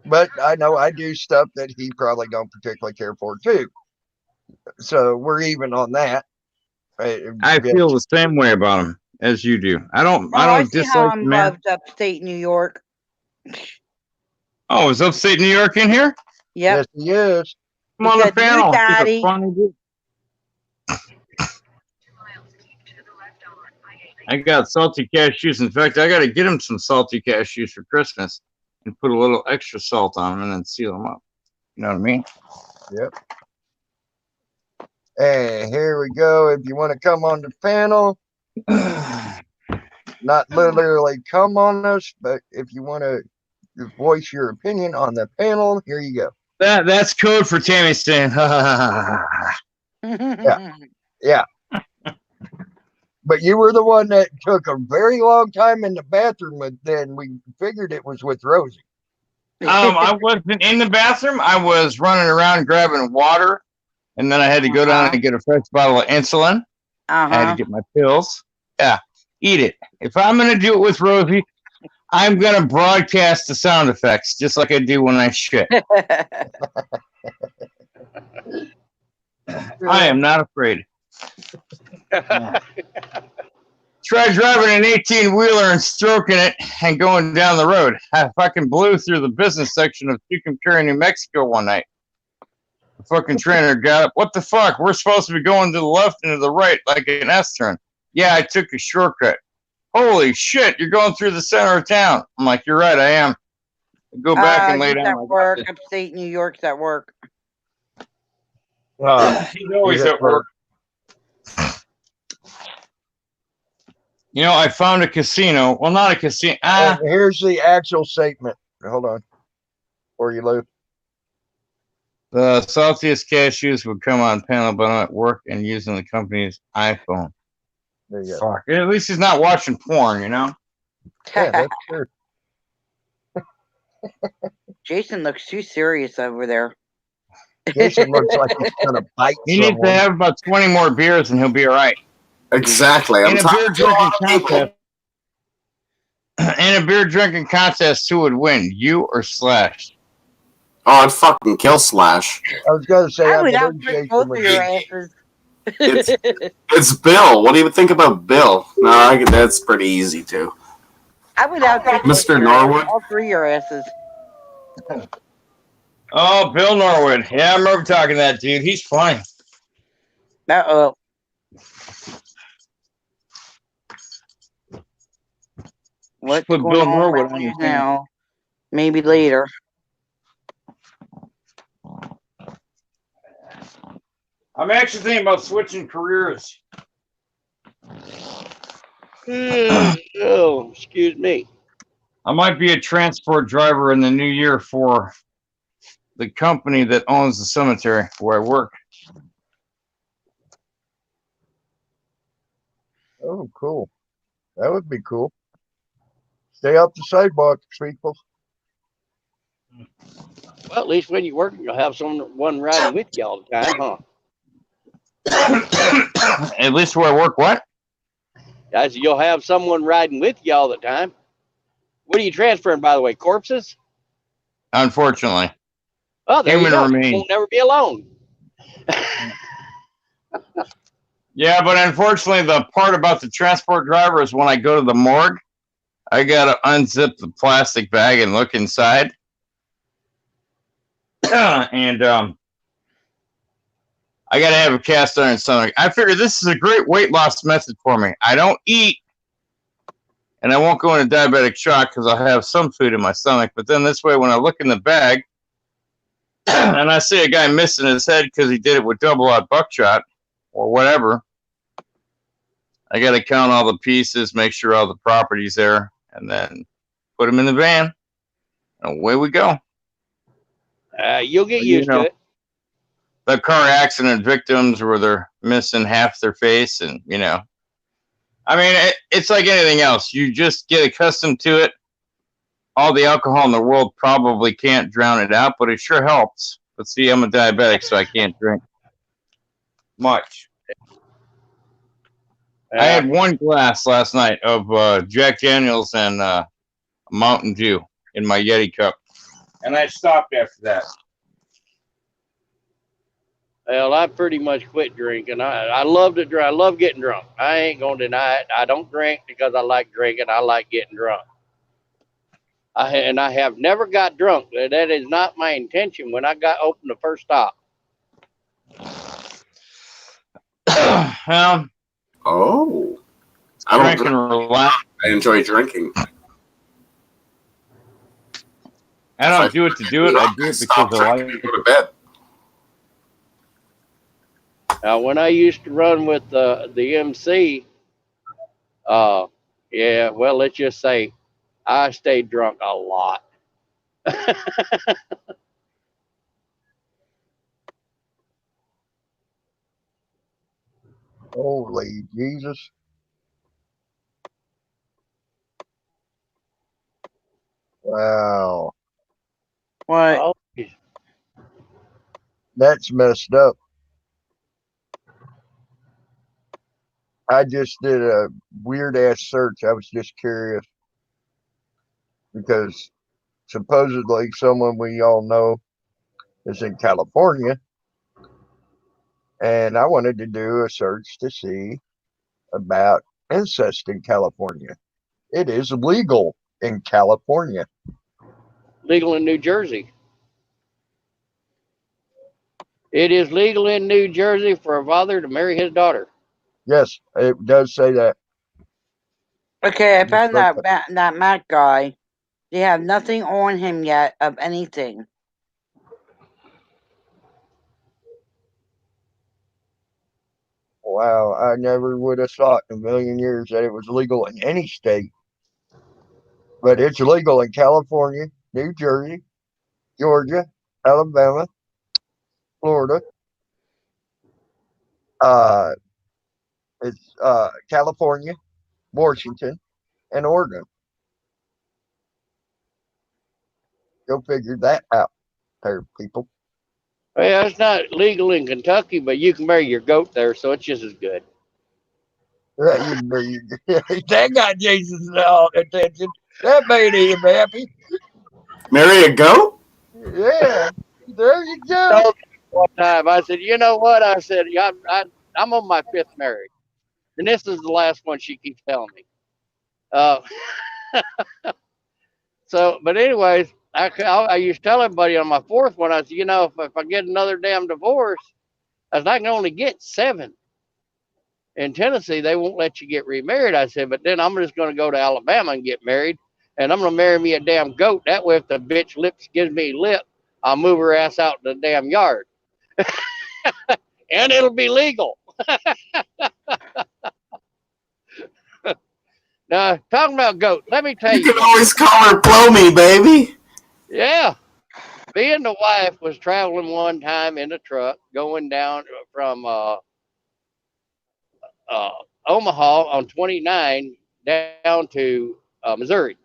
But I know I do stuff that he probably don't particularly care for, too. So we're even on that. I feel the same way about him as you do. I don't see how dislike I'm the man. loved upstate New York. Oh, is upstate New York in here? Yep. Yes, he is. Come on the Because you, panel. He's a Daddy. funny dude. I got salty cashews. In fact, I got to get him some salty cashews for Christmas and put a little extra salt on them and then seal them up. You know what I mean? Yep. And here we go. If you want to come on the panel, not literally come on us, but if you want to voice your opinion on the panel, here you go. That's code for Tammy saying, Yeah. But you were the one that took a very long time in the bathroom, but then we figured it was with Rosie. I wasn't in the bathroom. I was running around grabbing water, and then I had to go down and get a fresh bottle of insulin. I had to get my pills. Yeah, eat it. If I'm going to do it with Rosie, I'm going to broadcast the sound effects, just like I do when I shit. I am not afraid. Yeah. Try driving an 18-wheeler and stroking it and going down the road. I fucking blew through the business section of Tucumcari, New Mexico one night. The fucking trainer got up. What the fuck? We're supposed to be going to the left and to the right like an S-turn. Yeah, I took a shortcut. Holy shit, you're going through the center of town. I'm like, you're right, I am. Go back and lay He's down. at work. Upstate New York's at work. He's always at work. You know, I found a casino. Well, not a casino. Here's the actual statement. Hold on. Before you leave. The saltiest cashews would come on panel, but I'm at work and using the company's iPhone. There you go. Fuck. At least he's not watching porn, you know? Yeah, that's true. Jason looks too serious over there. Jason looks like he's going to bite He needs to have about 20 more beers and he'll be all right. Exactly. In a beer drinking contest. In a beer drinking contest, who would win, you or Slash? Oh, I'd fucking kill Slash. I was going to say, I would outfit both of your asses. It's Bill. What do you think about Bill? No, that's pretty easy too. I would outfit Mr. Norwood. all three of your asses. Oh, Bill Norwood. Yeah, I remember talking to that dude. He's funny. Uh-oh. What's Put going Bill on Norwood with on you your now? Maybe later. I'm actually thinking about switching careers. Oh, excuse me. I might be a transport driver in the new year for the company that owns the cemetery where I work. Oh, cool. That would be cool. Stay off the sidewalks, people. Well, at least when you're working, you'll have someone riding with you all the time, huh? At least where I work, what? Guys, you'll have someone riding with you all the time. What are you transferring, by the way? Corpses? Unfortunately. Oh, there you Human go. remains. You won't never be alone. Yeah, but unfortunately, the part about the transport driver is when I go to the morgue, I gotta unzip the plastic bag and look inside. And I gotta have a cast iron stomach. I figure this is a great weight loss method for me. I don't eat, and I won't go into diabetic shock because I'll have some food in my stomach. But then this way, when I look in the bag, and I see a guy missing his head because he did it with double-aught buckshot or whatever, I got to count all the pieces, make sure all the property's there, and then put them in the van. And away we go. You'll get used to it. The car accident victims where they're missing half their face, and I mean, it's like anything else. You just get accustomed to it. All the alcohol in the world probably can't drown it out, but it sure helps. But see, I'm a diabetic, so I can't drink much. I had one glass last night of Jack Daniels and Mountain Dew in my Yeti cup, and I stopped after that. Well, I pretty much quit drinking. I love to drink. I love getting drunk. I ain't gonna deny it. I don't drink because I like drinking. I like getting drunk. I have never got drunk. That is not my intention. When I got open the first stop. Oh, I don't drink and relax. I enjoy drinking. I don't do it to do it. I do it because I like to go to bed. Now, when I used to run with the MC, yeah, well, let's just say I stayed drunk a lot. Holy Jesus. Wow. What? Oh, That's messed up. I just did a weird ass search. I was just curious because supposedly someone we all know is in California, and I wanted to do a search to see about incest in California. It is legal in California. legal in New Jersey. It is legal in New Jersey for a father to marry his daughter. Yes, it does say that. Okay, I found that Matt guy. They have nothing on him yet of anything. Wow, I never would have thought in a million years that it was legal in any state. But it's legal in California, New Jersey, Georgia, Alabama, Florida. It's California, Washington, and Oregon. Go figure that out there, people. Well, it's not legal in Kentucky, but you can marry your goat there, so it's just as good. Right, that got Jason's attention. That made him happy. Marry a goat? Yeah, there you go. One time, I said, you know what? I said, I'm on my 5th marriage, and this is the last one she keeps telling me. So, but anyways, I used to tell everybody on my 4th one, I said, if I get another damn divorce, I said, I can only get 7. In Tennessee, they won't let you get remarried. I said, but then I'm just going to go to Alabama and get married, and I'm going to marry me a damn goat. That way, if the bitch lips gives me lip, I'll move her ass out in the damn yard. and it'll be legal. Now, talking about goats, let me tell you. You can always call her Blow Me, baby. Yeah. Me and the wife was traveling one time in a truck going down from Omaha on 29 down to Missouri.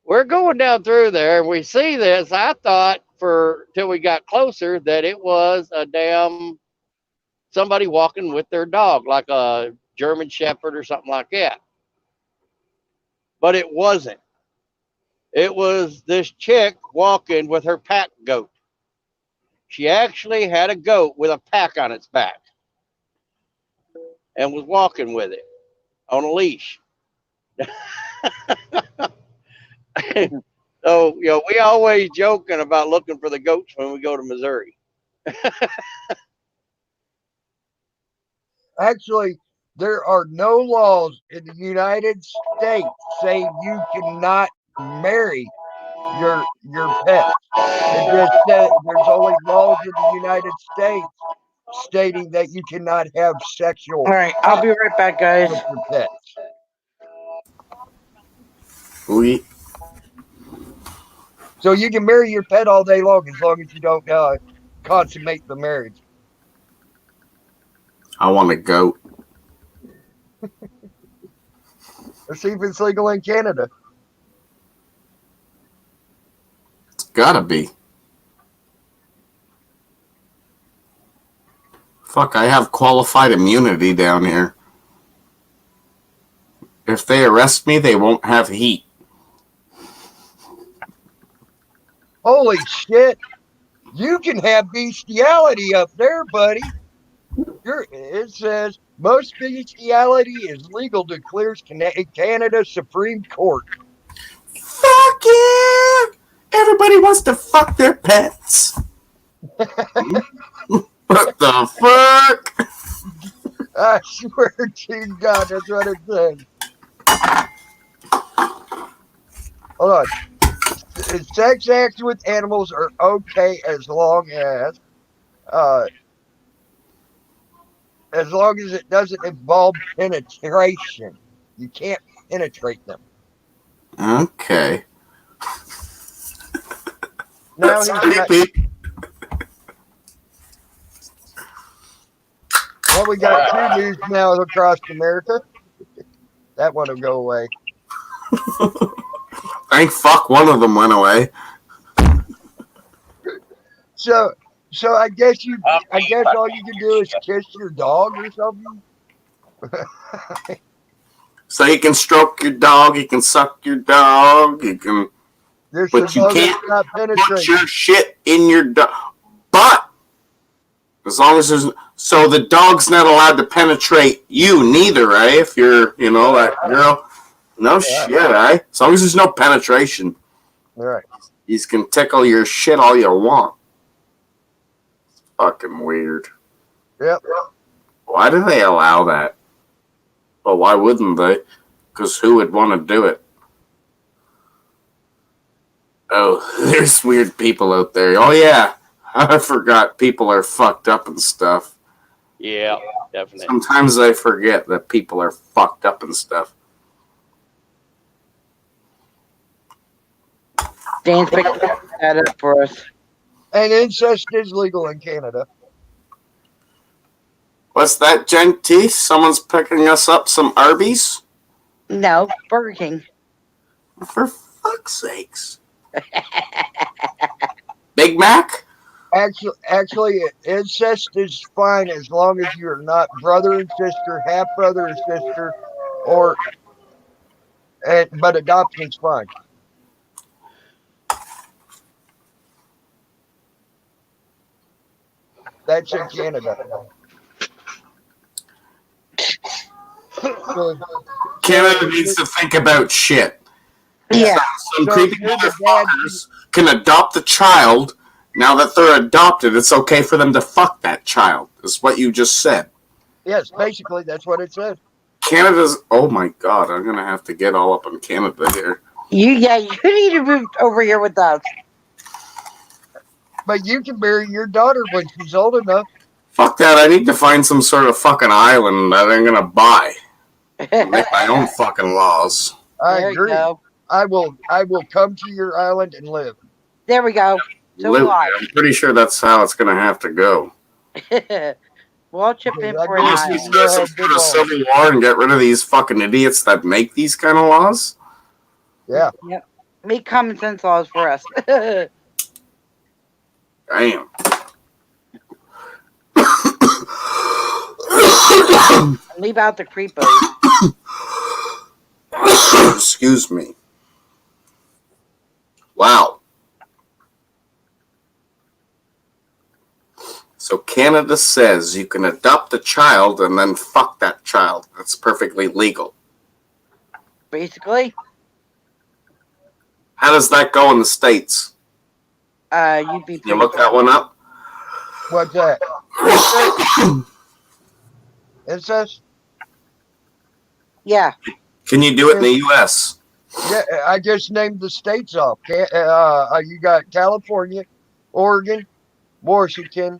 We're going down through there and we see this. I thought till we got closer that it was a damn somebody walking with their dog, like a German Shepherd or something like that. But it wasn't. It was this chick walking with her pack goat. She actually had a goat with a pack on its back and was walking with it on a leash. So, we always joking about looking for the goats when we go to Missouri. Actually, there are no laws in the United States saying you cannot marry your pet. It just says there's only laws in the United States stating that you cannot have sexual. All right, I'll be right back, guys. With your pets. Oui. So you can marry your pet all day long as you don't consummate the marriage. I want a goat. Let's see if it's legal in Canada. It's gotta be. Fuck, I have qualified immunity down here. If they arrest me, they won't have heat. Holy shit. You can have bestiality up there, buddy. It says most bestiality is legal, declares Canada Supreme Court. Fuck yeah! Everybody wants to fuck their pets. What the fuck? I swear to God, that's what it says. Hold on. Sex acts with animals are okay as long as it doesn't involve penetration. You can't penetrate them. Okay. Now he's not, well, we got two news now across America. That one will go away. Thank fuck one of them went away. So I guess all you can do is kiss your dog or something. So you can stroke your dog, you can suck your dog, you can, but you can't put your shit in your dog. But as long as there's, so the dog's not allowed to penetrate you neither, right? If you're, that girl. No shit, eh? As long as there's no penetration. All right. You can tickle your shit all you want. It's fucking weird. Yep. Why do they allow that? Well, why wouldn't they? Because who would want to do it? Oh, there's weird people out there. Oh, yeah. I forgot people are fucked up and stuff. Yeah, definitely. Sometimes I forget that people are fucked up and stuff. Dan's picking that up for us. And incest is legal in Canada. What's that, Genty? Someone's picking us up some Arby's? No, Burger King. For fuck's sakes. Big Mac? Actually, incest is fine as long as you're not brother and sister, half brother and sister, but adoption's fine. That's in Canada. Canada needs to think about shit. Yeah. Some creepy motherfuckers can adopt the child. Now that they're adopted, it's okay for them to fuck that child. Is what you just said. Yes, basically, that's what it said. Canada's... Oh, my God. I'm going to have to get all up in Canada here. You need to move over here with us. But you can marry your daughter when she's old enough. Fuck that. I need to find some sort of fucking island that I'm gonna buy. Make my own fucking laws. I There you agree. go. I will come to your island and live. There we go. So will I. I'm pretty sure that's how it's gonna have to go. Well, I'll chip in for an Unless we island. start some sort of civil war and get rid of these fucking idiots that make these kind of laws. Yeah. Yep. Make common sense laws for us. Damn. Leave out the creepos. Excuse me. Wow. So Canada says you can adopt a child and then fuck that child. That's perfectly legal. Basically, How does that go in the States? you'd be. You look that one up? What's that? Incest? Yeah. Can you do it in the U.S.? Yeah, I just named the states off. You got California, Oregon, Washington,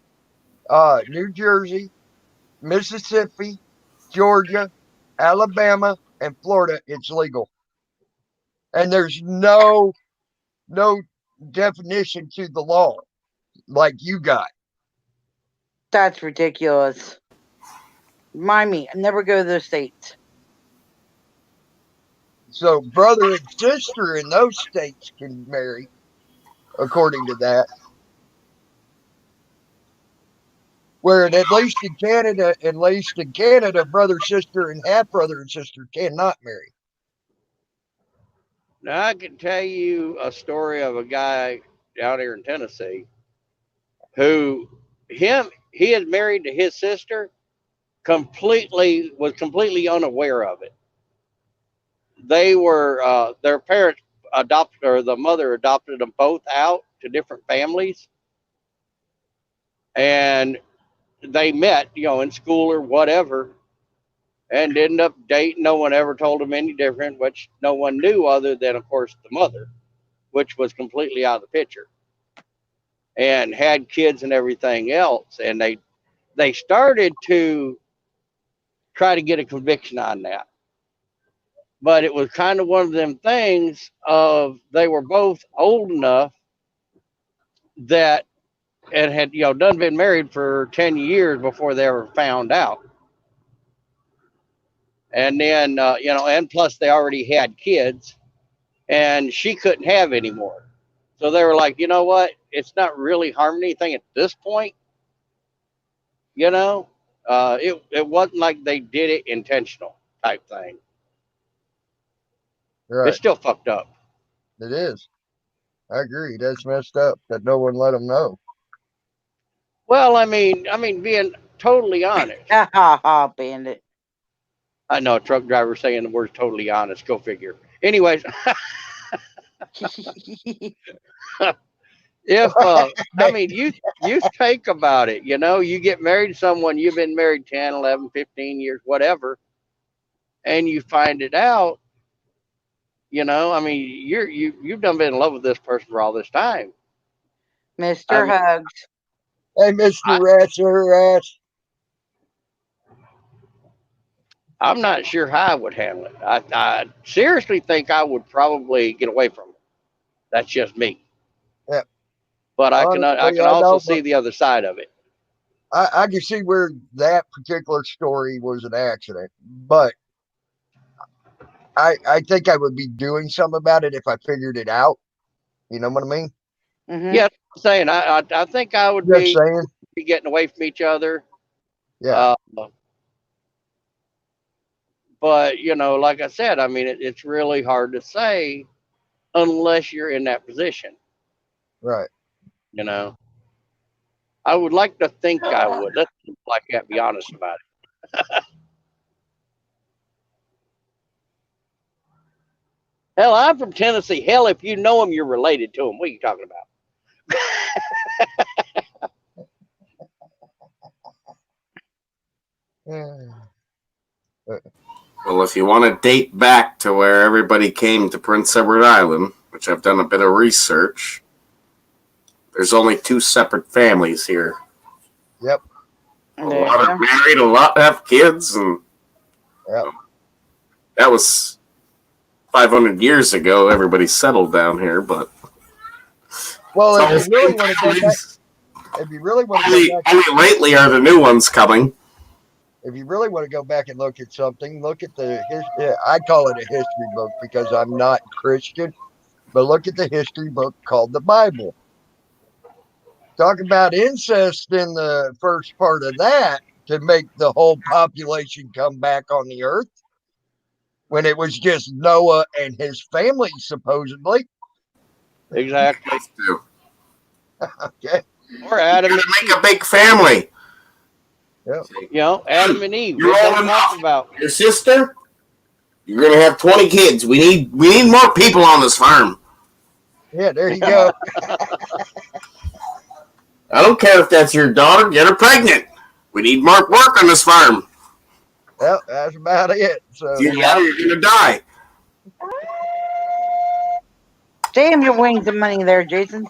New Jersey, Mississippi, Georgia, Alabama, and Florida. It's legal, and there's no definition to the law like you got. That's ridiculous. Remind me, I never go to those states. So brother and sister in those states can marry, according to that. Where at least in Canada, brother, sister, and half brother and sister cannot marry. Now I can tell you a story of a guy down here in Tennessee who he is married to his sister, was completely unaware of it. They were their parents adopted, or the mother adopted them both out to different families, and they met, in school or whatever, and ended up dating. No one ever told them any different, which no one knew other than, of course, the mother, which was completely out of the picture, and had kids and everything else. And they started to try to get a conviction on that. But it was kind of one of them things of they were both old enough that and had done been married for 10 years before they ever found out. And then and plus they already had kids, and she couldn't have any more. So they were like, you know what? It's not really harming anything at this point. It wasn't like they did it intentional type thing. Right. It's still fucked up. It is. I agree. That's messed up that no one let them know. Well, I mean, being totally honest. Ha ha ha, bandit. I know a truck driver saying the word "totally honest." Go figure. Anyways, if you think about it, you get married to someone, you've been married 10, 11, 15 years, whatever, and you find it out. You've done been in love with this person for all this time. Mr. Hugs. Hey, Mr. Rat's her ass. I'm not sure how I would handle it. I seriously think I would probably get away from it. That's just me. Yeah. But I can also see the other side of it. I can see where that particular story was an accident, but I think I would be doing something about it if I figured it out. You know what I mean? Mm-hmm. Yeah, I'm saying I think I would be getting away from each other. Yeah. But like I said, it's really hard to say unless you're in that position. Right. I would like to think I would. Let's be honest about it. Hell, I'm from Tennessee. Hell, if you know him, you're related to him. What are you talking about? Well, if you want to date back to where everybody came to Prince Edward Island, which I've done a bit of research, There's only 2 separate families here. Yep. A lot are married, a lot have kids, and Yep. that was 500 years ago. Everybody settled down here, but Well, it's if you really want to go back, families. if you really want to go back, Only lately are the new ones coming. if you really want to go back and look at something, look at I call it a history book because I'm not Christian, but look at the history book called the Bible. Talk about incest in the first part of that to make the whole population come back on the earth when it was just Noah and his family, supposedly. Exactly. Okay. Or Adam and Make a big family. Yep. You know, Adam and Eve. You're What old they enough. talk about. Your sister, you're gonna have 20 kids. We need more people on this farm. Yeah, there you go. I don't care if that's your daughter. Get her pregnant. We need more work on this farm. Well, that's about it. So You're gonna die. Damn your wings of money there, Jason.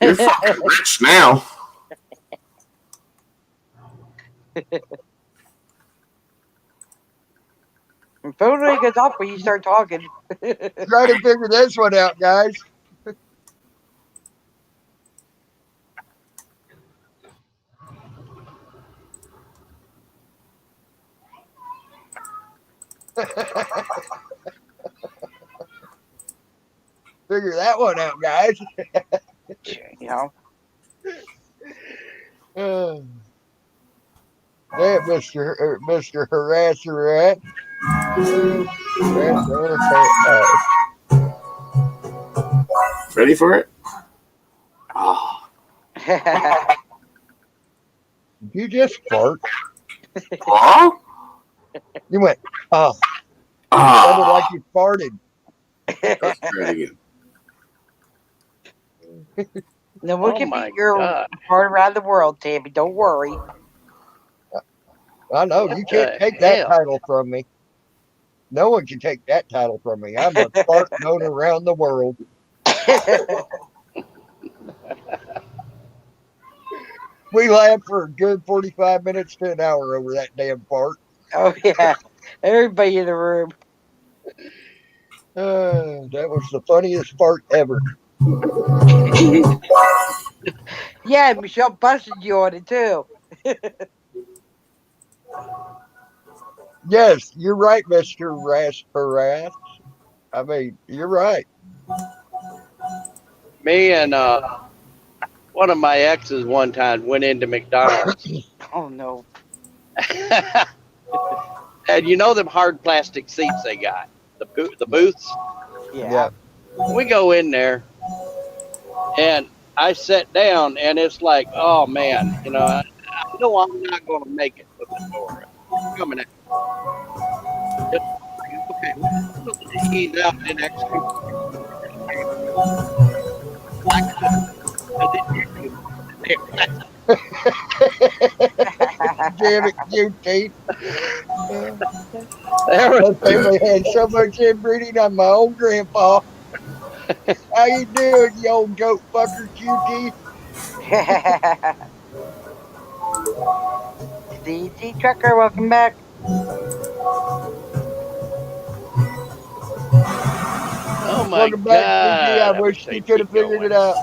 You're fucking rich now. When phone rate goes off when you start talking. try to figure this one out, guys. Figure that one out, guys. You know. There, Mr. Harasser Rat. Ready for it? Oh. You just fart. Huh? You went, oh. Ah. Sounded like you farted. Let's try it again. No one Oh can my beat your God. part around the world, Tammy. Don't worry. I know, What you can't the take that hell? title from me. No one can take that title from me. I'm a fart known around the world. We laughed for a good 45 minutes to an hour over that damn fart. Oh yeah, everybody in the room. That was the funniest fart ever. Yeah, Michelle busted you on it too. Yes, you're right, Mr. Rasparas. I mean, you're right. Me and one of my exes one time went into McDonald's. Oh no. And you know them hard plastic seats they got, the booths. Yeah. We go in there, and I sat down, and it's like, oh man, you know, I know I'm not going to make it with the door coming out. Okay, he's out the next. Damn it, you teeth. There My was family had so much inbreeding on my own grandpa. How you doing, you old goat fucker, QT? DT Trucker, welcome back. Oh my Welcome back, QT. God! I wish you could have figured it out.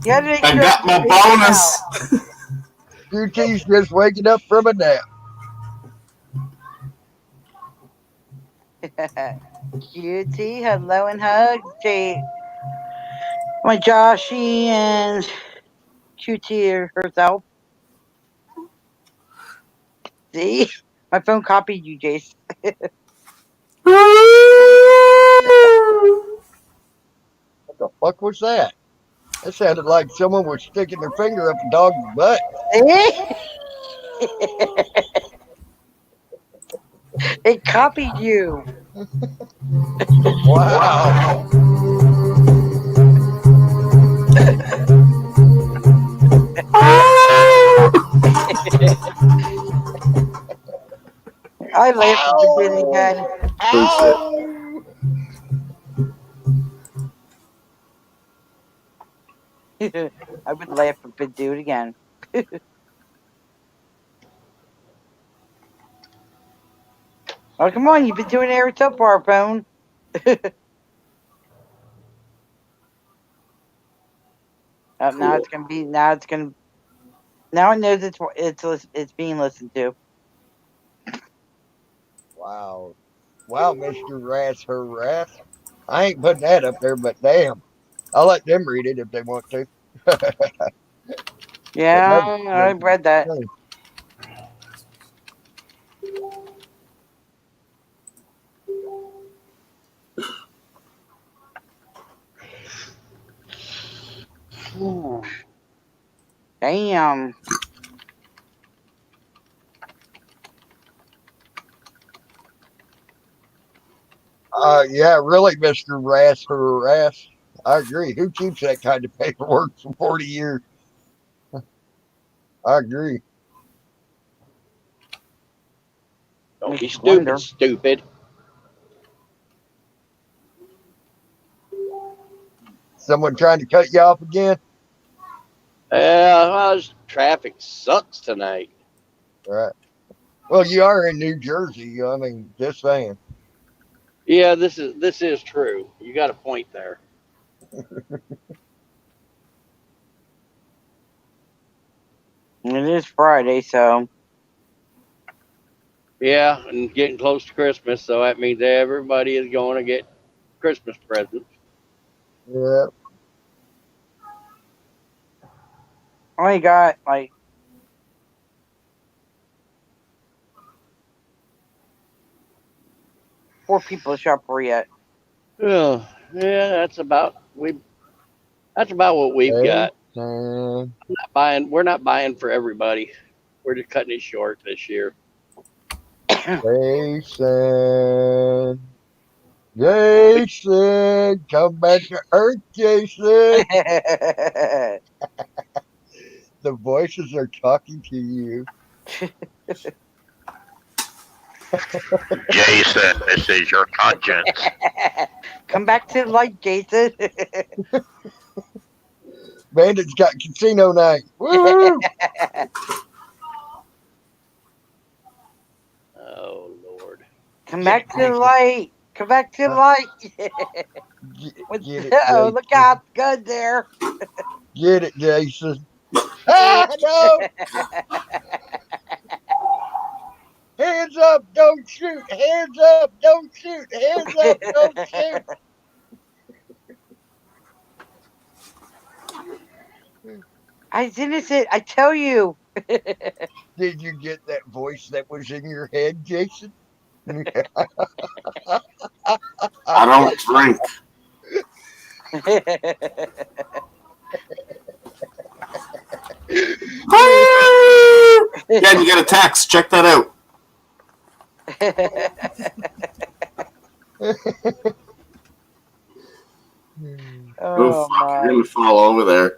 I got my bonus. QT's just waking up from a nap. QT, hello and hugs. Jay, my Joshy and QT herself. See, my phone copied you, Jace. What the fuck was that? That sounded like someone was sticking their finger up a dog's butt. It copied you. Wow. I laughed at the beginning again. I would laugh if it do it again. Oh, come on, you've been doing it so far, phone. Now it's gonna be. Now it knows it's being listened to. Wow. Wow, Mr. Rass Harass. I ain't putting that up there, but damn. I'll let them read it if they want to. Yeah, I read that. Damn. Yeah, really, Mr. Rass Harass. I agree. Who keeps that kind of paperwork for 40 years? I agree. Don't be stupid, stupid. Someone trying to cut you off again? Well, traffic sucks tonight. Right. Well, you are in New Jersey. I mean, just saying. Yeah, this is true. You got a point there. It is Friday, so. Yeah, and getting close to Christmas, so that means everybody is going to get Christmas presents. Yeah. Only got like 4 people to shop for yet. Yeah, that's about what we've got. We're not buying for everybody. We're just cutting it short this year. Jason, come back to Earth, Jason. The voices are talking to you. Jason, this is your conscience. Come back to the light, Jason. Bandit's got casino night. Woo! Oh, Lord. Come back to the light. Come back to the light. Uh-oh, look out. Good there. Get it, Jason. Ah, no! Hands up, don't shoot. Hands up, don't shoot. Hands up, don't shoot. I was innocent. I tell you. Did you get that voice that was in your head, Jason? I don't drink. Yeah, you got a text. Check that out. Oh, fuck, you're gonna fall over there.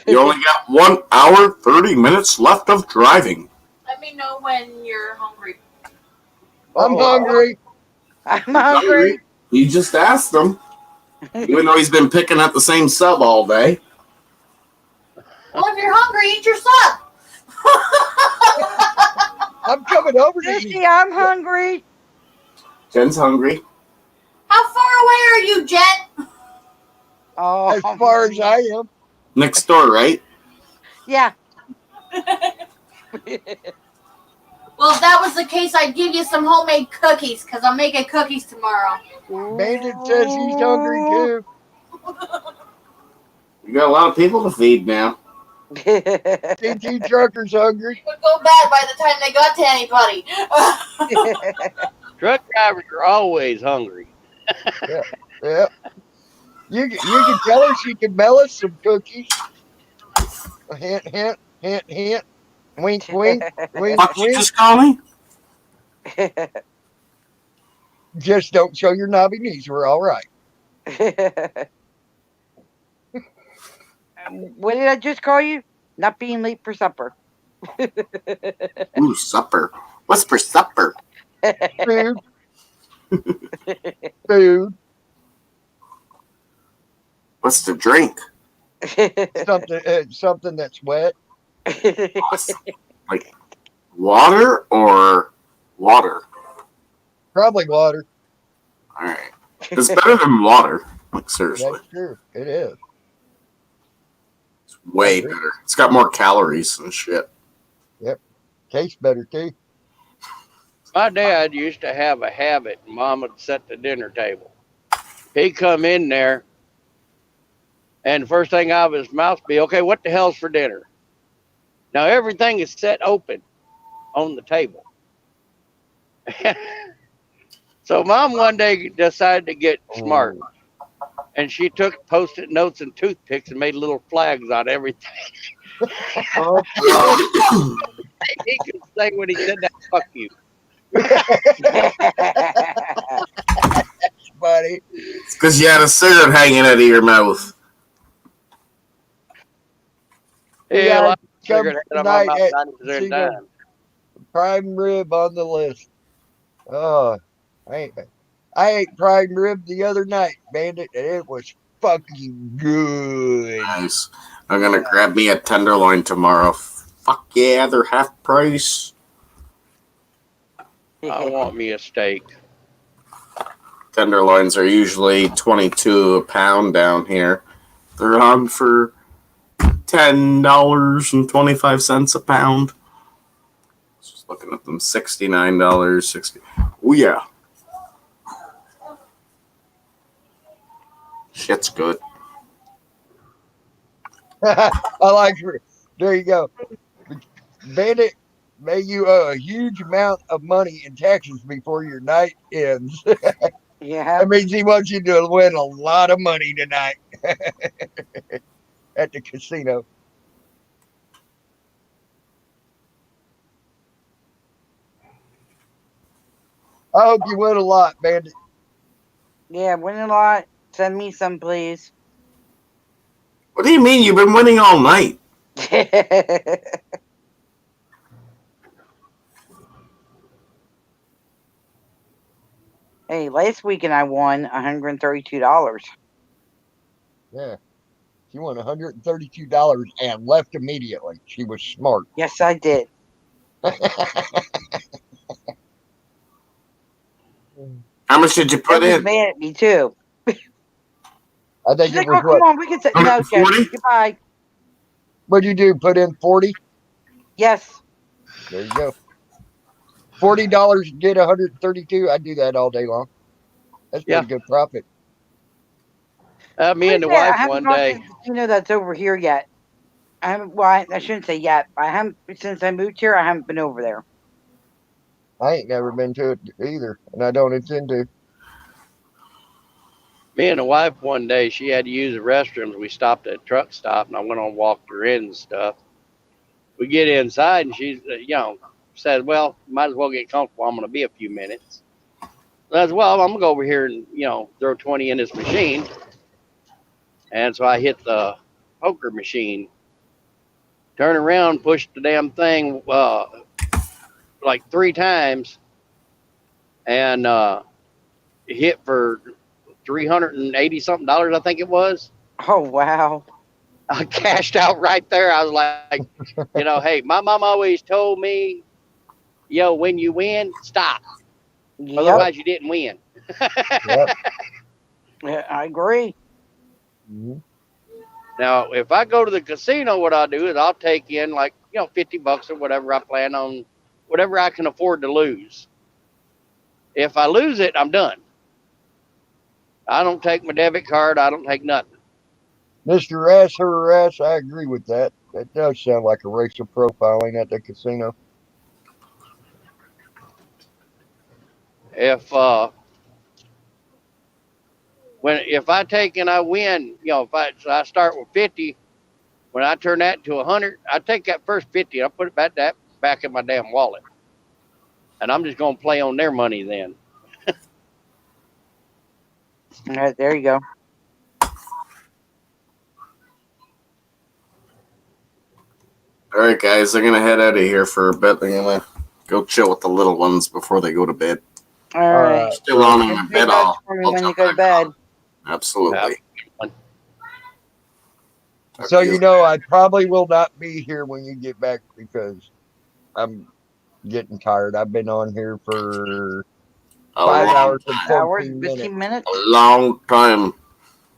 You only got 1 hour, 30 minutes left of driving. Let me know when you're hungry. I'm hungry. I'm hungry. You just asked him. Even though he's been picking at the same sub all day. Well, if you're hungry, eat your sub. I'm coming over to you. I'm hungry. Jen's hungry. How far away are you, Jen? Oh, as far as I am. Next door, right? Yeah. Well, if that was the case, I'd give you some homemade cookies, because I'm making cookies tomorrow. Bandit says he's hungry too. You got a lot of people to feed now. TT Trucker's hungry. It would go bad by the time they got to anybody. Truck drivers are always hungry. Yeah. You can tell her she can mail us some cookies. Hint, hint, hint, hint. Wink, wink, wink, What you wink. just call me? Just don't show your knobby knees. We're all right. What did I just call you? Not being late for supper. Ooh, supper. What's for supper? Food. Food. What's the drink? Something that's wet. Like water or water? Probably water. All right. It's better than water. Like, seriously. That's true. It is. It's way better. It's got more calories and shit. Yep. Tastes better too. My dad used to have a habit. Mom would set the dinner table. He'd come in there, and the first thing out of his mouth would be, okay, what the hell's for dinner? Now everything is set open on the table. So Mom one day decided to get smart. And she took Post-it notes and toothpicks and made little flags on everything. He could say when he said that, fuck you. That's funny. It's because you had a cigarette hanging out of your mouth. Yeah, well, I come figured it out tonight my at mouth 90% of the Casino. time. Prime rib on the list. Oh, I ate prime rib the other night, Bandit, and it was fucking good. Nice. I'm gonna grab me a tenderloin tomorrow. Fuck yeah, they're half price. I want me a steak. Tenderloins are usually $22 a pound down here. They're on for $10.25 a pound. Just looking at them, $69.60. Oh yeah. Shit's good. I like her. There you go. Bandit, may you owe a huge amount of money in taxes before your night ends. Yeah. That means he wants you to win a lot of money tonight at the casino. I hope you win a lot, Bandit. Yeah, win a lot. Send me some, please. What do you mean you've been winning all night? Hey, last weekend I won $132. Yeah. She won $132 and left immediately. She was smart. Yes, I did. How much did you put She was in? mad at me too. I think She's it like, was oh, come on, we can say no, 140? Jesse. Goodbye. What'd you do? Put in 40? Yes. There you go. $40 get 132. I do that all day long. That's pretty good profit. Me and the I wife haven't one gone day. to the casino that's over here yet. I haven't. Well, I shouldn't say yet. I haven't since I moved here. I haven't been over there. I ain't never been to it either, and I don't intend to. Me and the wife one day, she had to use the restrooms. We stopped at a truck stop, and I went on and walked her in and stuff. We get inside, and she's, said, well, might as well get comfortable. I'm going to be a few minutes. So I said, well, I'm going to go over here and, throw 20 in this machine. And so I hit the poker machine, turn around, push the damn thing like 3 times, and hit for $380-something, I think it was. Oh, wow. I cashed out right there. I was like, hey, my mom always told me, when you win, stop. Yep. Otherwise, you didn't win. Yep. Yeah, I agree. Mhm. Now, if I go to the casino, what I'll do is I'll take in like, $50 or whatever I plan on, whatever I can afford to lose. If I lose it, I'm done. I don't take my debit card. I don't take nothing. Mr. S, her S, I agree with that. That does sound like a racial profiling at the casino. If I take and I win, if I start with 50, when I turn that to 100, I take that first 50 and I put it back in my damn wallet, and I'm just gonna play on their money then. All right, there you go. All right, guys, I'm gonna head out of here for a bit. I'm gonna Go chill with the little ones before they go to bed. All right. Still on in my Just bed. reach out for me when you go to bed. Absolutely. So you know, I probably will not be here when you get back because I'm getting tired. I've been on here for A 5 long hours and time. 14 minutes. 15 minutes? A long time.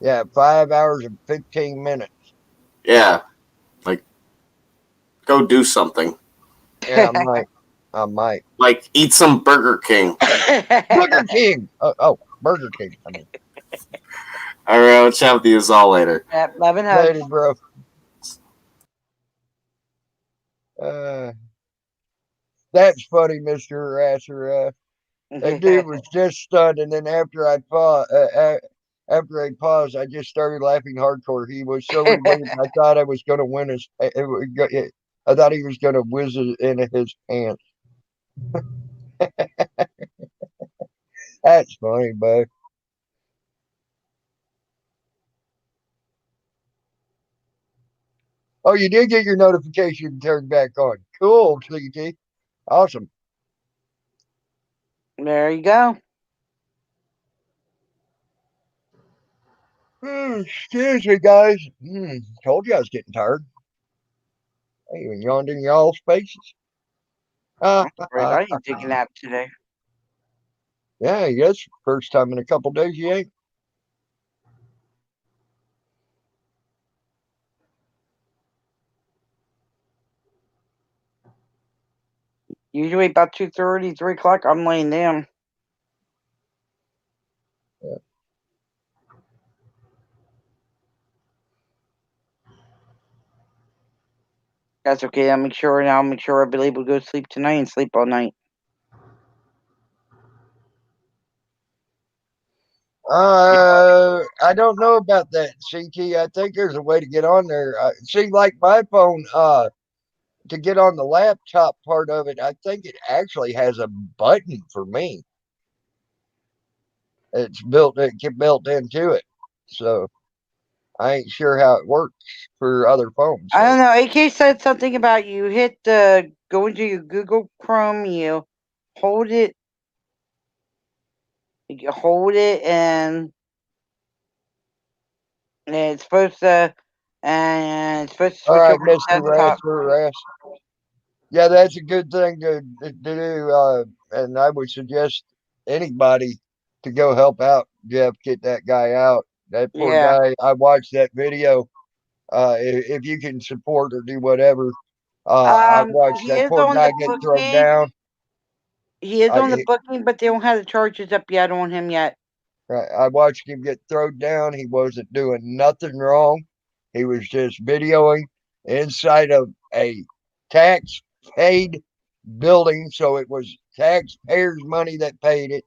Yeah, 5 hours and 15 minutes. Yeah. Like, go do something. Yeah, I might. Like, eat some Burger King. Burger King. Oh, Burger King. I mean, All right, I'll chat with you all later. Yep, love and hugs. later, bro. That's funny, Mr. Harasser. That dude was just stunned, and then after I paused, I just started laughing hardcore. He was so relieved. I thought I was going to win his. I thought he was going to whiz it into his pants. That's funny, bud. Oh, you did get your notification turned back on. Cool, CT. Awesome. There you go. Excuse me, guys. Told you I was getting tired. I even yawned in y'all's faces. Right, I didn't take a nap today. Yeah, yes. First time in a couple days you ain't. Usually about 2:30, 3 o'clock, I'm laying down. Yeah. That's okay. I'll make sure I'll be able to go to sleep tonight and sleep all night. I don't know about that, CT. I think there's a way to get on there. See, like my phone, to get on the laptop part of it, I think it actually has a button for me. It get built into it. So I ain't sure how it works for other phones. I don't know. AK said something about you go into your Google Chrome, you hold it, and it's supposed to switch All right, over to Mr. desktop. Rasser. Yeah, that's a good thing to do. And I would suggest anybody to go help out Jeff, get that guy out. That poor guy. I watched that video. If you can support or do whatever, I watched He that is poor on guy the get thrown booking. down. He is on the booking, but they don't have the charges up yet on him yet. I watched him get thrown down. He wasn't doing nothing wrong. He was just videoing inside of a tax paid building. So it was taxpayers' money that paid it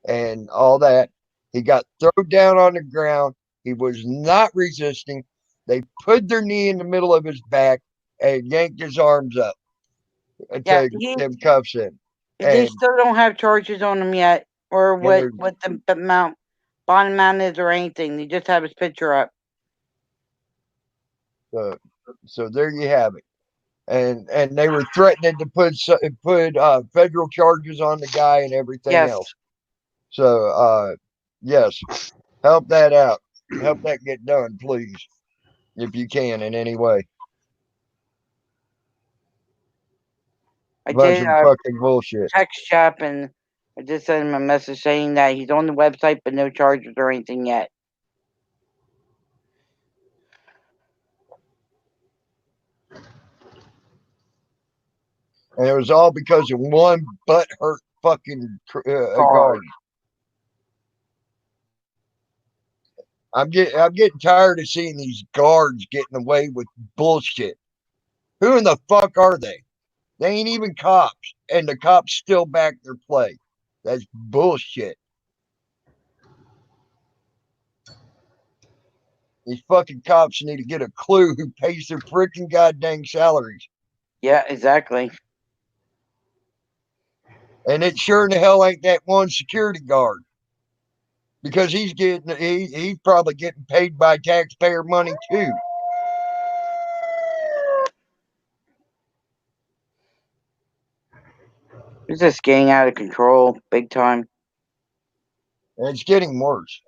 and all that. He got thrown down on the ground. He was not resisting. They put their knee in the middle of his back and yanked his arms up to get them cuffs in. They And still don't have charges on him yet, or what the bond amount is, or anything. They just have his picture up. So there you have it. And they were threatening to put federal charges on the guy and everything else. So yes, help that out. Help that get done, please, if you can in any way. I Bunch did of fucking bullshit. text Chap, and I just sent him a message saying that he's on the website, but no charges or anything yet. And it was all because of one butthurt fucking guard. I'm getting tired of seeing these guards getting away with bullshit. Who in the fuck are they? They ain't even cops, and the cops still back their play. That's bullshit. These fucking cops need to get a clue who pays their freaking goddamn salaries. Yeah, exactly. And it sure in the hell ain't that one security guard. Because he's probably getting paid by taxpayer money too. It's just getting out of control, big time. And it's getting worse.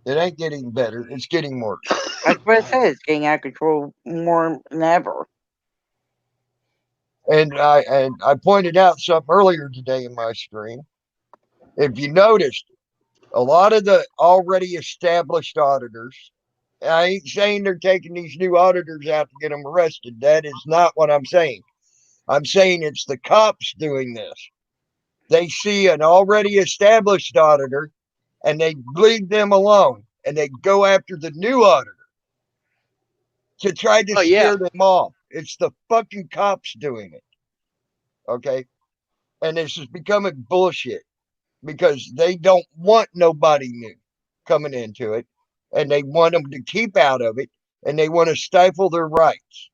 It ain't getting better. It's getting worse. That's what I said. It's getting out of control more than ever. And I pointed out something earlier today in my stream. If you noticed, a lot of the already established auditors, I ain't saying they're taking these new auditors out to get them arrested. That is not what I'm saying. I'm saying it's the cops doing this. They see an already established auditor and they leave them alone and they go after the new auditor to try to scare them off. It's the fucking cops doing it. Okay. And this is becoming bullshit because they don't want nobody new coming into it and they want them to keep out of it and they want to stifle their rights.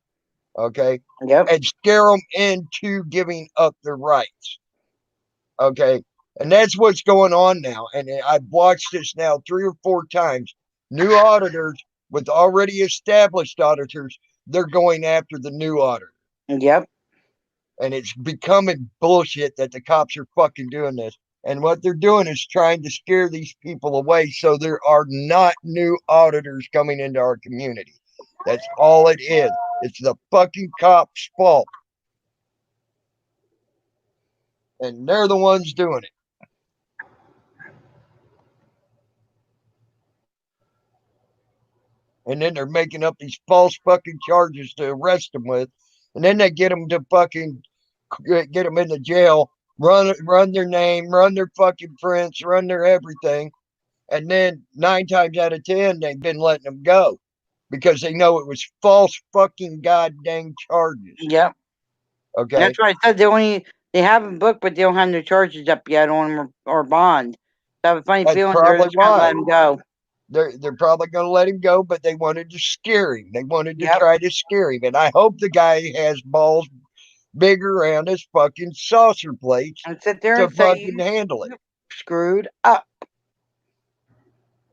Okay. Yep. And scare them into giving up their rights. Okay. And that's what's going on now. And I've watched this now 3 or 4 times. New auditors with already established auditors, they're going after the new auditor. Yep. And it's becoming bullshit that the cops are fucking doing this. And what they're doing is trying to scare these people away so there are not new auditors coming into our community. That's all it is. It's the fucking cops' fault. And they're the ones doing it. And then they're making up these false fucking charges to arrest them with. And then they get them to fucking get them into jail, run their name, run their fucking prints, run their everything. And then 9 times out of 10, they've been letting them go because they know it was false fucking goddamn charges. Yep. Okay. And that's why I said they haven't booked, but they don't have no charges up yet on them or bond. So I have a funny That's feeling they're probably just gonna why. let him go. They're probably going to let him go, but they wanted to scare him. They wanted to try to scare him. And I hope the guy has balls big around his fucking saucer plates and sit there to and say, fucking handle it. Screwed up.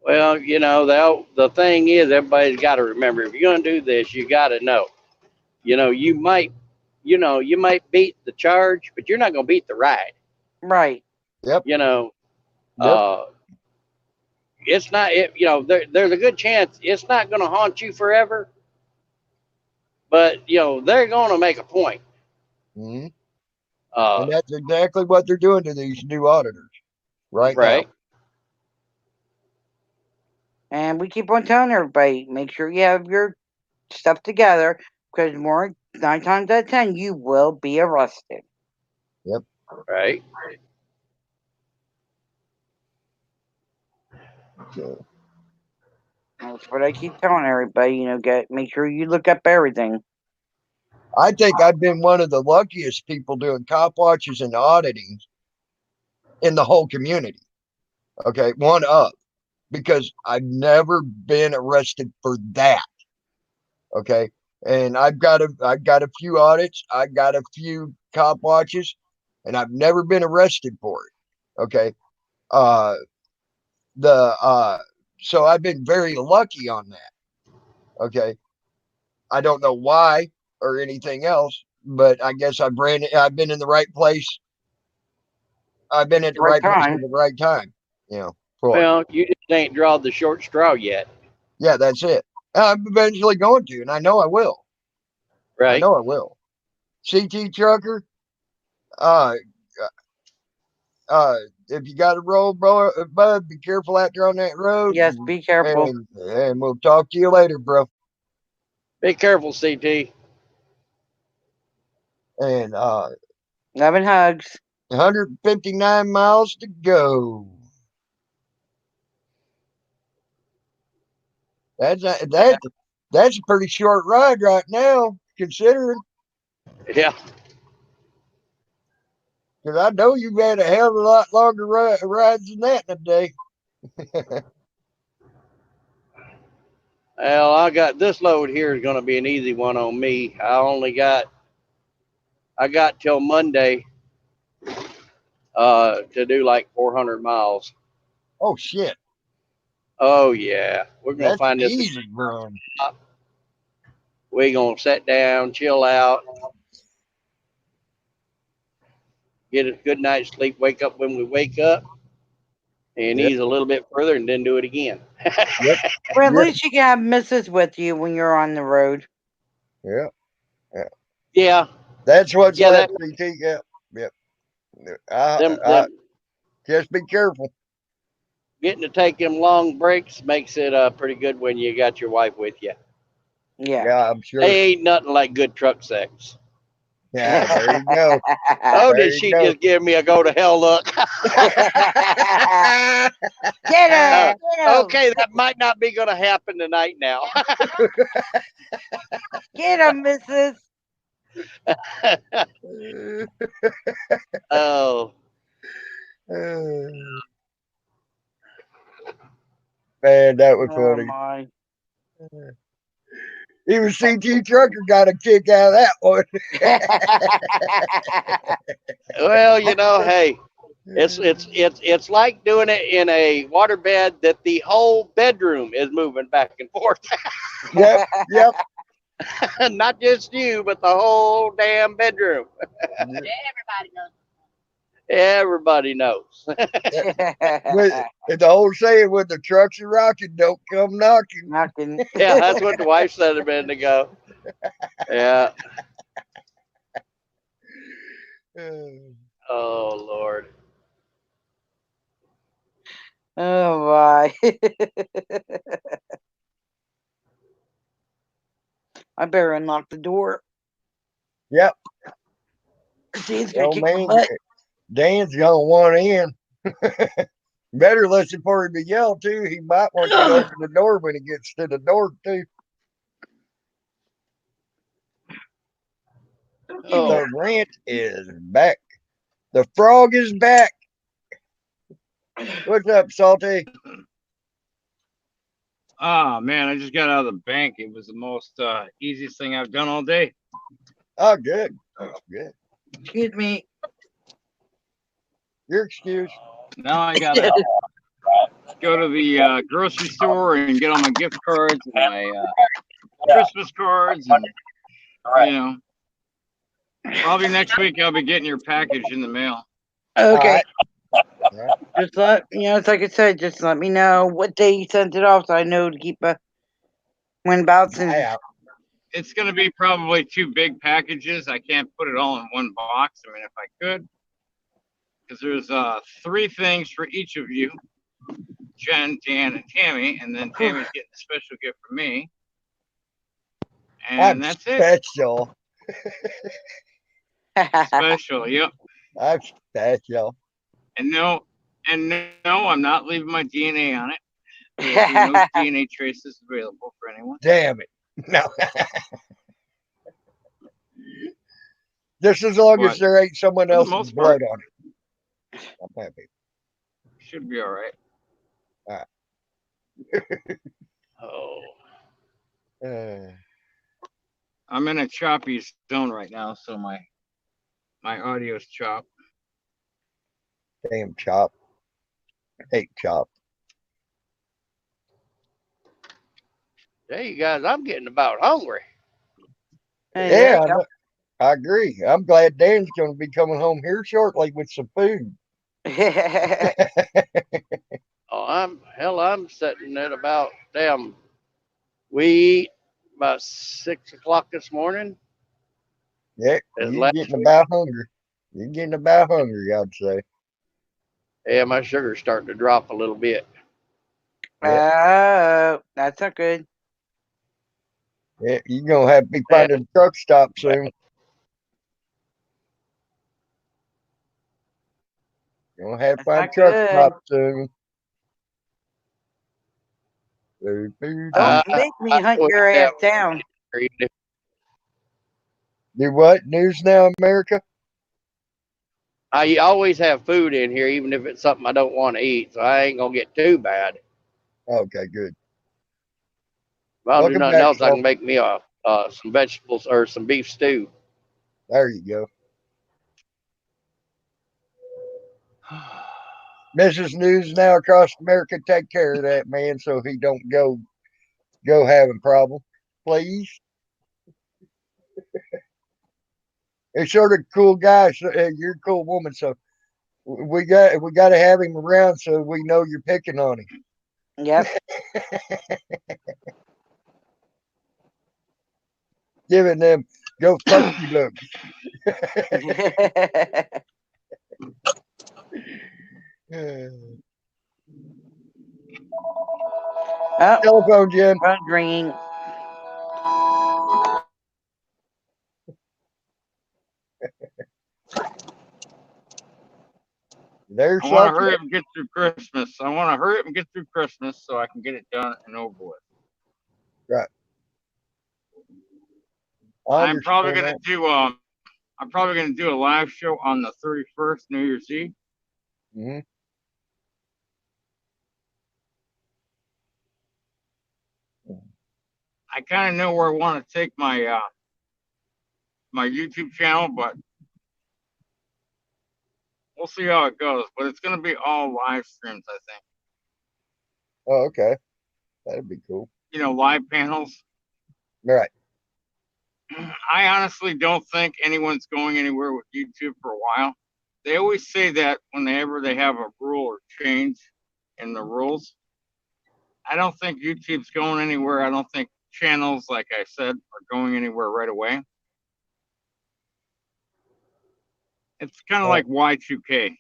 Well, you know, the thing is, everybody's got to remember, if you're going to do this, you got to know. You might beat the charge, but you're not going to beat the ride. Right. Yep. It's not, there's a good chance it's not going to haunt you forever, but, they're going to make a point. Mm-hmm. And that's exactly what they're doing to these new auditors right now. And we keep on telling everybody, make sure you have your stuff together because 9 times out of 10, you will be arrested. Yep. Right. So. That's what I keep telling everybody, make sure you look up everything. I think I've been one of the luckiest people doing cop watches and auditing in the whole community. Okay, one up. Because I've never been arrested for that. Okay. And I've got a few audits, I got a few cop watches, and I've never been arrested for it. Okay. So I've been very lucky on that. Okay. I don't know why or anything else, but I guess I've been in the right place. I've been at the right place at the right time. Well, you just ain't drawn the short straw yet. Yeah, that's it. I'm eventually going to, and I know I will. Right. I know I will. CT Trucker, if you got to roll, bud, be careful out there on that road. Yes, be careful. And we'll talk to you later, bro. Be careful, CT. And love and hugs. 159 miles to go. That's a pretty short ride right now, considering. Yeah. Because I know you've had a hell of a lot longer rides than that in a day. Well, I got this load here is going to be an easy one on me. I got till Monday to do like 400 miles. Oh, shit. Oh, yeah. We're going to find this. Easy, bro. We're going to sit down, chill out. get a good night's sleep, wake up when we wake up, and Yep. ease a little bit further, and then do it again. Yep. Well, at Yep. least you can have Mrs. with you when you're on the road. Yeah. Yeah. Yeah, That's what's yeah. left, That CT. Yep. Yep. them Just be careful. getting to take them long breaks makes it pretty good when you got your wife with you. Yeah. Yeah, I'm sure. They ain't nothing like good truck sex. Yeah, there you go. Oh, There did you she go. just give me a go to hell look? Get her. Okay, that might not be going to happen tonight now. Get him, Mrs. Oh, Man, that was Oh funny. my. Even CT Trucker got a kick out of that one. well, you know, hey, it's like doing it in a waterbed that the whole bedroom is moving back and forth. Yep, yep. Not just you, but the whole damn bedroom. Everybody knows. Everybody knows. The old saying, when the trucks are rocking, don't come knocking. Knocking. Yeah, that's what the wife said a minute ago. Yeah. Oh, Lord. Oh my. I better unlock the door. Yep. She's gonna Oh, kick my man, butt. Dan's gonna want in. Better listen for him to yell too. He might want you to open the door when he gets to the door too. Oh. The rant is back. The frog is back. What's up, Salty? Oh man, I just got out of the bank. It was the most easiest thing I've done all day. Oh, good. That's good. Excuse me. Your excuse. Now I gotta go to the grocery store and get all my gift cards and my Christmas cards, and you know, probably next week I'll be getting your package in the mail. Okay. Just let it's like I said, just let me know what day you sent it off so I know to keep a when bouncing. It's gonna be probably 2 big packages. I can't put it all in one box. I mean, if I could, because there's 3 things for each of you, Jen, Dan, and Tammy, and then Tammy's getting a special gift from me. And I'm that's it. special. Special, yep. I'm special. And no, I'm not leaving my DNA on it. There will be no DNA traces available for anyone. Damn it. No. Just as long as But there ain't someone for the else's most blood part, on it. I'm happy. should be all right. All right. Oh. I'm in a choppy zone right now, so my audio's chopped. Damn chop. Hate chop. Hey, you guys, I'm getting about hungry. Yeah, I agree. I'm glad Dan's going to be coming home here shortly with some food. Oh, I'm sitting at about we eat about 6 o'clock this morning. Yeah, As you're last getting week. about hungry. You're getting about hungry, I'd say. Yeah, my sugar's starting to drop a little bit. Oh, that's not good. Yeah, you're going to have to be finding a truck stop soon. You're going to have to find a not truck good. stop soon. Food, food, Don't food. make me hunt your ass down. Do what? News Now America? I always have food in here, even if it's something I don't want to eat, so I ain't gonna get too bad. Okay, good. If I don't do Welcome nothing back, else, I Salt. can make me some vegetables or some beef stew. There you go. Mrs. News Now across America, take care of that man so he don't go having problems, please. it's sort of cool guy. So, you're a cool woman, so we got to have him around so we know you're picking on him. Yep. Giving them go fuck you looks. Oh, Telephone, Jim. phone ringing. There's I want to something. hurry up and get through Christmas. I want to hurry up and get through Christmas so I can get it done and over with. Right. I'm probably gonna do a live show on the 31st, New Year's Eve. Mm-hmm. I kind of know where I want to take my my YouTube channel, but we'll see how it goes. But it's gonna be all live streams, I think. Oh, okay. That'd be cool. You know, live panels. Right. I honestly don't think anyone's going anywhere with YouTube for a while. They always say that whenever they have a rule or change in the rules. I don't think YouTube's going anywhere. I don't think channels, like I said, are going anywhere right away. It's kind of like Y2K.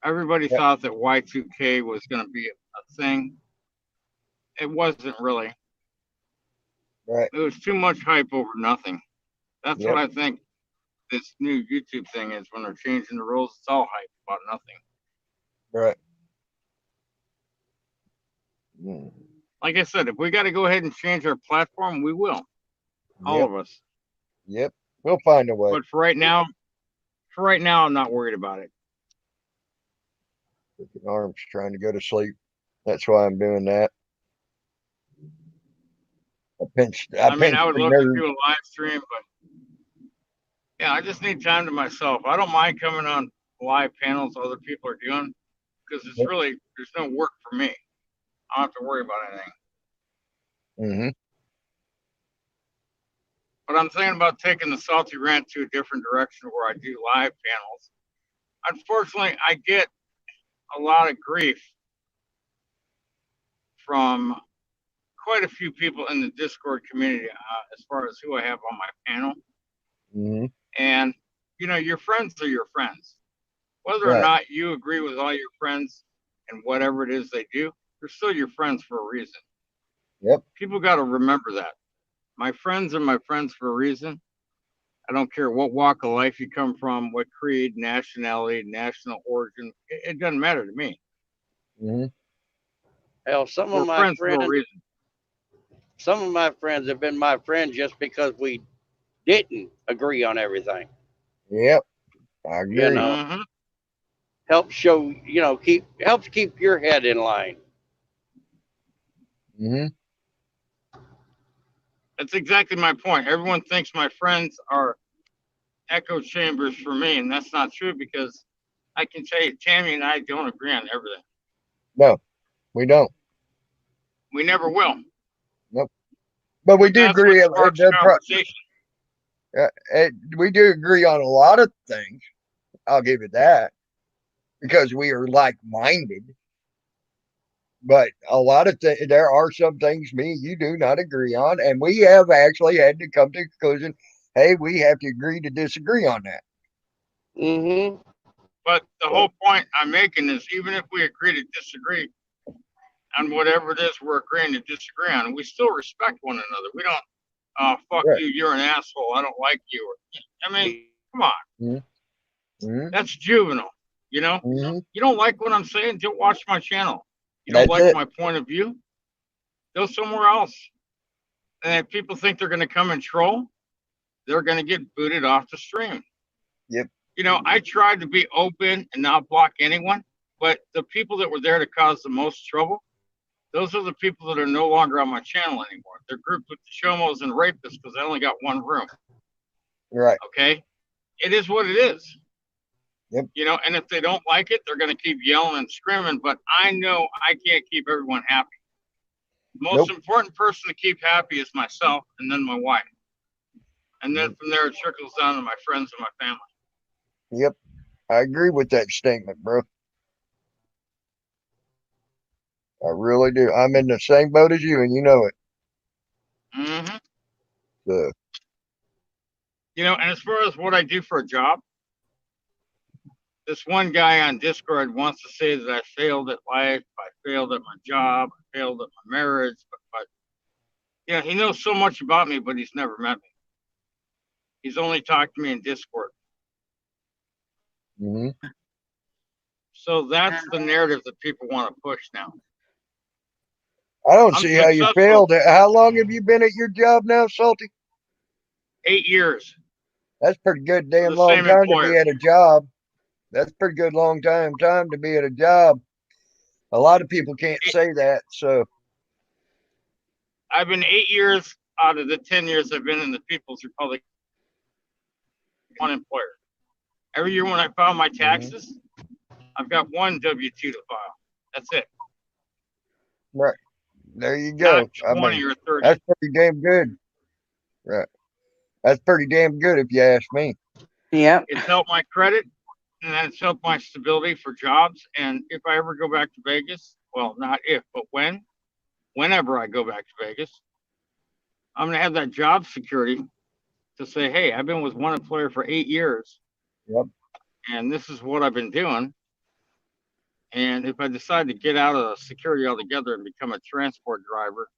Everybody thought that Y2K was going to be a thing. It wasn't really. Right. It was too much hype over nothing. That's what I think this new YouTube thing is. When they're changing the rules, it's all hype about nothing. Right. Like I said, if we got to go ahead and change our platform, we will. All of us. Yep. We'll find a way. But for right now, I'm not worried about it. Freaking arm's trying to go to sleep. That's why I'm doing that. I mean, I would love to do a live stream, but yeah, I just need time to myself. I don't mind coming on live panels other people are doing because it's really, there's no work for me. I don't have to worry about anything. Mm-hmm. But I'm thinking about taking the Salty Rant to a different direction where I do live panels. Unfortunately, I get a lot of grief from quite a few people in the Discord community as far as who I have on my panel. Mm-hmm. And, you know, your friends are your friends. Whether or not you agree with all your friends and whatever it is they do, they're still your friends for a reason. Yep. People got to remember that. My friends are my friends for a reason. I don't care what walk of life you come from, what creed, nationality, national origin. It doesn't matter to me. Mm-hmm. Hell, some We're of my friends for a friends, reason. some of my friends have been my friends just because we didn't agree on everything. Yep. I agree. You know, helps show, you know, helps keep your head in line. Mm-hmm. That's exactly my point. Everyone thinks my friends are echo chambers for me, and that's not true because I can tell you, Tammy and I don't agree on everything. No, we don't. We never will. Nope. But we do That's agree. what sparks conversation. We do agree on a lot of things. I'll give you that because we are like-minded. But a lot of there are some things me and you do not agree on, and we have actually had to come to the conclusion, hey, we have to agree to disagree on that. Mm-hmm. But the whole point I'm making is even if we agree to disagree on whatever it is we're agreeing to disagree on, we still respect one another. We don't, fuck you, you're an asshole, I don't like you. I mean, come on. Mm-hmm. That's juvenile, you know? Mm-hmm. You don't like what I'm saying, don't watch my channel. You That's don't like it. my point of view, go somewhere else. And if people think they're going to come and troll, they're going to get booted off the stream. Yep. You know, I tried to be open and not block anyone, but the people that were there to cause the most trouble, those are the people that are no longer on my channel anymore. They're grouped with the Shomos and rapists because I only got one room. Right. Okay? It is what it is. Yep. You know, and if they don't like it, they're going to keep yelling and screaming, but I know I can't keep everyone happy. The most important person to keep happy is myself and then my wife. And then from there, it trickles down to my friends and my family. Yep. I agree with that statement, bro. I really do. I'm in the same boat as you, and you know it. Mm-hmm. So, You know, and as far as what I do for a job, this one guy on Discord wants to say that I failed at life, I failed at my job, I failed at my marriage, but yeah, he knows so much about me, but he's never met me. He's only talked to me in Discord. mhm. So that's the narrative that people want to push now. I don't I'm see how you successful. failed. How long have you been at your job now, Salty? 8 years. That's pretty good damn The long same time to employer. be at a job. That's pretty good long time to be at a job. A lot of people can't say that. So I've been 8 years out of the 10 years I've been in the People's Republic, one employer. Every year when I file my taxes, I've got one W-2 to file. That's it. right. There you go. Not I 20 mean, or 30. that's pretty damn good. Right. That's pretty damn good if you ask me. Yep. It's helped my credit, and then it's helped my stability for jobs. And if I ever go back to Vegas, well, not if, but whenever I go back to Vegas, I'm going to have that job security to say, hey, I've been with one employer for 8 years. Yep. And this is what I've been doing. And if I decide to get out of security altogether and become a transport driver,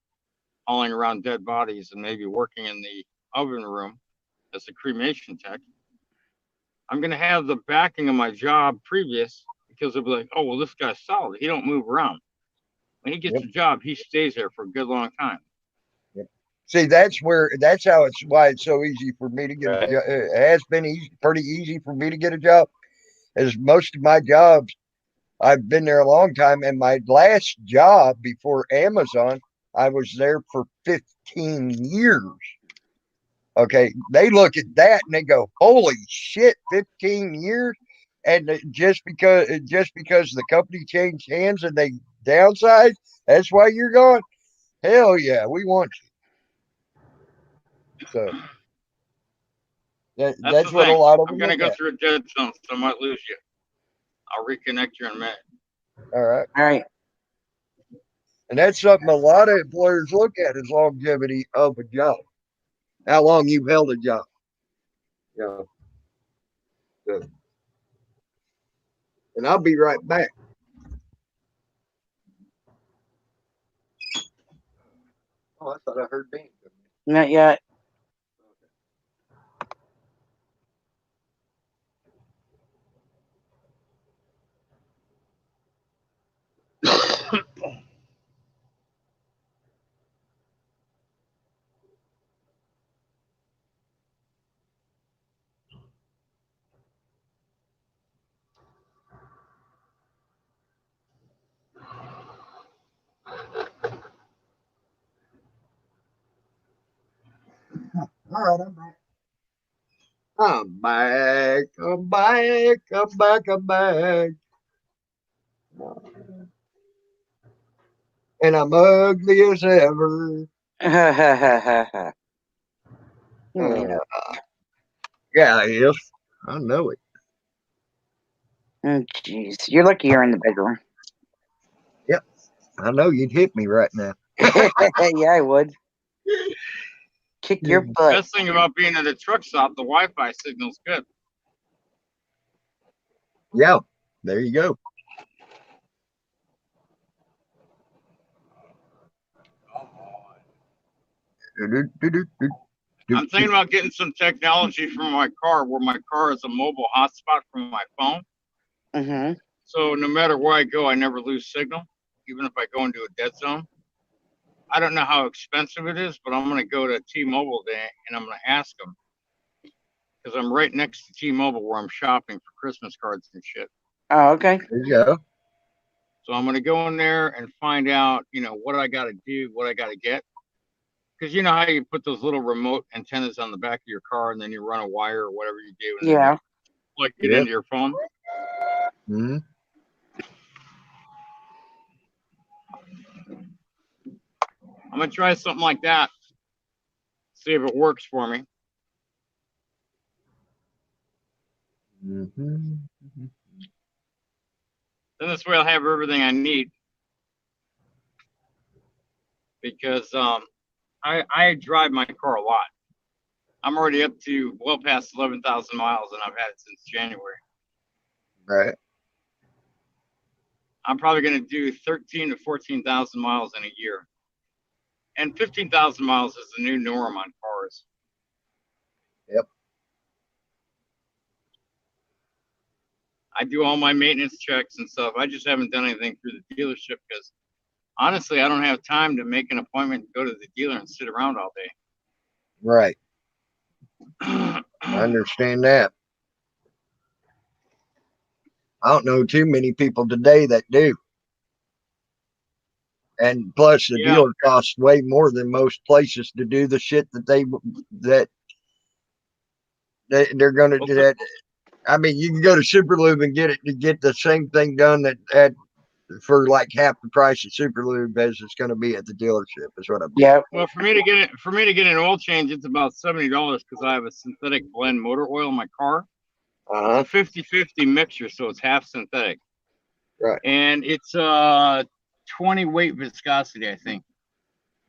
hauling around dead bodies and maybe working in the oven room as a cremation tech, I'm going to have the backing of my job previous, because they'll be like, oh, well, this guy's solid. He don't move around. When he gets a job, he stays there for a good long time. Yep. See, why it's so easy for me to get a job. It has been pretty easy for me to get a job, as most of my jobs, I've been there a long time. And my last job before Amazon, I was there for 15 years. Okay. They look at that and they go, holy shit, 15 years. And just because the company changed hands and they downsized, that's why you're gone. Hell yeah, we want you. So that's what a lot of them I'm going to look go at. through a dead zone, so I might lose you. I'll reconnect you in a minute. All right. All right. And that's something a lot of employers look at, is longevity of a job. How long you've held a job. Yeah. Good. And I'll be right back. Oh, I thought I heard Dean. Not yet. All right, I'm back. I'm back. I'm back. I'm back. I'm back. And I'm ugly as ever. Yeah. Yeah, I is. I know it. Oh, jeez. You're lucky you're in the bedroom. Yep. I know you'd hit me right now. Yeah, I would. Kick your butt. Best thing about being at a truck stop, the Wi-Fi signal's good. Yeah, there you go. I'm thinking about getting some technology for my car, where my car is a mobile hotspot from my phone. Mm-hmm. So no matter where I go, I never lose signal, even if I go into a dead zone. I don't know how expensive it is, but I'm going to go to T-Mobile today and I'm going to ask them, because I'm right next to T-Mobile where I'm shopping for Christmas cards and shit. Oh, okay. There you go. So I'm going to go in there and find out, what I got to do, what I got to get. Because you know how you put those little remote antennas on the back of your car and then you run a wire or whatever you do. And Yeah. then you plug it into your phone. Mm-hmm. I'm going to try something like that. See if it works for me. Mm-hmm. Then this way I'll have everything I need. Because I drive my car a lot. I'm already up to well past 11,000 miles, and I've had it since January. Right. I'm probably going to do 13 to 14,000 miles in a year. And 15,000 miles is the new norm on cars. Yep. I do all my maintenance checks and stuff. I just haven't done anything through the dealership because honestly, I don't have time to make an appointment and go to the dealer and sit around all day. Right. I understand that. I don't know too many people today that do. And plus, the dealer costs way more than most places to do the shit that they're going to do. That. I mean, you can go to Superlube and get the same thing done for like half the price of Superlube as it's going to be at the dealership. Is what I'm. Yeah. Well, for me to get an oil change, it's about $70 because I have a synthetic blend motor oil in my car. It's a 50-50 mixture, so it's half synthetic. Right. And it's 20 weight viscosity, I think.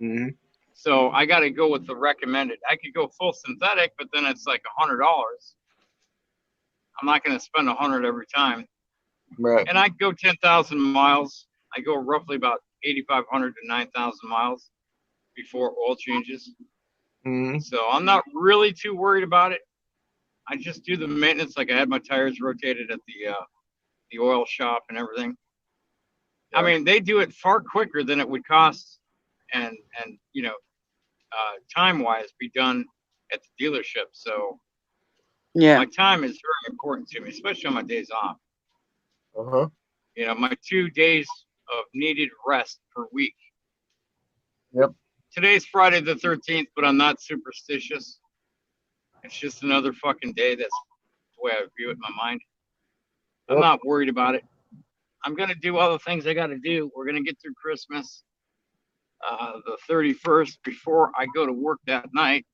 Mm-hmm. So I got to go with the recommended. I could go full synthetic, but then it's like $100. I'm not going to spend $100 every time. Right. And I go 10,000 miles. I go roughly about 8,500 to 9,000 miles before oil changes. Mm-hmm. So I'm not really too worried about it. I just do the maintenance, like I had my tires rotated at the oil shop and everything. I mean, they do it far quicker than it would cost, and time wise, be done at the dealership. So yeah, my time is very important to me, especially on my days off. My 2 days of needed rest per week. Yep. Today's Friday the 13th, but I'm not superstitious. It's just another fucking day. That's the way I view it in my mind. I'm not worried about it. I'm going to do all the things I got to do. We're going to get through Christmas, the 31st, before I go to work that night.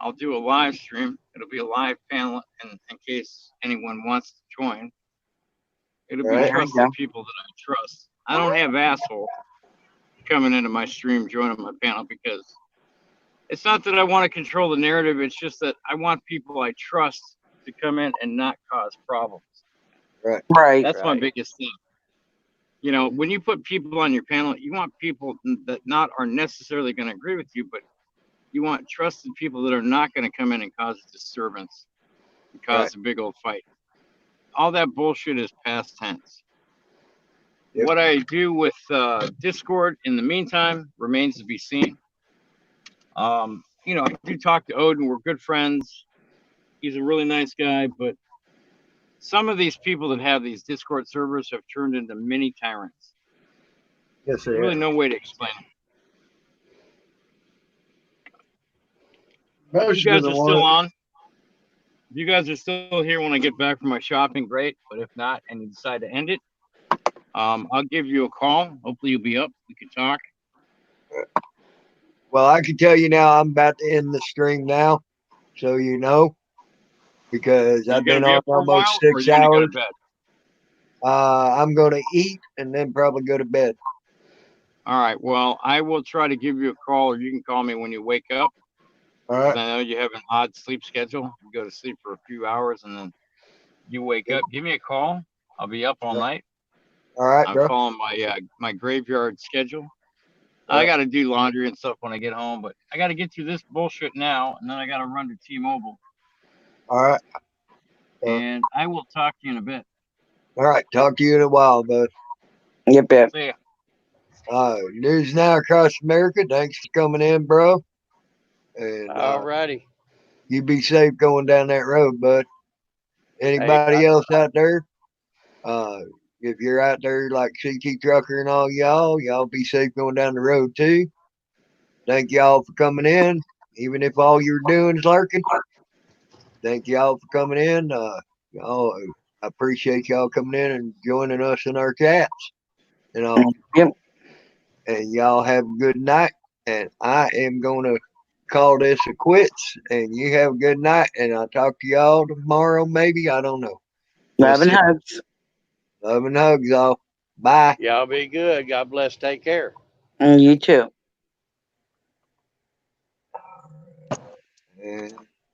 I'll do a live stream. It'll be a live panel in case anyone wants to join. It'll be trusted people that I trust. I don't have assholes coming into my stream joining my panel because it's not that I want to control the narrative. It's just that I want people I trust to come in and not cause problems. Right. That's my biggest thing. When you put people on your panel, you want people that are necessarily going to agree with you, but you want trusted people that are not going to come in and cause a disturbance and cause a big old fight. All that bullshit is past tense. Yep. What I do with Discord in the meantime remains to be seen. I do talk to Odin. We're good friends. He's a really nice guy, but some of these people that have these Discord servers have turned into mini tyrants. Yes, There's really no way to explain it. If you guys are still on. If you guys are still here when I get back from my shopping, great. But if not, and you decide to end it, I'll give you a call. Hopefully you'll be up. We can talk. Well, I can tell you now, I'm about to end the stream now, so you know, because I've been on almost 6 hours. I'm going to eat and then probably go to bed. All right. Well, I will try to give you a call, or you can call me when you wake up. All right. I know you have an odd sleep schedule. You go to sleep for a few hours and then you wake up. Give me a call. I'll be up all night. All right, I'm following my graveyard schedule. I got to do laundry and stuff when I get home, but I got to get through this bullshit now, and then I got to run to T-Mobile. All right. And I will talk to you in a bit. All right. Talk to you in a while, bud. Yep. See ya. News now across America. Thanks for coming in, bro. And all righty. You be safe going down that road, bud. Anybody else out there? If you're out there like CT Trucker and all y'all be safe going down the road too. Thank y'all for coming in, even if all you're doing is lurking. Thank y'all for coming in. Y'all, I appreciate y'all coming in and joining us in our chats. Yep. And y'all have a good night. And I am gonna call this a quits, and you have a good night. And I'll talk to y'all tomorrow, maybe. I don't know. Love and hugs. Love and hugs, all. Bye. Y'all be good. God bless. Take care. And you too. And